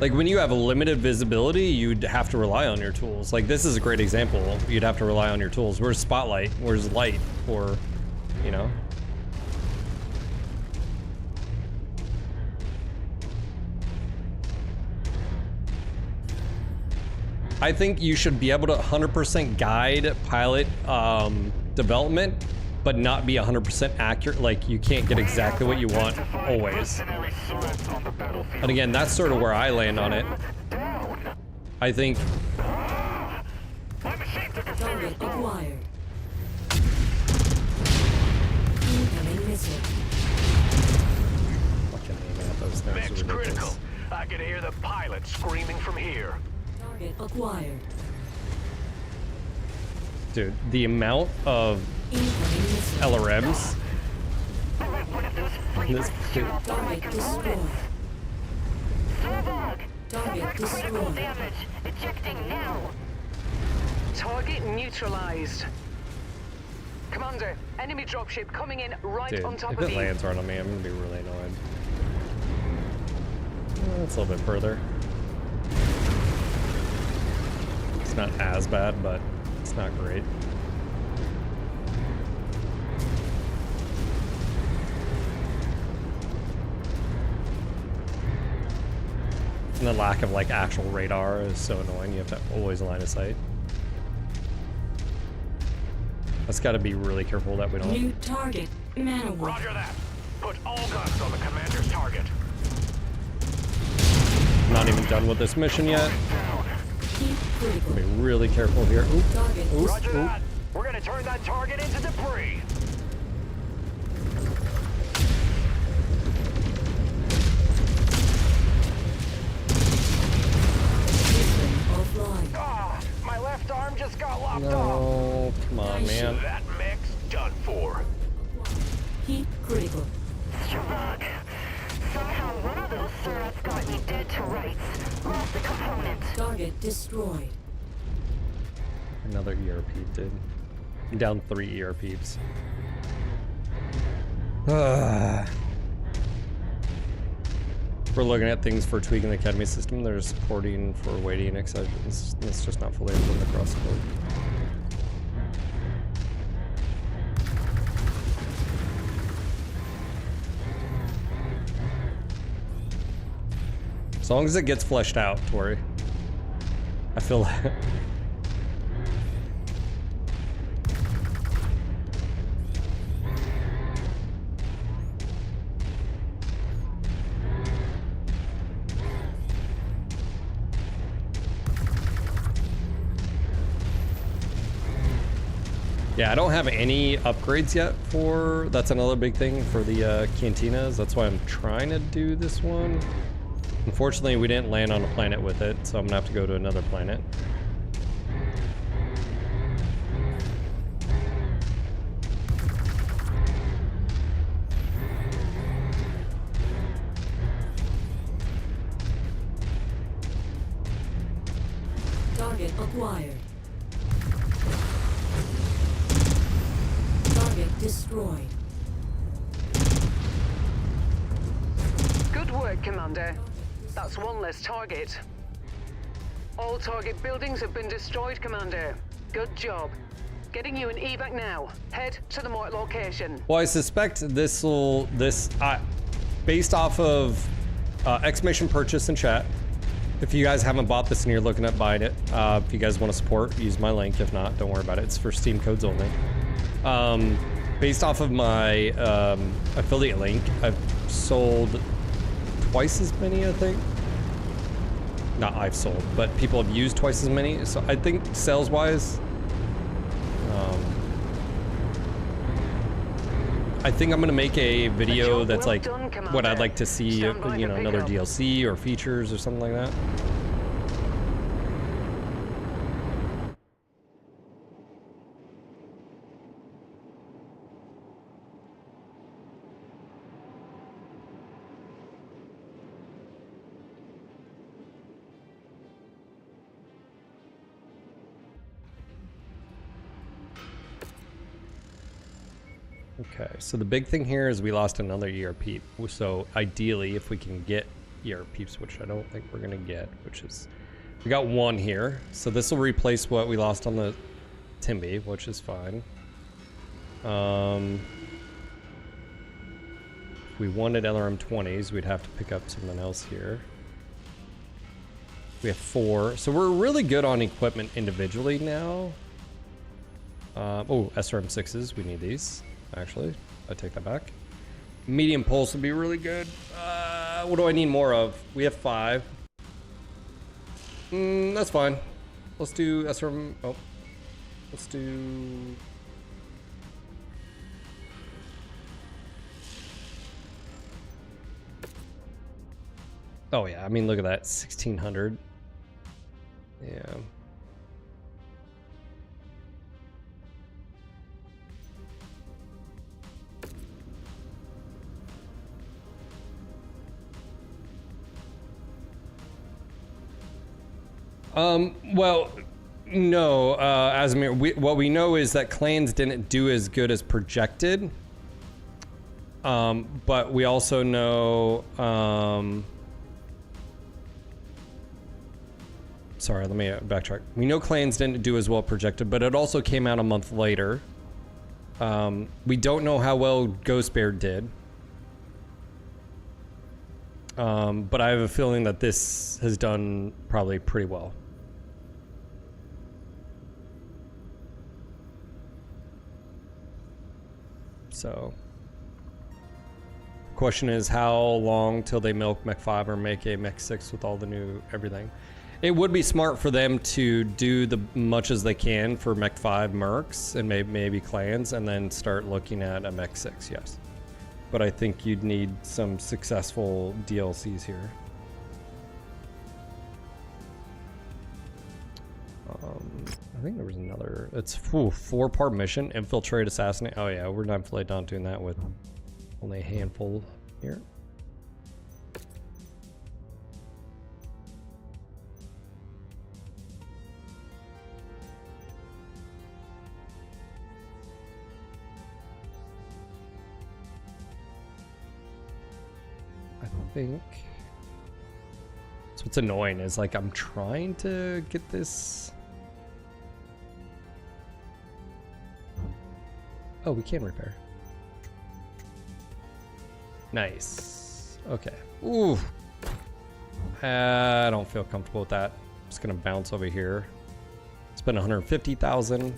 Like when you have a limited visibility, you'd have to rely on your tools. Like this is a great example. You'd have to rely on your tools. Where's Spotlight? Where's Light? Or, you know. I think you should be able to 100% guide pilot development, but not be 100% accurate. Like you can't get exactly what you want always. And again, that's sort of where I land on it. I think. Target acquired. Incoming missile. Fucking aiming at those things. Mech's are ridiculous. critical. I can hear the pilot screaming from here. Target acquired. Dude, the amount of Incoming missile. LRMs. This dude. Target destroyed. Target destroyed. Damage. Ejecting now. Target neutralized. Commander, enemy dropship coming in right Dude, on top if of it you. lands right on me, I'm gonna be really annoyed. That's a little bit further. It's not as bad, but it's not great. And the lack of like actual radar is so annoying. You have to always line of sight. That's got to be really careful that we don't. New target. Manowar. Roger that. Put all guns on the commander's target. I'm not even done with this mission yet. Keep critical. Be really careful here. Oop. Target Oop. Roger Oop. that. We're gonna turn that target into debris. system offline. Ah, my left arm just got lopped off. No, come on, man. That mech's done for. Keep critical. Shrug. Somehow one of those turrets got me dead to rights. Lost the component. Target destroyed. Another ERP, dude. I'm down 3 ERPs. We're looking at things for tweaking the academy system. They're supporting for weighting exceptions. It's just not fully implemented across the board. As long as it gets fleshed out, Tori. I feel like. Yeah, I don't have any upgrades yet for, that's another big thing for the cantinas. That's why I'm trying to do this one. Unfortunately, we didn't land on a planet with it, so I'm gonna have to go to another planet. Target acquired. Target destroyed. Good work, Commander. That's one less target. All target buildings have been destroyed, Commander. Good job. Getting you an evac now. Head to the marked location. Well, I suspect based off of exclamation purchase in chat. If you guys haven't bought this and you're looking at buying it, if you guys want to support, use my link. If not, don't worry about it. It's for Steam codes only. Based off of my affiliate link, I've sold twice as many, I think. Not I've sold, but people have used twice as many. So I think sales-wise, I think I'm gonna make a video that's like what I'd like to see, you know, another DLC or features or something like that. Okay, so the big thing here is we lost another ERP. So ideally, if we can get ERPs, which I don't think we're gonna get, which is, we got one here. So this will replace what we lost on the Timby, which is fine. If we wanted LRM 20s, we'd have to pick up something else here. We have 4, so we're really good on equipment individually now. Oh, SRM 6s, we need these. Actually, I take that back. Medium pulse would be really good. What do I need more of? We have 5. That's fine. Let's do SRM. Oh, let's do. Oh yeah, I mean, look at that, 1600. Yeah. Well, no, Asmir, what we know is that clans didn't do as good as projected. But we also know, sorry, let me backtrack. We know clans didn't do as well projected, but it also came out a month later. We don't know how well Ghost Bear did. But I have a feeling that this has done probably pretty well. So, question is how long till they milk Mech 5 or make a Mech 6 with all the new everything. It would be smart for them to do the much as they can for Mech 5 mercs and maybe clans, and then start looking at a Mech 6, yes. But I think you'd need some successful DLCs here. I think there was another, it's 4-part mission, infiltrate, assassinate. Oh yeah, we're definitely not doing that with only a handful here. I think so. What's annoying is like I'm trying to get this. Oh, we can repair. Nice. Okay. Ooh. I don't feel comfortable with that. I'm just gonna bounce over here. Spend 150,000.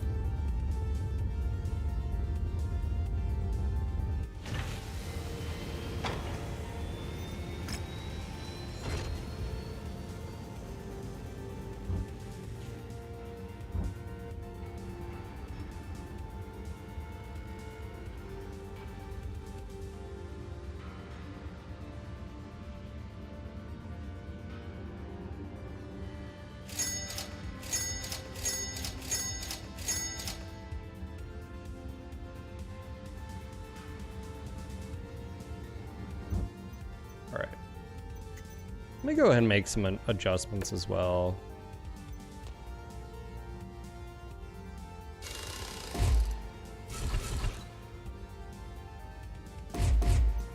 Let me go ahead and make some adjustments as well.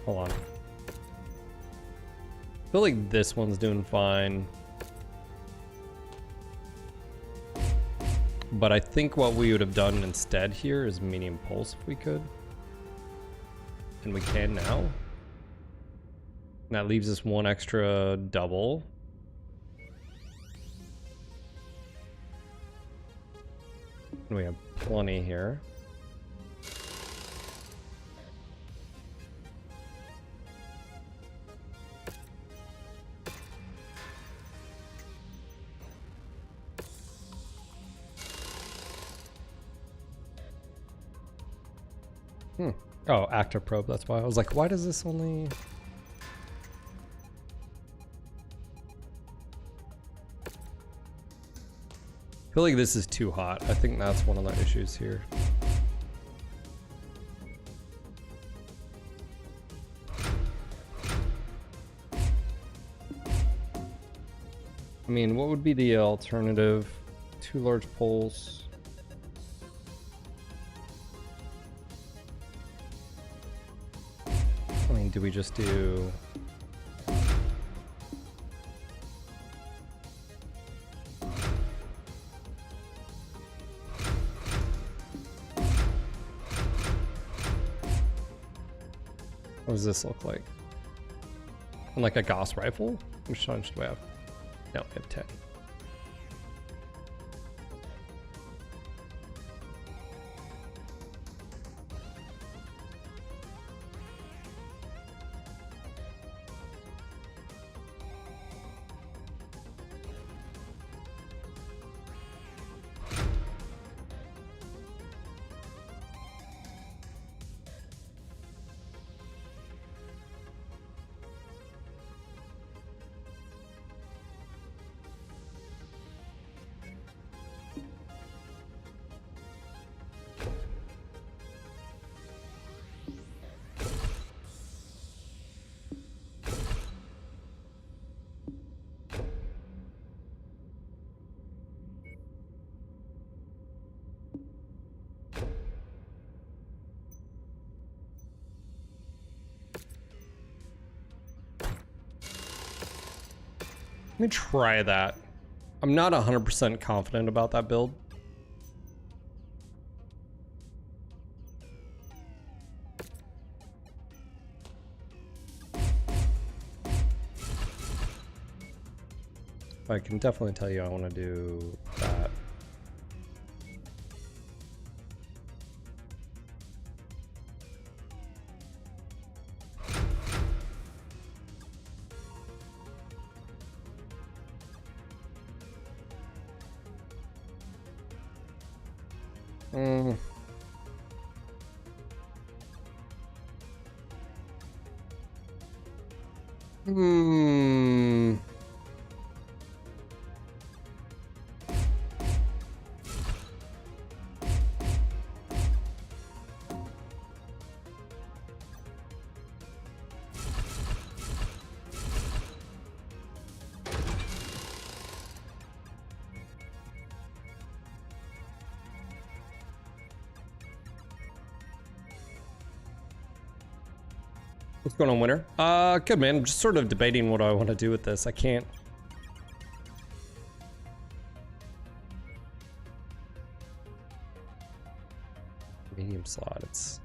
Hold on. I feel like this one's doing fine. But I think what we would have done instead here is medium pulse if we could. And we can now. And that leaves us one extra double. And we have plenty here. Oh, active probe, that's why. I was like, why does this only... I feel like this is too hot. I think that's one of the issues here. I mean, what would be the alternative? 2 large poles. I mean, do we just do... What does this look like? And like a Gauss rifle? Which charge do we have? No, we have 10. Let me try that. I'm not 100% confident about that build. I can definitely tell you I want to do that. What's going on, Winter? Good, man. I'm just sort of debating what I want to do with this. I can't... Medium slot, it's...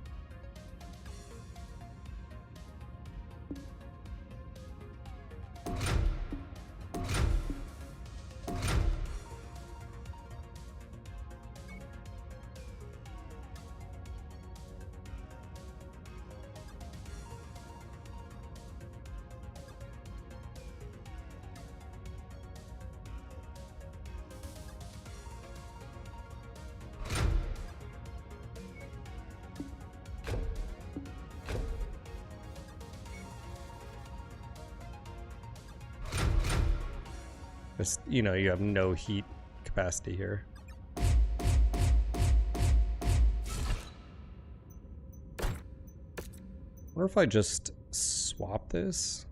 Just, you know, you have no heat capacity here. I wonder if I just swap this?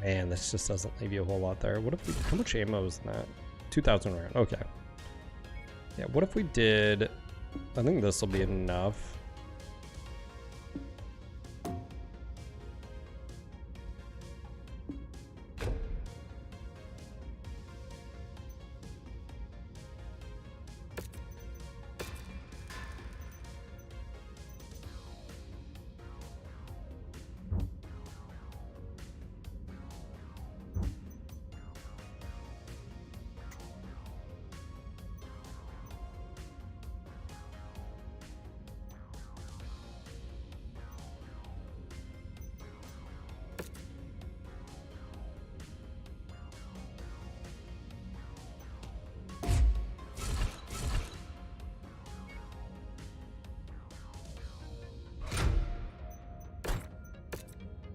Man, this just doesn't leave you a whole lot there. What if we, how much ammo is in that? 2,000 round. Okay. Yeah, what if we did, I think this will be enough.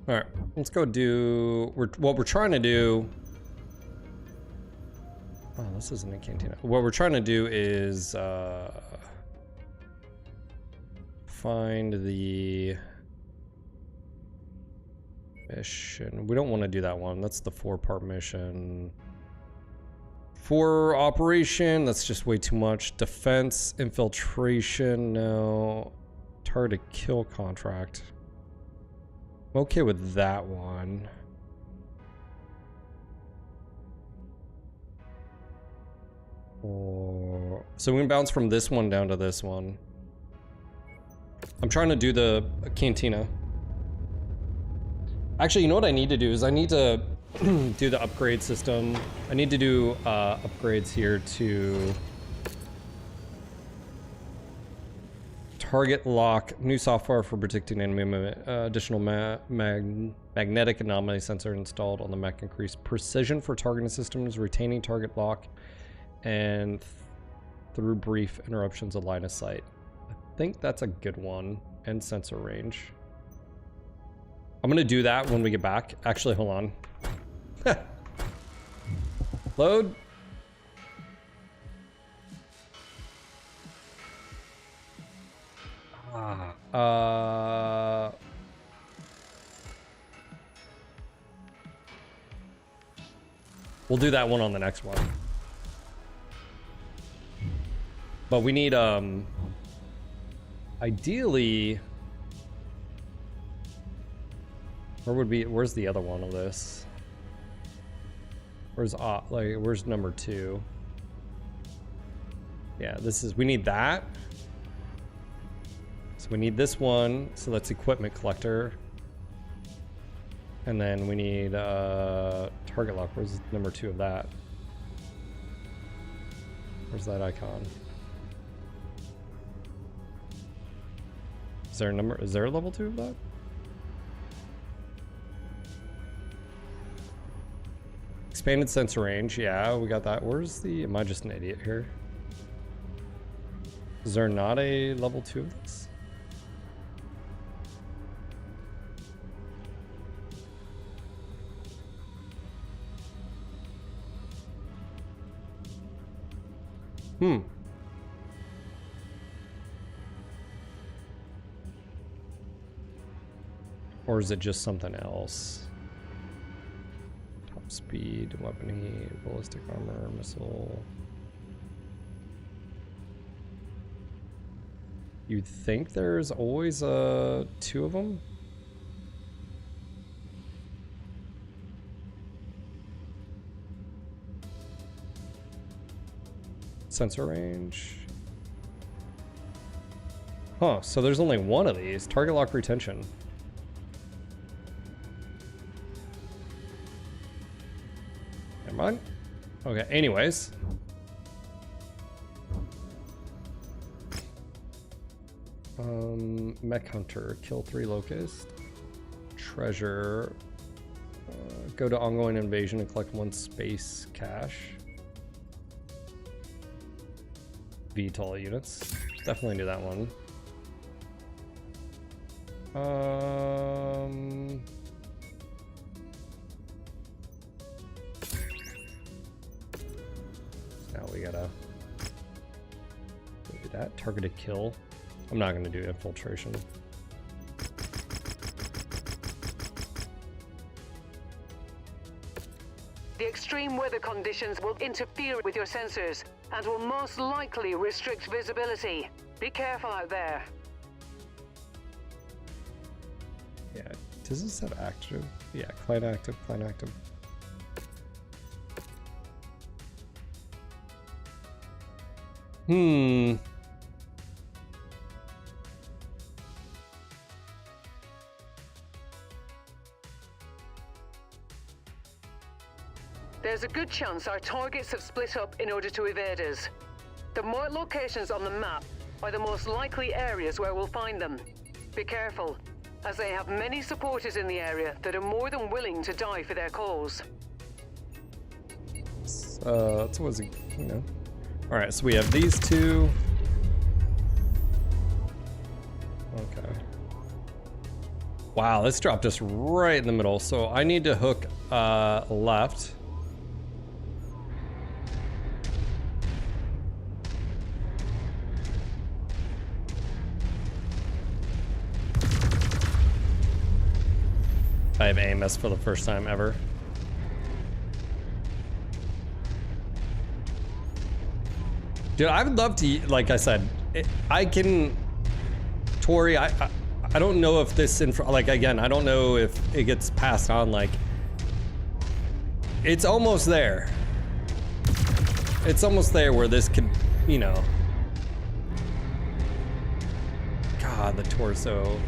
All right, let's go do, what we're trying to do. Oh, this isn't a cantina. What we're trying to do is find the mission. We don't want to do that one. That's the 4-part mission. For operation, that's just way too much. Defense, infiltration, no. Target kill contract. I'm okay with that one. So we can bounce from this one down to this one. I'm trying to do the cantina. Actually, you know what I need to do is I need to do the upgrade system. I need to do upgrades here to target lock, new software for predicting enemy movement, additional magnetic anomaly sensor installed on the mech, increased precision for targeting systems, retaining target lock, and through brief interruptions of line of sight. I think that's a good one, and sensor range. I'm gonna do that when we get back. Actually, hold on. Load. We'll do that one on the next one. But we need, ideally, where's the other one of this? Where's number 2? Yeah, we need that. So we need this one, so that's equipment collector. And then we need target lock. Where's number 2 of that? Where's that icon? Is there a level 2 of that? Expanded sensor range, yeah, we got that. Am I just an idiot here? Is there not a level 2 of this? Or is it just something else? Top speed, weapon heat, ballistic armor, missile. You'd think there's always 2 of them? Sensor range. Huh, so there's only one of these. Target lock retention. Never mind. Okay, anyways. Mech Hunter, kill 3 locusts. Treasure. Go to ongoing invasion and collect 1 space cache. VTOL units. Definitely do that one. Now we gotta do that. Targeted kill. I'm not gonna do infiltration. extreme weather conditions will interfere with your sensors and will most likely restrict visibility. Be careful out there. Yeah, does this have active? Yeah, client active, client active. There's a good chance our targets have split up in order to evade us. The marked locations on the map are the most likely areas where we'll find them. Be careful, as they have many supporters in the area that are more than willing to die for their cause. That's what's you know. All right, so we have these two. Okay. Wow, this dropped us right in the middle. So I need to hook left. I have AMS for the first time ever. Dude, I would love to, like I said, I can, Tori, I don't know if this, like, again, I don't know if it gets passed on, like, it's almost there. It's almost there where this could, you know. God, the torso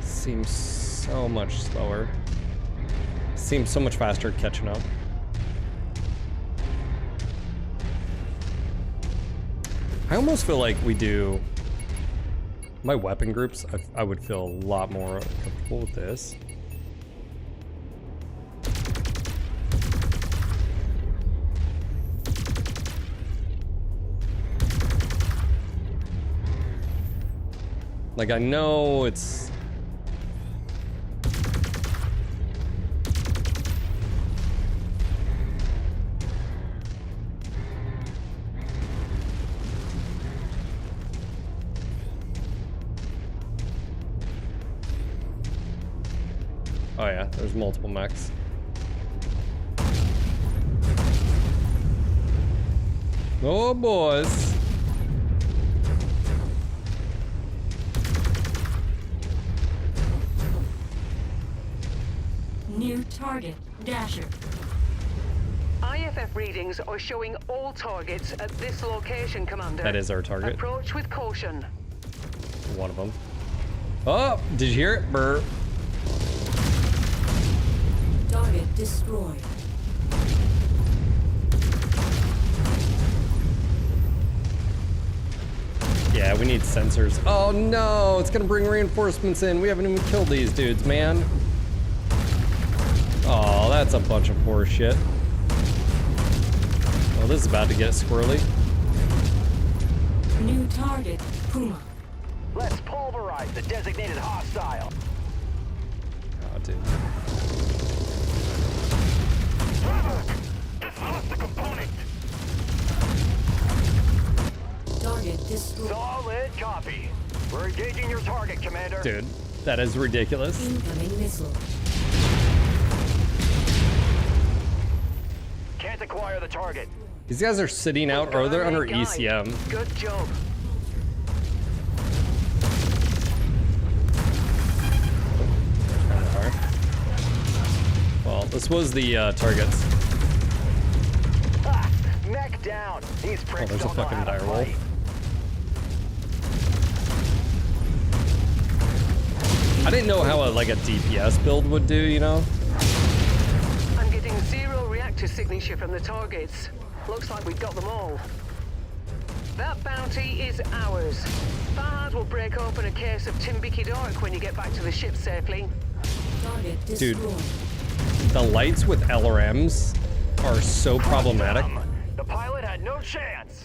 seems so much slower. Seems so much faster catching up. I almost feel like we do my weapon groups. I would feel a lot more comfortable with this. Like, I know it's oh yeah, there's multiple mechs. Oh boys. New target, Dasher. IFF readings are showing all targets at this location, Commander. That is our target. Approach with caution. One of them. Oh, did you hear it? Burr. Target destroyed. Yeah, we need sensors. Oh no, it's gonna bring reinforcements in. We haven't even killed these dudes, man. Oh, that's a bunch of poor shit. Well, this is about to get squirrely. New target, Puma. Let's pulverize the designated hostile. Oh, dude. Just lost the component. Target destroyed. Solid copy. We're engaging your target, Commander. Dude, that is ridiculous. Incoming missile. Can't acquire the target. These guys are sitting out, or they're under Guy. ECM. Good job. Well, this was the targets. Ah, neck down. These Oh, pricks there's a don't know fucking how to direwolf. fight. I didn't know how like a DPS build would do, you know? I'm getting zero reactor signature from the targets. Looks like we've got them all. That bounty is ours. Fahad will break open a case of Timbiki Dark when you get back to the ship safely. Target Dude. destroyed. The lights with LRMs are so problematic. The pilot had no chance.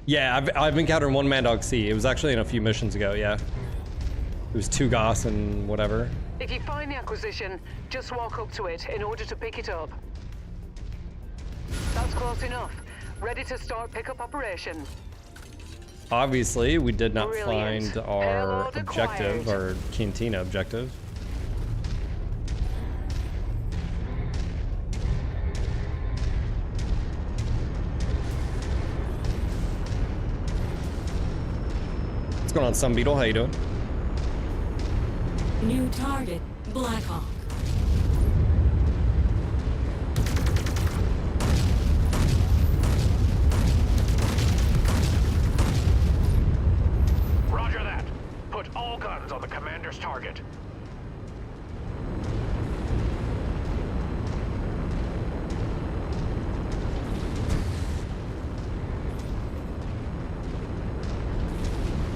Yeah, I've encountered one Mandog C. It was actually in a few missions ago, yeah. It was 2 Goss and whatever. If you find the acquisition, just walk up to it in order to pick it up. That's close enough. Ready to start pickup operation. Obviously, we did not Brilliant. find our Payload objective, acquired. our Cantina objective. What's going on, Sun Beetle? How you doing? New target, Blackhawk. Roger that. Put all guns on the commander's target.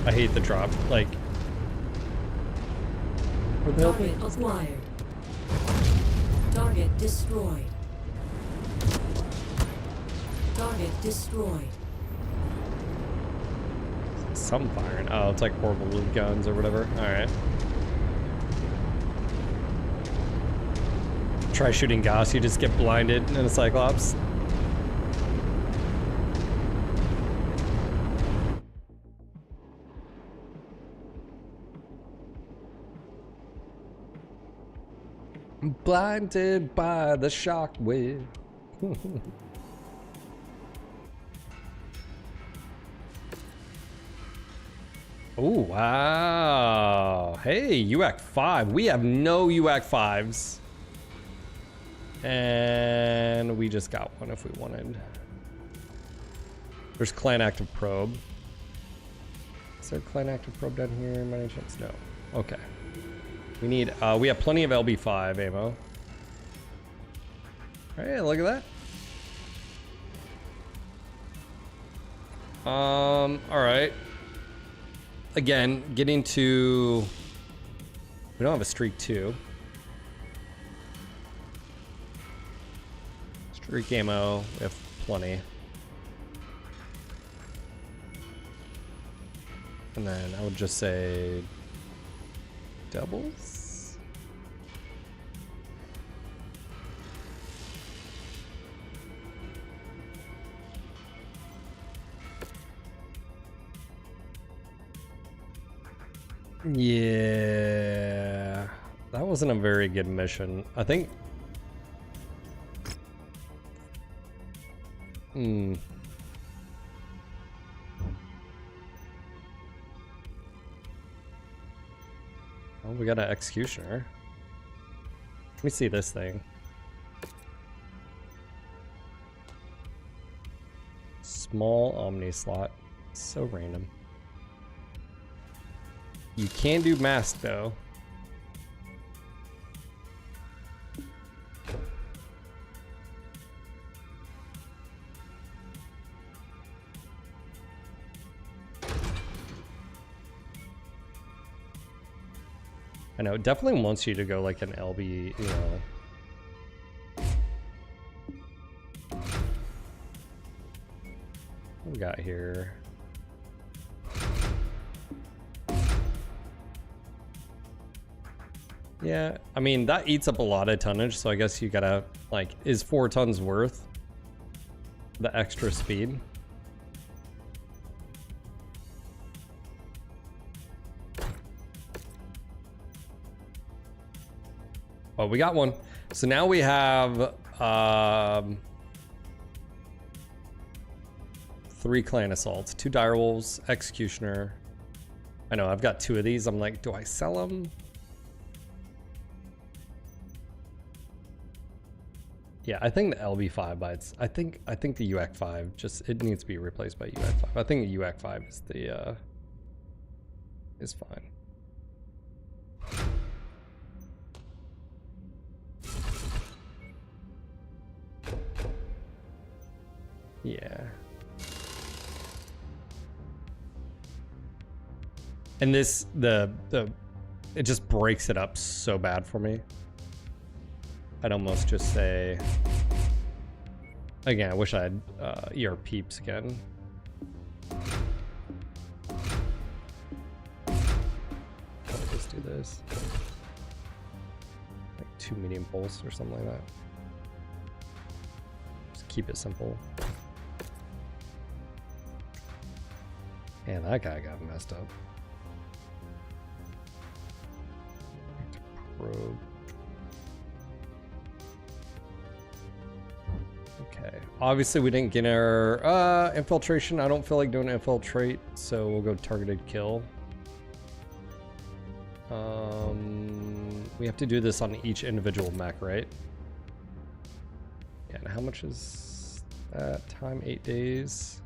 I hate the drop. Like, where the hell Target acquired. Target destroyed. Target destroyed. some firing? Oh, it's like portable loot guns or whatever. All right. Try shooting Gauss, you just get blinded in a Cyclops. Blinded by the shockwave. Oh, wow. Hey, UAC 5. We have no UAC 5s. And we just got one if we wanted. There's clan active probe. Is there a clan active probe down here by any chance? No. Okay. We need, we have plenty of LB5 ammo. Hey, look at that. All right. Again, getting to, we don't have a streak 2. Streak ammo, we have plenty. And then I would just say doubles. Yeah, that wasn't a very good mission. I think. Oh, we got an executioner. Let me see this thing. Small Omni slot. So random. You can do mask though. I know, it definitely wants you to go like an LB, you know. What we got here? Yeah, I mean, that eats up a lot of tonnage, so I guess you gotta, like, is 4 tons worth the extra speed? Oh, we got one. So now we have 3 clan assaults, 2 direwolves, executioner. I know I've got 2 of these. I'm like, do I sell them? Yeah, I think the LB5 bites. I think the UAC 5 just, it needs to be replaced by UAC 5. I think the UAC 5 is the is fine. Yeah. And this, it just breaks it up so bad for me. I'd almost just say, again, I wish I had ER peeps again. I'll just do this. Like 2 medium pulse or something like that. Just keep it simple. Man, that guy got messed up. Probe. Okay. Obviously, we didn't get our infiltration. I don't feel like doing infiltrate, so we'll go targeted kill. We have to do this on each individual mech, right? Yeah, and how much is that? Time 8 days.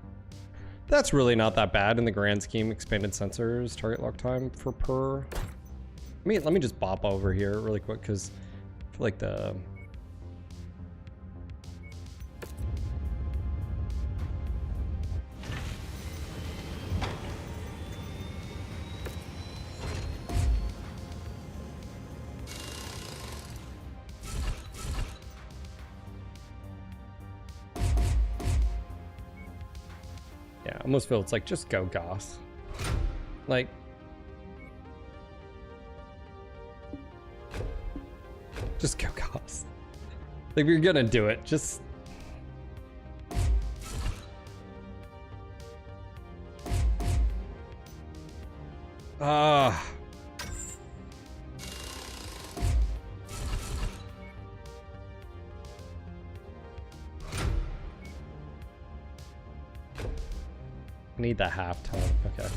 That's really not that bad in the grand scheme. Expanded sensors, target lock time for per. Let me just bop over here really quick because I feel like the I almost feel it's like, just go Goss. Like, just go Goss. Like, if you're gonna do it, just... I need that half ton. Okay.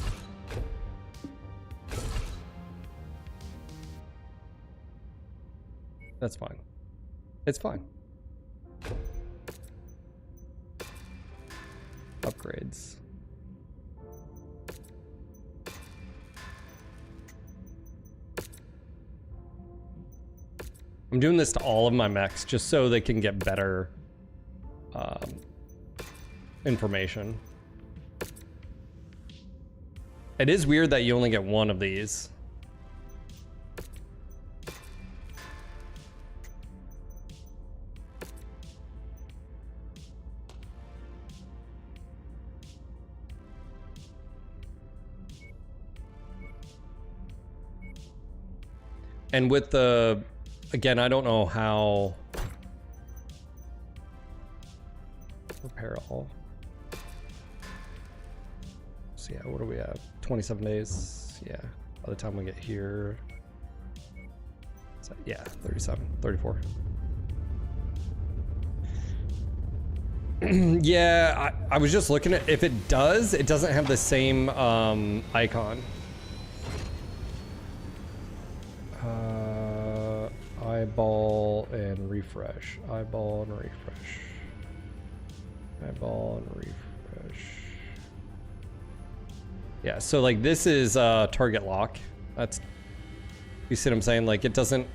That's fine. It's fine. Upgrades. I'm doing this to all of my mechs just so they can get better information. It is weird that you only get one of these. And with the, again, I don't know how. Repair all. So yeah, what do we have? 27 days. Yeah, by the time we get here. So yeah, 37, 34. Yeah, I was just looking at, if it does, it doesn't have the same icon. Eyeball and refresh. Eyeball and refresh. Eyeball and refresh. Yeah, so like this is target lock. That's, you see what I'm saying? Like it doesn't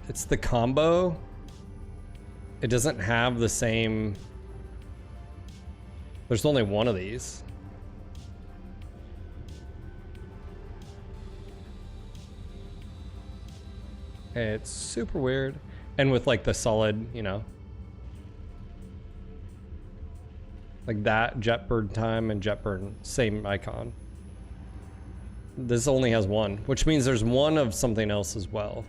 it's the combo. It doesn't have the same. There's only one of these. It's super weird. And with like the solid, you know, like that jet burn time and jet burn, same icon. This only has one, which means there's one of something else as well.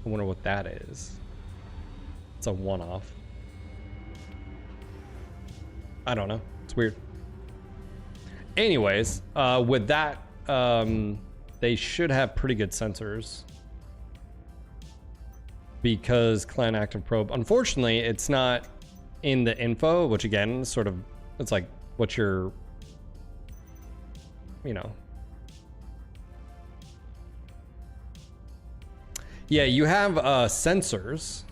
I wonder what that is. It's a one-off. I don't know. It's weird. Anyways, with that, they should have pretty good sensors. Because Clan Active Probe, unfortunately, it's not in the info, which again, sort of, it's like, what's your, you know. Yeah, you have sensors.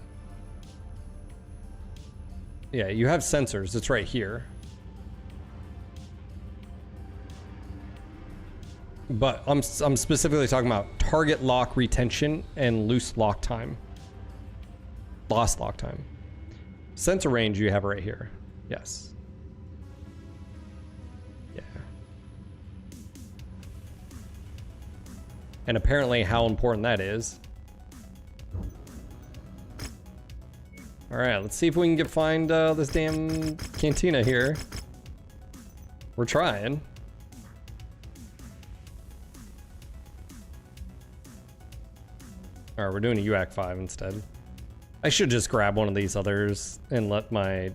Yeah, you have sensors. It's right here. But I'm specifically talking about target lock retention and loose lock time. Lost lock time. Sensor range you have right here. Yes. Yeah. And apparently how important that is. All right, let's see if we can find this damn cantina here. We're trying. All right, we're doing a UAC 5 instead. I should just grab one of these others and let my...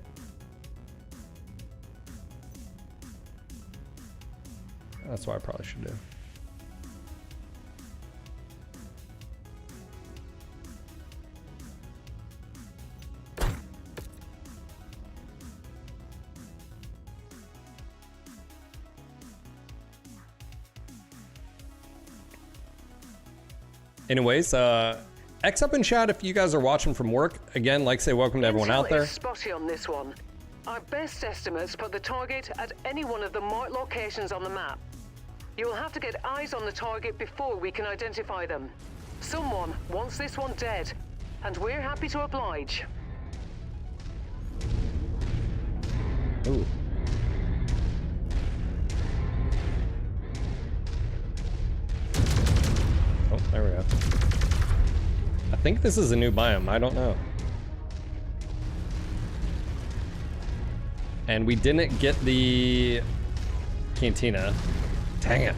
That's what I probably should do. Anyways, X up in chat if you guys are watching from work. Again, like say welcome to everyone out there. Spotty on this one. Our best estimates put the target at any one of the marked locations on the map. You'll have to get eyes on the target before we can identify them. Someone wants this one dead, and we're happy to oblige. Ooh. Oh, there we go. I think this is a new biome. I don't know. And we didn't get the cantina. Dang it.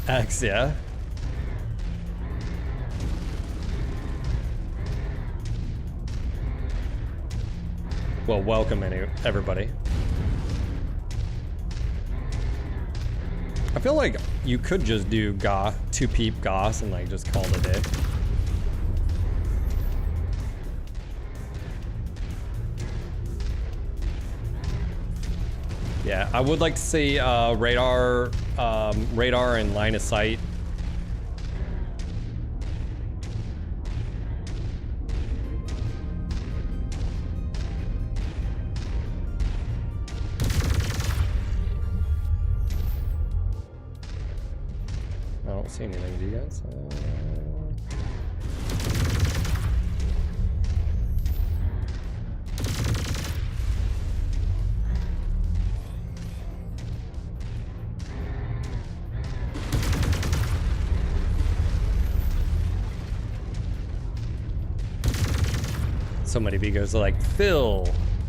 X, yeah. Well, welcome everybody. I feel like you could just do two peep Goss and like just call it a day. Yeah, I would like to see radar and line of sight. I don't see anything, do you guys? So many Vigos are like Phil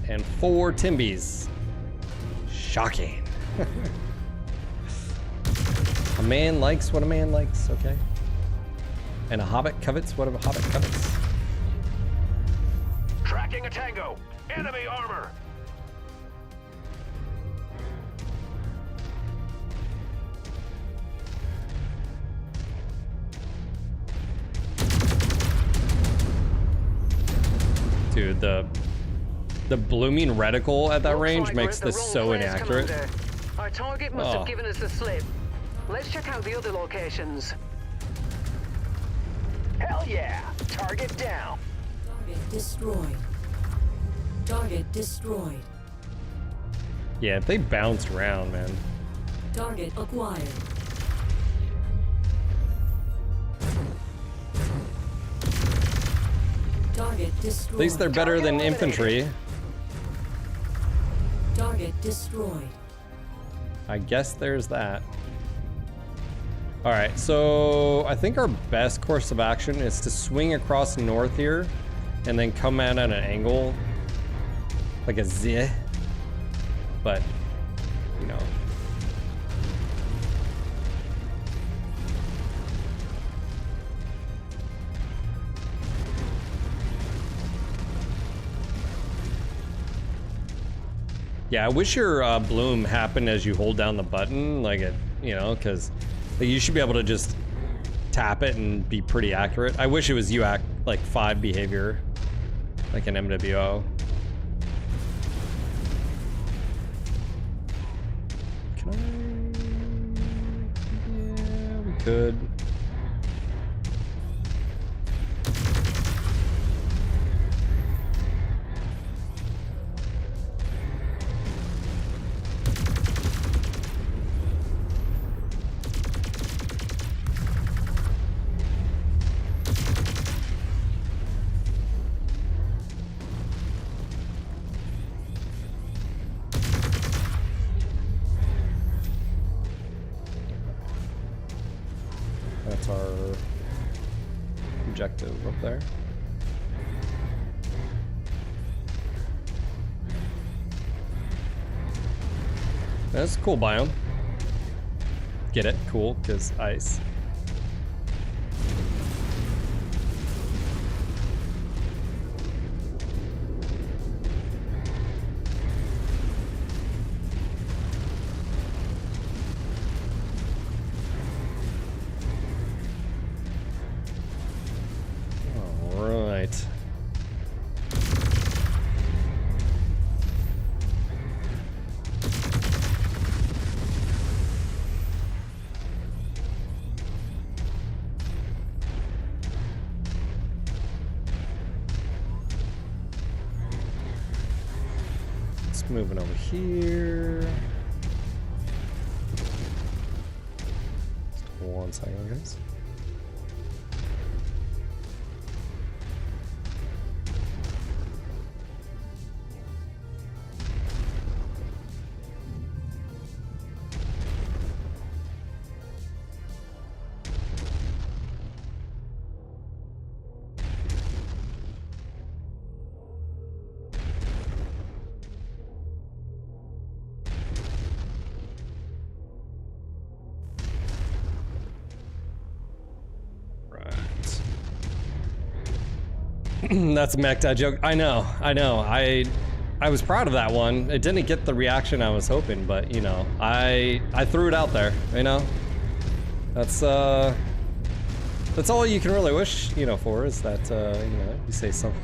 and 4 Timbies. Shocking. A man likes what a man likes, okay? And a hobbit covets what a hobbit covets. Tracking a tango. Enemy armor. Dude, the blooming reticle at that range makes this so inaccurate. Commander. Our target must have given us the slip. Let's check out the other locations. Hell yeah! Target down. Target destroyed. Target destroyed. Yeah, they bounce around, man. Target acquired. Target destroyed. At least they're better than infantry. Target destroyed. I guess there's that. All right, so I think our best course of action is to swing across north here and then come out at an angle like a Z. But, you know. Yeah, I wish your bloom happened as you hold down the button, like it, you know, because like, you should be able to just tap it and be pretty accurate. I wish it was UAC like 5 behavior, like an MWO. Can I? Yeah, we could. That's our objective up there. That's a cool biome. Get it? Cool, because ice. Moving over here. Just 1 second, guys. That's a mech dad joke. I know. I was proud of that one. It didn't get the reaction I was hoping, but you know, I threw it out there. You know, that's all you can really wish, you know, for is that you know, you say something.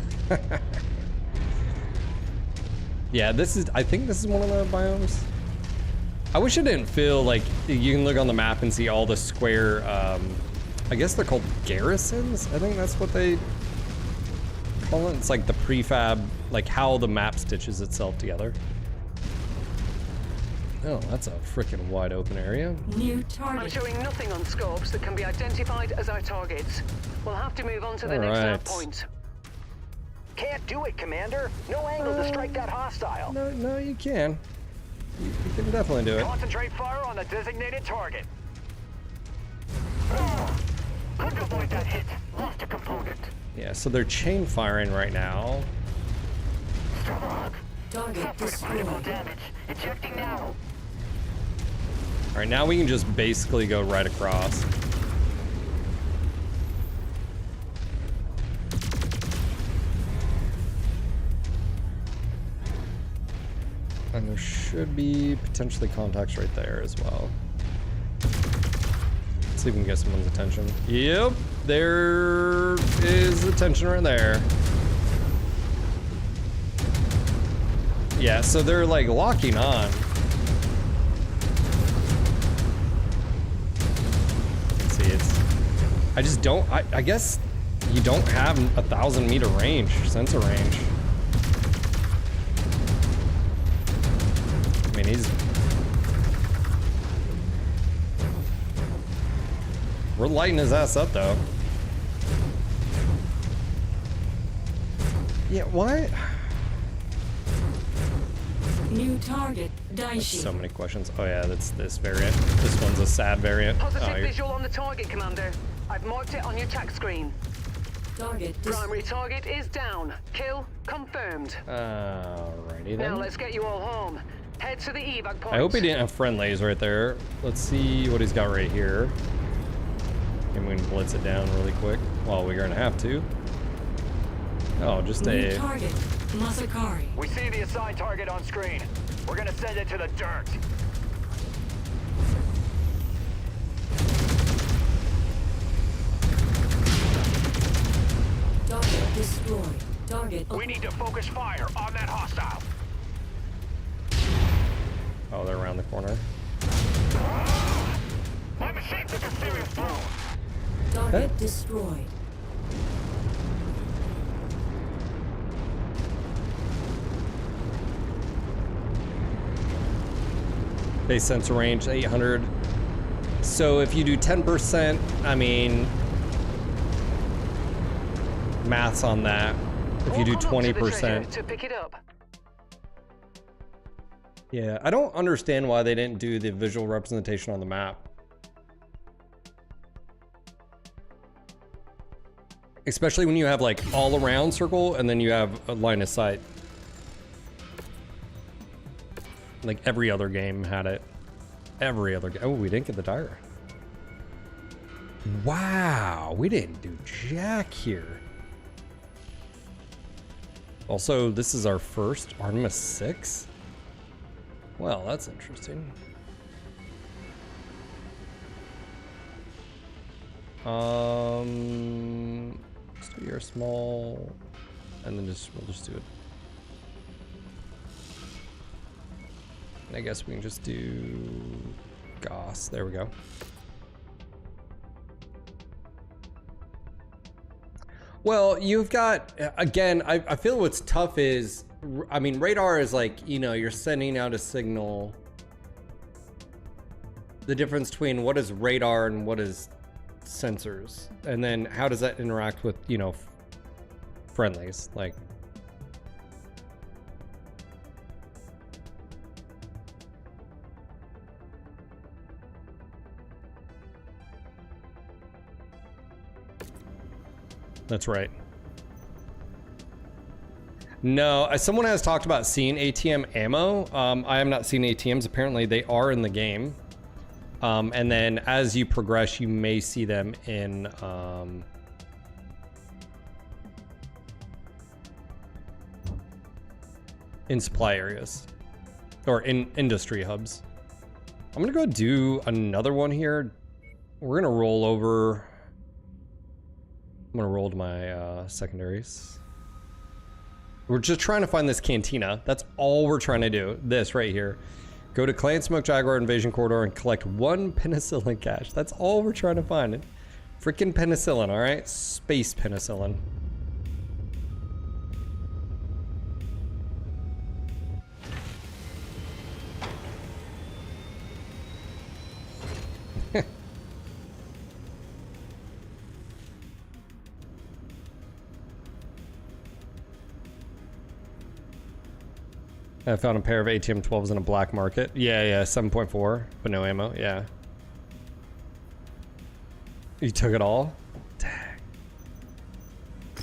Yeah, I think this is one of the biomes. I wish it didn't feel like you can look on the map and see all the square. I guess they're called garrisons. I think that's what they. It's like the prefab, like how the map stitches itself together. Oh, that's a freaking wide open area. New target. I'm showing nothing on scopes that can be identified as our targets. We'll have to move on to the next nav point. Can't do it, Commander. No angle to strike that hostile. No, you can. You can definitely do it. Concentrate fire on the designated target. Couldn't avoid that hit. Lost a component. Yeah, so they're chain firing right now. Target destroyed. Damage. Ejecting now. All right, now we can just basically go right across. And there should be potentially contacts right there as well. Let's see if we can get someone's attention. Yep, there is attention right there. Yeah, so they're like locking on. Let's see, I just don't, I guess you don't have 1,000 meter range, sensor range. I mean, we're lighting his ass up, though. Yeah, why? New target, Daishi. So many questions. Oh yeah, that's this variant. This one's a sad variant. Positive visual on the target, Commander. I've marked it on your tac screen. Target Primary target is down. Kill confirmed. Alrighty then. Now let's get you all home. Head to the evac point. I hope he didn't have friendlies right there. Let's see what he's got right here. And we can blitz it down really quick. Well, we're gonna have to. Oh, just New a target, Masakari. We see the assigned target on screen. We're gonna send it to the dirt. Target destroyed. Target. We need to focus fire on that hostile. Oh, they're around the corner. My machine took a serious blow. Target destroyed. Base sensor range 800. So if you do 10%, I mean, maths on that. If you do 20%. To pick it up. Yeah, I don't understand why they didn't do the visual representation on the map. Especially when you have like all around circle and then you have a line of sight. Like every other game had it. Every other game. Oh, we didn't get the tire. Wow, we didn't do jack here. Also, this is our first Artemis 6. Well, that's interesting. Let's do your small, and then we'll just do it. I guess we can just do Goss. There we go. Well, you've got, again, I feel what's tough is I mean, radar is like, you know, you're sending out a signal. The difference between what is radar and what is sensors, and then how does that interact with, you know, friendlies, like. That's right. No, someone has talked about seeing ATM ammo. I have not seen ATMs. Apparently they are in the game. And then as you progress, you may see them in supply areas or in industry hubs. I'm gonna go do another one here. We're gonna roll over. I'm gonna roll to my secondaries. We're just trying to find this cantina. That's all we're trying to do. This right here. Go to Clan Smoke Jaguar Invasion Corridor and collect 1 penicillin cache. That's all we're trying to find. Freaking penicillin, all right? Space penicillin. I found a pair of ATM 12s in a black market. Yeah, 7.4, but no ammo, yeah. You took it all? Dang.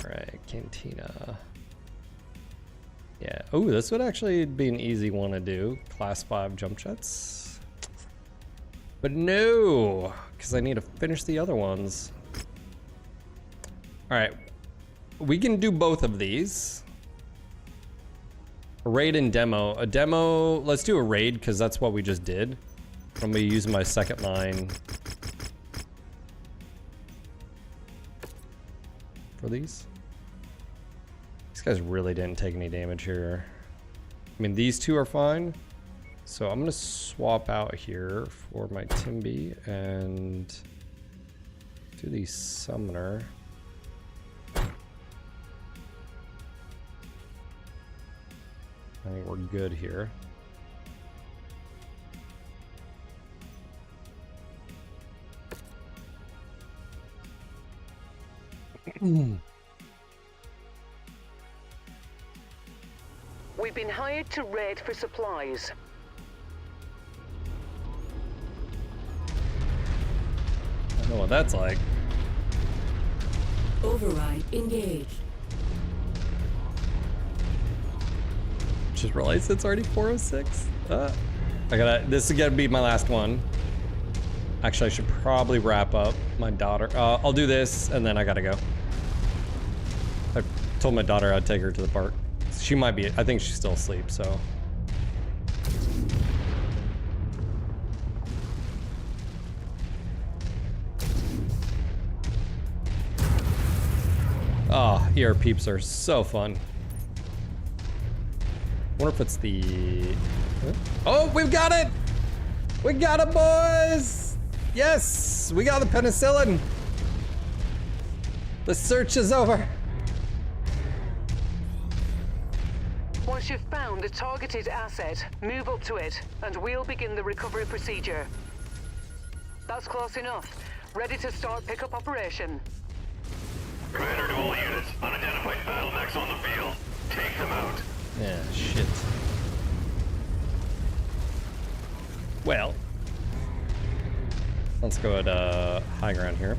Alright, Cantina. Yeah, oh, this would actually be an easy one to do. Class 5 jump jets. But no, because I need to finish the other ones. Alright, we can do both of these. A raid and demo. A demo, let's do a raid because that's what we just did. I'm gonna use my second line for these. These guys really didn't take any damage here. I mean, these two are fine. So I'm gonna swap out here for my Timby and do the summoner. I think we're good here. We've been hired to raid for supplies. I know what that's like. Override engaged. Just realized it's already 4:06. This is gonna be my last one. Actually, I should probably wrap up my daughter. I'll do this and then I gotta go. I told my daughter I'd take her to the park. She might be, I think she's still asleep, so. Oh, ER peeps are so fun. Wonder if it's the... Oh, we've got it! We got it, boys! Yes! We got the penicillin! The search is over. Once you've found the targeted asset, move up to it, and we'll begin the recovery procedure. That's close enough. Ready to start pickup operation. Commander to all units. Unidentified battle mechs on the field. Take them out. Yeah, shit. Well, let's go at high ground here.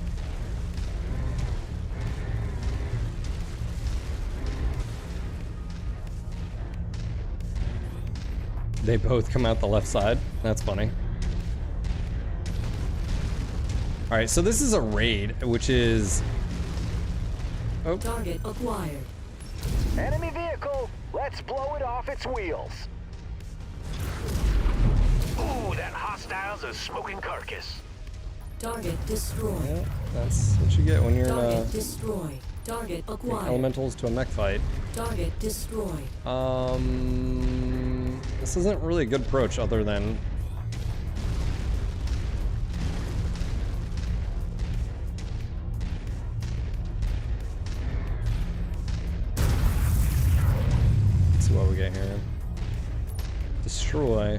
They both come out the left side. That's funny. All right, so this is a raid, which is... Oh. Target acquired. Enemy vehicle! Let's blow it off its wheels. Ooh, that hostile's a smoking carcass. Target destroyed. Yeah, that's what you get when you're Target destroyed. Target acquired. elementals to a mech fight. Target destroyed. This isn't really a good approach other than... see what we get here. Destroy.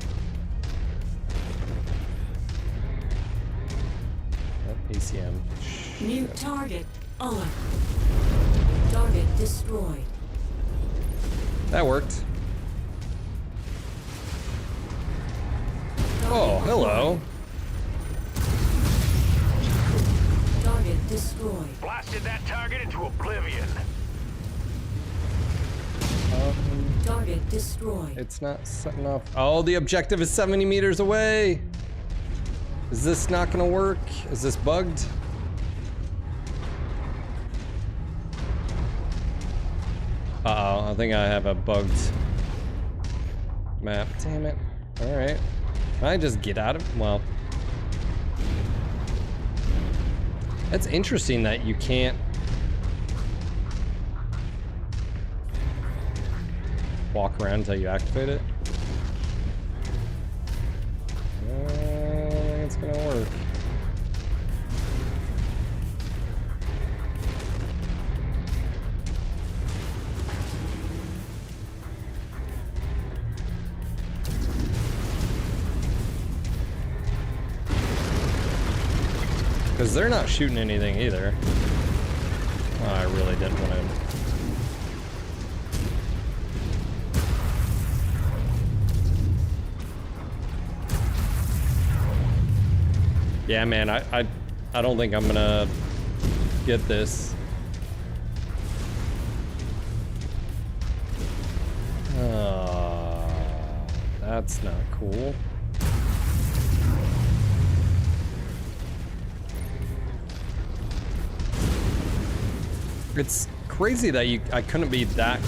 ACM. New target on. Target destroyed. That worked. Oh, hello. Target destroyed. Blasted that target into oblivion. Target destroyed. It's not setting off. Oh, the objective is 70 meters away. Is this not gonna work? Is this bugged? Uh-oh, I think I have a bugged map. Damn it. Alright. Can I just get out of... Well... It's interesting that you can't... walk around until you activate it. I don't think it's gonna work. Because they're not shooting anything either. Oh, I really didn't want to. Yeah, man, I don't think I'm gonna get this. That's not cool. It's crazy that I couldn't be that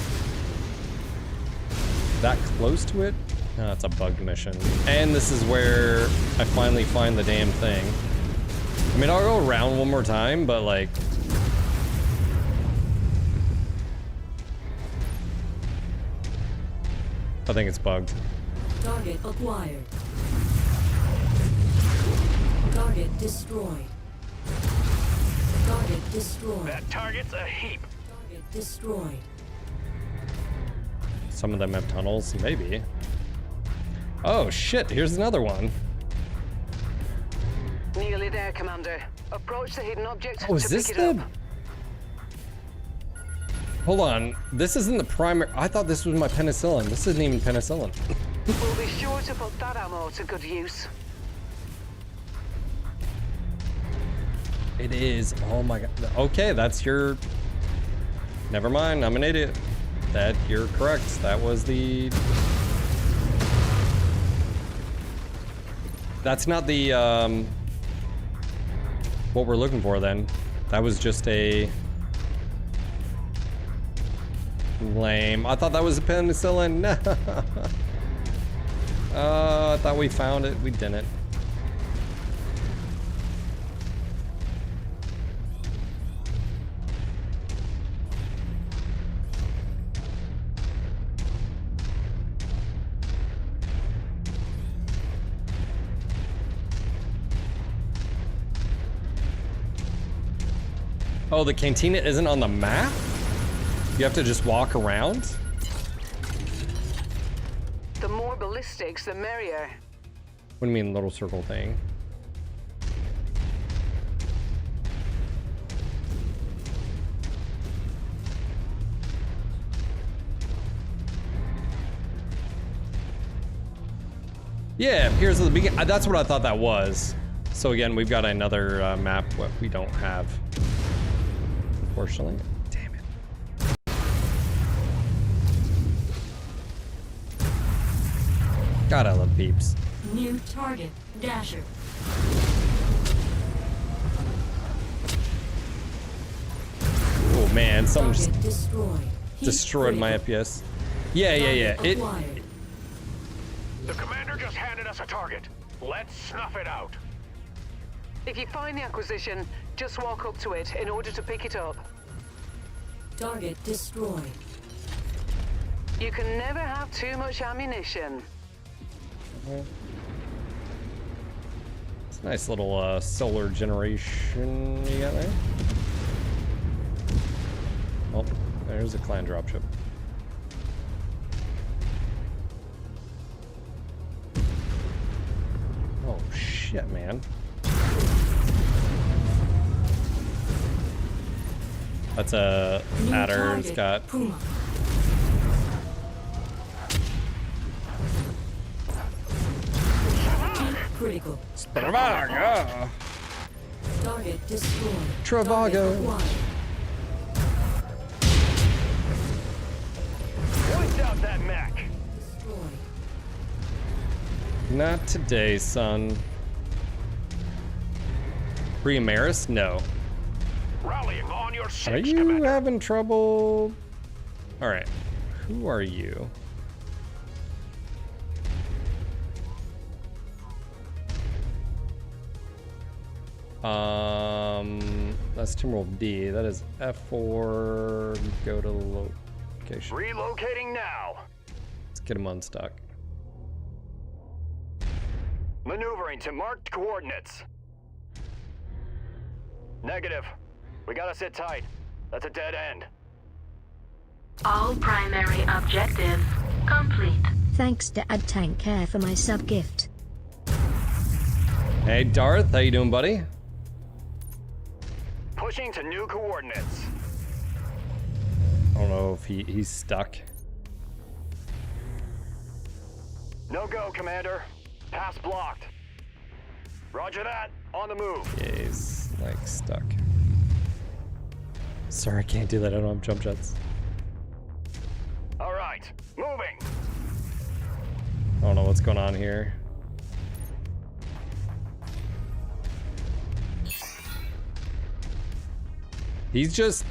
close to it. Oh, it's a bugged mission. And this is where I finally find the damn thing. I mean, I'll go around one more time, but like... I think it's bugged. Target acquired. Target destroyed. Target destroyed. That target's a heap. Target destroyed. Some of them have tunnels, maybe. Oh shit, here's another one. Nearly there, Commander. Approach the hidden object Oh, is to this pick it the... up. Hold on, this isn't the primary... I thought this was my penicillin. This isn't even penicillin. We'll be sure to put that ammo to good use. It is. Oh my god. Okay, that's your... Never mind, I'm an idiot. That, you're correct. That was the... That's not the, what we're looking for then. That was just a... Lame. I thought that was a penicillin. No. I thought we found it. We didn't. Oh, the cantina isn't on the map? You have to just walk around? The more ballistics, the merrier. What do you mean, little circle thing? Yeah, here's the beginning. That's what I thought that was. So again, we've got another map what we don't have. Unfortunately. Damn it. God, I love peeps. New target, Dasher. Oh man, something just destroyed my FPS. Yeah. It. The commander just handed us a target. Let's snuff it out. If you find the acquisition, just walk up to it in order to pick it up. Target destroyed. You can never have too much ammunition. It's a nice little solar generation you got there. Oh, there's a clan dropship. shit, man. That's a adder. It's got. Puma. Critical. Travago. Target destroyed. Travago. Target acquired. Hoist out that mech. Destroyed. Not today, son. Primaris? No. Rallying on your Are six, you Commander. having trouble? All right. Who are you? That's Timberwolf D. That is F4. Go to location. Relocating now. Let's get him unstuck. Maneuvering to marked coordinates. Negative. We gotta sit tight. That's a dead end. All primary objectives complete. Thanks to Ad Tank Care for my sub gift. Hey, Darth. How you doing, buddy? Pushing to new coordinates. I don't know if he's stuck. No go, Commander. Pass blocked. Roger that. On the move. Yeah, he's like stuck. Sorry, I can't do that. I don't have jump jets. All right. Moving. I don't know what's going on here. He's just...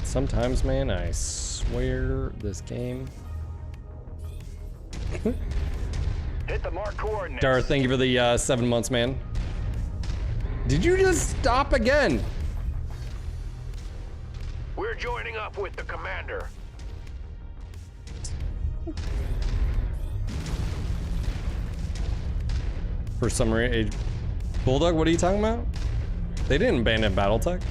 Sometimes, man, I swear this game... Hit the marked coordinates. Darth, thank you for the 7 months, man. Did you just stop again? We're joining up with the commander. For some reason... Bulldog, what are you talking about? They didn't abandon Battletech.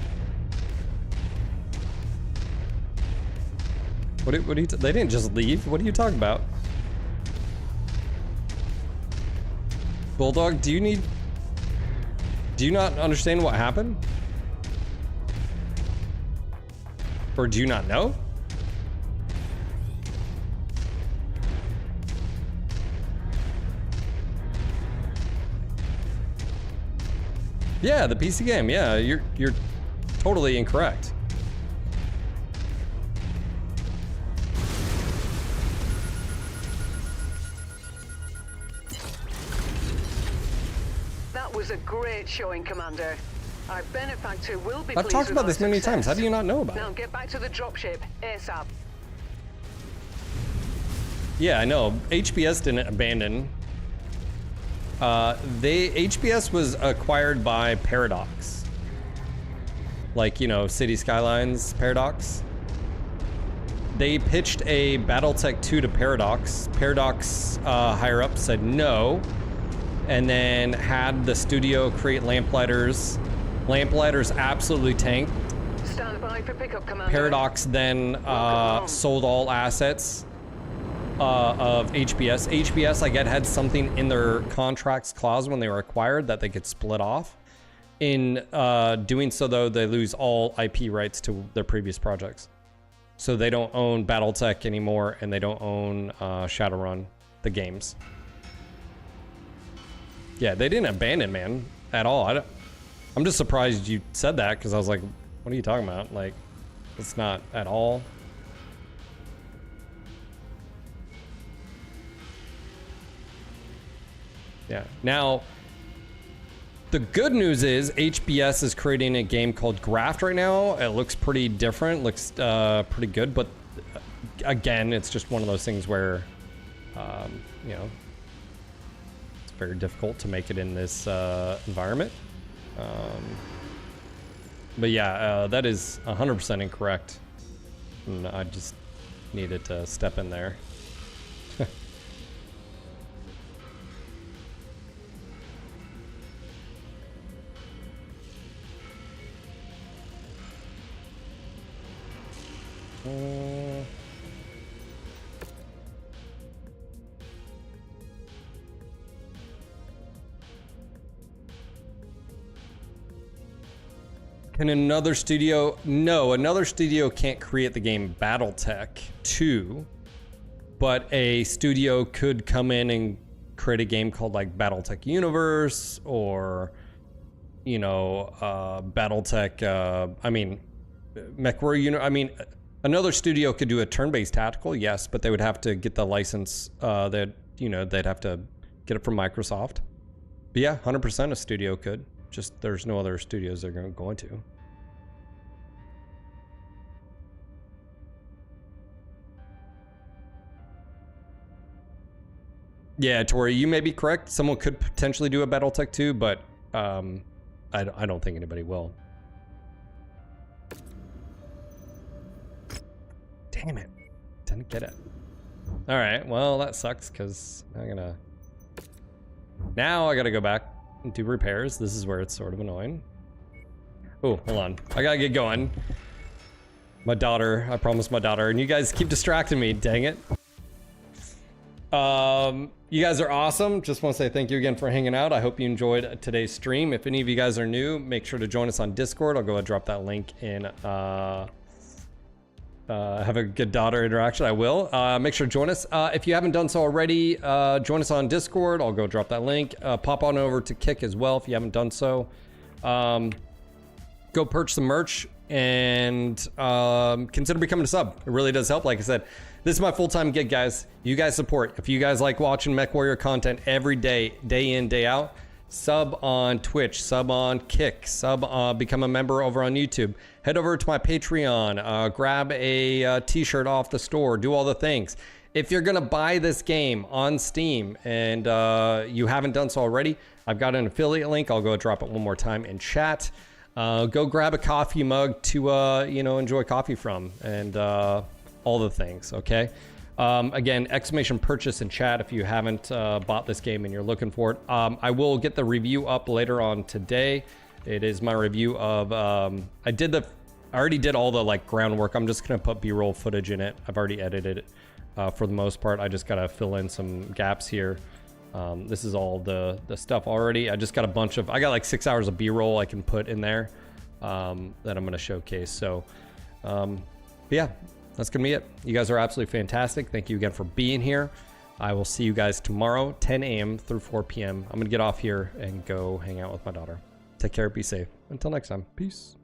What are you they didn't just leave? What are you talking about? Bulldog, do you not understand what happened? Or do you not know? Yeah, the PC game. Yeah, you're totally incorrect. That was a great showing, Commander. Our benefactor will be I've pleased talked with about our this many success. times. How do you not know about Now it? get back to the dropship ASAP. Yeah, I know. HBS didn't abandon. HBS was acquired by Paradox. Like, you know, City Skylines Paradox. They pitched a Battletech 2 to Paradox. Paradox higher up said no, and then had the studio create Lamplighters. Lamplighters absolutely tanked. Stand by for pickup, Commander. Paradox then sold all assets of HBS. HBS, I get, had something in their contracts clause when they were acquired that they could split off. In doing so, though, they lose all IP rights to their previous projects. So they don't own Battletech anymore, and they don't own Shadowrun, the games. Yeah, they didn't abandon, man, at all. I'm just surprised you said that, because I was like, what are you talking about? Like, it's not at all. Yeah. Now, the good news is HBS is creating a game called Graft right now. It looks pretty different, looks pretty good, but again, it's just one of those things where, you know, it's very difficult to make it in this environment. But yeah, that is 100% incorrect. And I just needed to step in there. Can another studio? No, another studio can't create the game BattleTech 2, but a studio could come in and create a game called like BattleTech Universe or, you know, BattleTech. I mean, MechWarrior. I mean, another studio could do a turn-based tactical, yes, but they would have to get the license. That they'd have to get it from Microsoft. But yeah, 100% a studio could. Just there's no other studios they're going to. Yeah, Tori, you may be correct. Someone could potentially do a BattleTech 2, but I don't think anybody will. Damn it. Didn't get it. All right, well, that sucks because now I gotta go back and do repairs. This is where it's sort of annoying. Oh, hold on. I gotta get going. My daughter, I promised my daughter, and you guys keep distracting me, dang it. You guys are awesome. Just want to say thank you again for hanging out. I hope you enjoyed today's stream. If any of you guys are new, make sure to join us on Discord. I'll go ahead and drop that link in, have a good daughter interaction. I will. Make sure to join us. If you haven't done so already, join us on Discord. I'll go drop that link. Pop on over to Kick as well if you haven't done so. Go purchase some merch and consider becoming a sub. It really does help. Like I said, this is my full-time gig, guys. You guys support. If you guys like watching MechWarrior content every day, day in, day out, sub on Twitch, sub on Kick, become a member over on YouTube. Head over to my Patreon, grab a t-shirt off the store, do all the things. If you're gonna buy this game on Steam and you haven't done so already, I've got an affiliate link. I'll go drop it one more time in chat. Go grab a coffee mug to enjoy coffee from, and all the things, okay? Again, exclamation purchase in chat if you haven't bought this game and you're looking for it. I will get the review up later on today. It is my review of, I already did all the like groundwork. I'm just gonna put B-roll footage in it. I've already edited it for the most part. I just gotta fill in some gaps here. This is all the stuff already. I just got I got like 6 hours of B-roll I can put in there that I'm gonna showcase. So, yeah. That's gonna be it. You guys are absolutely fantastic. Thank you again for being here. I will see you guys tomorrow, 10 a.m. through 4 p.m. I'm gonna get off here and go hang out with my daughter. Take care, be safe. Until next time, peace.